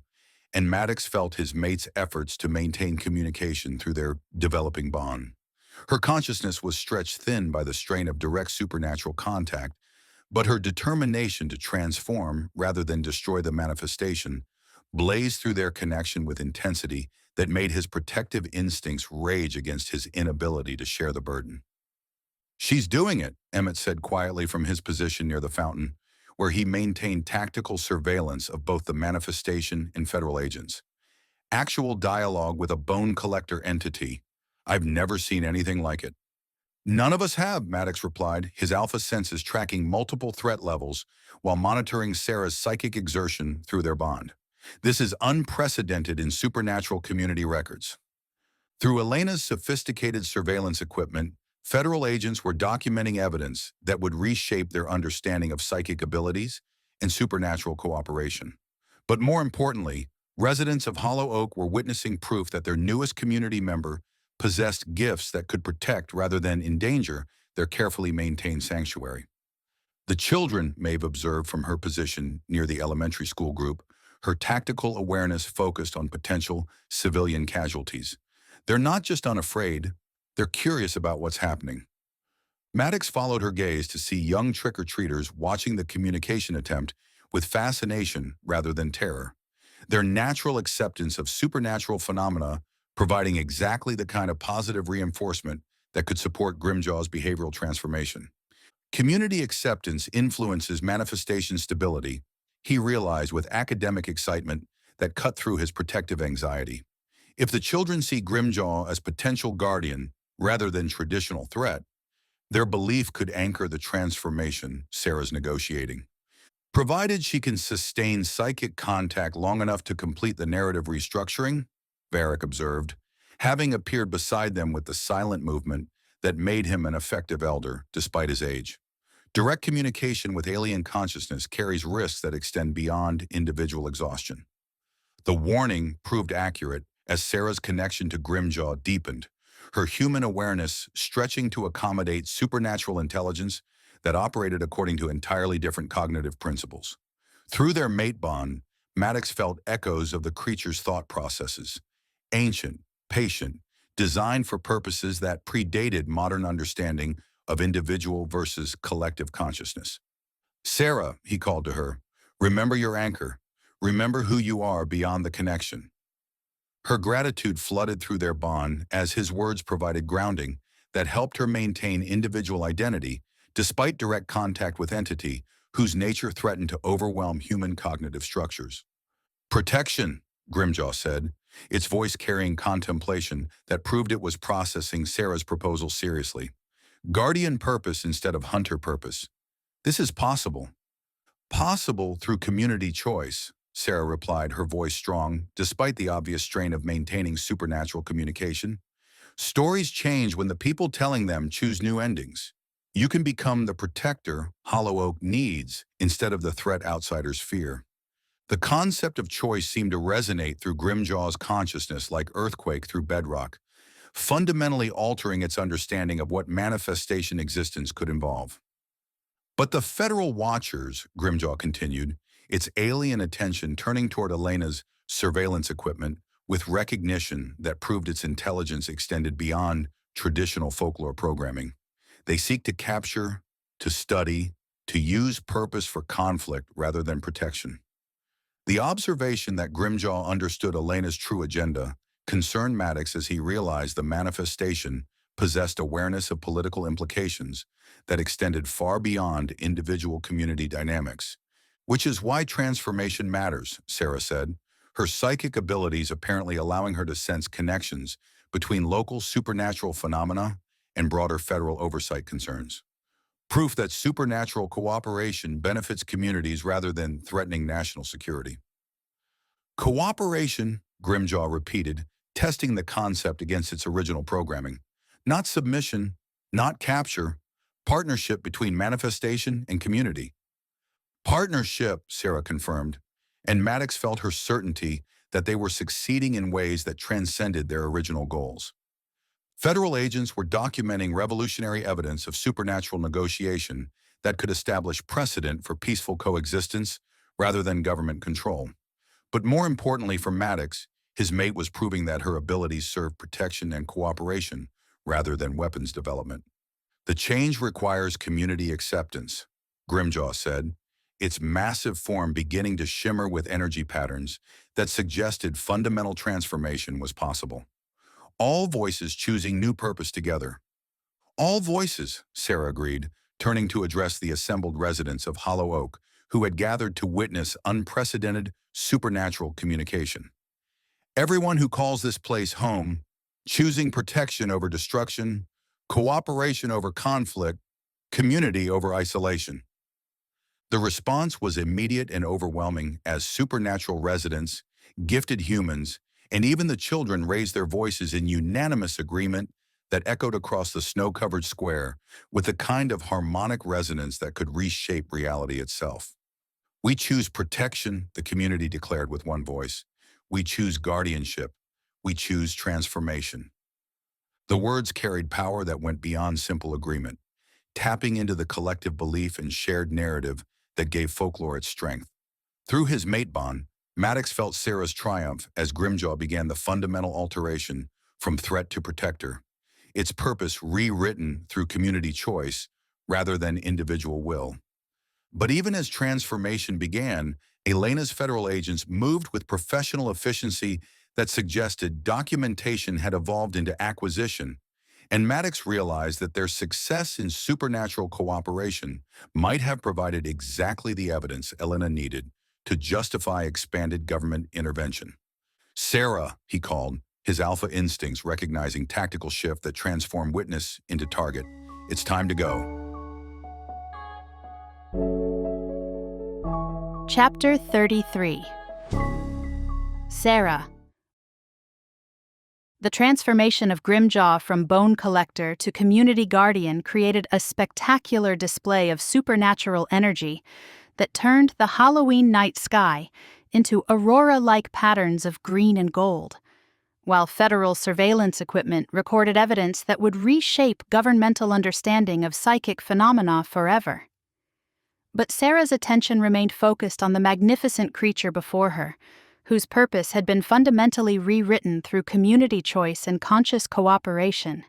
and Maddox felt his mate's efforts to maintain communication through their developing bond. Her consciousness was stretched thin by the strain of direct supernatural contact, but her determination to transform rather than destroy the manifestation blazed through their connection with intensity that made his protective instincts rage against his inability to share the burden. "She's doing it," Emmett said quietly from his position near the fountain, where he maintained tactical surveillance of both the manifestation and federal agents. "Actual dialogue with a bone collector entity. I've never seen anything like it." "None of us have," Maddox replied, his alpha senses tracking multiple threat levels while monitoring Sera's psychic exertion through their bond. "This is unprecedented in supernatural community records." Through Elena's sophisticated surveillance equipment, federal agents were documenting evidence that would reshape their understanding of psychic abilities and supernatural cooperation. But more importantly, residents of Hollow Oak were witnessing proof that their newest community member possessed gifts that could protect rather than endanger their carefully maintained sanctuary. The children, Maeve observed from her position near the elementary school group, her tactical awareness focused on potential civilian casualties. They're not just unafraid, they're curious about what's happening. Maddox followed her gaze to see young trick-or-treaters watching the communication attempt with fascination rather than terror. Their natural acceptance of supernatural phenomena providing exactly the kind of positive reinforcement that could support Grimjaw's behavioral transformation. Community acceptance influences manifestation stability, he realized with academic excitement that cut through his protective anxiety. If the children see Grimjaw as potential guardian rather than traditional threat, their belief could anchor the transformation Sera's negotiating. Provided she can sustain psychic contact long enough to complete the narrative restructuring, Varric observed, having appeared beside them with the silent movement that made him an effective elder despite his age. Direct communication with alien consciousness carries risks that extend beyond individual exhaustion. The warning proved accurate as Sera's connection to Grimjaw deepened, her human awareness stretching to accommodate supernatural intelligence that operated according to entirely different cognitive principles. Through their mate bond, Maddox felt echoes of the creature's thought processes, ancient, patient, designed for purposes that predated modern understanding of individual versus collective consciousness. "Sera," he called to her, "remember your anchor. Remember who you are beyond the connection." Her gratitude flooded through their bond as his words provided grounding that helped her maintain individual identity despite direct contact with entity whose nature threatened to overwhelm human cognitive structures. "Protection," Grimjaw said, its voice carrying contemplation that proved it was processing Sera's proposal seriously. "Guardian purpose instead of hunter purpose. This is possible." "Possible through community choice," Sera replied, her voice strong, despite the obvious strain of maintaining supernatural communication. Stories change when the people telling them choose new endings. You can become the protector Hollow Oak needs instead of the threat outsiders fear. The concept of choice seemed to resonate through Grimjaw's consciousness like earthquake through bedrock, fundamentally altering its understanding of what manifestation existence could involve. But the Federal Watchers, Grimjaw continued, its alien attention turning toward Elena's surveillance equipment with recognition that proved its intelligence extended beyond traditional folklore programming. They seek to capture, to study, to use purpose for conflict rather than protection. The observation that Grimjaw understood Elena's true agenda concerned Maddox as he realized the manifestation possessed awareness of political implications that extended far beyond individual community dynamics. Which is why transformation matters, Sera said, her psychic abilities apparently allowing her to sense connections between local supernatural phenomena and broader federal oversight concerns. Proof that supernatural cooperation benefits communities rather than threatening national security. Cooperation, Grimjaw repeated, testing the concept against its original programming. Not submission, not capture, partnership between manifestation and community. Partnership, Sera confirmed, and Maddox felt her certainty that they were succeeding in ways that transcended their original goals. Federal agents were documenting revolutionary evidence of supernatural negotiation that could establish precedent for peaceful coexistence rather than government control. But more importantly for Maddox, his mate was proving that her abilities served protection and cooperation rather than weapons development. The change requires community acceptance, Grimjaw said, its massive form beginning to shimmer with energy patterns that suggested fundamental transformation was possible. All voices choosing new purpose together. All voices, Sera agreed, turning to address the assembled residents of Hollow Oak, who had gathered to witness unprecedented supernatural communication. Everyone who calls this place home, choosing protection over destruction, cooperation over conflict, community over isolation. The response was immediate and overwhelming as supernatural residents, gifted humans, and even the children raised their voices in unanimous agreement that echoed across the snow-covered square with the kind of harmonic resonance that could reshape reality itself. We choose protection, the community declared with one voice. We choose guardianship. We choose transformation. The words carried power that went beyond simple agreement, tapping into the collective belief and shared narrative that gave folklore its strength. Through his mate bond, Maddox felt Sera's triumph as Grimjaw began the fundamental alteration from threat to protector, its purpose rewritten through community choice rather than individual will. But even as transformation began, Elena's federal agents moved with professional efficiency that suggested documentation had evolved into acquisition, and Maddox realized that their success in supernatural cooperation might have provided exactly the evidence Elena needed to justify expanded government intervention. Sera, he called, his alpha instincts recognizing tactical shift that transformed witness into target. It's time to go. Chapter 33. Sera. The transformation of Grimjaw from bone collector to community guardian created a spectacular display of supernatural energy that turned the Halloween night sky into aurora-like patterns of green and gold, while federal surveillance equipment recorded evidence that would reshape governmental understanding of psychic phenomena forever. But Sera's attention remained focused on the magnificent creature before her, whose purpose had been fundamentally rewritten through community choice and conscious cooperation.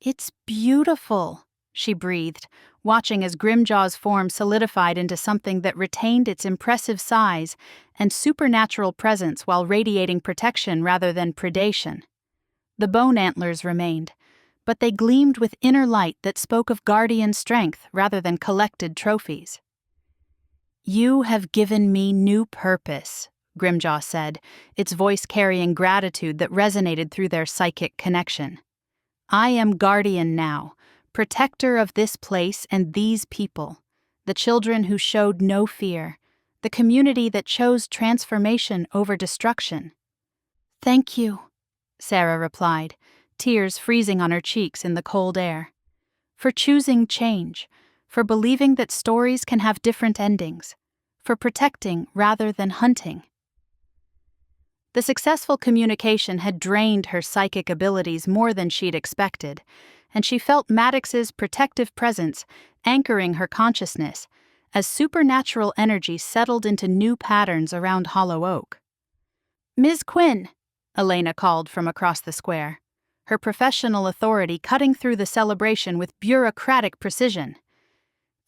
"It's beautiful," she breathed, watching as Grimjaw's form solidified into something that retained its impressive size and supernatural presence while radiating protection rather than predation. The bone antlers remained, but they gleamed with inner light that spoke of guardian strength rather than collected trophies. "You have given me new purpose," Grimjaw said, its voice carrying gratitude that resonated through their psychic connection. "I am guardian now, protector of this place and these people, the children who showed no fear, the community that chose transformation over destruction." "Thank you," Sera replied, tears freezing on her cheeks in the cold air. For choosing change, for believing that stories can have different endings, for protecting rather than hunting. The successful communication had drained her psychic abilities more than she'd expected, and she felt Maddox's protective presence anchoring her consciousness as supernatural energy settled into new patterns around Hollow Oak. "Ms. Quinn," Elena called from across the square, her professional authority cutting through the celebration with bureaucratic precision.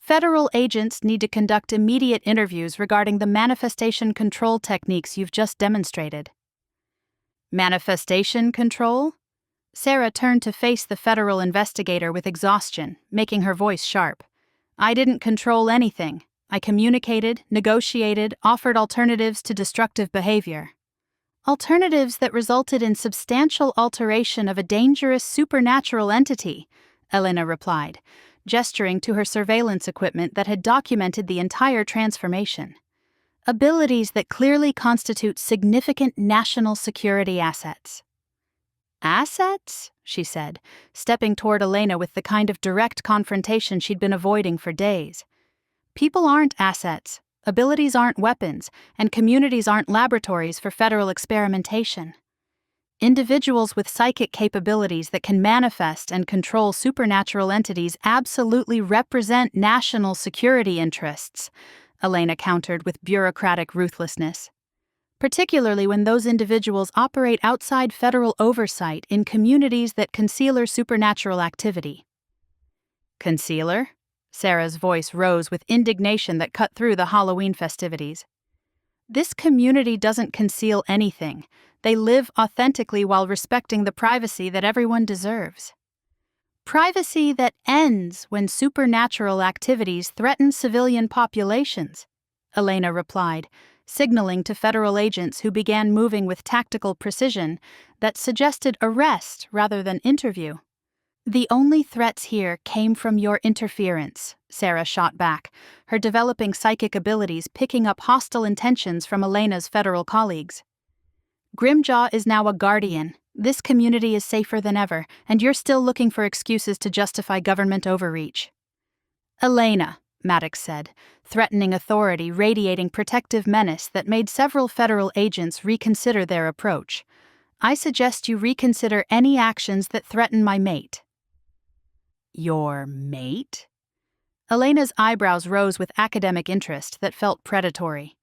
"Federal agents need to conduct immediate interviews regarding the manifestation control techniques you've just demonstrated." "Manifestation control?" Sera turned to face the federal investigator with exhaustion, making her voice sharp. "I didn't control anything. I communicated, negotiated, offered alternatives to destructive behavior. Alternatives that resulted in substantial alteration of a dangerous supernatural entity," Elena replied, gesturing to her surveillance equipment that had documented the entire transformation. "Abilities that clearly constitute significant national security assets." "Assets?" she said, stepping toward Elena with the kind of direct confrontation she'd been avoiding for days. "People aren't assets, abilities aren't weapons, and communities aren't laboratories for federal experimentation. Individuals with psychic capabilities that can manifest and control supernatural entities absolutely represent national security interests," Elena countered with bureaucratic ruthlessness. "Particularly when those individuals operate outside federal oversight in communities that conceal supernatural activity." "Concealer?" Sera's voice rose with indignation that cut through the Halloween festivities. "This community doesn't conceal anything. They live authentically while respecting the privacy that everyone deserves." "Privacy that ends when supernatural activities threaten civilian populations," Elena replied, signaling to federal agents who began moving with tactical precision that suggested arrest rather than interview. "The only threats here came from your interference," Sera shot back, her developing psychic abilities picking up hostile intentions from Elena's federal colleagues. "Grimjaw is now a guardian. This community is safer than ever, and you're still looking for excuses to justify government overreach." "Elena," Maddox said, threatening authority radiating protective menace that made several federal agents reconsider their approach, "I suggest you reconsider any actions that threaten my mate." "Your mate?" Elena's eyebrows rose with academic interest that felt predatory.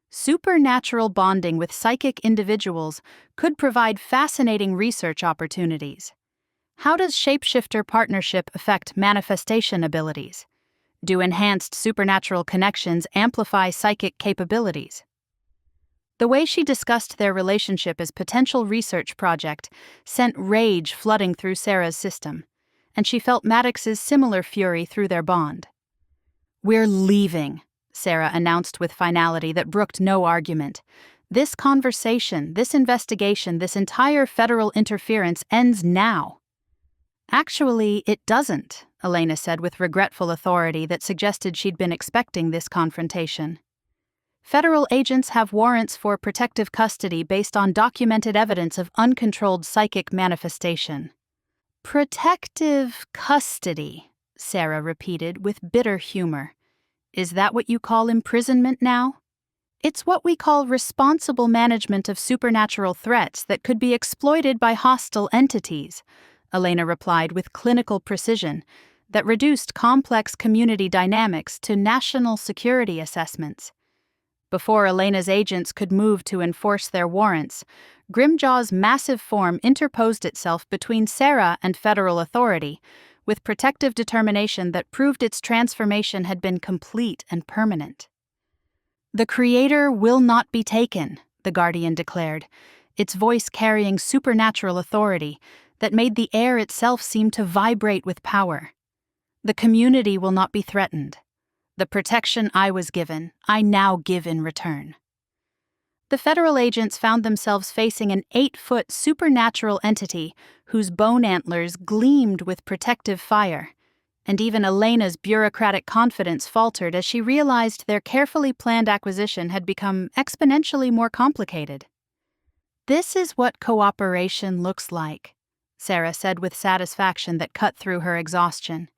"Supernatural bonding with psychic individuals could provide fascinating research opportunities. How does shapeshifter partnership affect manifestation abilities? Do enhanced supernatural connections amplify psychic capabilities?" The way she discussed their relationship as potential research project sent rage flooding through Sera's system, and she felt Maddox's similar fury through their bond. "We're leaving," Sera announced with finality that brooked no argument. "This conversation, this investigation, this entire federal interference ends now." "Actually, it doesn't," Elena said with regretful authority that suggested she'd been expecting this confrontation. "Federal agents have warrants for protective custody based on documented evidence of uncontrolled psychic manifestation." "Protective custody," Sera repeated with bitter humor. "Is that what you call imprisonment now?" "It's what we call responsible management of supernatural threats that could be exploited by hostile entities," Elena replied with clinical precision that reduced complex community dynamics to national security assessments. Before Elena's agents could move to enforce their warrants, Grimjaw's massive form interposed itself between Sera and federal authority, with protective determination that proved its transformation had been complete and permanent. "The Creator will not be taken," the Guardian declared, its voice carrying supernatural authority that made the air itself seem to vibrate with power. "The community will not be threatened. The protection I was given, I now give in return." The federal agents found themselves facing an 8-foot supernatural entity whose bone antlers gleamed with protective fire, and even Elena's bureaucratic confidence faltered as she realized their carefully planned acquisition had become exponentially more complicated. "This is what cooperation looks like," Sera said with satisfaction that cut through her exhaustion.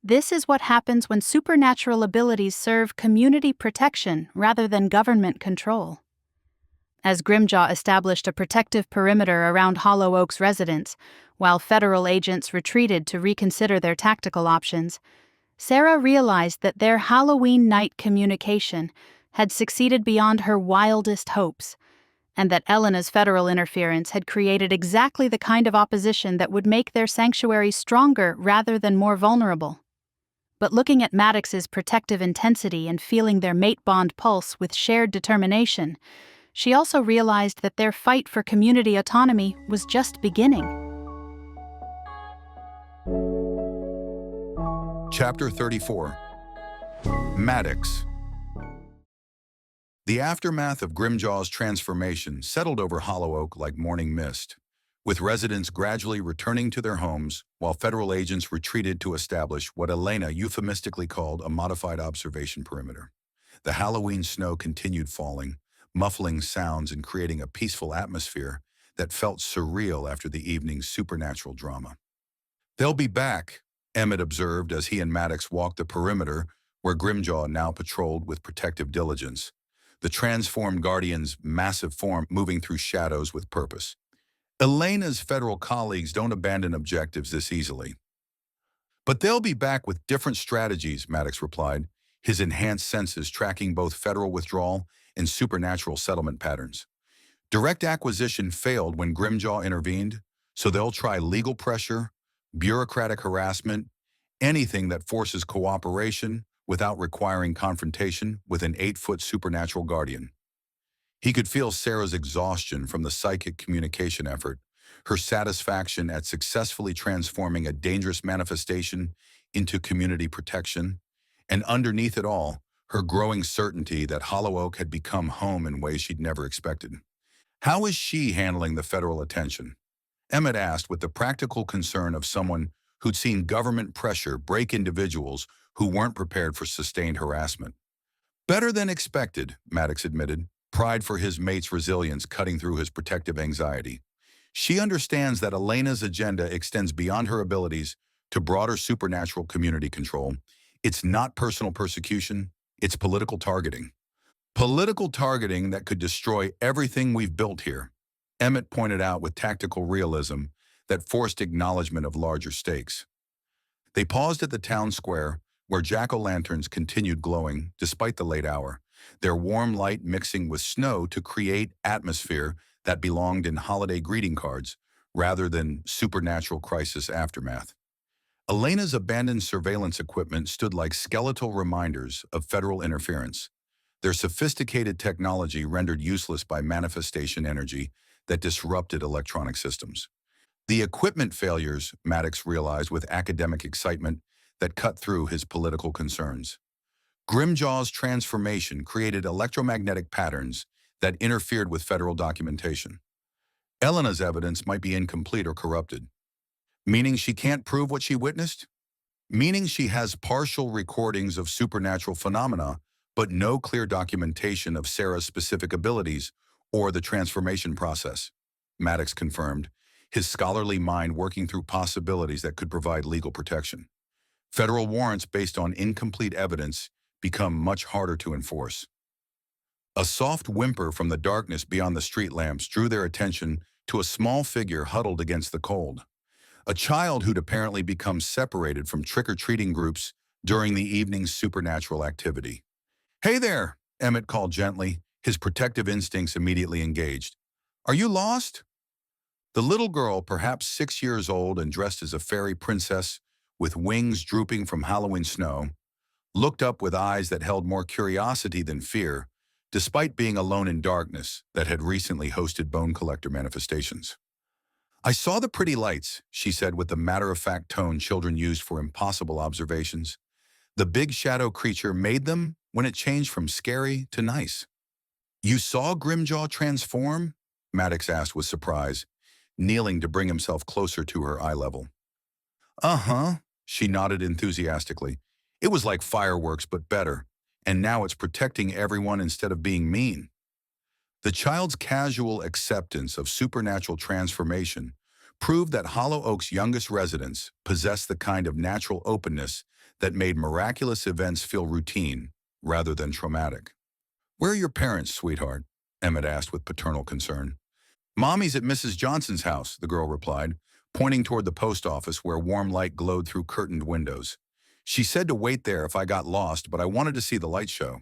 This is what happens when supernatural abilities serve community protection rather than government control. As Grimjaw established a protective perimeter around Hollow Oak's residents, while federal agents retreated to reconsider their tactical options, Sera realized that their Halloween night communication had succeeded beyond her wildest hopes, and that Elena's federal interference had created exactly the kind of opposition that would make their sanctuary stronger rather than more vulnerable. But looking at Maddox's protective intensity and feeling their mate bond pulse with shared determination, she also realized that their fight for community autonomy was just beginning. Chapter 34. Maddox. The aftermath of Grimjaw's transformation settled over Hollow Oak like morning mist, with residents gradually returning to their homes while federal agents retreated to establish what Elena euphemistically called a modified observation perimeter. The Halloween snow continued falling, muffling sounds and creating a peaceful atmosphere that felt surreal after the evening's supernatural drama. "They'll be back," Emmett observed as he and Maddox walked the perimeter where Grimjaw now patrolled with protective diligence, the transformed guardian's massive form moving through shadows with purpose. Elena's federal colleagues don't abandon objectives this easily. "But they'll be back with different strategies," Maddox replied, his enhanced senses tracking both federal withdrawal and supernatural settlement patterns. "Direct acquisition failed when Grimjaw intervened, so they'll try legal pressure, bureaucratic harassment, anything that forces cooperation without requiring confrontation with an 8-foot supernatural guardian." He could feel Sera's exhaustion from the psychic communication effort, her satisfaction at successfully transforming a dangerous manifestation into community protection, and underneath it all, her growing certainty that Hollow Oak had become home in ways she'd never expected. "How is she handling the federal attention?" Emmett asked with the practical concern of someone who'd seen government pressure break individuals who weren't prepared for sustained harassment. "Better than expected," Maddox admitted, pride for his mate's resilience cutting through his protective anxiety. "She understands that Elena's agenda extends beyond her abilities to broader supernatural community control. It's not personal persecution, it's political targeting. Political targeting that could destroy everything we've built here," Emmett pointed out with tactical realism that forced acknowledgement of larger stakes. They paused at the town square, where jack-o'-lanterns continued glowing despite the late hour, their warm light mixing with snow to create atmosphere that belonged in holiday greeting cards rather than supernatural crisis aftermath. Elena's abandoned surveillance equipment stood like skeletal reminders of federal interference, their sophisticated technology rendered useless by manifestation energy that disrupted electronic systems. The equipment failures, Maddox realized with academic excitement that cut through his political concerns. Grimjaw's transformation created electromagnetic patterns that interfered with federal documentation. Elena's evidence might be incomplete or corrupted. Meaning she can't prove what she witnessed? Meaning she has partial recordings of supernatural phenomena, but no clear documentation of Sera's specific abilities or the transformation process, Maddox confirmed, his scholarly mind working through possibilities that could provide legal protection. Federal warrants based on incomplete evidence become much harder to enforce. A soft whimper from the darkness beyond the street lamps drew their attention to a small figure huddled against the cold. A child who'd apparently become separated from trick-or-treating groups during the evening's supernatural activity. "Hey there," Emmett called gently, his protective instincts immediately engaged. "Are you lost?" The little girl, perhaps 6 years old and dressed as a fairy princess with wings drooping from Halloween snow, looked up with eyes that held more curiosity than fear, despite being alone in darkness that had recently hosted bone collector manifestations. "I saw the pretty lights," she said with the matter-of-fact tone children used for impossible observations. "The big shadow creature made them when it changed from scary to nice." "You saw Grimjaw transform?" Maddox asked with surprise, kneeling to bring himself closer to her eye level. "Uh-huh," she nodded enthusiastically. "It was like fireworks, but better, and now it's protecting everyone instead of being mean." The child's casual acceptance of supernatural transformation proved that Hollow Oak's youngest residents possessed the kind of natural openness that made miraculous events feel routine rather than traumatic. "Where are your parents, sweetheart?" Emmett asked with paternal concern. "Mommy's at Mrs. Johnson's house," the girl replied, pointing toward the post office where warm light glowed through curtained windows. "She said to wait there if I got lost, but I wanted to see the light show."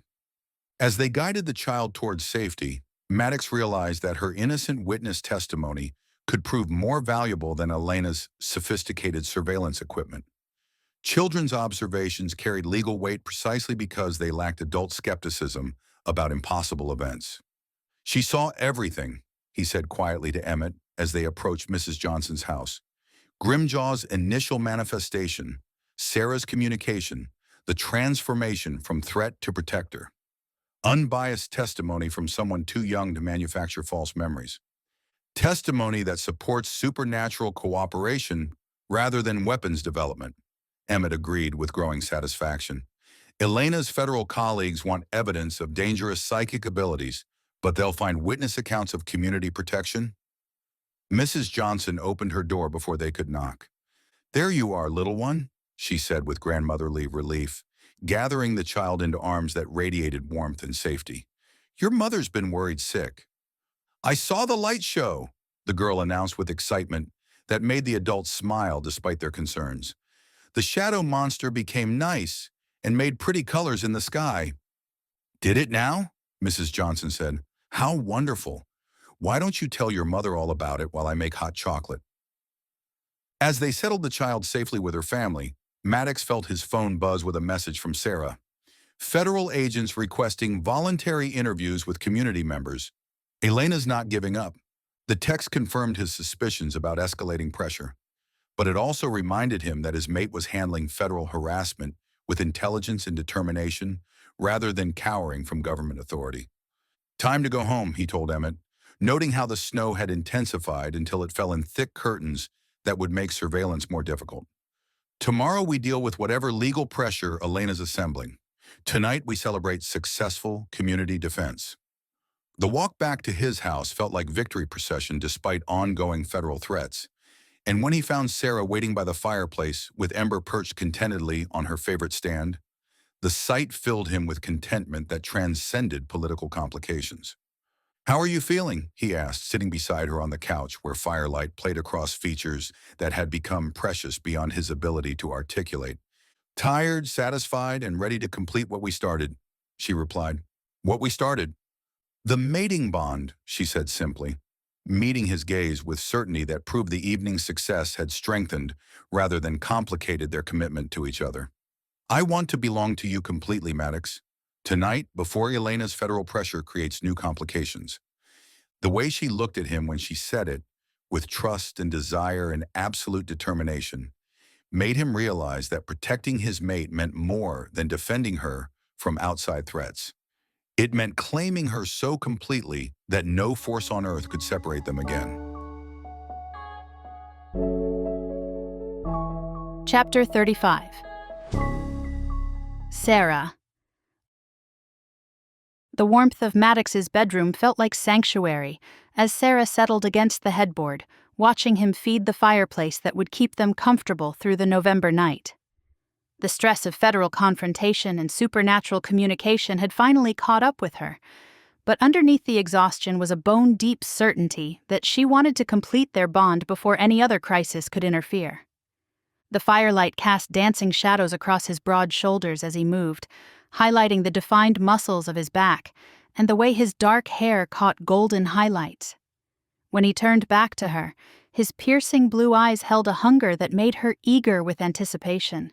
As they guided the child towards safety, Maddox realized that her innocent witness testimony could prove more valuable than Elena's sophisticated surveillance equipment. Children's observations carried legal weight precisely because they lacked adult skepticism about impossible events. "She saw everything," he said quietly to Emmett as they approached Mrs. Johnson's house. Grimjaw's initial manifestation, Sera's communication, the transformation from threat to protector. Unbiased testimony from someone too young to manufacture false memories. Testimony that supports supernatural cooperation rather than weapons development, Emmett agreed with growing satisfaction. Elena's federal colleagues want evidence of dangerous psychic abilities, but they'll find witness accounts of community protection? Mrs. Johnson opened her door before they could knock. "There you are, little one," she said with grandmotherly relief, gathering the child into arms that radiated warmth and safety. "Your mother's been worried sick." "I saw the light show," the girl announced with excitement that made the adults smile despite their concerns. "The shadow monster became nice and made pretty colors in the sky." "Did it now?" Mrs. Johnson said. "How wonderful. Why don't you tell your mother all about it while I make hot chocolate?" As they settled the child safely with her family, Maddox felt his phone buzz with a message from Sera. "Federal agents requesting voluntary interviews with community members. Elena's not giving up." The text confirmed his suspicions about escalating pressure, but it also reminded him that his mate was handling federal harassment with intelligence and determination rather than cowering from government authority. "Time to go home," he told Emmett, noting how the snow had intensified until it fell in thick curtains that would make surveillance more difficult. "Tomorrow we deal with whatever legal pressure Elena's assembling. Tonight we celebrate successful community defense." The walk back to his house felt like victory procession despite ongoing federal threats, and when he found Sera waiting by the fireplace with Ember perched contentedly on her favorite stand, the sight filled him with contentment that transcended political complications. "How are you feeling?" he asked, sitting beside her on the couch where firelight played across features that had become precious beyond his ability to articulate. "Tired, satisfied, and ready to complete what we started," she replied. "What we started?" "The mating bond," she said simply, meeting his gaze with certainty that proved the evening's success had strengthened rather than complicated their commitment to each other. "I want to belong to you completely, Maddox. Tonight, before Elena's federal pressure creates new complications." The way she looked at him when she said it, with trust and desire and absolute determination, made him realize that protecting his mate meant more than defending her from outside threats. It meant claiming her so completely that no force on earth could separate them again. Chapter 35. Sera. The warmth of Maddox's bedroom felt like sanctuary as Sera settled against the headboard, watching him feed the fireplace that would keep them comfortable through the November night. The stress of federal confrontation and supernatural communication had finally caught up with her, but underneath the exhaustion was a bone-deep certainty that she wanted to complete their bond before any other crisis could interfere. The firelight cast dancing shadows across his broad shoulders as he moved, highlighting the defined muscles of his back and the way his dark hair caught golden highlights. When he turned back to her, his piercing blue eyes held a hunger that made her eager with anticipation.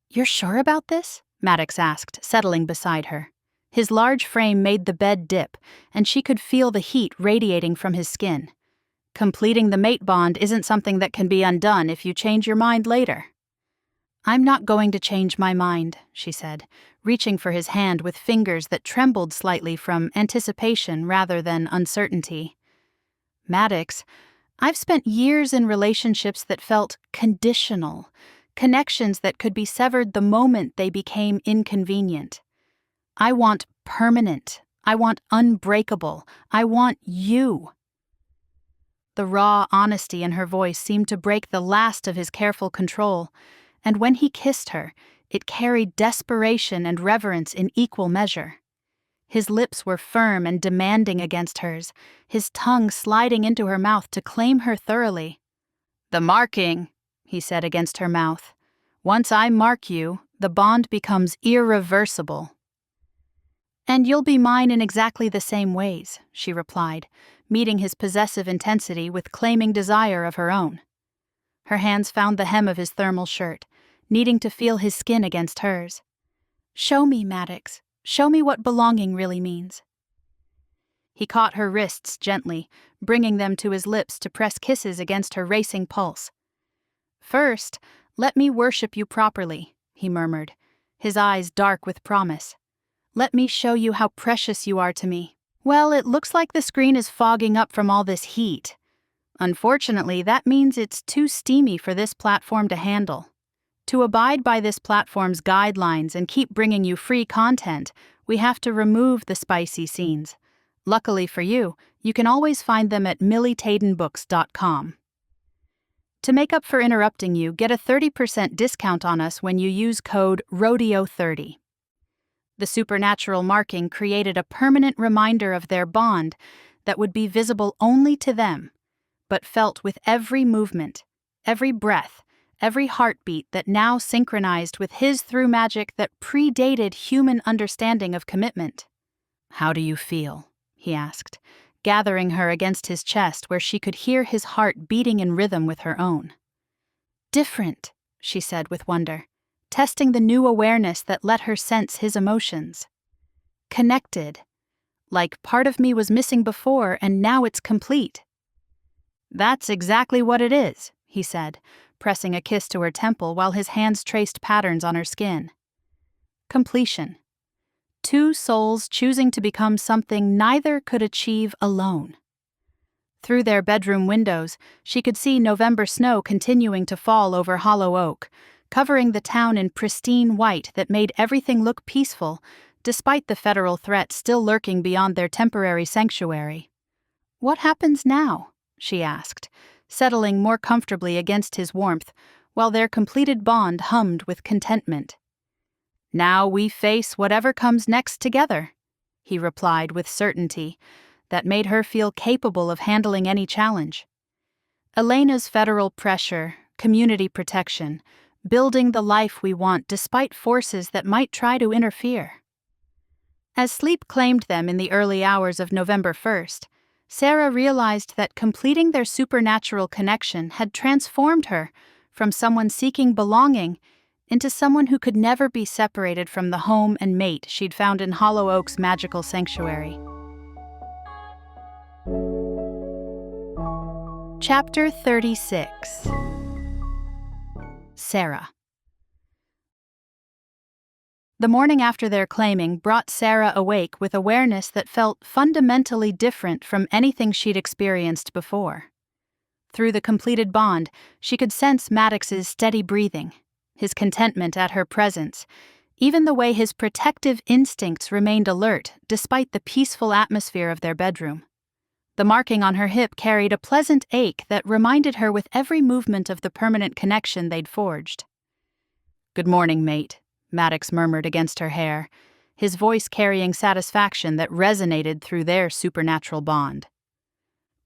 "You're sure about this?" Maddox asked, settling beside her. His large frame made the bed dip, and she could feel the heat radiating from his skin. "Completing the mate bond isn't something that can be undone if you change your mind later." "I'm not going to change my mind," she said, reaching for his hand with fingers that trembled slightly from anticipation rather than uncertainty. "Maddox, I've spent years in relationships that felt conditional, connections that could be severed the moment they became inconvenient. I want permanent. I want unbreakable. I want you." The raw honesty in her voice seemed to break the last of his careful control, and when he kissed her, it carried desperation and reverence in equal measure. His lips were firm and demanding against hers, his tongue sliding into her mouth to claim her thoroughly. "The marking," he said against her mouth. "Once I mark you, the bond becomes irreversible." "And you'll be mine in exactly the same ways," she replied, meeting his possessive intensity with claiming desire of her own. Her hands found the hem of his thermal shirt, needing to feel his skin against hers. "Show me, Maddox. Show me what belonging really means." He caught her wrists gently, bringing them to his lips to press kisses against her racing pulse. "First, let me worship you properly," he murmured, his eyes dark with promise. "Let me show you how precious you are to me." "Well, it looks like the screen is fogging up from all this heat. Unfortunately, that means it's too steamy for this platform to handle. To abide by this platform's guidelines and keep bringing you free content, we have to remove the spicy scenes. Luckily for you, you can always find them at millytadenbooks.com. To make up for interrupting you, get a 30% discount on us when you use code RODEO30. The supernatural marking created a permanent reminder of their bond that would be visible only to them, but felt with every movement, every breath, every heartbeat that now synchronized with his through magic that predated human understanding of commitment. "How do you feel?" he asked, gathering her against his chest where she could hear his heart beating in rhythm with her own. "Different," she said with wonder, testing the new awareness that let her sense his emotions. "Connected. Like part of me was missing before and now it's complete." "That's exactly what it is," he said, pressing a kiss to her temple while his hands traced patterns on her skin. Completion. Two souls choosing to become something neither could achieve alone. Through their bedroom windows, she could see November snow continuing to fall over Hollow Oak, covering the town in pristine white that made everything look peaceful, despite the federal threat still lurking beyond their temporary sanctuary. "What happens now?" she asked, settling more comfortably against his warmth, while their completed bond hummed with contentment. "Now we face whatever comes next together," he replied with certainty that made her feel capable of handling any challenge. Elena's federal pressure, community protection, building the life we want despite forces that might try to interfere. As sleep claimed them in the early hours of November 1st, Sera realized that completing their supernatural connection had transformed her from someone seeking belonging into someone who could never be separated from the home and mate she'd found in Hollow Oak's magical sanctuary. Chapter 36. Sera. The morning after their claiming brought Sera awake with awareness that felt fundamentally different from anything she'd experienced before. Through the completed bond, she could sense Maddox's steady breathing, his contentment at her presence, even the way his protective instincts remained alert despite the peaceful atmosphere of their bedroom. The marking on her hip carried a pleasant ache that reminded her with every movement of the permanent connection they'd forged. "Good morning, mate," Maddox murmured against her hair, his voice carrying satisfaction that resonated through their supernatural bond.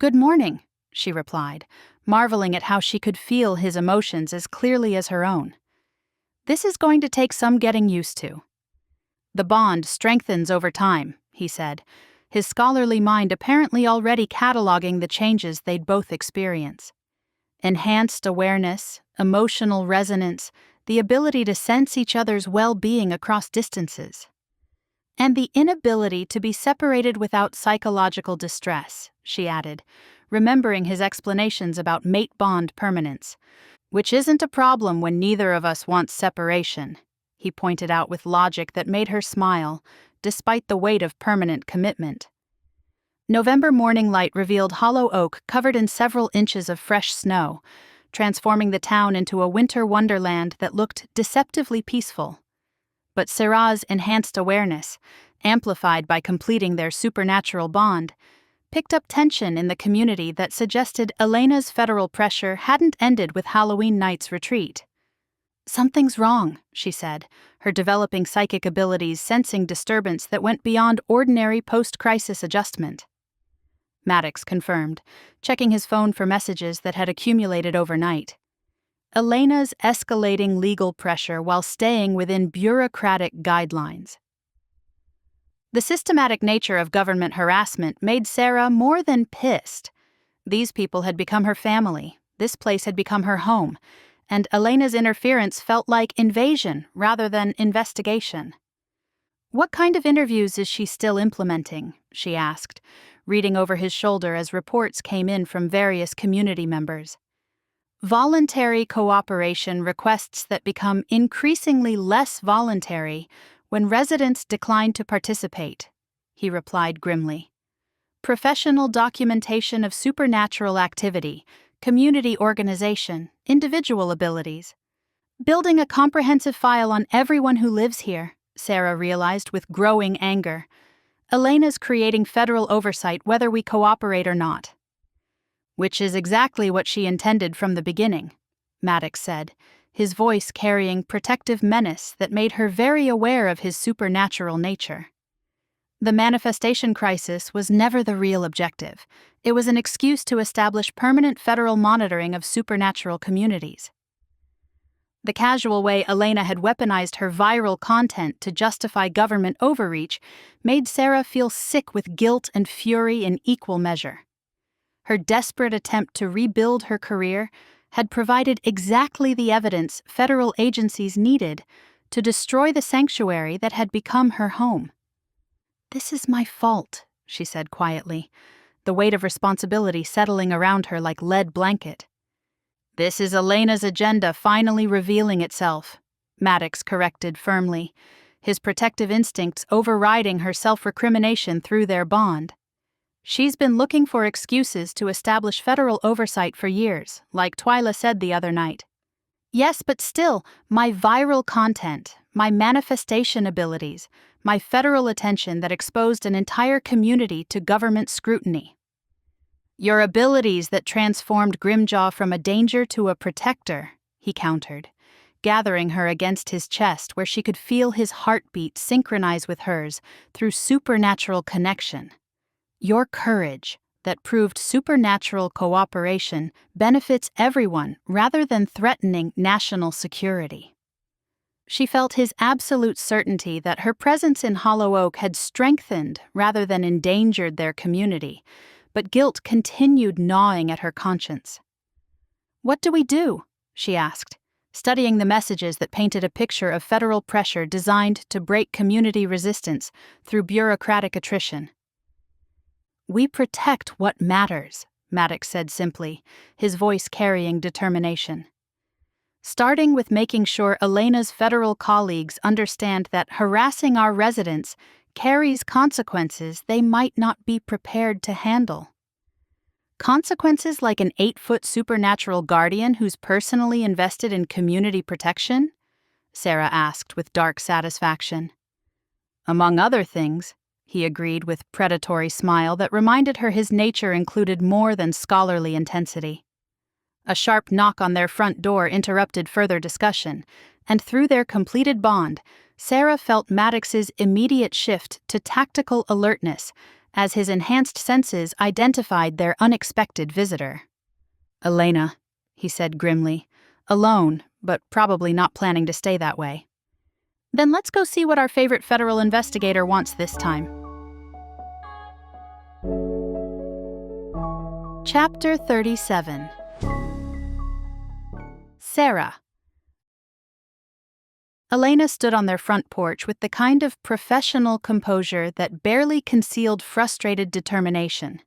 "Good morning," she replied, marveling at how she could feel his emotions as clearly as her own. "This is going to take some getting used to." "The bond strengthens over time," he said, his scholarly mind apparently already cataloging the changes they'd both experience. Enhanced awareness, emotional resonance, the ability to sense each other's well-being across distances. And the inability to be separated without psychological distress, she added, remembering his explanations about mate bond permanence, which isn't a problem when neither of us wants separation, he pointed out with logic that made her smile, despite the weight of permanent commitment. November morning light revealed Hollow Oak covered in several inches of fresh snow, transforming the town into a winter wonderland that looked deceptively peaceful. But Sera's enhanced awareness, amplified by completing their supernatural bond, picked up tension in the community that suggested Elena's federal pressure hadn't ended with Halloween night's retreat. "Something's wrong," she said, her developing psychic abilities sensing disturbance that went beyond ordinary post-crisis adjustment. Maddox confirmed, checking his phone for messages that had accumulated overnight. Elena's escalating legal pressure while staying within bureaucratic guidelines. The systematic nature of government harassment made Sera more than pissed. These people had become her family, this place had become her home, and Elena's interference felt like invasion rather than investigation. "What kind of interviews is she still implementing?" she asked, reading over his shoulder as reports came in from various community members. "Voluntary cooperation requests that become increasingly less voluntary when residents decline to participate," he replied grimly. "Professional documentation of supernatural activity, community organization, individual abilities. Building a comprehensive file on everyone who lives here," Sera realized with growing anger. "Elena's creating federal oversight whether we cooperate or not." "Which is exactly what she intended from the beginning," Maddox said, his voice carrying protective menace that made her very aware of his supernatural nature. The manifestation crisis was never the real objective. It was an excuse to establish permanent federal monitoring of supernatural communities. The casual way Elena had weaponized her viral content to justify government overreach made Sera feel sick with guilt and fury in equal measure. Her desperate attempt to rebuild her career had provided exactly the evidence federal agencies needed to destroy the sanctuary that had become her home. "This is my fault," she said quietly, the weight of responsibility settling around her like lead blanket. "This is Elena's agenda finally revealing itself," Maddox corrected firmly, his protective instincts overriding her self-recrimination through their bond. "She's been looking for excuses to establish federal oversight for years, like Twyla said the other night. Yes, but still, my viral content, my manifestation abilities, my federal attention that exposed an entire community to government scrutiny. Your abilities that transformed Grimjaw from a danger to a protector," he countered, gathering her against his chest where she could feel his heartbeat synchronize with hers through supernatural connection. "Your courage that proved supernatural cooperation benefits everyone rather than threatening national security." She felt his absolute certainty that her presence in Hollow Oak had strengthened rather than endangered their community, but guilt continued gnawing at her conscience. "What do we do?" she asked, studying the messages that painted a picture of federal pressure designed to break community resistance through bureaucratic attrition. "We protect what matters," Maddox said simply, his voice carrying determination. "Starting with making sure Elena's federal colleagues understand that harassing our residents carries consequences they might not be prepared to handle." "Consequences like an 8-foot supernatural guardian who's personally invested in community protection?" Sera asked with dark satisfaction. "Among other things," he agreed with predatory smile that reminded her his nature included more than scholarly intensity. A sharp knock on their front door interrupted further discussion, and through their completed bond, Sera felt Maddox's immediate shift to tactical alertness as his enhanced senses identified their unexpected visitor. "Elena," he said grimly, alone, but probably not planning to stay that way. "Then let's go see what our favorite federal investigator wants this time." Chapter 37. Sera. Elena stood on their front porch with the kind of professional composure that barely concealed frustrated determination,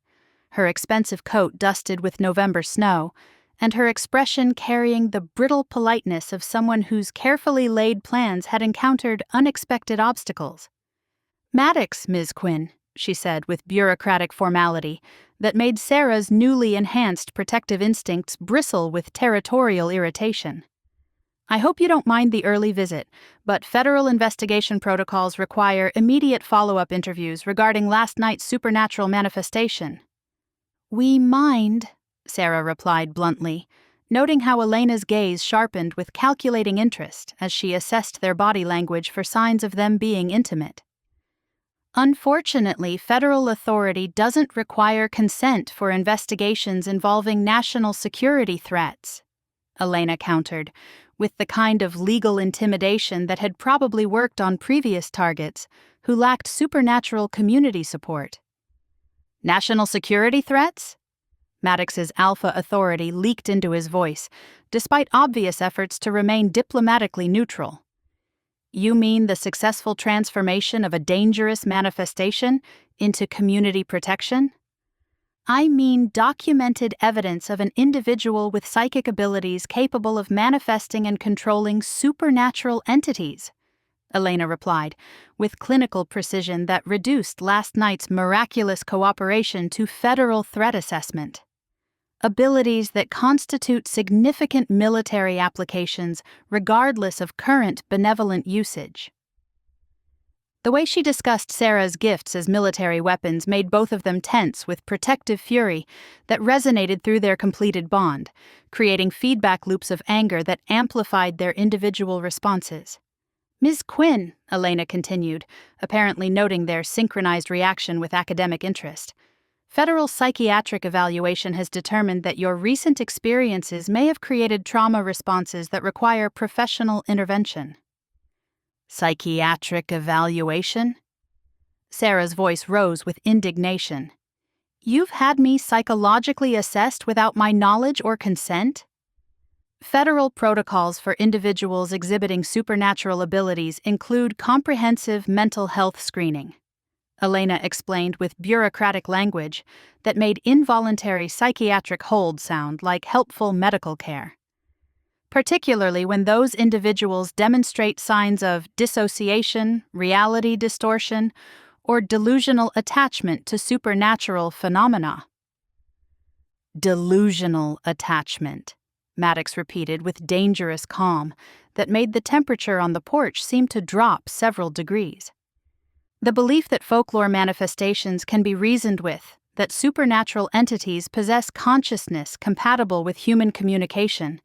her expensive coat dusted with November snow, and her expression carrying the brittle politeness of someone whose carefully laid plans had encountered unexpected obstacles. "Maddox, Ms. Quinn," she said with bureaucratic formality that made Sera's newly enhanced protective instincts bristle with territorial irritation. "I hope you don't mind the early visit, but federal investigation protocols require immediate follow-up interviews regarding last night's supernatural manifestation," "We mind," Sera replied bluntly, noting how Elena's gaze sharpened with calculating interest as she assessed their body language for signs of them being intimate. "Unfortunately, federal authority doesn't require consent for investigations involving national security threats," Elena countered, with the kind of legal intimidation that had probably worked on previous targets who lacked supernatural community support. "National security threats?" Maddox's alpha authority leaked into his voice, despite obvious efforts to remain diplomatically neutral. "You mean the successful transformation of a dangerous manifestation into community protection?" "I mean documented evidence of an individual with psychic abilities capable of manifesting and controlling supernatural entities," Elena replied, with clinical precision that reduced last night's miraculous cooperation to federal threat assessment. "Abilities that constitute significant military applications regardless of current benevolent usage." The way she discussed Sera's gifts as military weapons made both of them tense with protective fury that resonated through their completed bond, creating feedback loops of anger that amplified their individual responses. "Ms. Quinn," Elena continued, apparently noting their synchronized reaction with academic interest, "federal psychiatric evaluation has determined that your recent experiences may have created trauma responses that require professional intervention." "Psychiatric evaluation?" Sera's voice rose with indignation. "You've had me psychologically assessed without my knowledge or consent?" "Federal protocols for individuals exhibiting supernatural abilities include comprehensive mental health screening," Elena explained with bureaucratic language that made involuntary psychiatric hold sound like helpful medical care. "Particularly when those individuals demonstrate signs of dissociation, reality distortion, or delusional attachment to supernatural phenomena." "Delusional attachment," Maddox repeated with dangerous calm that made the temperature on the porch seem to drop several degrees. "The belief that folklore manifestations can be reasoned with, that supernatural entities possess consciousness compatible with human communication,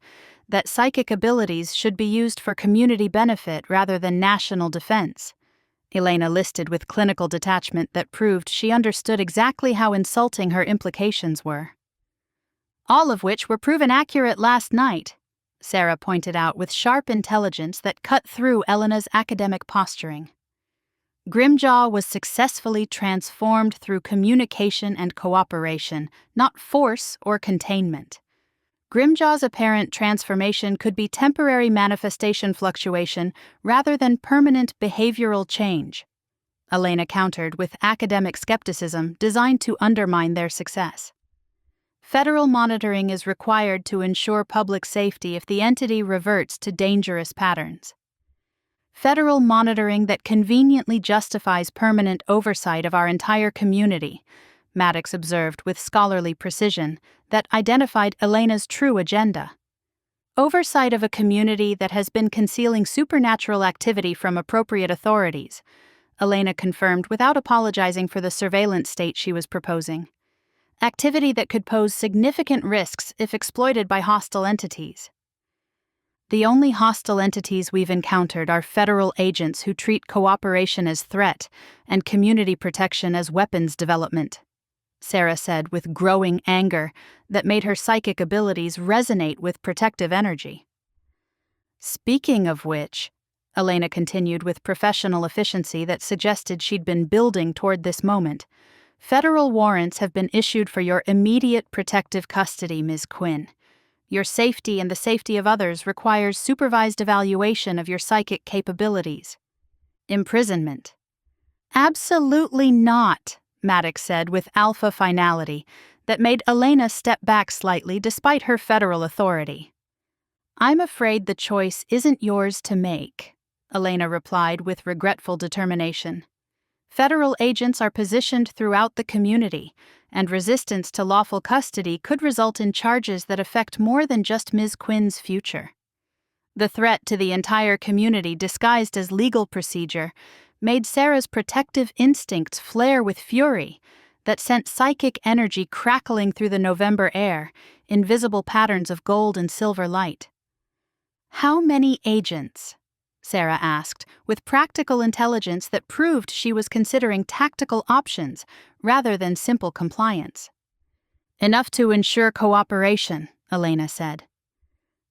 that psychic abilities should be used for community benefit rather than national defense," Elena listed with clinical detachment that proved she understood exactly how insulting her implications were. "All of which were proven accurate last night," Sera pointed out with sharp intelligence that cut through Elena's academic posturing. "Grimjaw was successfully transformed through communication and cooperation, not force or containment. Grimjaw's apparent transformation could be temporary manifestation fluctuation rather than permanent behavioral change," Elena countered with academic skepticism designed to undermine their success. "Federal monitoring is required to ensure public safety if the entity reverts to dangerous patterns. Federal monitoring that conveniently justifies permanent oversight of our entire community," Maddox observed with scholarly precision that identified Elena's true agenda. "Oversight of a community that has been concealing supernatural activity from appropriate authorities," Elena confirmed without apologizing for the surveillance state she was proposing. "Activity that could pose significant risks if exploited by hostile entities." "The only hostile entities we've encountered are federal agents who treat cooperation as threat and community protection as weapons development," Sera said with growing anger that made her psychic abilities resonate with protective energy. "Speaking of which," Elena continued with professional efficiency that suggested she'd been building toward this moment, "federal warrants have been issued for your immediate protective custody, Ms. Quinn. Your safety and the safety of others requires supervised evaluation of your psychic capabilities." "Imprisonment." "Absolutely not," Maddox said with alpha finality that made Elena step back slightly despite her federal authority. "I'm afraid the choice isn't yours to make," Elena replied with regretful determination. "Federal agents are positioned throughout the community, and resistance to lawful custody could result in charges that affect more than just Ms. Quinn's future. The threat to the entire community disguised as legal procedure made Sera's protective instincts flare with fury that sent psychic energy crackling through the November air in visible patterns of gold and silver light. "How many agents?" Sera asked, with practical intelligence that proved she was considering tactical options rather than simple compliance. "Enough to ensure cooperation," Elena said.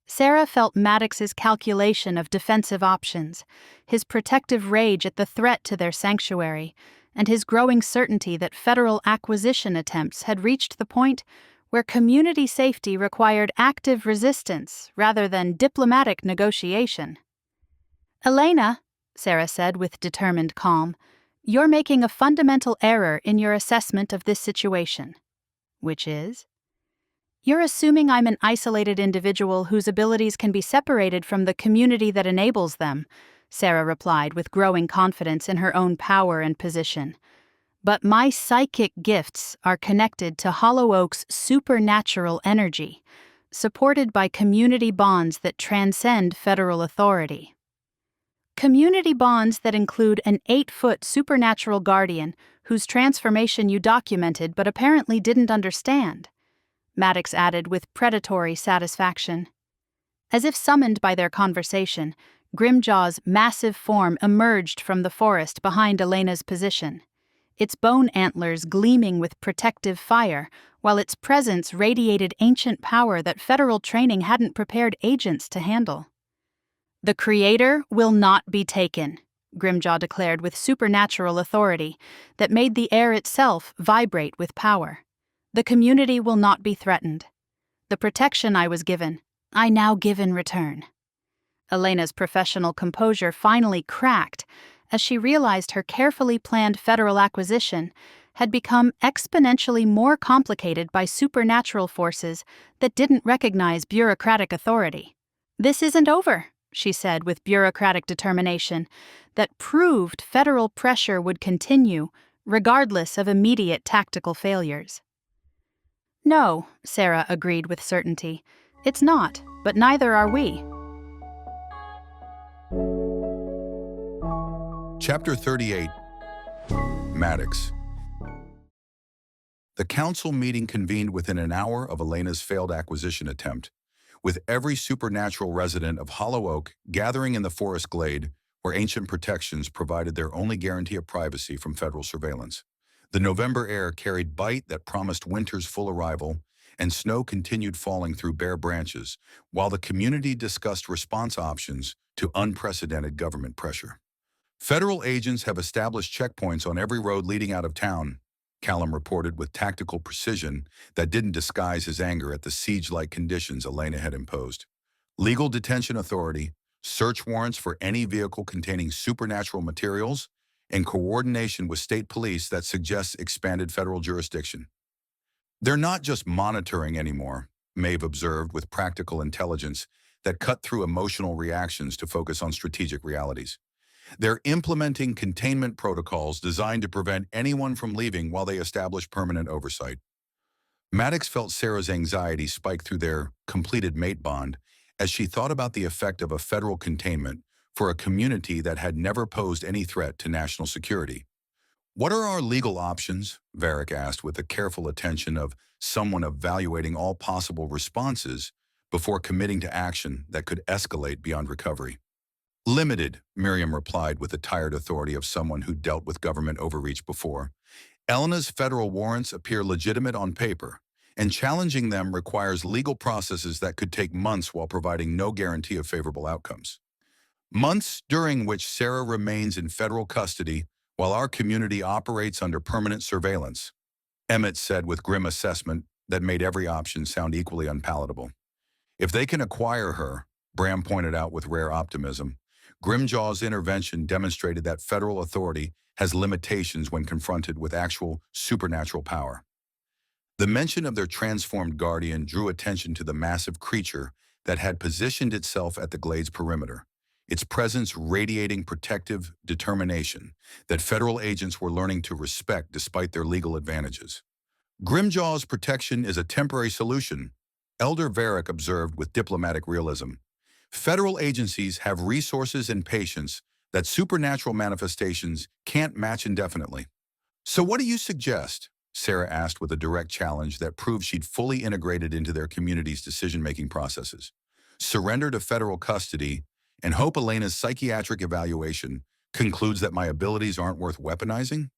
Sera felt Maddox's calculation of defensive options, his protective rage at the threat to their sanctuary, and his growing certainty that federal acquisition attempts had reached the point where community safety required active resistance rather than diplomatic negotiation. "Elena," Sera said with determined calm, "you're making a fundamental error in your assessment of this situation." "Which is?" "You're assuming I'm an isolated individual whose abilities can be separated from the community that enables them," Sera replied with growing confidence in her own power and position. "But my psychic gifts are connected to Hollow Oak's supernatural energy, supported by community bonds that transcend federal authority. Community bonds that include an 8-foot supernatural guardian whose transformation you documented but apparently didn't understand," Maddox added with predatory satisfaction. As if summoned by their conversation, Grimjaw's massive form emerged from the forest behind Elena's position, its bone antlers gleaming with protective fire, while its presence radiated ancient power that federal training hadn't prepared agents to handle. "The Creator will not be taken," Grimjaw declared with supernatural authority that made the air itself vibrate with power. "The community will not be threatened. The protection I was given, I now give in return." Elena's professional composure finally cracked as she realized her carefully planned federal acquisition had become exponentially more complicated by supernatural forces that didn't recognize bureaucratic authority. "This isn't over," she said with bureaucratic determination that proved federal pressure would continue regardless of immediate tactical failures. "No," Sera agreed with certainty. "It's not, but neither are we." Chapter 38. Maddox. The council meeting convened within an hour of Elena's failed acquisition attempt, with every supernatural resident of Hollow Oak gathering in the forest glade where ancient protections provided their only guarantee of privacy from federal surveillance. The November air carried bite that promised winter's full arrival, and snow continued falling through bare branches, while the community discussed response options to unprecedented government pressure. "Federal agents have established checkpoints on every road leading out of town," Callum reported with tactical precision that didn't disguise his anger at the siege-like conditions Elena had imposed. "Legal detention authority, search warrants for any vehicle containing supernatural materials, and coordination with state police that suggests expanded federal jurisdiction." "They're not just monitoring anymore," Maeve observed with practical intelligence that cut through emotional reactions to focus on strategic realities. "They're implementing containment protocols designed to prevent anyone from leaving while they establish permanent oversight." Maddox felt Sera's anxiety spike through their completed mate bond as she thought about the effect of a federal containment for a community that had never posed any threat to national security. "What are our legal options?" Varric asked with the careful attention of someone evaluating all possible responses before committing to action that could escalate beyond recovery. "Limited," Miriam replied with the tired authority of someone who dealt with government overreach before. "Elena's federal warrants appear legitimate on paper, and challenging them requires legal processes that could take months while providing no guarantee of favorable outcomes. Months during which Sera remains in federal custody while our community operates under permanent surveillance," Emmett said with grim assessment that made every option sound equally unpalatable. "If they can acquire her," Bram pointed out with rare optimism, Grimjaw's intervention demonstrated that federal authority has limitations when confronted with actual supernatural power. The mention of their transformed guardian drew attention to the massive creature that had positioned itself at the glade's perimeter, its presence radiating protective determination that federal agents were learning to respect despite their legal advantages. "Grimjaw's protection is a temporary solution," Elder Varric observed with diplomatic realism. "Federal agencies have resources and patience that supernatural manifestations can't match indefinitely." "So what do you suggest?" Sera asked with a direct challenge that proved she'd fully integrated into their community's decision-making processes. Surrender to federal custody and hope Elena's psychiatric evaluation concludes that my abilities aren't worth weaponizing?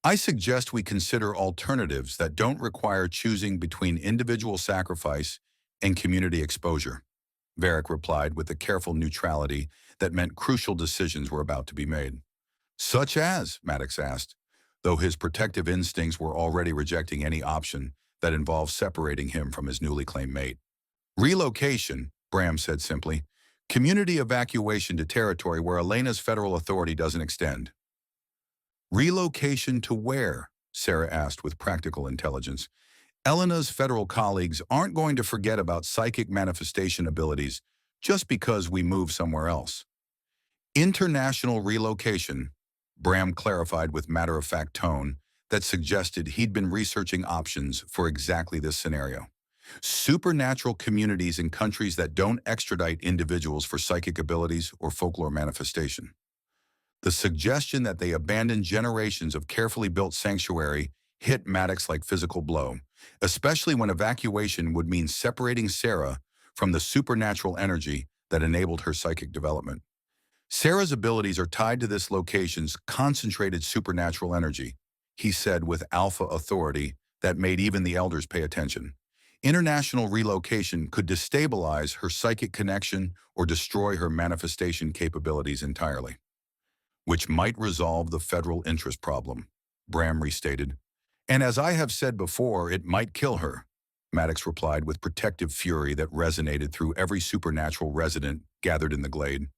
I suggest we consider alternatives that don't require choosing between individual sacrifice and community exposure, Varick replied with a careful neutrality that meant crucial decisions were about to be made. Such as, Maddox asked, though his protective instincts were already rejecting any option that involved separating him from his newly claimed mate. Relocation, Bram said simply, community evacuation to territory where Elena's federal authority doesn't extend. Relocation to where? Sera asked with practical intelligence. Elena's federal colleagues aren't going to forget about psychic manifestation abilities just because we move somewhere else. International relocation, Bram clarified with matter-of-fact tone that suggested he'd been researching options for exactly this scenario. Supernatural communities in countries that don't extradite individuals for psychic abilities or folklore manifestation. The suggestion that they abandon generations of carefully built sanctuary hit Maddox like physical blow, especially when evacuation would mean separating Sera from the supernatural energy that enabled her psychic development. Sera's abilities are tied to this location's concentrated supernatural energy, he said with alpha authority that made even the elders pay attention. International relocation could destabilize her psychic connection or destroy her manifestation capabilities entirely, which might resolve the federal interest problem, Bram restated. And as I have said before, it might kill her, Maddox replied with protective fury that resonated through every supernatural resident gathered in the glade.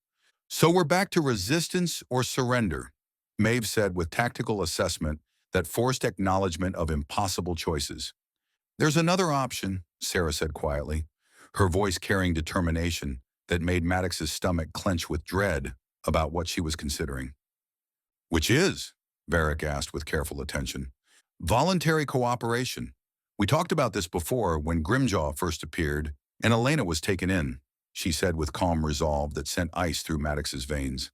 So we're back to resistance or surrender, Maeve said with tactical assessment that forced acknowledgement of impossible choices. There's another option, Sera said quietly, her voice carrying determination that made Maddox's stomach clench with dread about what she was considering. Which is? Varick asked with careful attention. Voluntary cooperation. We talked about this before when Grimjaw first appeared and Elena was taken in, she said with calm resolve that sent ice through Maddox's veins.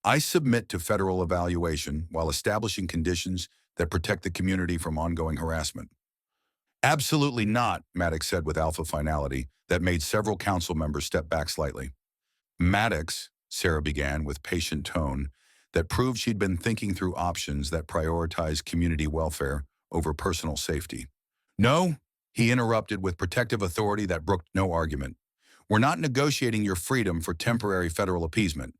I submit to federal evaluation while establishing conditions that protect the community from ongoing harassment. Absolutely not, Maddox said with alpha finality that made several council members step back slightly. Maddox, Sera began with patient tone that proved she'd been thinking through options that prioritized community welfare over personal safety. No, he interrupted with protective authority that brooked no argument. We're not negotiating your freedom for temporary federal appeasement.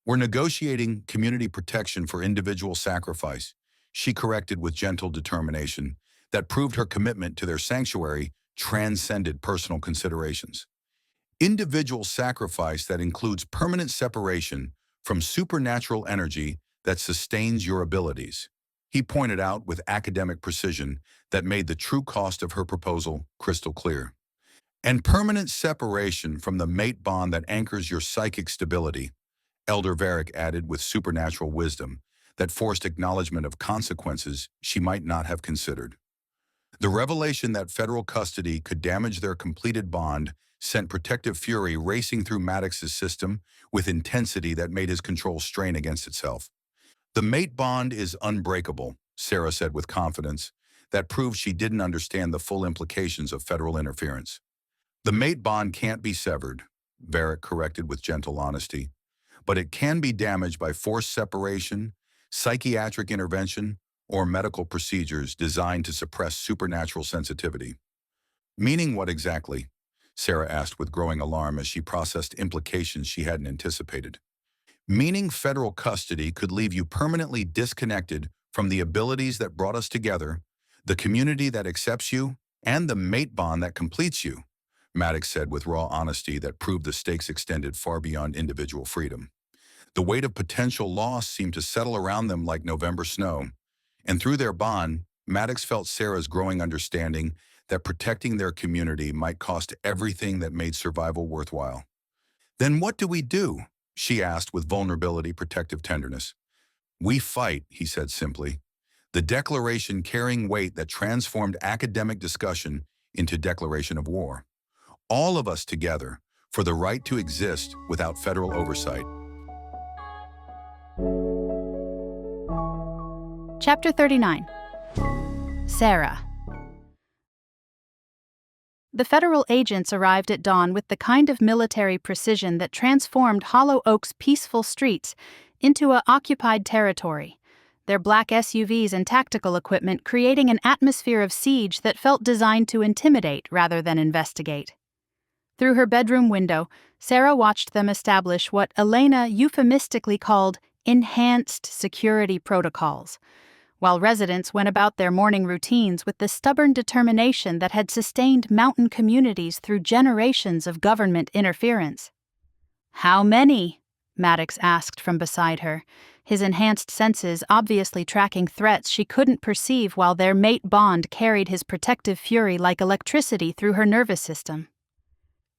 We're negotiating community protection for individual sacrifice, she corrected with gentle determination that proved her commitment to their sanctuary transcended personal considerations. Individual sacrifice that includes permanent separation from supernatural energy that sustains your abilities, he pointed out with academic precision that made the true cost of her proposal crystal clear. And permanent separation from the mate bond that anchors your psychic stability, Elder Varick added with supernatural wisdom that forced acknowledgement of consequences she might not have considered. The revelation that federal custody could damage their completed bond sent protective fury racing through Maddox's system with intensity that made his control strain against itself. The mate bond is unbreakable, Sera said with confidence that proved she didn't understand the full implications of federal interference. The mate bond can't be severed, Varick corrected with gentle honesty, but it can be damaged by forced separation, psychiatric intervention, or medical procedures designed to suppress supernatural sensitivity. Meaning what exactly? Sera asked with growing alarm as she processed implications she hadn't anticipated. Meaning federal custody could leave you permanently disconnected from the abilities that brought us together, the community that accepts you, and the mate bond that completes you, Maddox said with raw honesty that proved the stakes extended far beyond individual freedom. The weight of potential loss seemed to settle around them like November snow, and through their bond, Maddox felt Sera's growing understanding that protecting their community might cost everything that made survival worthwhile. Then what do we do? She asked with vulnerability, protective tenderness. We fight, he said simply, the declaration carrying weight that transformed academic discussion into declaration of war. All of us together for the right to exist without federal oversight. Chapter 39. Sera. The federal agents arrived at dawn with the kind of military precision that transformed Hollow Oak's peaceful streets into a occupied territory, their black SUVs and tactical equipment creating an atmosphere of siege that felt designed to intimidate rather than investigate. Through her bedroom window, Sera watched them establish what Elena euphemistically called enhanced security protocols, while residents went about their morning routines with the stubborn determination that had sustained mountain communities through generations of government interference. "How many?" Maddox asked from beside her, his enhanced senses obviously tracking threats she couldn't perceive while their mate bond carried his protective fury like electricity through her nervous system.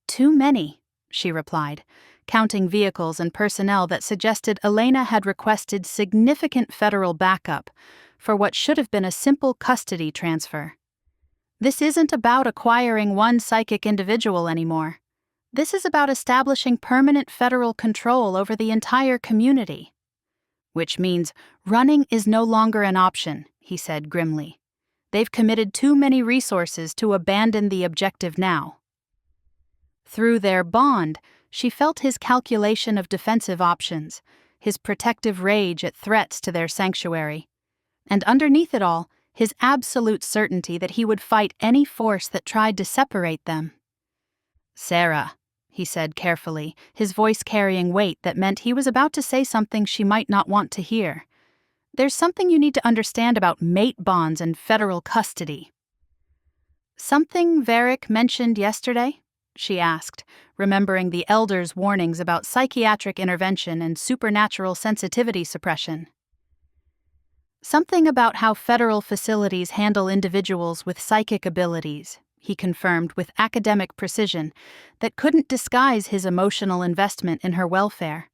"Too many," she replied, counting vehicles and personnel that suggested Elena had requested significant federal backup for what should have been a simple custody transfer. This isn't about acquiring one psychic individual anymore. This is about establishing permanent federal control over the entire community. Which means running is no longer an option, he said grimly. They've committed too many resources to abandon the objective now. Through their bond, she felt his calculation of defensive options, his protective rage at threats to their sanctuary, and underneath it all, his absolute certainty that he would fight any force that tried to separate them. "Sera," he said carefully, his voice carrying weight that meant he was about to say something she might not want to hear. "There's something you need to understand about mate bonds and federal custody." "Something Varric mentioned yesterday?" she asked, remembering the elders' warnings about psychiatric intervention and supernatural sensitivity suppression. "Something about how federal facilities handle individuals with psychic abilities," he confirmed with academic precision that couldn't disguise his emotional investment in her welfare.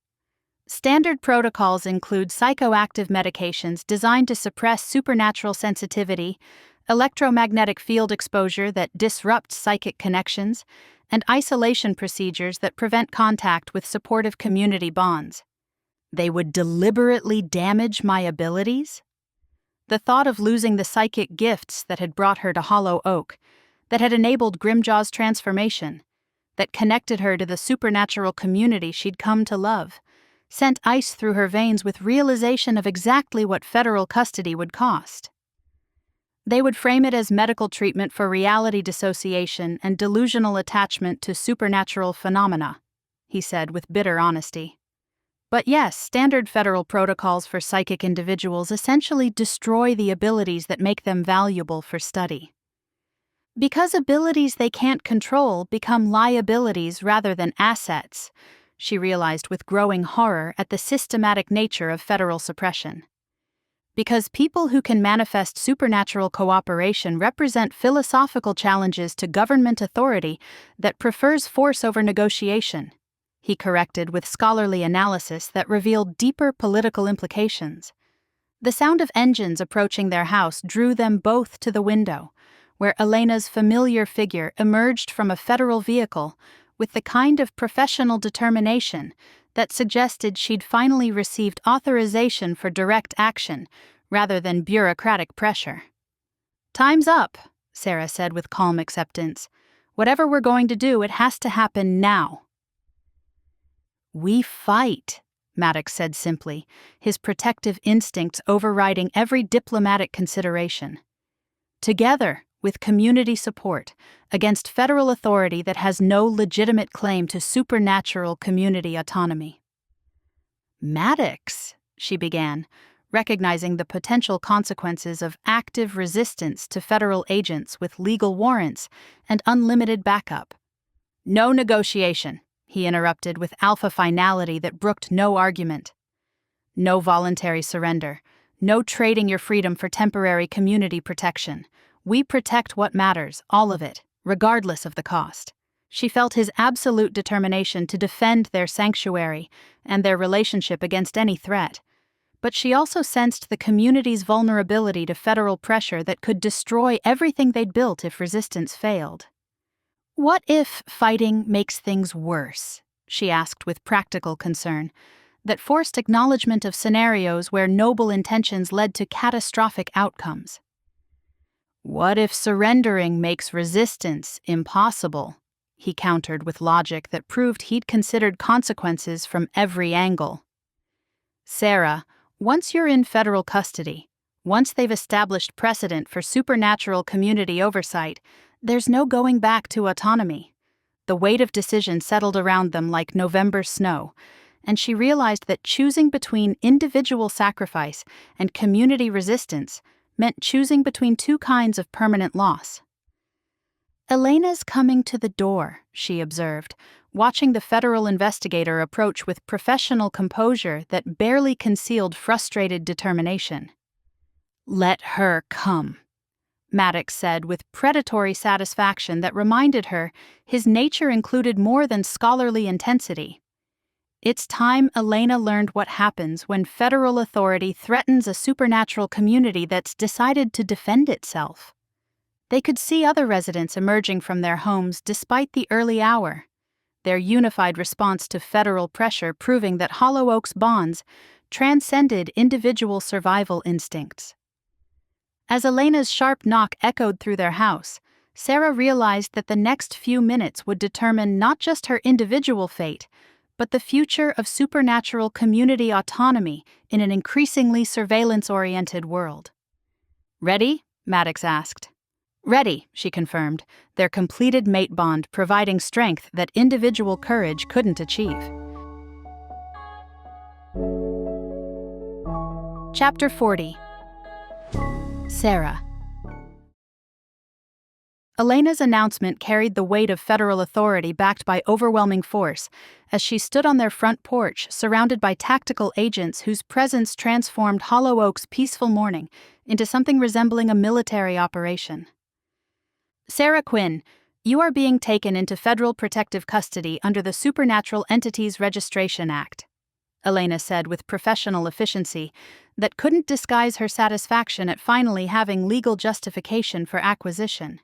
"Standard protocols include psychoactive medications designed to suppress supernatural sensitivity, electromagnetic field exposure that disrupts psychic connections, and isolation procedures that prevent contact with supportive community bonds. They would deliberately damage my abilities?" The thought of losing the psychic gifts that had brought her to Hollow Oak, that had enabled Grimjaw's transformation, that connected her to the supernatural community she'd come to love, sent ice through her veins with realization of exactly what federal custody would cost. They would frame it as medical treatment for reality dissociation and delusional attachment to supernatural phenomena, he said with bitter honesty. But yes, standard federal protocols for psychic individuals essentially destroy the abilities that make them valuable for study. Because abilities they can't control become liabilities rather than assets, she realized with growing horror at the systematic nature of federal suppression. Because people who can manifest supernatural cooperation represent philosophical challenges to government authority that prefers force over negotiation, he corrected with scholarly analysis that revealed deeper political implications. The sound of engines approaching their house drew them both to the window, where Elena's familiar figure emerged from a federal vehicle with the kind of professional determination that suggested she'd finally received authorization for direct action rather than bureaucratic pressure. "Time's up," Sera said with calm acceptance. "Whatever we're going to do, it has to happen now." "We fight," Maddox said simply, his protective instincts overriding every diplomatic consideration. "Together, with community support, against federal authority that has no legitimate claim to supernatural community autonomy." "Maddox," she began, recognizing the potential consequences of active resistance to federal agents with legal warrants and unlimited backup. "No negotiation," he interrupted with alpha finality that brooked no argument. "No voluntary surrender. No trading your freedom for temporary community protection. We protect what matters, all of it, regardless of the cost." She felt his absolute determination to defend their sanctuary and their relationship against any threat. But she also sensed the community's vulnerability to federal pressure that could destroy everything they'd built if resistance failed. "What if fighting makes things worse?" she asked with practical concern, that forced acknowledgement of scenarios where noble intentions led to catastrophic outcomes. What if surrendering makes resistance impossible? He countered with logic that proved he'd considered consequences from every angle. Sera, once you're in federal custody, once they've established precedent for supernatural community oversight, there's no going back to autonomy. The weight of decision settled around them like November snow, and she realized that choosing between individual sacrifice and community resistance meant choosing between two kinds of permanent loss. Elena's coming to the door, she observed, watching the federal investigator approach with professional composure that barely concealed frustrated determination. Let her come, Maddox said with predatory satisfaction that reminded her his nature included more than scholarly intensity. It's time Elena learned what happens when federal authority threatens a supernatural community that's decided to defend itself. They could see other residents emerging from their homes despite the early hour, their unified response to federal pressure proving that Hollow Oak's bonds transcended individual survival instincts. As Elena's sharp knock echoed through their house, Sera realized that the next few minutes would determine not just her individual fate, but the future of supernatural community autonomy in an increasingly surveillance-oriented world. Ready? Maddox asked. Ready, she confirmed, their completed mate bond providing strength that individual courage couldn't achieve. Chapter 40. Sera. Elena's announcement carried the weight of federal authority backed by overwhelming force as she stood on their front porch surrounded by tactical agents whose presence transformed Hollow Oak's peaceful morning into something resembling a military operation. Sera Quinn, you are being taken into federal protective custody under the Supernatural Entities Registration Act, Elena said with professional efficiency that couldn't disguise her satisfaction at finally having legal justification for acquisition.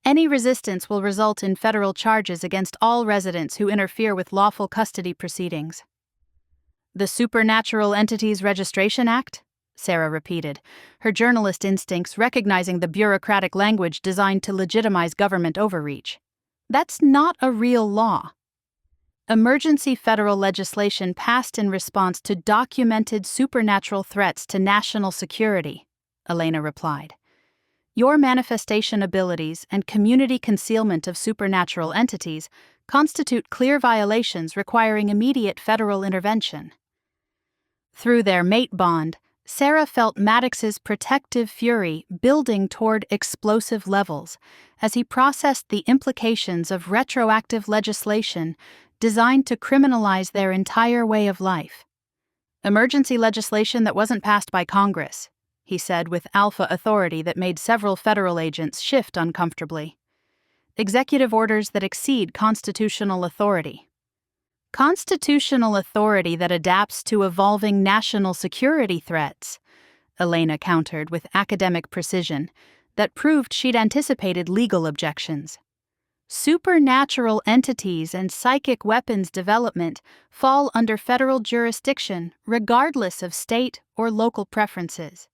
Any resistance will result in federal charges against all residents who interfere with lawful custody proceedings. The Supernatural Entities Registration Act? Sera repeated, her journalist instincts recognizing the bureaucratic language designed to legitimize government overreach. That's not a real law. Emergency federal legislation passed in response to documented supernatural threats to national security, Elena replied. Your manifestation abilities and community concealment of supernatural entities constitute clear violations requiring immediate federal intervention. Through their mate bond, Sera felt Maddox's protective fury building toward explosive levels as he processed the implications of retroactive legislation designed to criminalize their entire way of life. Emergency legislation that wasn't passed by Congress, he said with alpha authority that made several federal agents shift uncomfortably. Executive orders that exceed constitutional authority. Constitutional authority that adapts to evolving national security threats, Elena countered with academic precision that proved she'd anticipated legal objections. Supernatural entities and psychic weapons development fall under federal jurisdiction regardless of state or local preferences.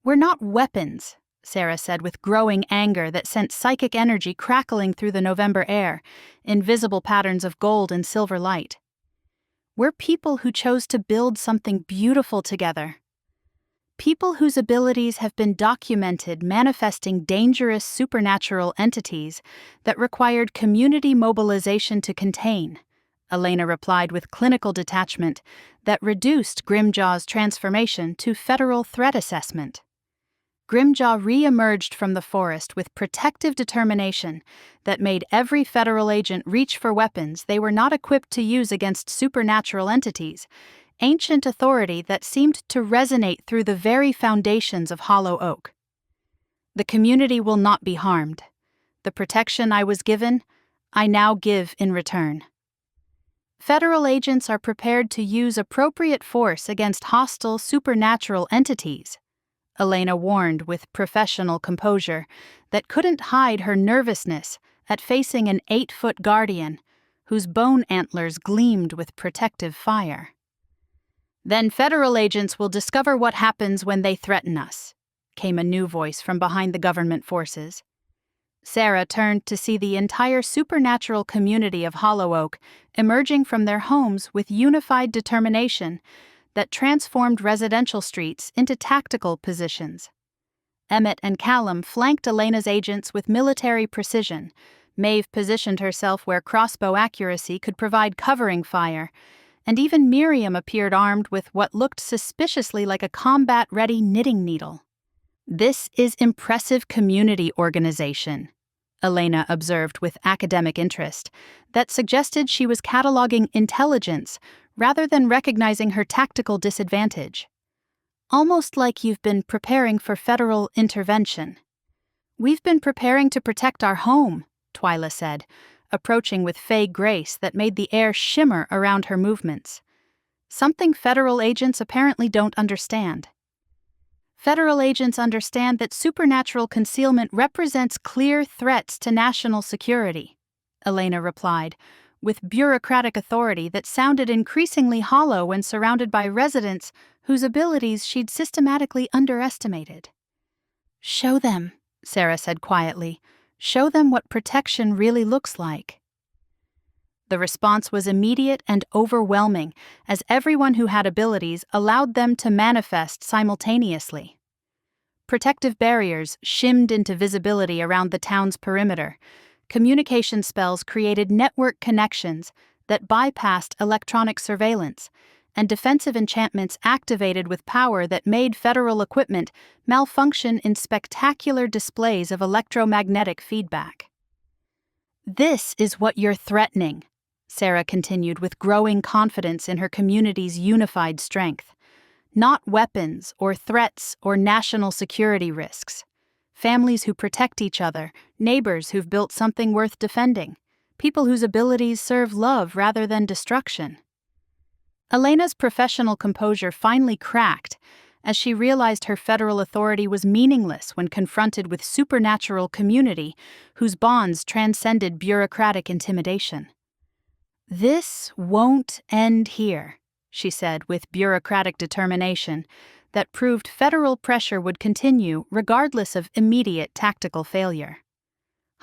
We're not weapons, Sera said with growing anger that sent psychic energy crackling through the November air, in visible patterns of gold and silver light. We're people who chose to build something beautiful together. People whose abilities have been documented manifesting dangerous supernatural entities that required community mobilization to contain, Elena replied with clinical detachment that reduced Grimjaw's transformation to federal threat assessment. Grimjaw re-emerged from the forest with protective determination that made every federal agent reach for weapons they were not equipped to use against supernatural entities, ancient authority that seemed to resonate through the very foundations of Hollow Oak. The community will not be harmed. The protection I was given, I now give in return. Federal agents are prepared to use appropriate force against hostile supernatural entities, Elena warned with professional composure that couldn't hide her nervousness at facing an 8-foot guardian whose bone antlers gleamed with protective fire. Then federal agents will discover what happens when they threaten us, came a new voice from behind the government forces. Sera turned to see the entire supernatural community of Hollow Oak emerging from their homes with unified determination that transformed residential streets into tactical positions. Emmett and Callum flanked Elena's agents with military precision. Maeve positioned herself where crossbow accuracy could provide covering fire, and even Miriam appeared armed with what looked suspiciously like a combat-ready knitting needle. "This is impressive community organization," Elena observed with academic interest, that suggested she was cataloging intelligence rather than recognizing her tactical disadvantage. "Almost like you've been preparing for federal intervention." "We've been preparing to protect our home," Twyla said, approaching with fey grace that made the air shimmer around her movements. Something federal agents apparently don't understand. "Federal agents understand that supernatural concealment represents clear threats to national security," Elena replied, with bureaucratic authority that sounded increasingly hollow when surrounded by residents whose abilities she'd systematically underestimated. "Show them," Sera said quietly. "Show them what protection really looks like." The response was immediate and overwhelming, as everyone who had abilities allowed them to manifest simultaneously. Protective barriers shimmed into visibility around the town's perimeter. Communication spells created network connections that bypassed electronic surveillance, and defensive enchantments activated with power that made federal equipment malfunction in spectacular displays of electromagnetic feedback. "This is what you're threatening," Sera continued with growing confidence in her community's unified strength. "Not weapons or threats or national security risks. Families who protect each other, neighbors who've built something worth defending, people whose abilities serve love rather than destruction." Elena's professional composure finally cracked as she realized her federal authority was meaningless when confronted with supernatural community whose bonds transcended bureaucratic intimidation. "This won't end here," she said with bureaucratic determination that proved federal pressure would continue regardless of immediate tactical failure.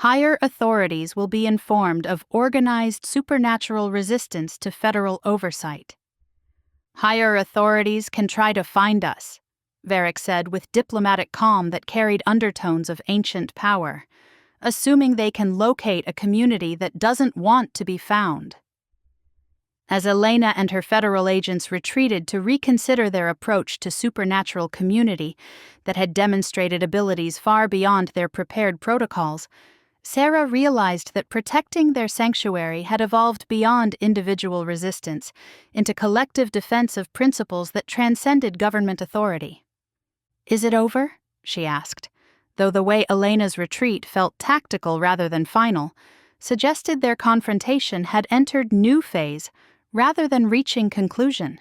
"Higher authorities will be informed of organized supernatural resistance to federal oversight." "Higher authorities can try to find us," Varric said with diplomatic calm that carried undertones of ancient power, "assuming they can locate a community that doesn't want to be found." As Elena and her federal agents retreated to reconsider their approach to supernatural community that had demonstrated abilities far beyond their prepared protocols, Sera realized that protecting their sanctuary had evolved beyond individual resistance into collective defense of principles that transcended government authority. "Is it over?" she asked, though the way Elena's retreat felt tactical rather than final suggested their confrontation had entered new phase rather than reaching conclusion.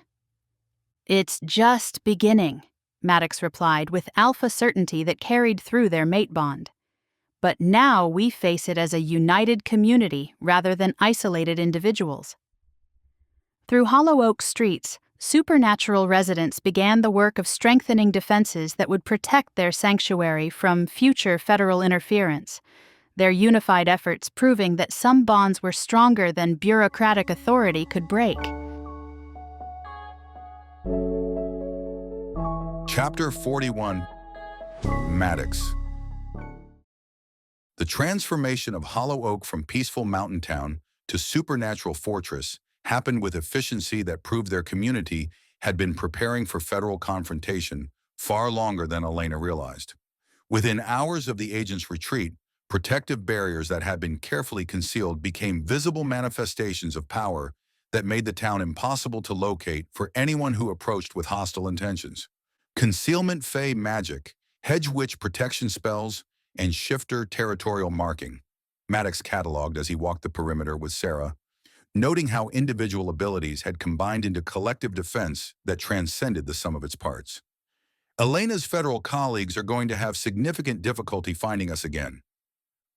"It's just beginning," Maddox replied with alpha certainty that carried through their mate bond. "But now we face it as a united community rather than isolated individuals." Through Hollow Oak streets, supernatural residents began the work of strengthening defenses that would protect their sanctuary from future federal interference, their unified efforts proving that some bonds were stronger than bureaucratic authority could break. Chapter 41. Maddox. The transformation of Hollow Oak from peaceful mountain town to supernatural fortress happened with efficiency that proved their community had been preparing for federal confrontation far longer than Elena realized. Within hours of the agent's retreat, protective barriers that had been carefully concealed became visible manifestations of power that made the town impossible to locate for anyone who approached with hostile intentions. Concealment fey magic, hedge witch protection spells, and shifter territorial marking, Maddox cataloged as he walked the perimeter with Sera, noting how individual abilities had combined into collective defense that transcended the sum of its parts. "Elena's federal colleagues are going to have significant difficulty finding us again."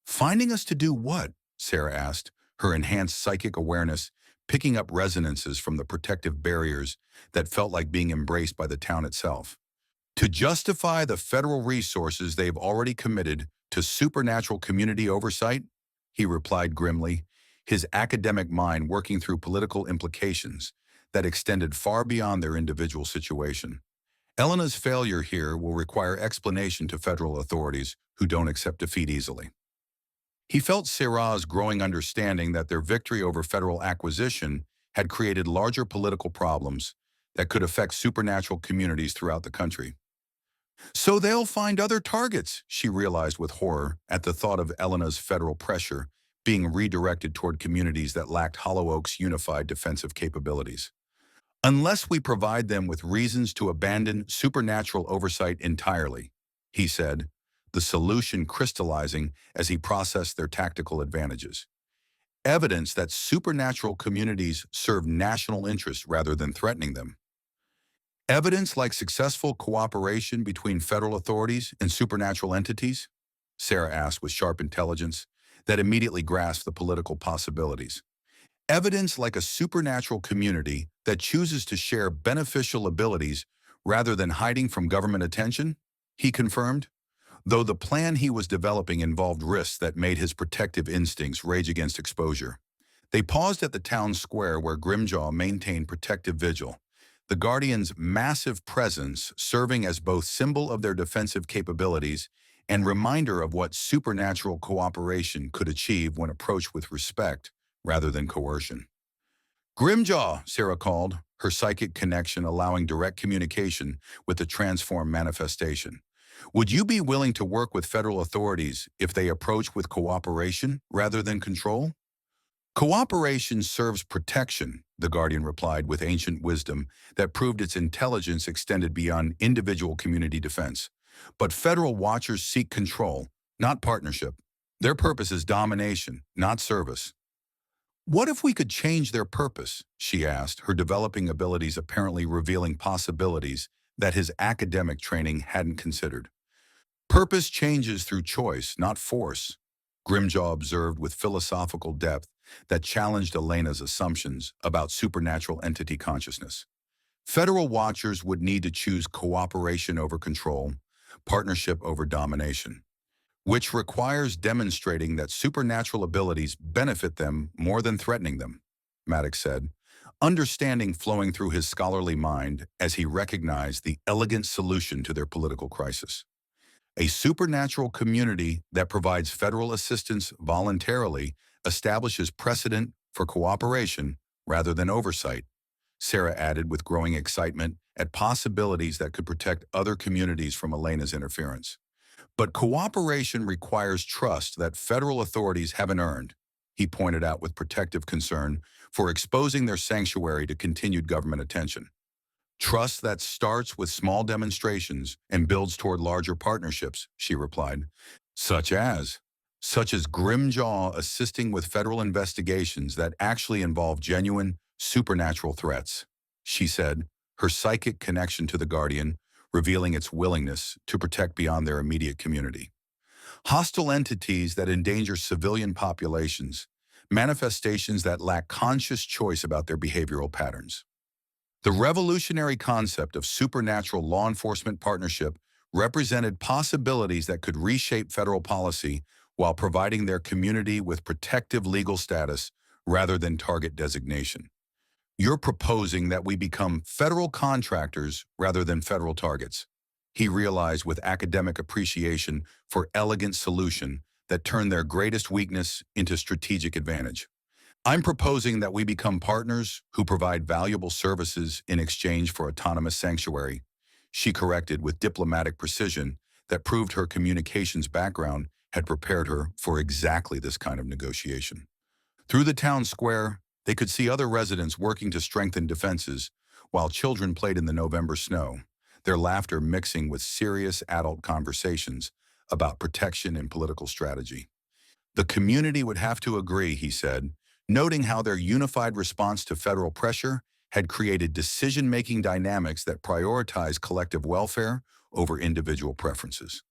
"Finding us to do what?" Sera asked, her enhanced psychic awareness picking up resonances from the protective barriers that felt like being embraced by the town itself. To justify the federal resources they've already committed to supernatural community oversight, he replied grimly, his academic mind working through political implications that extended far beyond their individual situation. Elena's failure here will require explanation to federal authorities who don't accept defeat easily. He felt Sera's growing understanding that their victory over federal acquisition had created larger political problems that could affect supernatural communities throughout the country. So they'll find other targets, she realized with horror at the thought of Elena's federal pressure being redirected toward communities that lacked Hollow Oak's unified defensive capabilities. Unless we provide them with reasons to abandon supernatural oversight entirely, he said, the solution crystallizing as he processed their tactical advantages. Evidence that supernatural communities serve national interests rather than threatening them. Evidence like successful cooperation between federal authorities and supernatural entities? Sera asked with sharp intelligence that immediately grasped the political possibilities. Evidence like a supernatural community that chooses to share beneficial abilities rather than hiding from government attention? He confirmed, though the plan he was developing involved risks that made his protective instincts rage against exposure. They paused at the town square where Grimjaw maintained protective vigil, the Guardians' massive presence serving as both symbol of their defensive capabilities and reminder of what supernatural cooperation could achieve when approached with respect rather than coercion. Grimjaw, Sera called, her psychic connection allowing direct communication with the transformed manifestation. Would you be willing to work with federal authorities if they approach with cooperation rather than control? Cooperation serves protection, the Guardian replied with ancient wisdom that proved its intelligence extended beyond individual community defense. But federal watchers seek control, not partnership. Their purpose is domination, not service. What if we could change their purpose? She asked, her developing abilities apparently revealing possibilities that his academic training hadn't considered. Purpose changes through choice, not force, Grimjaw observed with philosophical depth that challenged Elena's assumptions about supernatural entity consciousness. Federal watchers would need to choose cooperation over control, partnership over domination, which requires demonstrating that supernatural abilities benefit them more than threatening them, Maddox said, understanding flowing through his scholarly mind as he recognized the elegant solution to their political crisis. A supernatural community that provides federal assistance voluntarily establishes precedent for cooperation rather than oversight, Sera added with growing excitement at possibilities that could protect other communities from Elena's interference. But cooperation requires trust that federal authorities haven't earned, he pointed out with protective concern for exposing their sanctuary to continued government attention. Trust that starts with small demonstrations and builds toward larger partnerships, she replied, such as Grimjaw assisting with federal investigations that actually involve genuine, supernatural threats, she said, her psychic connection to the Guardian revealing its willingness to protect beyond their immediate community. Hostile entities that endanger civilian populations, manifestations that lack conscious choice about their behavioral patterns. The revolutionary concept of supernatural law enforcement partnership represented possibilities that could reshape federal policy while providing their community with protective legal status rather than target designation. You're proposing that we become federal contractors rather than federal targets, he realized with academic appreciation for elegant solution that turned their greatest weakness into strategic advantage. I'm proposing that we become partners who provide valuable services in exchange for autonomous sanctuary, she corrected with diplomatic precision that proved her communications background had prepared her for exactly this kind of negotiation. Through the town square, they could see other residents working to strengthen defenses while children played in the November snow, their laughter mixing with serious adult conversations about protection and political strategy. The community would have to agree, he said, noting how their unified response to federal pressure had created decision-making dynamics that prioritize collective welfare over individual preferences.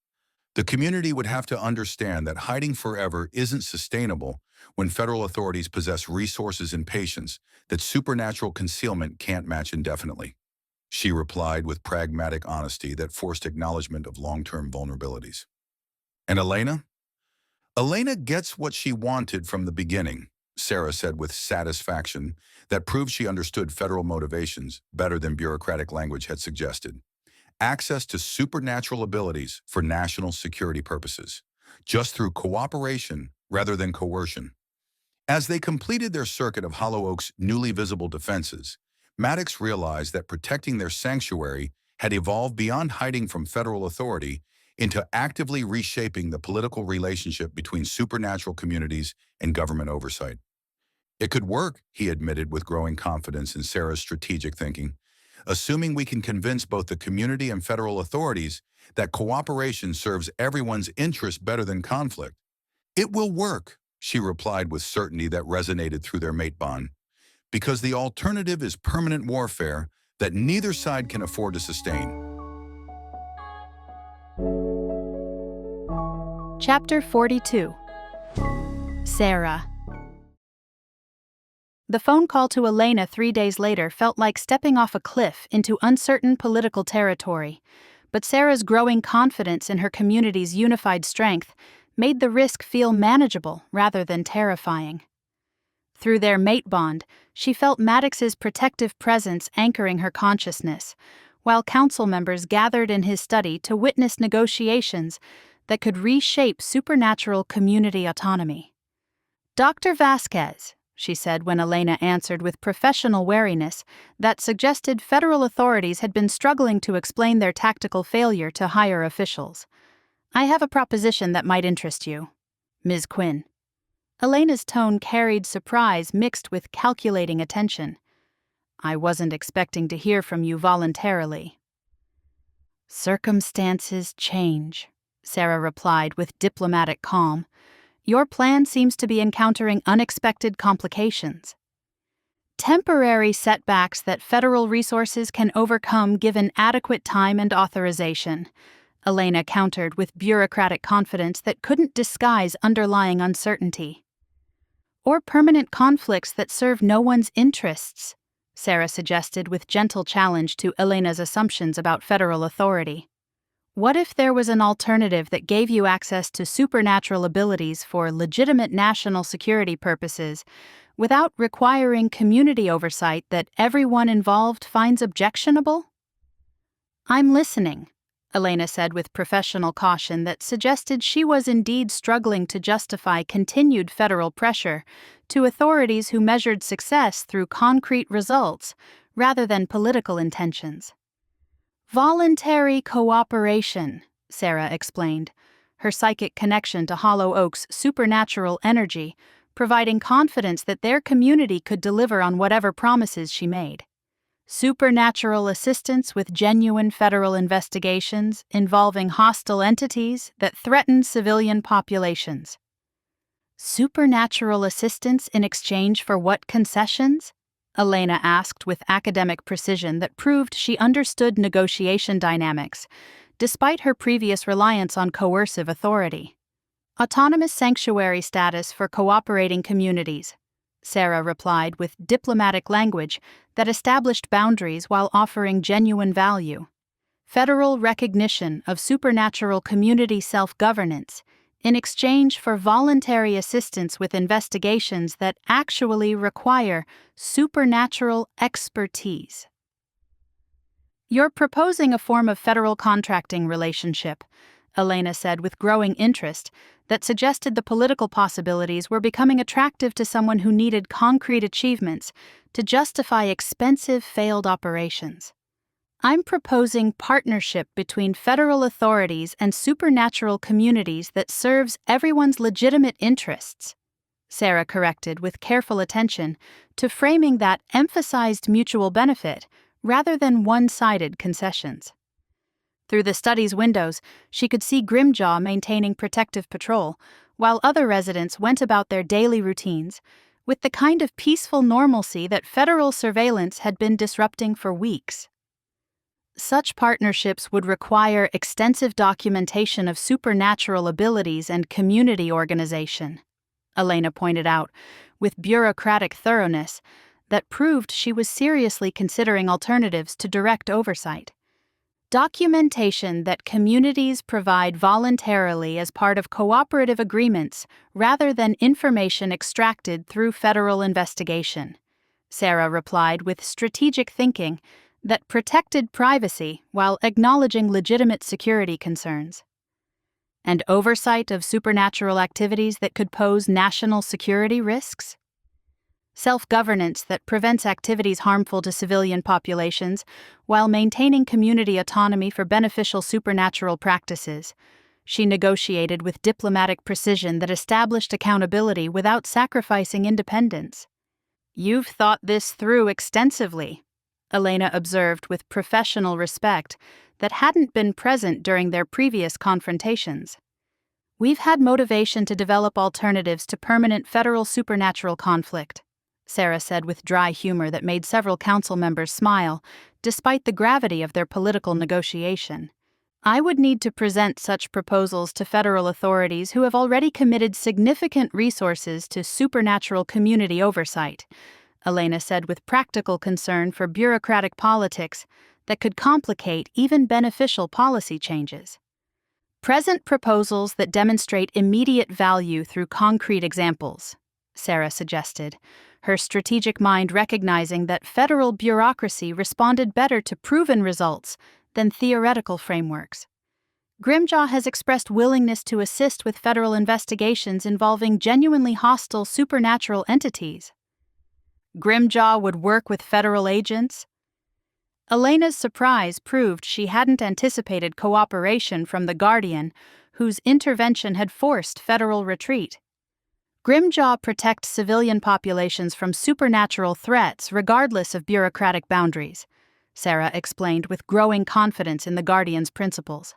The community would have to understand that hiding forever isn't sustainable when federal authorities possess resources and patience that supernatural concealment can't match indefinitely. she replied with pragmatic honesty that forced acknowledgement of long-term vulnerabilities. And Elena? Elena gets what she wanted from the beginning, Sera said with satisfaction that proved she understood federal motivations better than bureaucratic language had suggested. Access to supernatural abilities for national security purposes, just through cooperation rather than coercion. As they completed their circuit of Hollow Oak's newly visible defenses, Maddox realized that protecting their sanctuary had evolved beyond hiding from federal authority into actively reshaping the political relationship between supernatural communities and government oversight. It could work, he admitted with growing confidence in Sera's strategic thinking, assuming we can convince both the community and federal authorities that cooperation serves everyone's interest better than conflict. It will work, she replied with certainty that resonated through their mate bond, because the alternative is permanent warfare that neither side can afford to sustain. Chapter 42. Sera. The phone call to Elena 3 days later felt like stepping off a cliff into uncertain political territory, but Sera's growing confidence in her community's unified strength made the risk feel manageable rather than terrifying. Through their mate bond, she felt Maddox's protective presence anchoring her consciousness, while council members gathered in his study to witness negotiations that could reshape supernatural community autonomy. "Dr. Vasquez," she said when Elena answered with professional wariness that suggested federal authorities had been struggling to explain their tactical failure to higher officials. "I have a proposition that might interest you, Ms. Quinn." Elena's tone carried surprise mixed with calculating attention. "I wasn't expecting to hear from you voluntarily." "Circumstances change," Sera replied with diplomatic calm. "Your plan seems to be encountering unexpected complications. Temporary setbacks that federal resources can overcome given adequate time and authorization," Elena countered with bureaucratic confidence that couldn't disguise underlying uncertainty. "Or permanent conflicts that serve no one's interests," Sera suggested with gentle challenge to Elena's assumptions about federal authority. "What if there was an alternative that gave you access to supernatural abilities for legitimate national security purposes without requiring community oversight that everyone involved finds objectionable?" "I'm listening," Elena said with professional caution that suggested she was indeed struggling to justify continued federal pressure to authorities who measured success through concrete results rather than political intentions. "Voluntary cooperation," Sera explained, her psychic connection to Hollow Oak's supernatural energy providing confidence that their community could deliver on whatever promises she made. "Supernatural assistance with genuine federal investigations involving hostile entities that threaten civilian populations." "Supernatural assistance in exchange for what concessions?" Elena asked with academic precision that proved she understood negotiation dynamics, despite her previous reliance on coercive authority. "Autonomous sanctuary status for cooperating communities," Sera replied with diplomatic language that established boundaries while offering genuine value. "Federal recognition of supernatural community self-governance in exchange for voluntary assistance with investigations that actually require supernatural expertise." "You're proposing a form of federal contracting relationship," Elena said with growing interest that suggested the political possibilities were becoming attractive to someone who needed concrete achievements to justify expensive failed operations. "I'm proposing partnership between federal authorities and supernatural communities that serves everyone's legitimate interests," Sera corrected with careful attention to framing that emphasized mutual benefit rather than one-sided concessions. Through the study's windows, she could see Grimjaw maintaining protective patrol, while other residents went about their daily routines with the kind of peaceful normalcy that federal surveillance had been disrupting for weeks. Such partnerships would require extensive documentation of supernatural abilities and community organization, Elena pointed out, with bureaucratic thoroughness, that proved she was seriously considering alternatives to direct oversight. Documentation that communities provide voluntarily as part of cooperative agreements rather than information extracted through federal investigation. Sera replied with strategic thinking that protected privacy while acknowledging legitimate security concerns. And oversight of supernatural activities that could pose national security risks? Self-governance that prevents activities harmful to civilian populations while maintaining community autonomy for beneficial supernatural practices. She negotiated with diplomatic precision that established accountability without sacrificing independence. "You've thought this through extensively," Elena observed with professional respect that hadn't been present during their previous confrontations. "We've had motivation to develop alternatives to permanent federal supernatural conflict," Sera said with dry humor that made several council members smile, despite the gravity of their political negotiation. "I would need to present such proposals to federal authorities who have already committed significant resources to supernatural community oversight," Elena said with practical concern for bureaucratic politics that could complicate even beneficial policy changes. "Present proposals that demonstrate immediate value through concrete examples," Sera suggested, her strategic mind recognizing that federal bureaucracy responded better to proven results than theoretical frameworks. "Grimjaw has expressed willingness to assist with federal investigations involving genuinely hostile supernatural entities." Grimjaw would work with federal agents? Elena's surprise proved she hadn't anticipated cooperation from the Guardian, whose intervention had forced federal retreat. "Grimjaw protects civilian populations from supernatural threats regardless of bureaucratic boundaries," Sera explained with growing confidence in the Guardian's principles.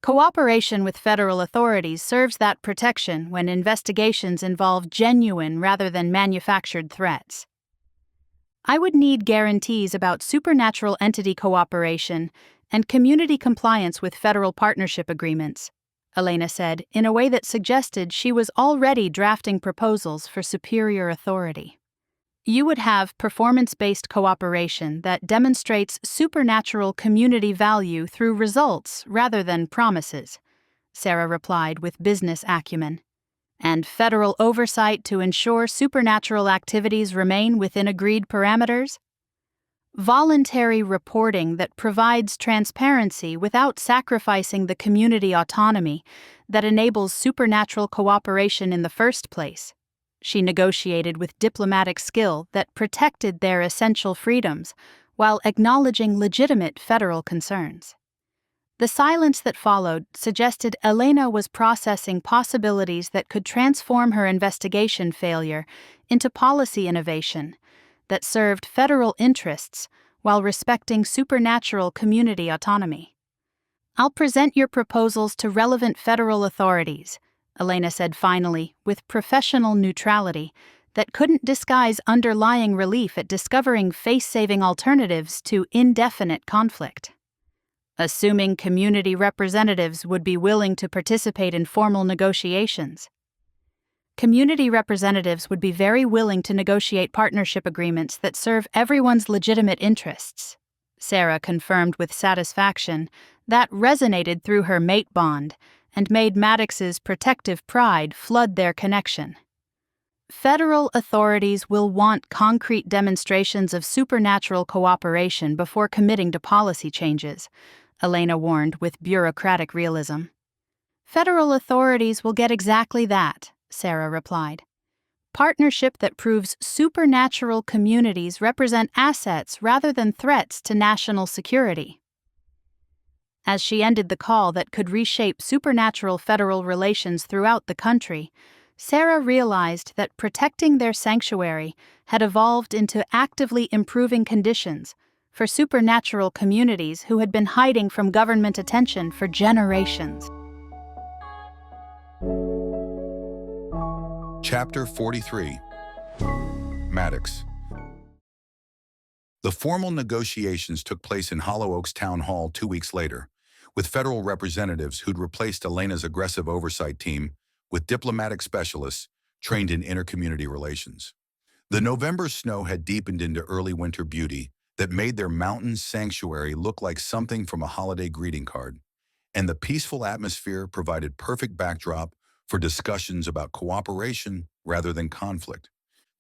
"Cooperation with federal authorities serves that protection when investigations involve genuine rather than manufactured threats." "I would need guarantees about supernatural entity cooperation and community compliance with federal partnership agreements," Elena said in a way that suggested she was already drafting proposals for superior authority. "You would have performance-based cooperation that demonstrates supernatural community value through results rather than promises," Sera replied with business acumen. "And federal oversight to ensure supernatural activities remain within agreed parameters? Voluntary reporting that provides transparency without sacrificing the community autonomy that enables supernatural cooperation in the first place." She negotiated with diplomatic skill that protected their essential freedoms while acknowledging legitimate federal concerns. The silence that followed suggested Elena was processing possibilities that could transform her investigation failure into policy innovation that served federal interests while respecting supernatural community autonomy. "I'll present your proposals to relevant federal authorities," Elena said finally, with professional neutrality that couldn't disguise underlying relief at discovering face-saving alternatives to indefinite conflict. "Assuming community representatives would be willing to participate in formal negotiations." "Community representatives would be very willing to negotiate partnership agreements that serve everyone's legitimate interests," Sera confirmed with satisfaction that resonated through her mate bond and made Maddox's protective pride flood their connection. "Federal authorities will want concrete demonstrations of supernatural cooperation before committing to policy changes," Elena warned with bureaucratic realism. "Federal authorities will get exactly that," Sera replied. "Partnership that proves supernatural communities represent assets rather than threats to national security." As she ended the call that could reshape supernatural federal relations throughout the country, Sera realized that protecting their sanctuary had evolved into actively improving conditions for supernatural communities who had been hiding from government attention for generations. Chapter 43. Maddox. The formal negotiations took place in Hollow Oaks Town Hall 2 weeks later, with federal representatives who'd replaced Elena's aggressive oversight team with diplomatic specialists trained in intercommunity relations. The November snow had deepened into early winter beauty that made their mountain sanctuary look like something from a holiday greeting card, and the peaceful atmosphere provided perfect backdrop for discussions about cooperation rather than conflict.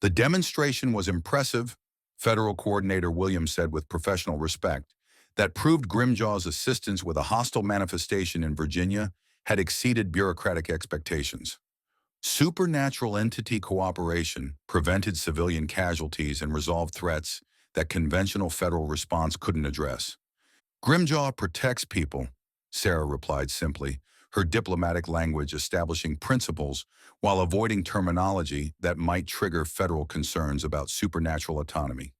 The demonstration was impressive, Federal Coordinator Williams said with professional respect, that proved Grimjaw's assistance with a hostile manifestation in Virginia had exceeded bureaucratic expectations. Supernatural entity cooperation prevented civilian casualties and resolved threats that conventional federal response couldn't address. Grimjaw protects people, Sera replied simply, her diplomatic language establishing principles while avoiding terminology that might trigger federal concerns about supernatural autonomy.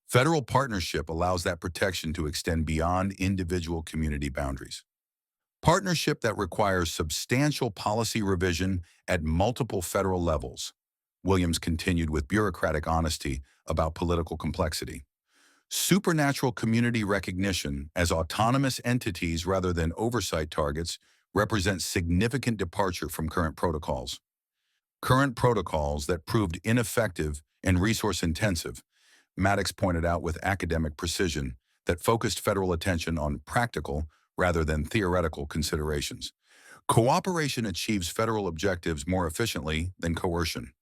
Federal partnership allows that protection to extend beyond individual community boundaries. Partnership that requires substantial policy revision at multiple federal levels. Williams continued with bureaucratic honesty about political complexity. Supernatural community recognition as autonomous entities rather than oversight targets represents significant departure from current protocols. Current protocols that proved ineffective and resource-intensive, Maddox pointed out with academic precision, that focused federal attention on practical rather than theoretical considerations. Cooperation achieves federal objectives more efficiently than coercion.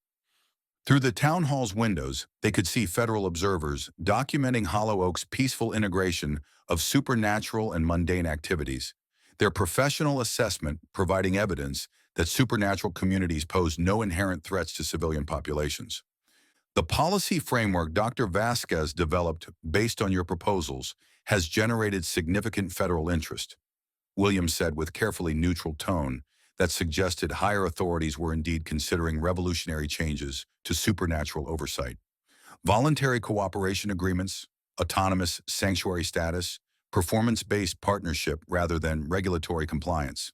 Through the town hall's windows, they could see federal observers documenting Hollow Oak's peaceful integration of supernatural and mundane activities, their professional assessment providing evidence that supernatural communities pose no inherent threats to civilian populations. The policy framework Dr. Vasquez developed based on your proposals has generated significant federal interest, Williams said with carefully neutral tone that suggested higher authorities were indeed considering revolutionary changes to supernatural oversight. Voluntary cooperation agreements, autonomous sanctuary status, performance-based partnership rather than regulatory compliance.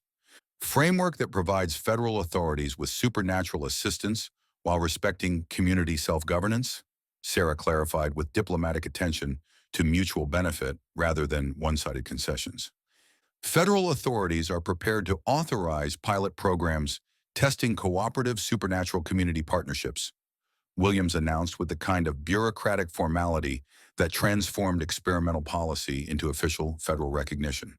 Framework that provides federal authorities with supernatural assistance while respecting community self-governance, Sera clarified with diplomatic attention to mutual benefit rather than one-sided concessions. Federal authorities are prepared to authorize pilot programs testing cooperative supernatural community partnerships, Williams announced with the kind of bureaucratic formality that transformed experimental policy into official federal recognition.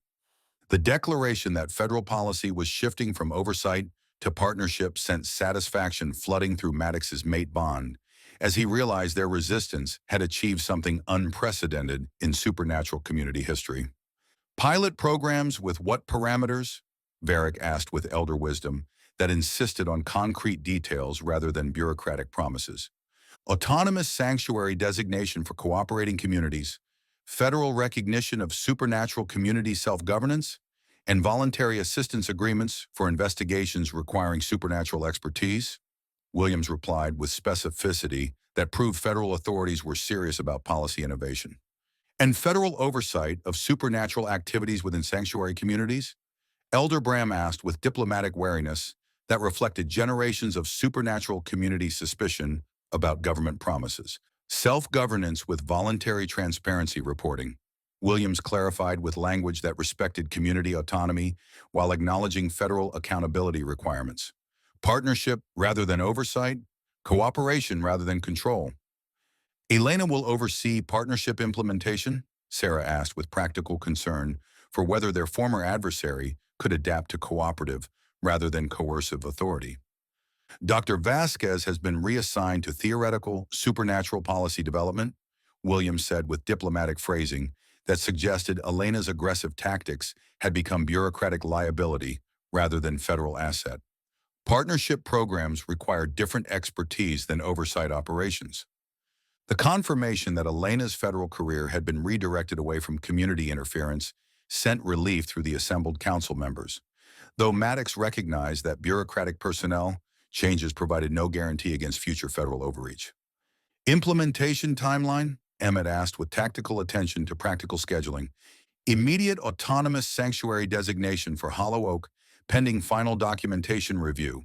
The declaration that federal policy was shifting from oversight to partnership sent satisfaction flooding through Maddox's mate Bond, as he realized their resistance had achieved something unprecedented in supernatural community history. Pilot programs with what parameters? Varick asked with elder wisdom that insisted on concrete details rather than bureaucratic promises. Autonomous sanctuary designation for cooperating communities, federal recognition of supernatural community self-governance, and voluntary assistance agreements for investigations requiring supernatural expertise? Williams replied with specificity that proved federal authorities were serious about policy innovation. And federal oversight of supernatural activities within sanctuary communities? Elder Bram asked with diplomatic wariness that reflected generations of supernatural community suspicion about government promises. Self-governance with voluntary transparency reporting. Williams clarified with language that respected community autonomy while acknowledging federal accountability requirements. Partnership rather than oversight, cooperation rather than control. Elena will oversee partnership implementation, Sera asked with practical concern for whether their former adversary could adapt to cooperative rather than coercive authority. Dr. Vasquez has been reassigned to theoretical, supernatural policy development, Williams said with diplomatic phrasing that suggested Elena's aggressive tactics had become bureaucratic liability rather than federal asset. Partnership programs require different expertise than oversight operations. The confirmation that Elena's federal career had been redirected away from community interference sent relief through the assembled council members. Though Maddox recognized that bureaucratic personnel changes provided no guarantee against future federal overreach. Implementation timeline? Emmett asked with tactical attention to practical scheduling. Immediate autonomous sanctuary designation for Hollow Oak pending final documentation review.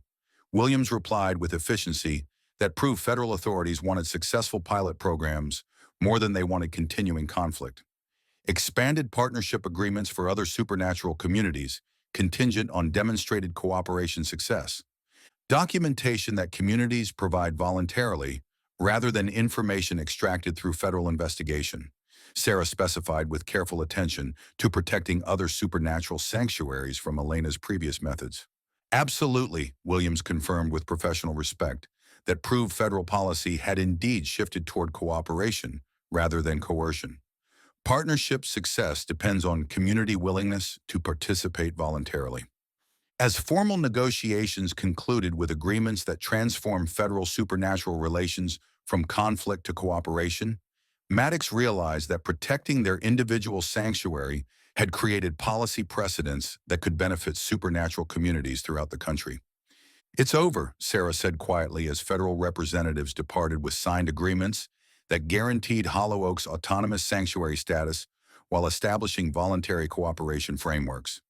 Williams replied with efficiency that proved federal authorities wanted successful pilot programs more than they wanted continuing conflict. Expanded partnership agreements for other supernatural communities contingent on demonstrated cooperation success. Documentation that communities provide voluntarily rather than information extracted through federal investigation. Sera specified with careful attention to protecting other supernatural sanctuaries from Elena's previous methods. Absolutely, Williams confirmed with professional respect that proved federal policy had indeed shifted toward cooperation rather than coercion. Partnership success depends on community willingness to participate voluntarily. As formal negotiations concluded with agreements that transform federal supernatural relations from conflict to cooperation, Maddox realized that protecting their individual sanctuary had created policy precedents that could benefit supernatural communities throughout the country. "It's over," Sera said quietly as federal representatives departed with signed agreements that guaranteed Hollow Oak's autonomous sanctuary status while establishing voluntary cooperation frameworks.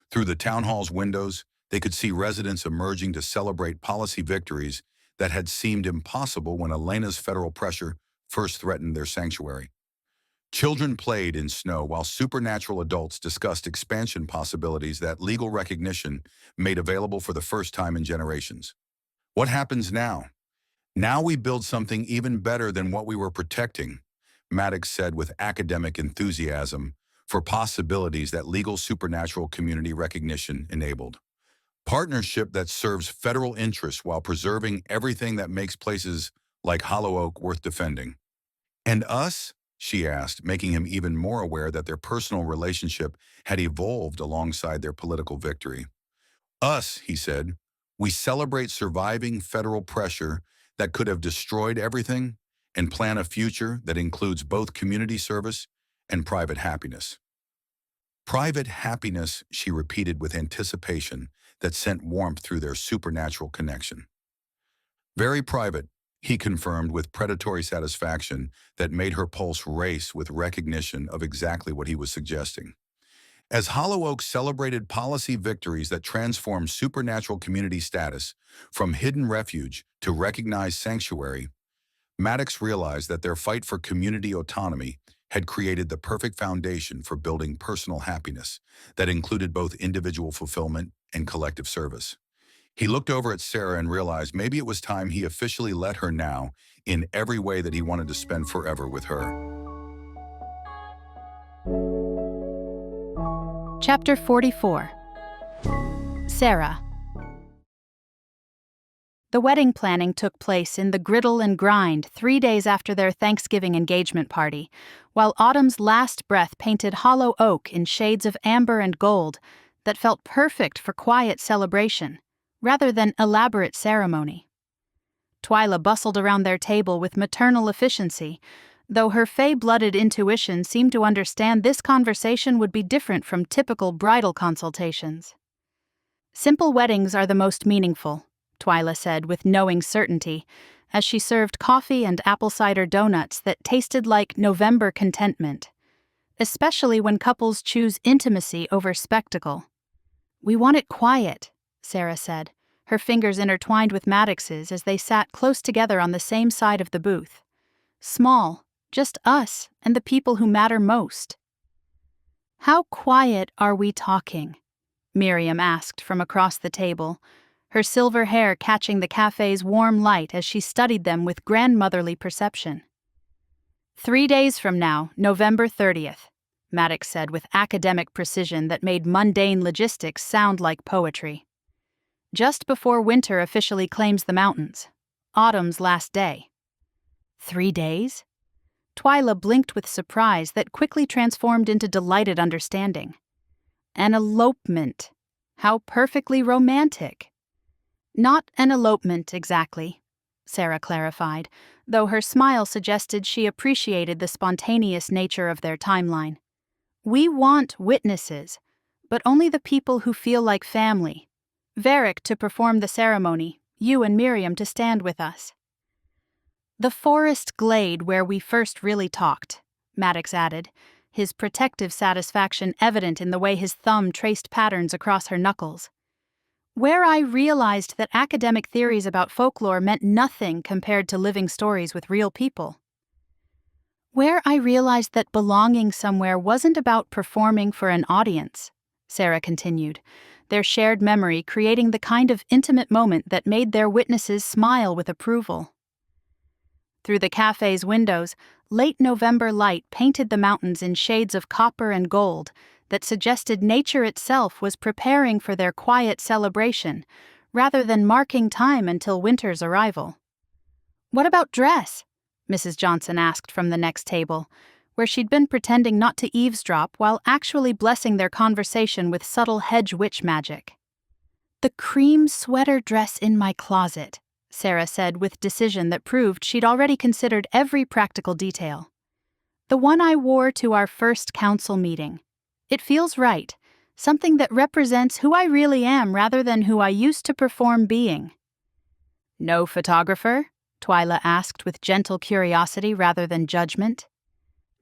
Through the town hall's windows, they could see residents emerging to celebrate policy victories that had seemed impossible when Elena's federal pressure first threatened their sanctuary. Children played in snow while supernatural adults discussed expansion possibilities that legal recognition made available for the first time in generations. "What happens now? Now we build something even better than what we were protecting," Maddox said with academic enthusiasm for possibilities that legal supernatural community recognition enabled. "Partnership that serves federal interests while preserving everything that makes places like Hollow Oak worth defending." "And us?" she asked, making him even more aware that their personal relationship had evolved alongside their political victory. "Us," he said, "we celebrate surviving federal pressure that could have destroyed everything and plan a future that includes both community service and private happiness." "Private happiness," she repeated with anticipation that sent warmth through their supernatural connection. "Very private," he confirmed with predatory satisfaction that made her pulse race with recognition of exactly what he was suggesting. As Hollow Oak celebrated policy victories that transformed supernatural community status from hidden refuge to recognized sanctuary, Maddox realized that their fight for community autonomy had created the perfect foundation for building personal happiness that included both individual fulfillment and collective service. He looked over at Sera and realized maybe it was time he officially let her know in every way that he wanted to spend forever with her. Chapter 44. Sera. The wedding planning took place in the griddle and grind 3 days after their Thanksgiving engagement party, while autumn's last breath painted Hollow Oak in shades of amber and gold that felt perfect for quiet celebration, rather than elaborate ceremony. Twyla bustled around their table with maternal efficiency, though her fey-blooded intuition seemed to understand this conversation would be different from typical bridal consultations. "Simple weddings are the most meaningful," Twyla said with knowing certainty, as she served coffee and apple cider donuts that tasted like November contentment, especially when couples choose intimacy over spectacle. "We want it quiet," Sera said, her fingers intertwined with Maddox's as they sat close together on the same side of the booth. "Small, just us and the people who matter most." "How quiet are we talking?" Miriam asked from across the table, her silver hair catching the cafe's warm light as she studied them with grandmotherly perception. 3 days from now, November 30th, Maddox said with academic precision that made mundane logistics sound like poetry. "Just before winter officially claims the mountains. Autumn's last day." 3 days? Twyla blinked with surprise that quickly transformed into delighted understanding. An elopement. How perfectly romantic. "Not an elopement, exactly," Sera clarified, though her smile suggested she appreciated the spontaneous nature of their timeline. "We want witnesses, but only the people who feel like family. Varric to perform the ceremony, you and Miriam to stand with us." "The forest glade where we first really talked," Maddox added, his protective satisfaction evident in the way his thumb traced patterns across her knuckles. "Where I realized that academic theories about folklore meant nothing compared to living stories with real people. Where I realized that belonging somewhere wasn't about performing for an audience," Sera continued, their shared memory creating the kind of intimate moment that made their witnesses smile with approval. Through the cafe's windows, late November light painted the mountains in shades of copper and gold that suggested nature itself was preparing for their quiet celebration, rather than marking time until winter's arrival. "What about dress?" Mrs. Johnson asked from the next table, where she'd been pretending not to eavesdrop while actually blessing their conversation with subtle hedge witch magic. "The cream sweater dress in my closet," Sera said with decision that proved she'd already considered every practical detail. "The one I wore to our first council meeting. It feels right, something that represents who I really am rather than who I used to perform being." "No photographer?" Twyla asked with gentle curiosity rather than judgment.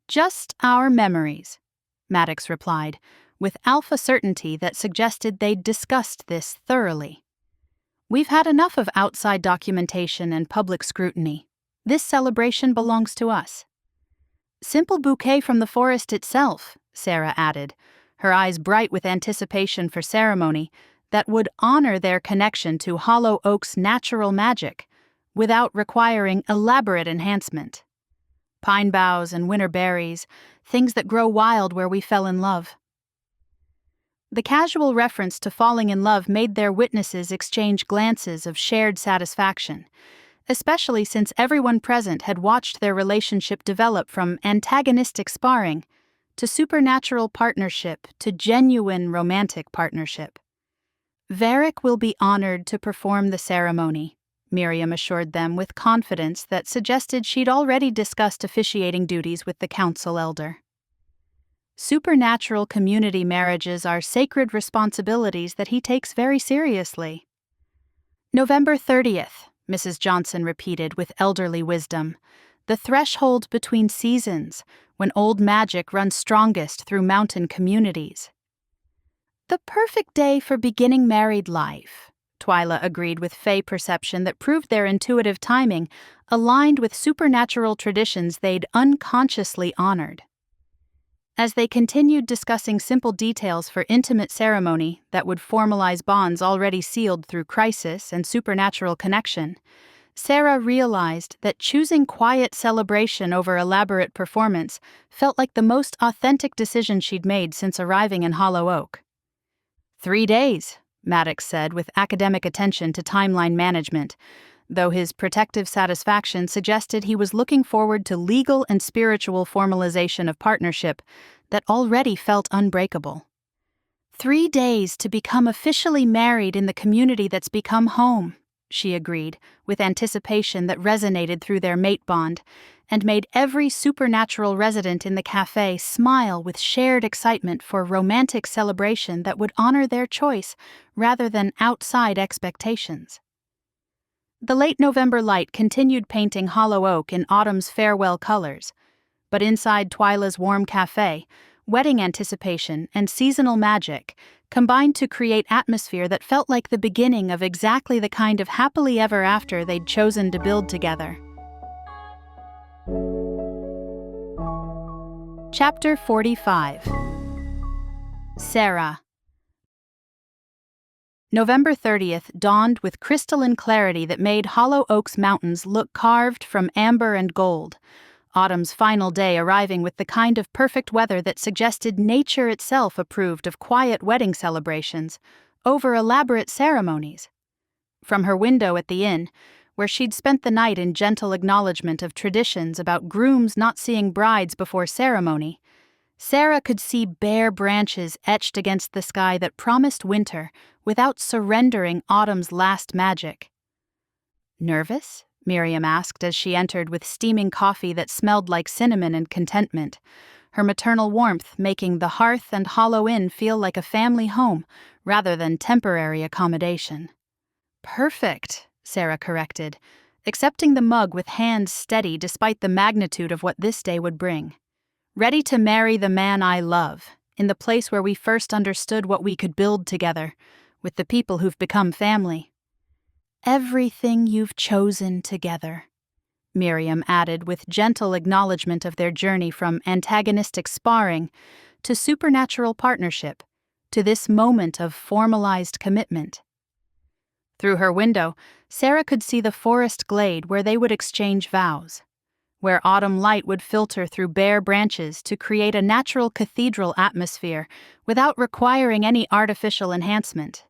"Just our memories," Maddox replied, with alpha certainty that suggested they'd discussed this thoroughly. "We've had enough of outside documentation and public scrutiny. This celebration belongs to us." "Simple bouquet from the forest itself," Sera added, her eyes bright with anticipation for ceremony that would honor their connection to Hollow Oak's natural magic without requiring elaborate enhancement. Pine boughs and winter berries, things that grow wild where we fell in love. The casual reference to falling in love made their witnesses exchange glances of shared satisfaction, especially since everyone present had watched their relationship develop from antagonistic sparring to supernatural partnership to genuine romantic partnership. "Varric will be honored to perform the ceremony," Miriam assured them with confidence that suggested she'd already discussed officiating duties with the council elder. "Supernatural community marriages are sacred responsibilities that he takes very seriously." "November 30th, Mrs. Johnson repeated with elderly wisdom, "the threshold between seasons, when old magic runs strongest through mountain communities." "The perfect day for beginning married life," Twyla agreed with Fey perception that proved their intuitive timing aligned with supernatural traditions they'd unconsciously honored. As they continued discussing simple details for intimate ceremony that would formalize bonds already sealed through crisis and supernatural connection, Sera realized that choosing quiet celebration over elaborate performance felt like the most authentic decision she'd made since arriving in Hollow Oak. 3 days, Maddox said with academic attention to timeline management, though his protective satisfaction suggested he was looking forward to legal and spiritual formalization of partnership that already felt unbreakable. 3 days to become officially married in the community that's become home, she agreed, with anticipation that resonated through their mate bond, and made every supernatural resident in the cafe smile with shared excitement for romantic celebration that would honor their choice rather than outside expectations. The late November light continued painting Hollow Oak in autumn's farewell colors, but inside Twyla's warm cafe, wedding anticipation and seasonal magic combined to create atmosphere that felt like the beginning of exactly the kind of happily ever after they'd chosen to build together. Chapter 45. Sera. November 30th dawned with crystalline clarity that made Hollow Oak's mountains look carved from amber and gold, autumn's final day arriving with the kind of perfect weather that suggested nature itself approved of quiet wedding celebrations over elaborate ceremonies. From her window at the inn, where she'd spent the night in gentle acknowledgement of traditions about grooms not seeing brides before ceremony, Sera could see bare branches etched against the sky that promised winter without surrendering autumn's last magic. "Nervous?" Miriam asked as she entered with steaming coffee that smelled like cinnamon and contentment, her maternal warmth making the hearth and Hollow Inn feel like a family home rather than temporary accommodation. "Perfect," Sera corrected, accepting the mug with hands steady despite the magnitude of what this day would bring. "Ready to marry the man I love, in the place where we first understood what we could build together, with the people who've become family." "Everything you've chosen together," Miriam added with gentle acknowledgement of their journey from antagonistic sparring to supernatural partnership, to this moment of formalized commitment. Through her window, Sera could see the forest glade where they would exchange vows, where autumn light would filter through bare branches to create a natural cathedral atmosphere without requiring any artificial enhancement.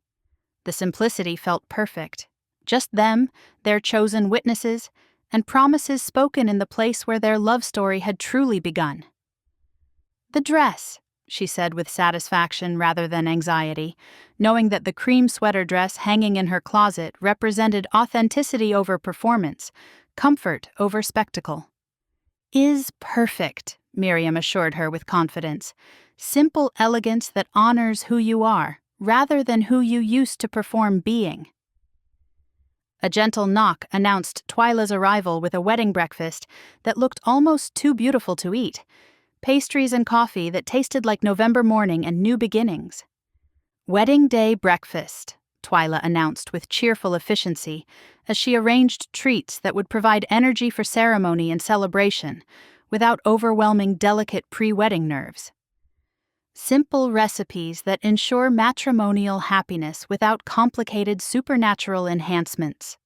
The simplicity felt perfect. Just them, their chosen witnesses, and promises spoken in the place where their love story had truly begun. "The dress," she said with satisfaction rather than anxiety, knowing that the cream sweater dress hanging in her closet represented authenticity over performance, comfort over spectacle. "Is perfect," Miriam assured her with confidence. "Simple elegance that honors who you are, rather than who you used to perform being." A gentle knock announced Twyla's arrival with a wedding breakfast that looked almost too beautiful to eat, pastries and coffee that tasted like November morning and new beginnings. "Wedding day breakfast," Twyla announced with cheerful efficiency as she arranged treats that would provide energy for ceremony and celebration without overwhelming delicate pre-wedding nerves. Simple recipes that ensure matrimonial happiness without complicated supernatural enhancements.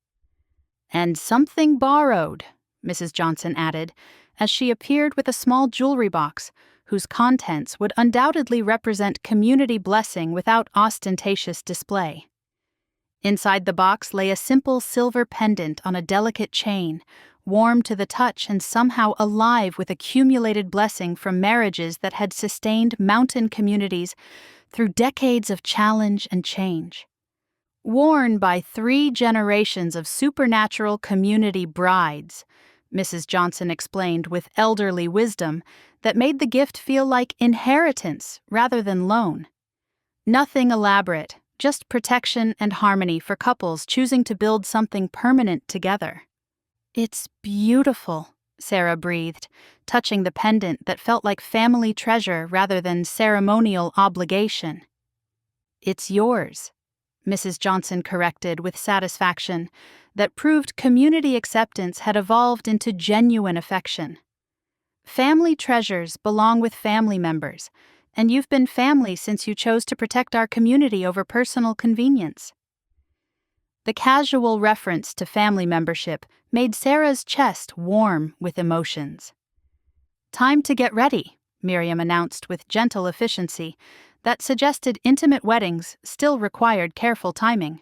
"And something borrowed," Mrs. Johnson added, as she appeared with a small jewelry box whose contents would undoubtedly represent community blessing without ostentatious display. Inside the box lay a simple silver pendant on a delicate chain, warm to the touch and somehow alive with accumulated blessing from marriages that had sustained mountain communities through decades of challenge and change. "Worn by 3 generations of supernatural community brides," Mrs. Johnson explained with elderly wisdom that made the gift feel like inheritance rather than loan. Nothing elaborate, just protection and harmony for couples choosing to build something permanent together. "It's beautiful," Sera breathed, touching the pendant that felt like family treasure rather than ceremonial obligation. "It's yours," Mrs. Johnson corrected with satisfaction that proved community acceptance had evolved into genuine affection. "Family treasures belong with family members, and you've been family since you chose to protect our community over personal convenience." The casual reference to family membership made Sera's chest warm with emotions. "Time to get ready," Miriam announced with gentle efficiency that suggested intimate weddings still required careful timing.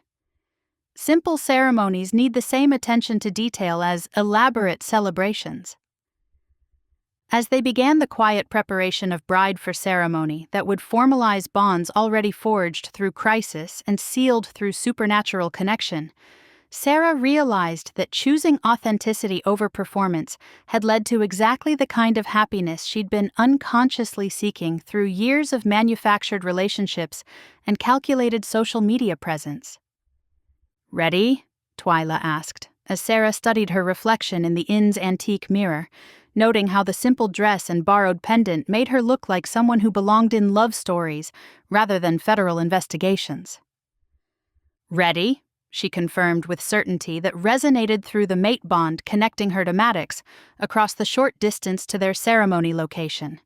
Simple ceremonies need the same attention to detail as elaborate celebrations. As they began the quiet preparation of bride for ceremony that would formalize bonds already forged through crisis and sealed through supernatural connection, Sera realized that choosing authenticity over performance had led to exactly the kind of happiness she'd been unconsciously seeking through years of manufactured relationships and calculated social media presence. "Ready?" Twyla asked, as Sera studied her reflection in the inn's antique mirror, noting how the simple dress and borrowed pendant made her look like someone who belonged in love stories rather than federal investigations. "Ready," she confirmed with certainty that resonated through the mate bond connecting her to Maddox across the short distance to their ceremony location.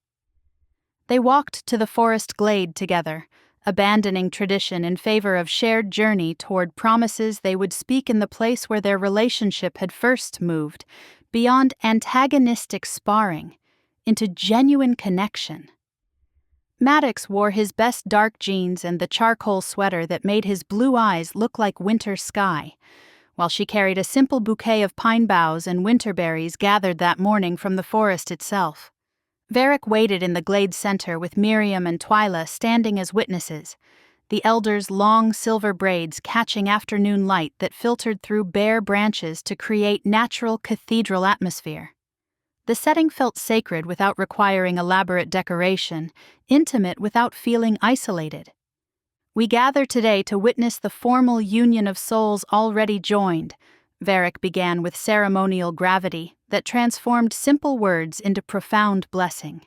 They walked to the forest glade together, abandoning tradition in favor of shared journey toward promises they would speak in the place where their relationship had first moved, beyond antagonistic sparring, into genuine connection. Maddox wore his best dark jeans and the charcoal sweater that made his blue eyes look like winter sky, while she carried a simple bouquet of pine boughs and winterberries gathered that morning from the forest itself. Varric waited in the glade center with Miriam and Twyla standing as witnesses, the elders' long silver braids catching afternoon light that filtered through bare branches to create natural cathedral atmosphere. The setting felt sacred without requiring elaborate decoration, intimate without feeling isolated. "We gather today to witness the formal union of souls already joined," Varric began with ceremonial gravity that transformed simple words into profound blessing.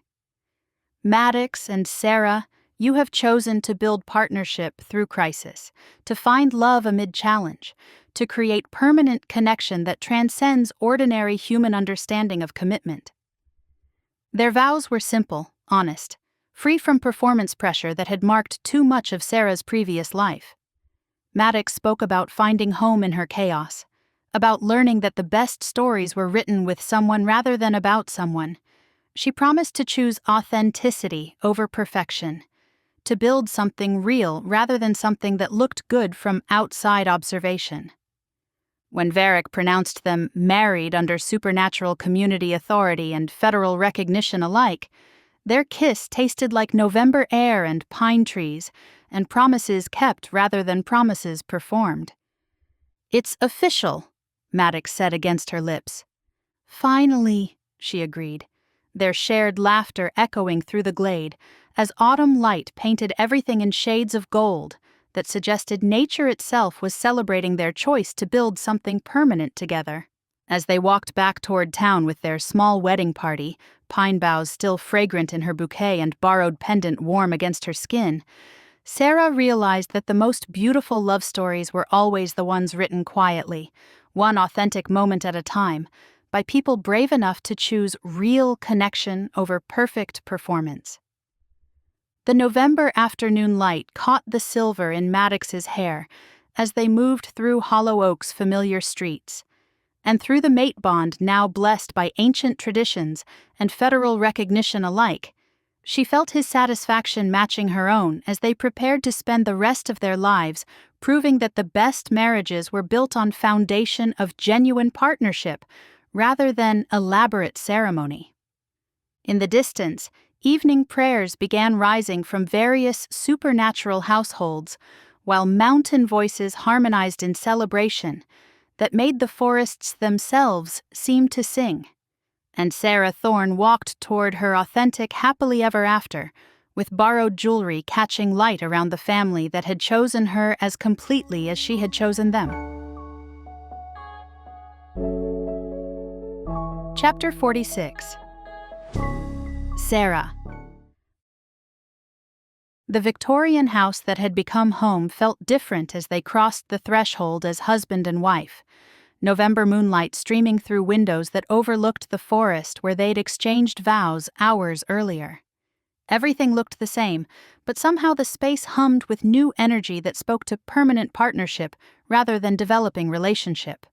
"Maddox and Sera, you have chosen to build partnership through crisis, to find love amid challenge, to create permanent connection that transcends ordinary human understanding of commitment." Their vows were simple, honest, free from performance pressure that had marked too much of Sera's previous life. Maddox spoke about finding home in her chaos, about learning that the best stories were written with someone rather than about someone. She promised to choose authenticity over perfection, to build something real rather than something that looked good from outside observation. When Varric pronounced them married under supernatural community authority and federal recognition alike, their kiss tasted like November air and pine trees, and promises kept rather than promises performed. "It's official," Maddox said against her lips. "Finally," she agreed, their shared laughter echoing through the glade as autumn light painted everything in shades of gold that suggested nature itself was celebrating their choice to build something permanent together. As they walked back toward town with their small wedding party, pine boughs still fragrant in her bouquet and borrowed pendant warm against her skin, Sera realized that the most beautiful love stories were always the ones written quietly, one authentic moment at a time, by people brave enough to choose real connection over perfect performance. The November afternoon light caught the silver in Maddox's hair as they moved through Hollow Oak's familiar streets, and through the mate bond now blessed by ancient traditions and federal recognition alike, she felt his satisfaction matching her own as they prepared to spend the rest of their lives proving that the best marriages were built on foundation of genuine partnership rather than elaborate ceremony. In the distance, evening prayers began rising from various supernatural households, while mountain voices harmonized in celebration that made the forests themselves seem to sing. And Sera Thorn walked toward her authentic happily ever after, with borrowed jewelry catching light around the family that had chosen her as completely as she had chosen them. Chapter 46. Sera. The Victorian house that had become home felt different as they crossed the threshold as husband and wife, November moonlight streaming through windows that overlooked the forest where they'd exchanged vows hours earlier. Everything looked the same, but somehow the space hummed with new energy that spoke to permanent partnership rather than developing relationship.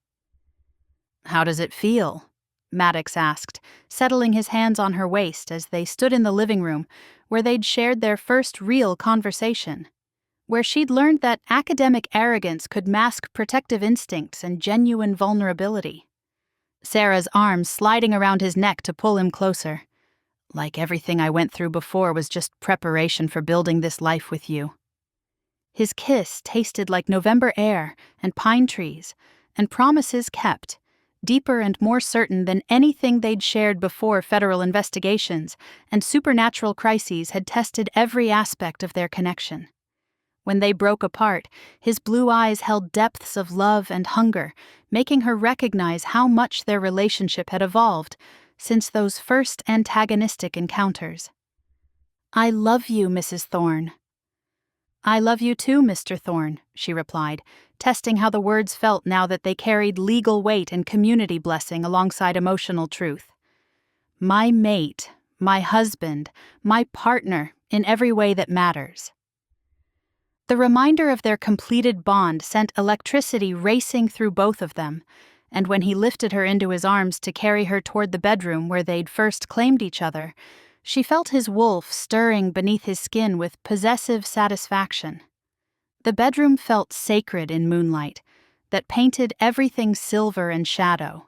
"How does it feel?" Maddox asked, settling his hands on her waist as they stood in the living room where they'd shared their first real conversation, where she'd learned that academic arrogance could mask protective instincts and genuine vulnerability. Sera's arms sliding around his neck to pull him closer. "Like everything I went through before was just preparation for building this life with you." His kiss tasted like November air and pine trees, and promises kept, deeper and more certain than anything they'd shared before federal investigations and supernatural crises had tested every aspect of their connection. When they broke apart, his blue eyes held depths of love and hunger, making her recognize how much their relationship had evolved since those first antagonistic encounters. "I love you, Mrs. Thorn." "I love you too, Mr. Thorn," she replied, testing how the words felt now that they carried legal weight and community blessing alongside emotional truth. "My mate, my husband, my partner in every way that matters." The reminder of their completed bond sent electricity racing through both of them, and when he lifted her into his arms to carry her toward the bedroom where they'd first claimed each other, she felt his wolf stirring beneath his skin with possessive satisfaction. The bedroom felt sacred in moonlight, that painted everything silver and shadow.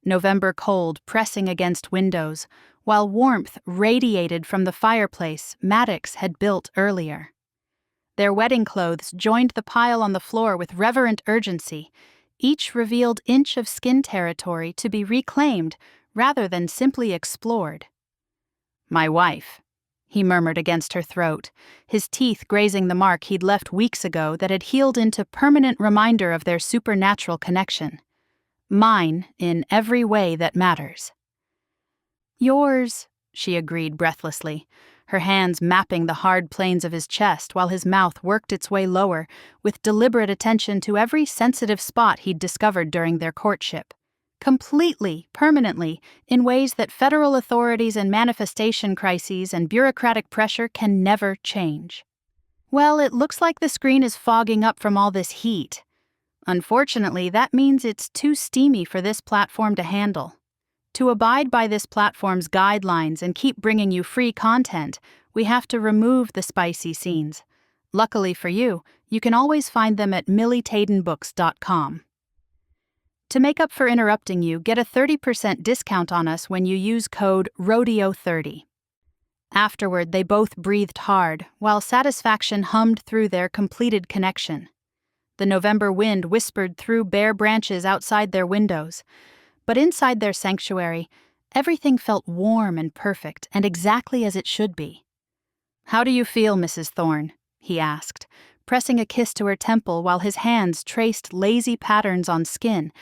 November cold pressing against windows, while warmth radiated from the fireplace Maddox had built earlier. Their wedding clothes joined the pile on the floor with reverent urgency. Each revealed inch of skin territory to be reclaimed rather than simply explored. "My wife," he murmured against her throat, his teeth grazing the mark he'd left weeks ago that had healed into permanent reminder of their supernatural connection. "Mine in every way that matters." "Yours," she agreed breathlessly, her hands mapping the hard planes of his chest while his mouth worked its way lower with deliberate attention to every sensitive spot he'd discovered during their courtship. Completely, permanently, in ways that federal authorities and manifestation crises and bureaucratic pressure can never change. "Well, it looks like the screen is fogging up from all this heat. Unfortunately, that means it's too steamy for this platform to handle. To abide by this platform's guidelines and keep bringing you free content, we have to remove the spicy scenes. Luckily for you, you can always find them at millytadenbooks.com. To make up for interrupting you, get a 30% discount on us when you use code RODEO30. Afterward, they both breathed hard, while satisfaction hummed through their completed connection. The November wind whispered through bare branches outside their windows, but inside their sanctuary, everything felt warm and perfect and exactly as it should be. "How do you feel, Mrs. Thorn?" he asked, pressing a kiss to her temple while his hands traced lazy patterns on skin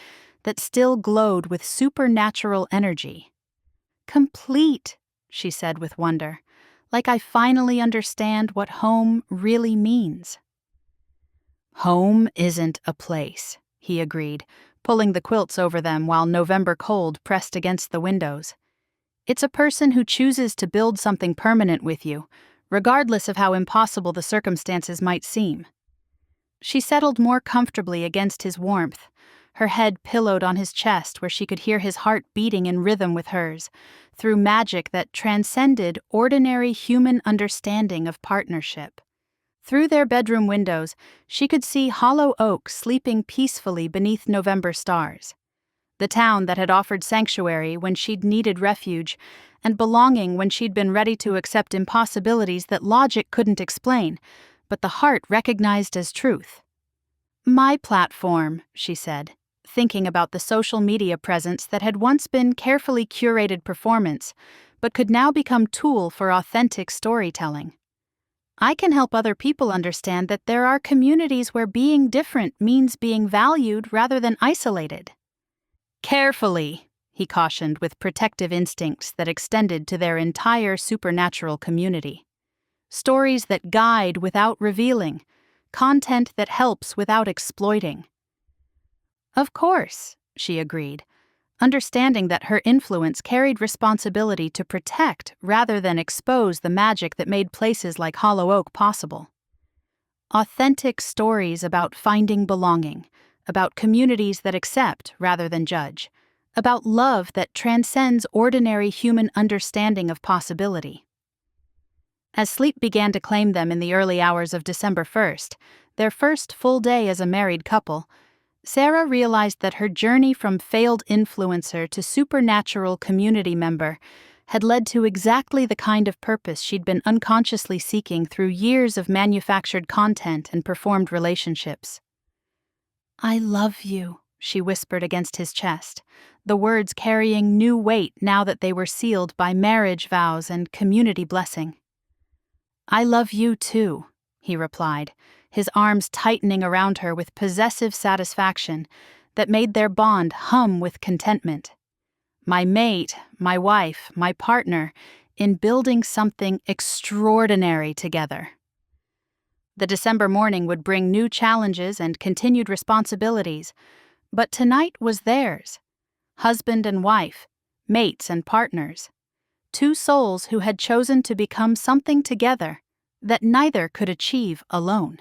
that still glowed with supernatural energy. "Complete," she said with wonder, "like I finally understand what home really means." "Home isn't a place," he agreed, pulling the quilts over them while November cold pressed against the windows. "It's a person who chooses to build something permanent with you, regardless of how impossible the circumstances might seem." She settled more comfortably against his warmth, her head pillowed on his chest where she could hear his heart beating in rhythm with hers, through magic that transcended ordinary human understanding of partnership. Through their bedroom windows, she could see Hollow Oak sleeping peacefully beneath November stars. The town that had offered sanctuary when she'd needed refuge, and belonging when she'd been ready to accept impossibilities that logic couldn't explain, but the heart recognized as truth. "My platform," she said, thinking about the social media presence that had once been carefully curated performance, but could now become tool for authentic storytelling. "I can help other people understand that there are communities where being different means being valued rather than isolated." "Carefully," he cautioned with protective instincts that extended to their entire supernatural community. "Stories that guide without revealing, content that helps without exploiting." "Of course," she agreed, understanding that her influence carried responsibility to protect rather than expose the magic that made places like Hollow Oak possible. Authentic stories about finding belonging, about communities that accept rather than judge, about love that transcends ordinary human understanding of possibility. As sleep began to claim them in the early hours of December 1st, their first full day as a married couple, Sera realized that her journey from failed influencer to supernatural community member had led to exactly the kind of purpose she'd been unconsciously seeking through years of manufactured content and performed relationships. "I love you," she whispered against his chest, the words carrying new weight now that they were sealed by marriage vows and community blessing. "I love you too," he replied, his arms tightening around her with possessive satisfaction that made their bond hum with contentment. "My mate, my wife, my partner, in building something extraordinary together." The December morning would bring new challenges and continued responsibilities, but tonight was theirs. Husband and wife, mates and partners. Two souls who had chosen to become something together that neither could achieve alone.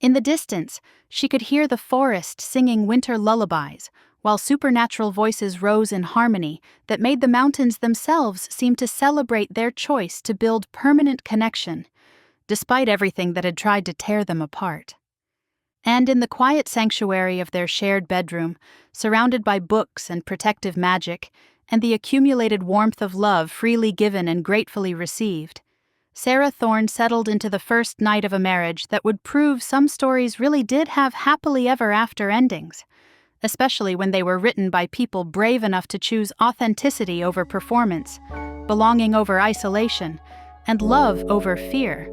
In the distance, she could hear the forest singing winter lullabies, while supernatural voices rose in harmony that made the mountains themselves seem to celebrate their choice to build permanent connection, despite everything that had tried to tear them apart. And in the quiet sanctuary of their shared bedroom, surrounded by books and protective magic, and the accumulated warmth of love freely given and gratefully received, Sera Thorn settled into the first night of a marriage that would prove some stories really did have happily ever after endings, especially when they were written by people brave enough to choose authenticity over performance, belonging over isolation, and love over fear.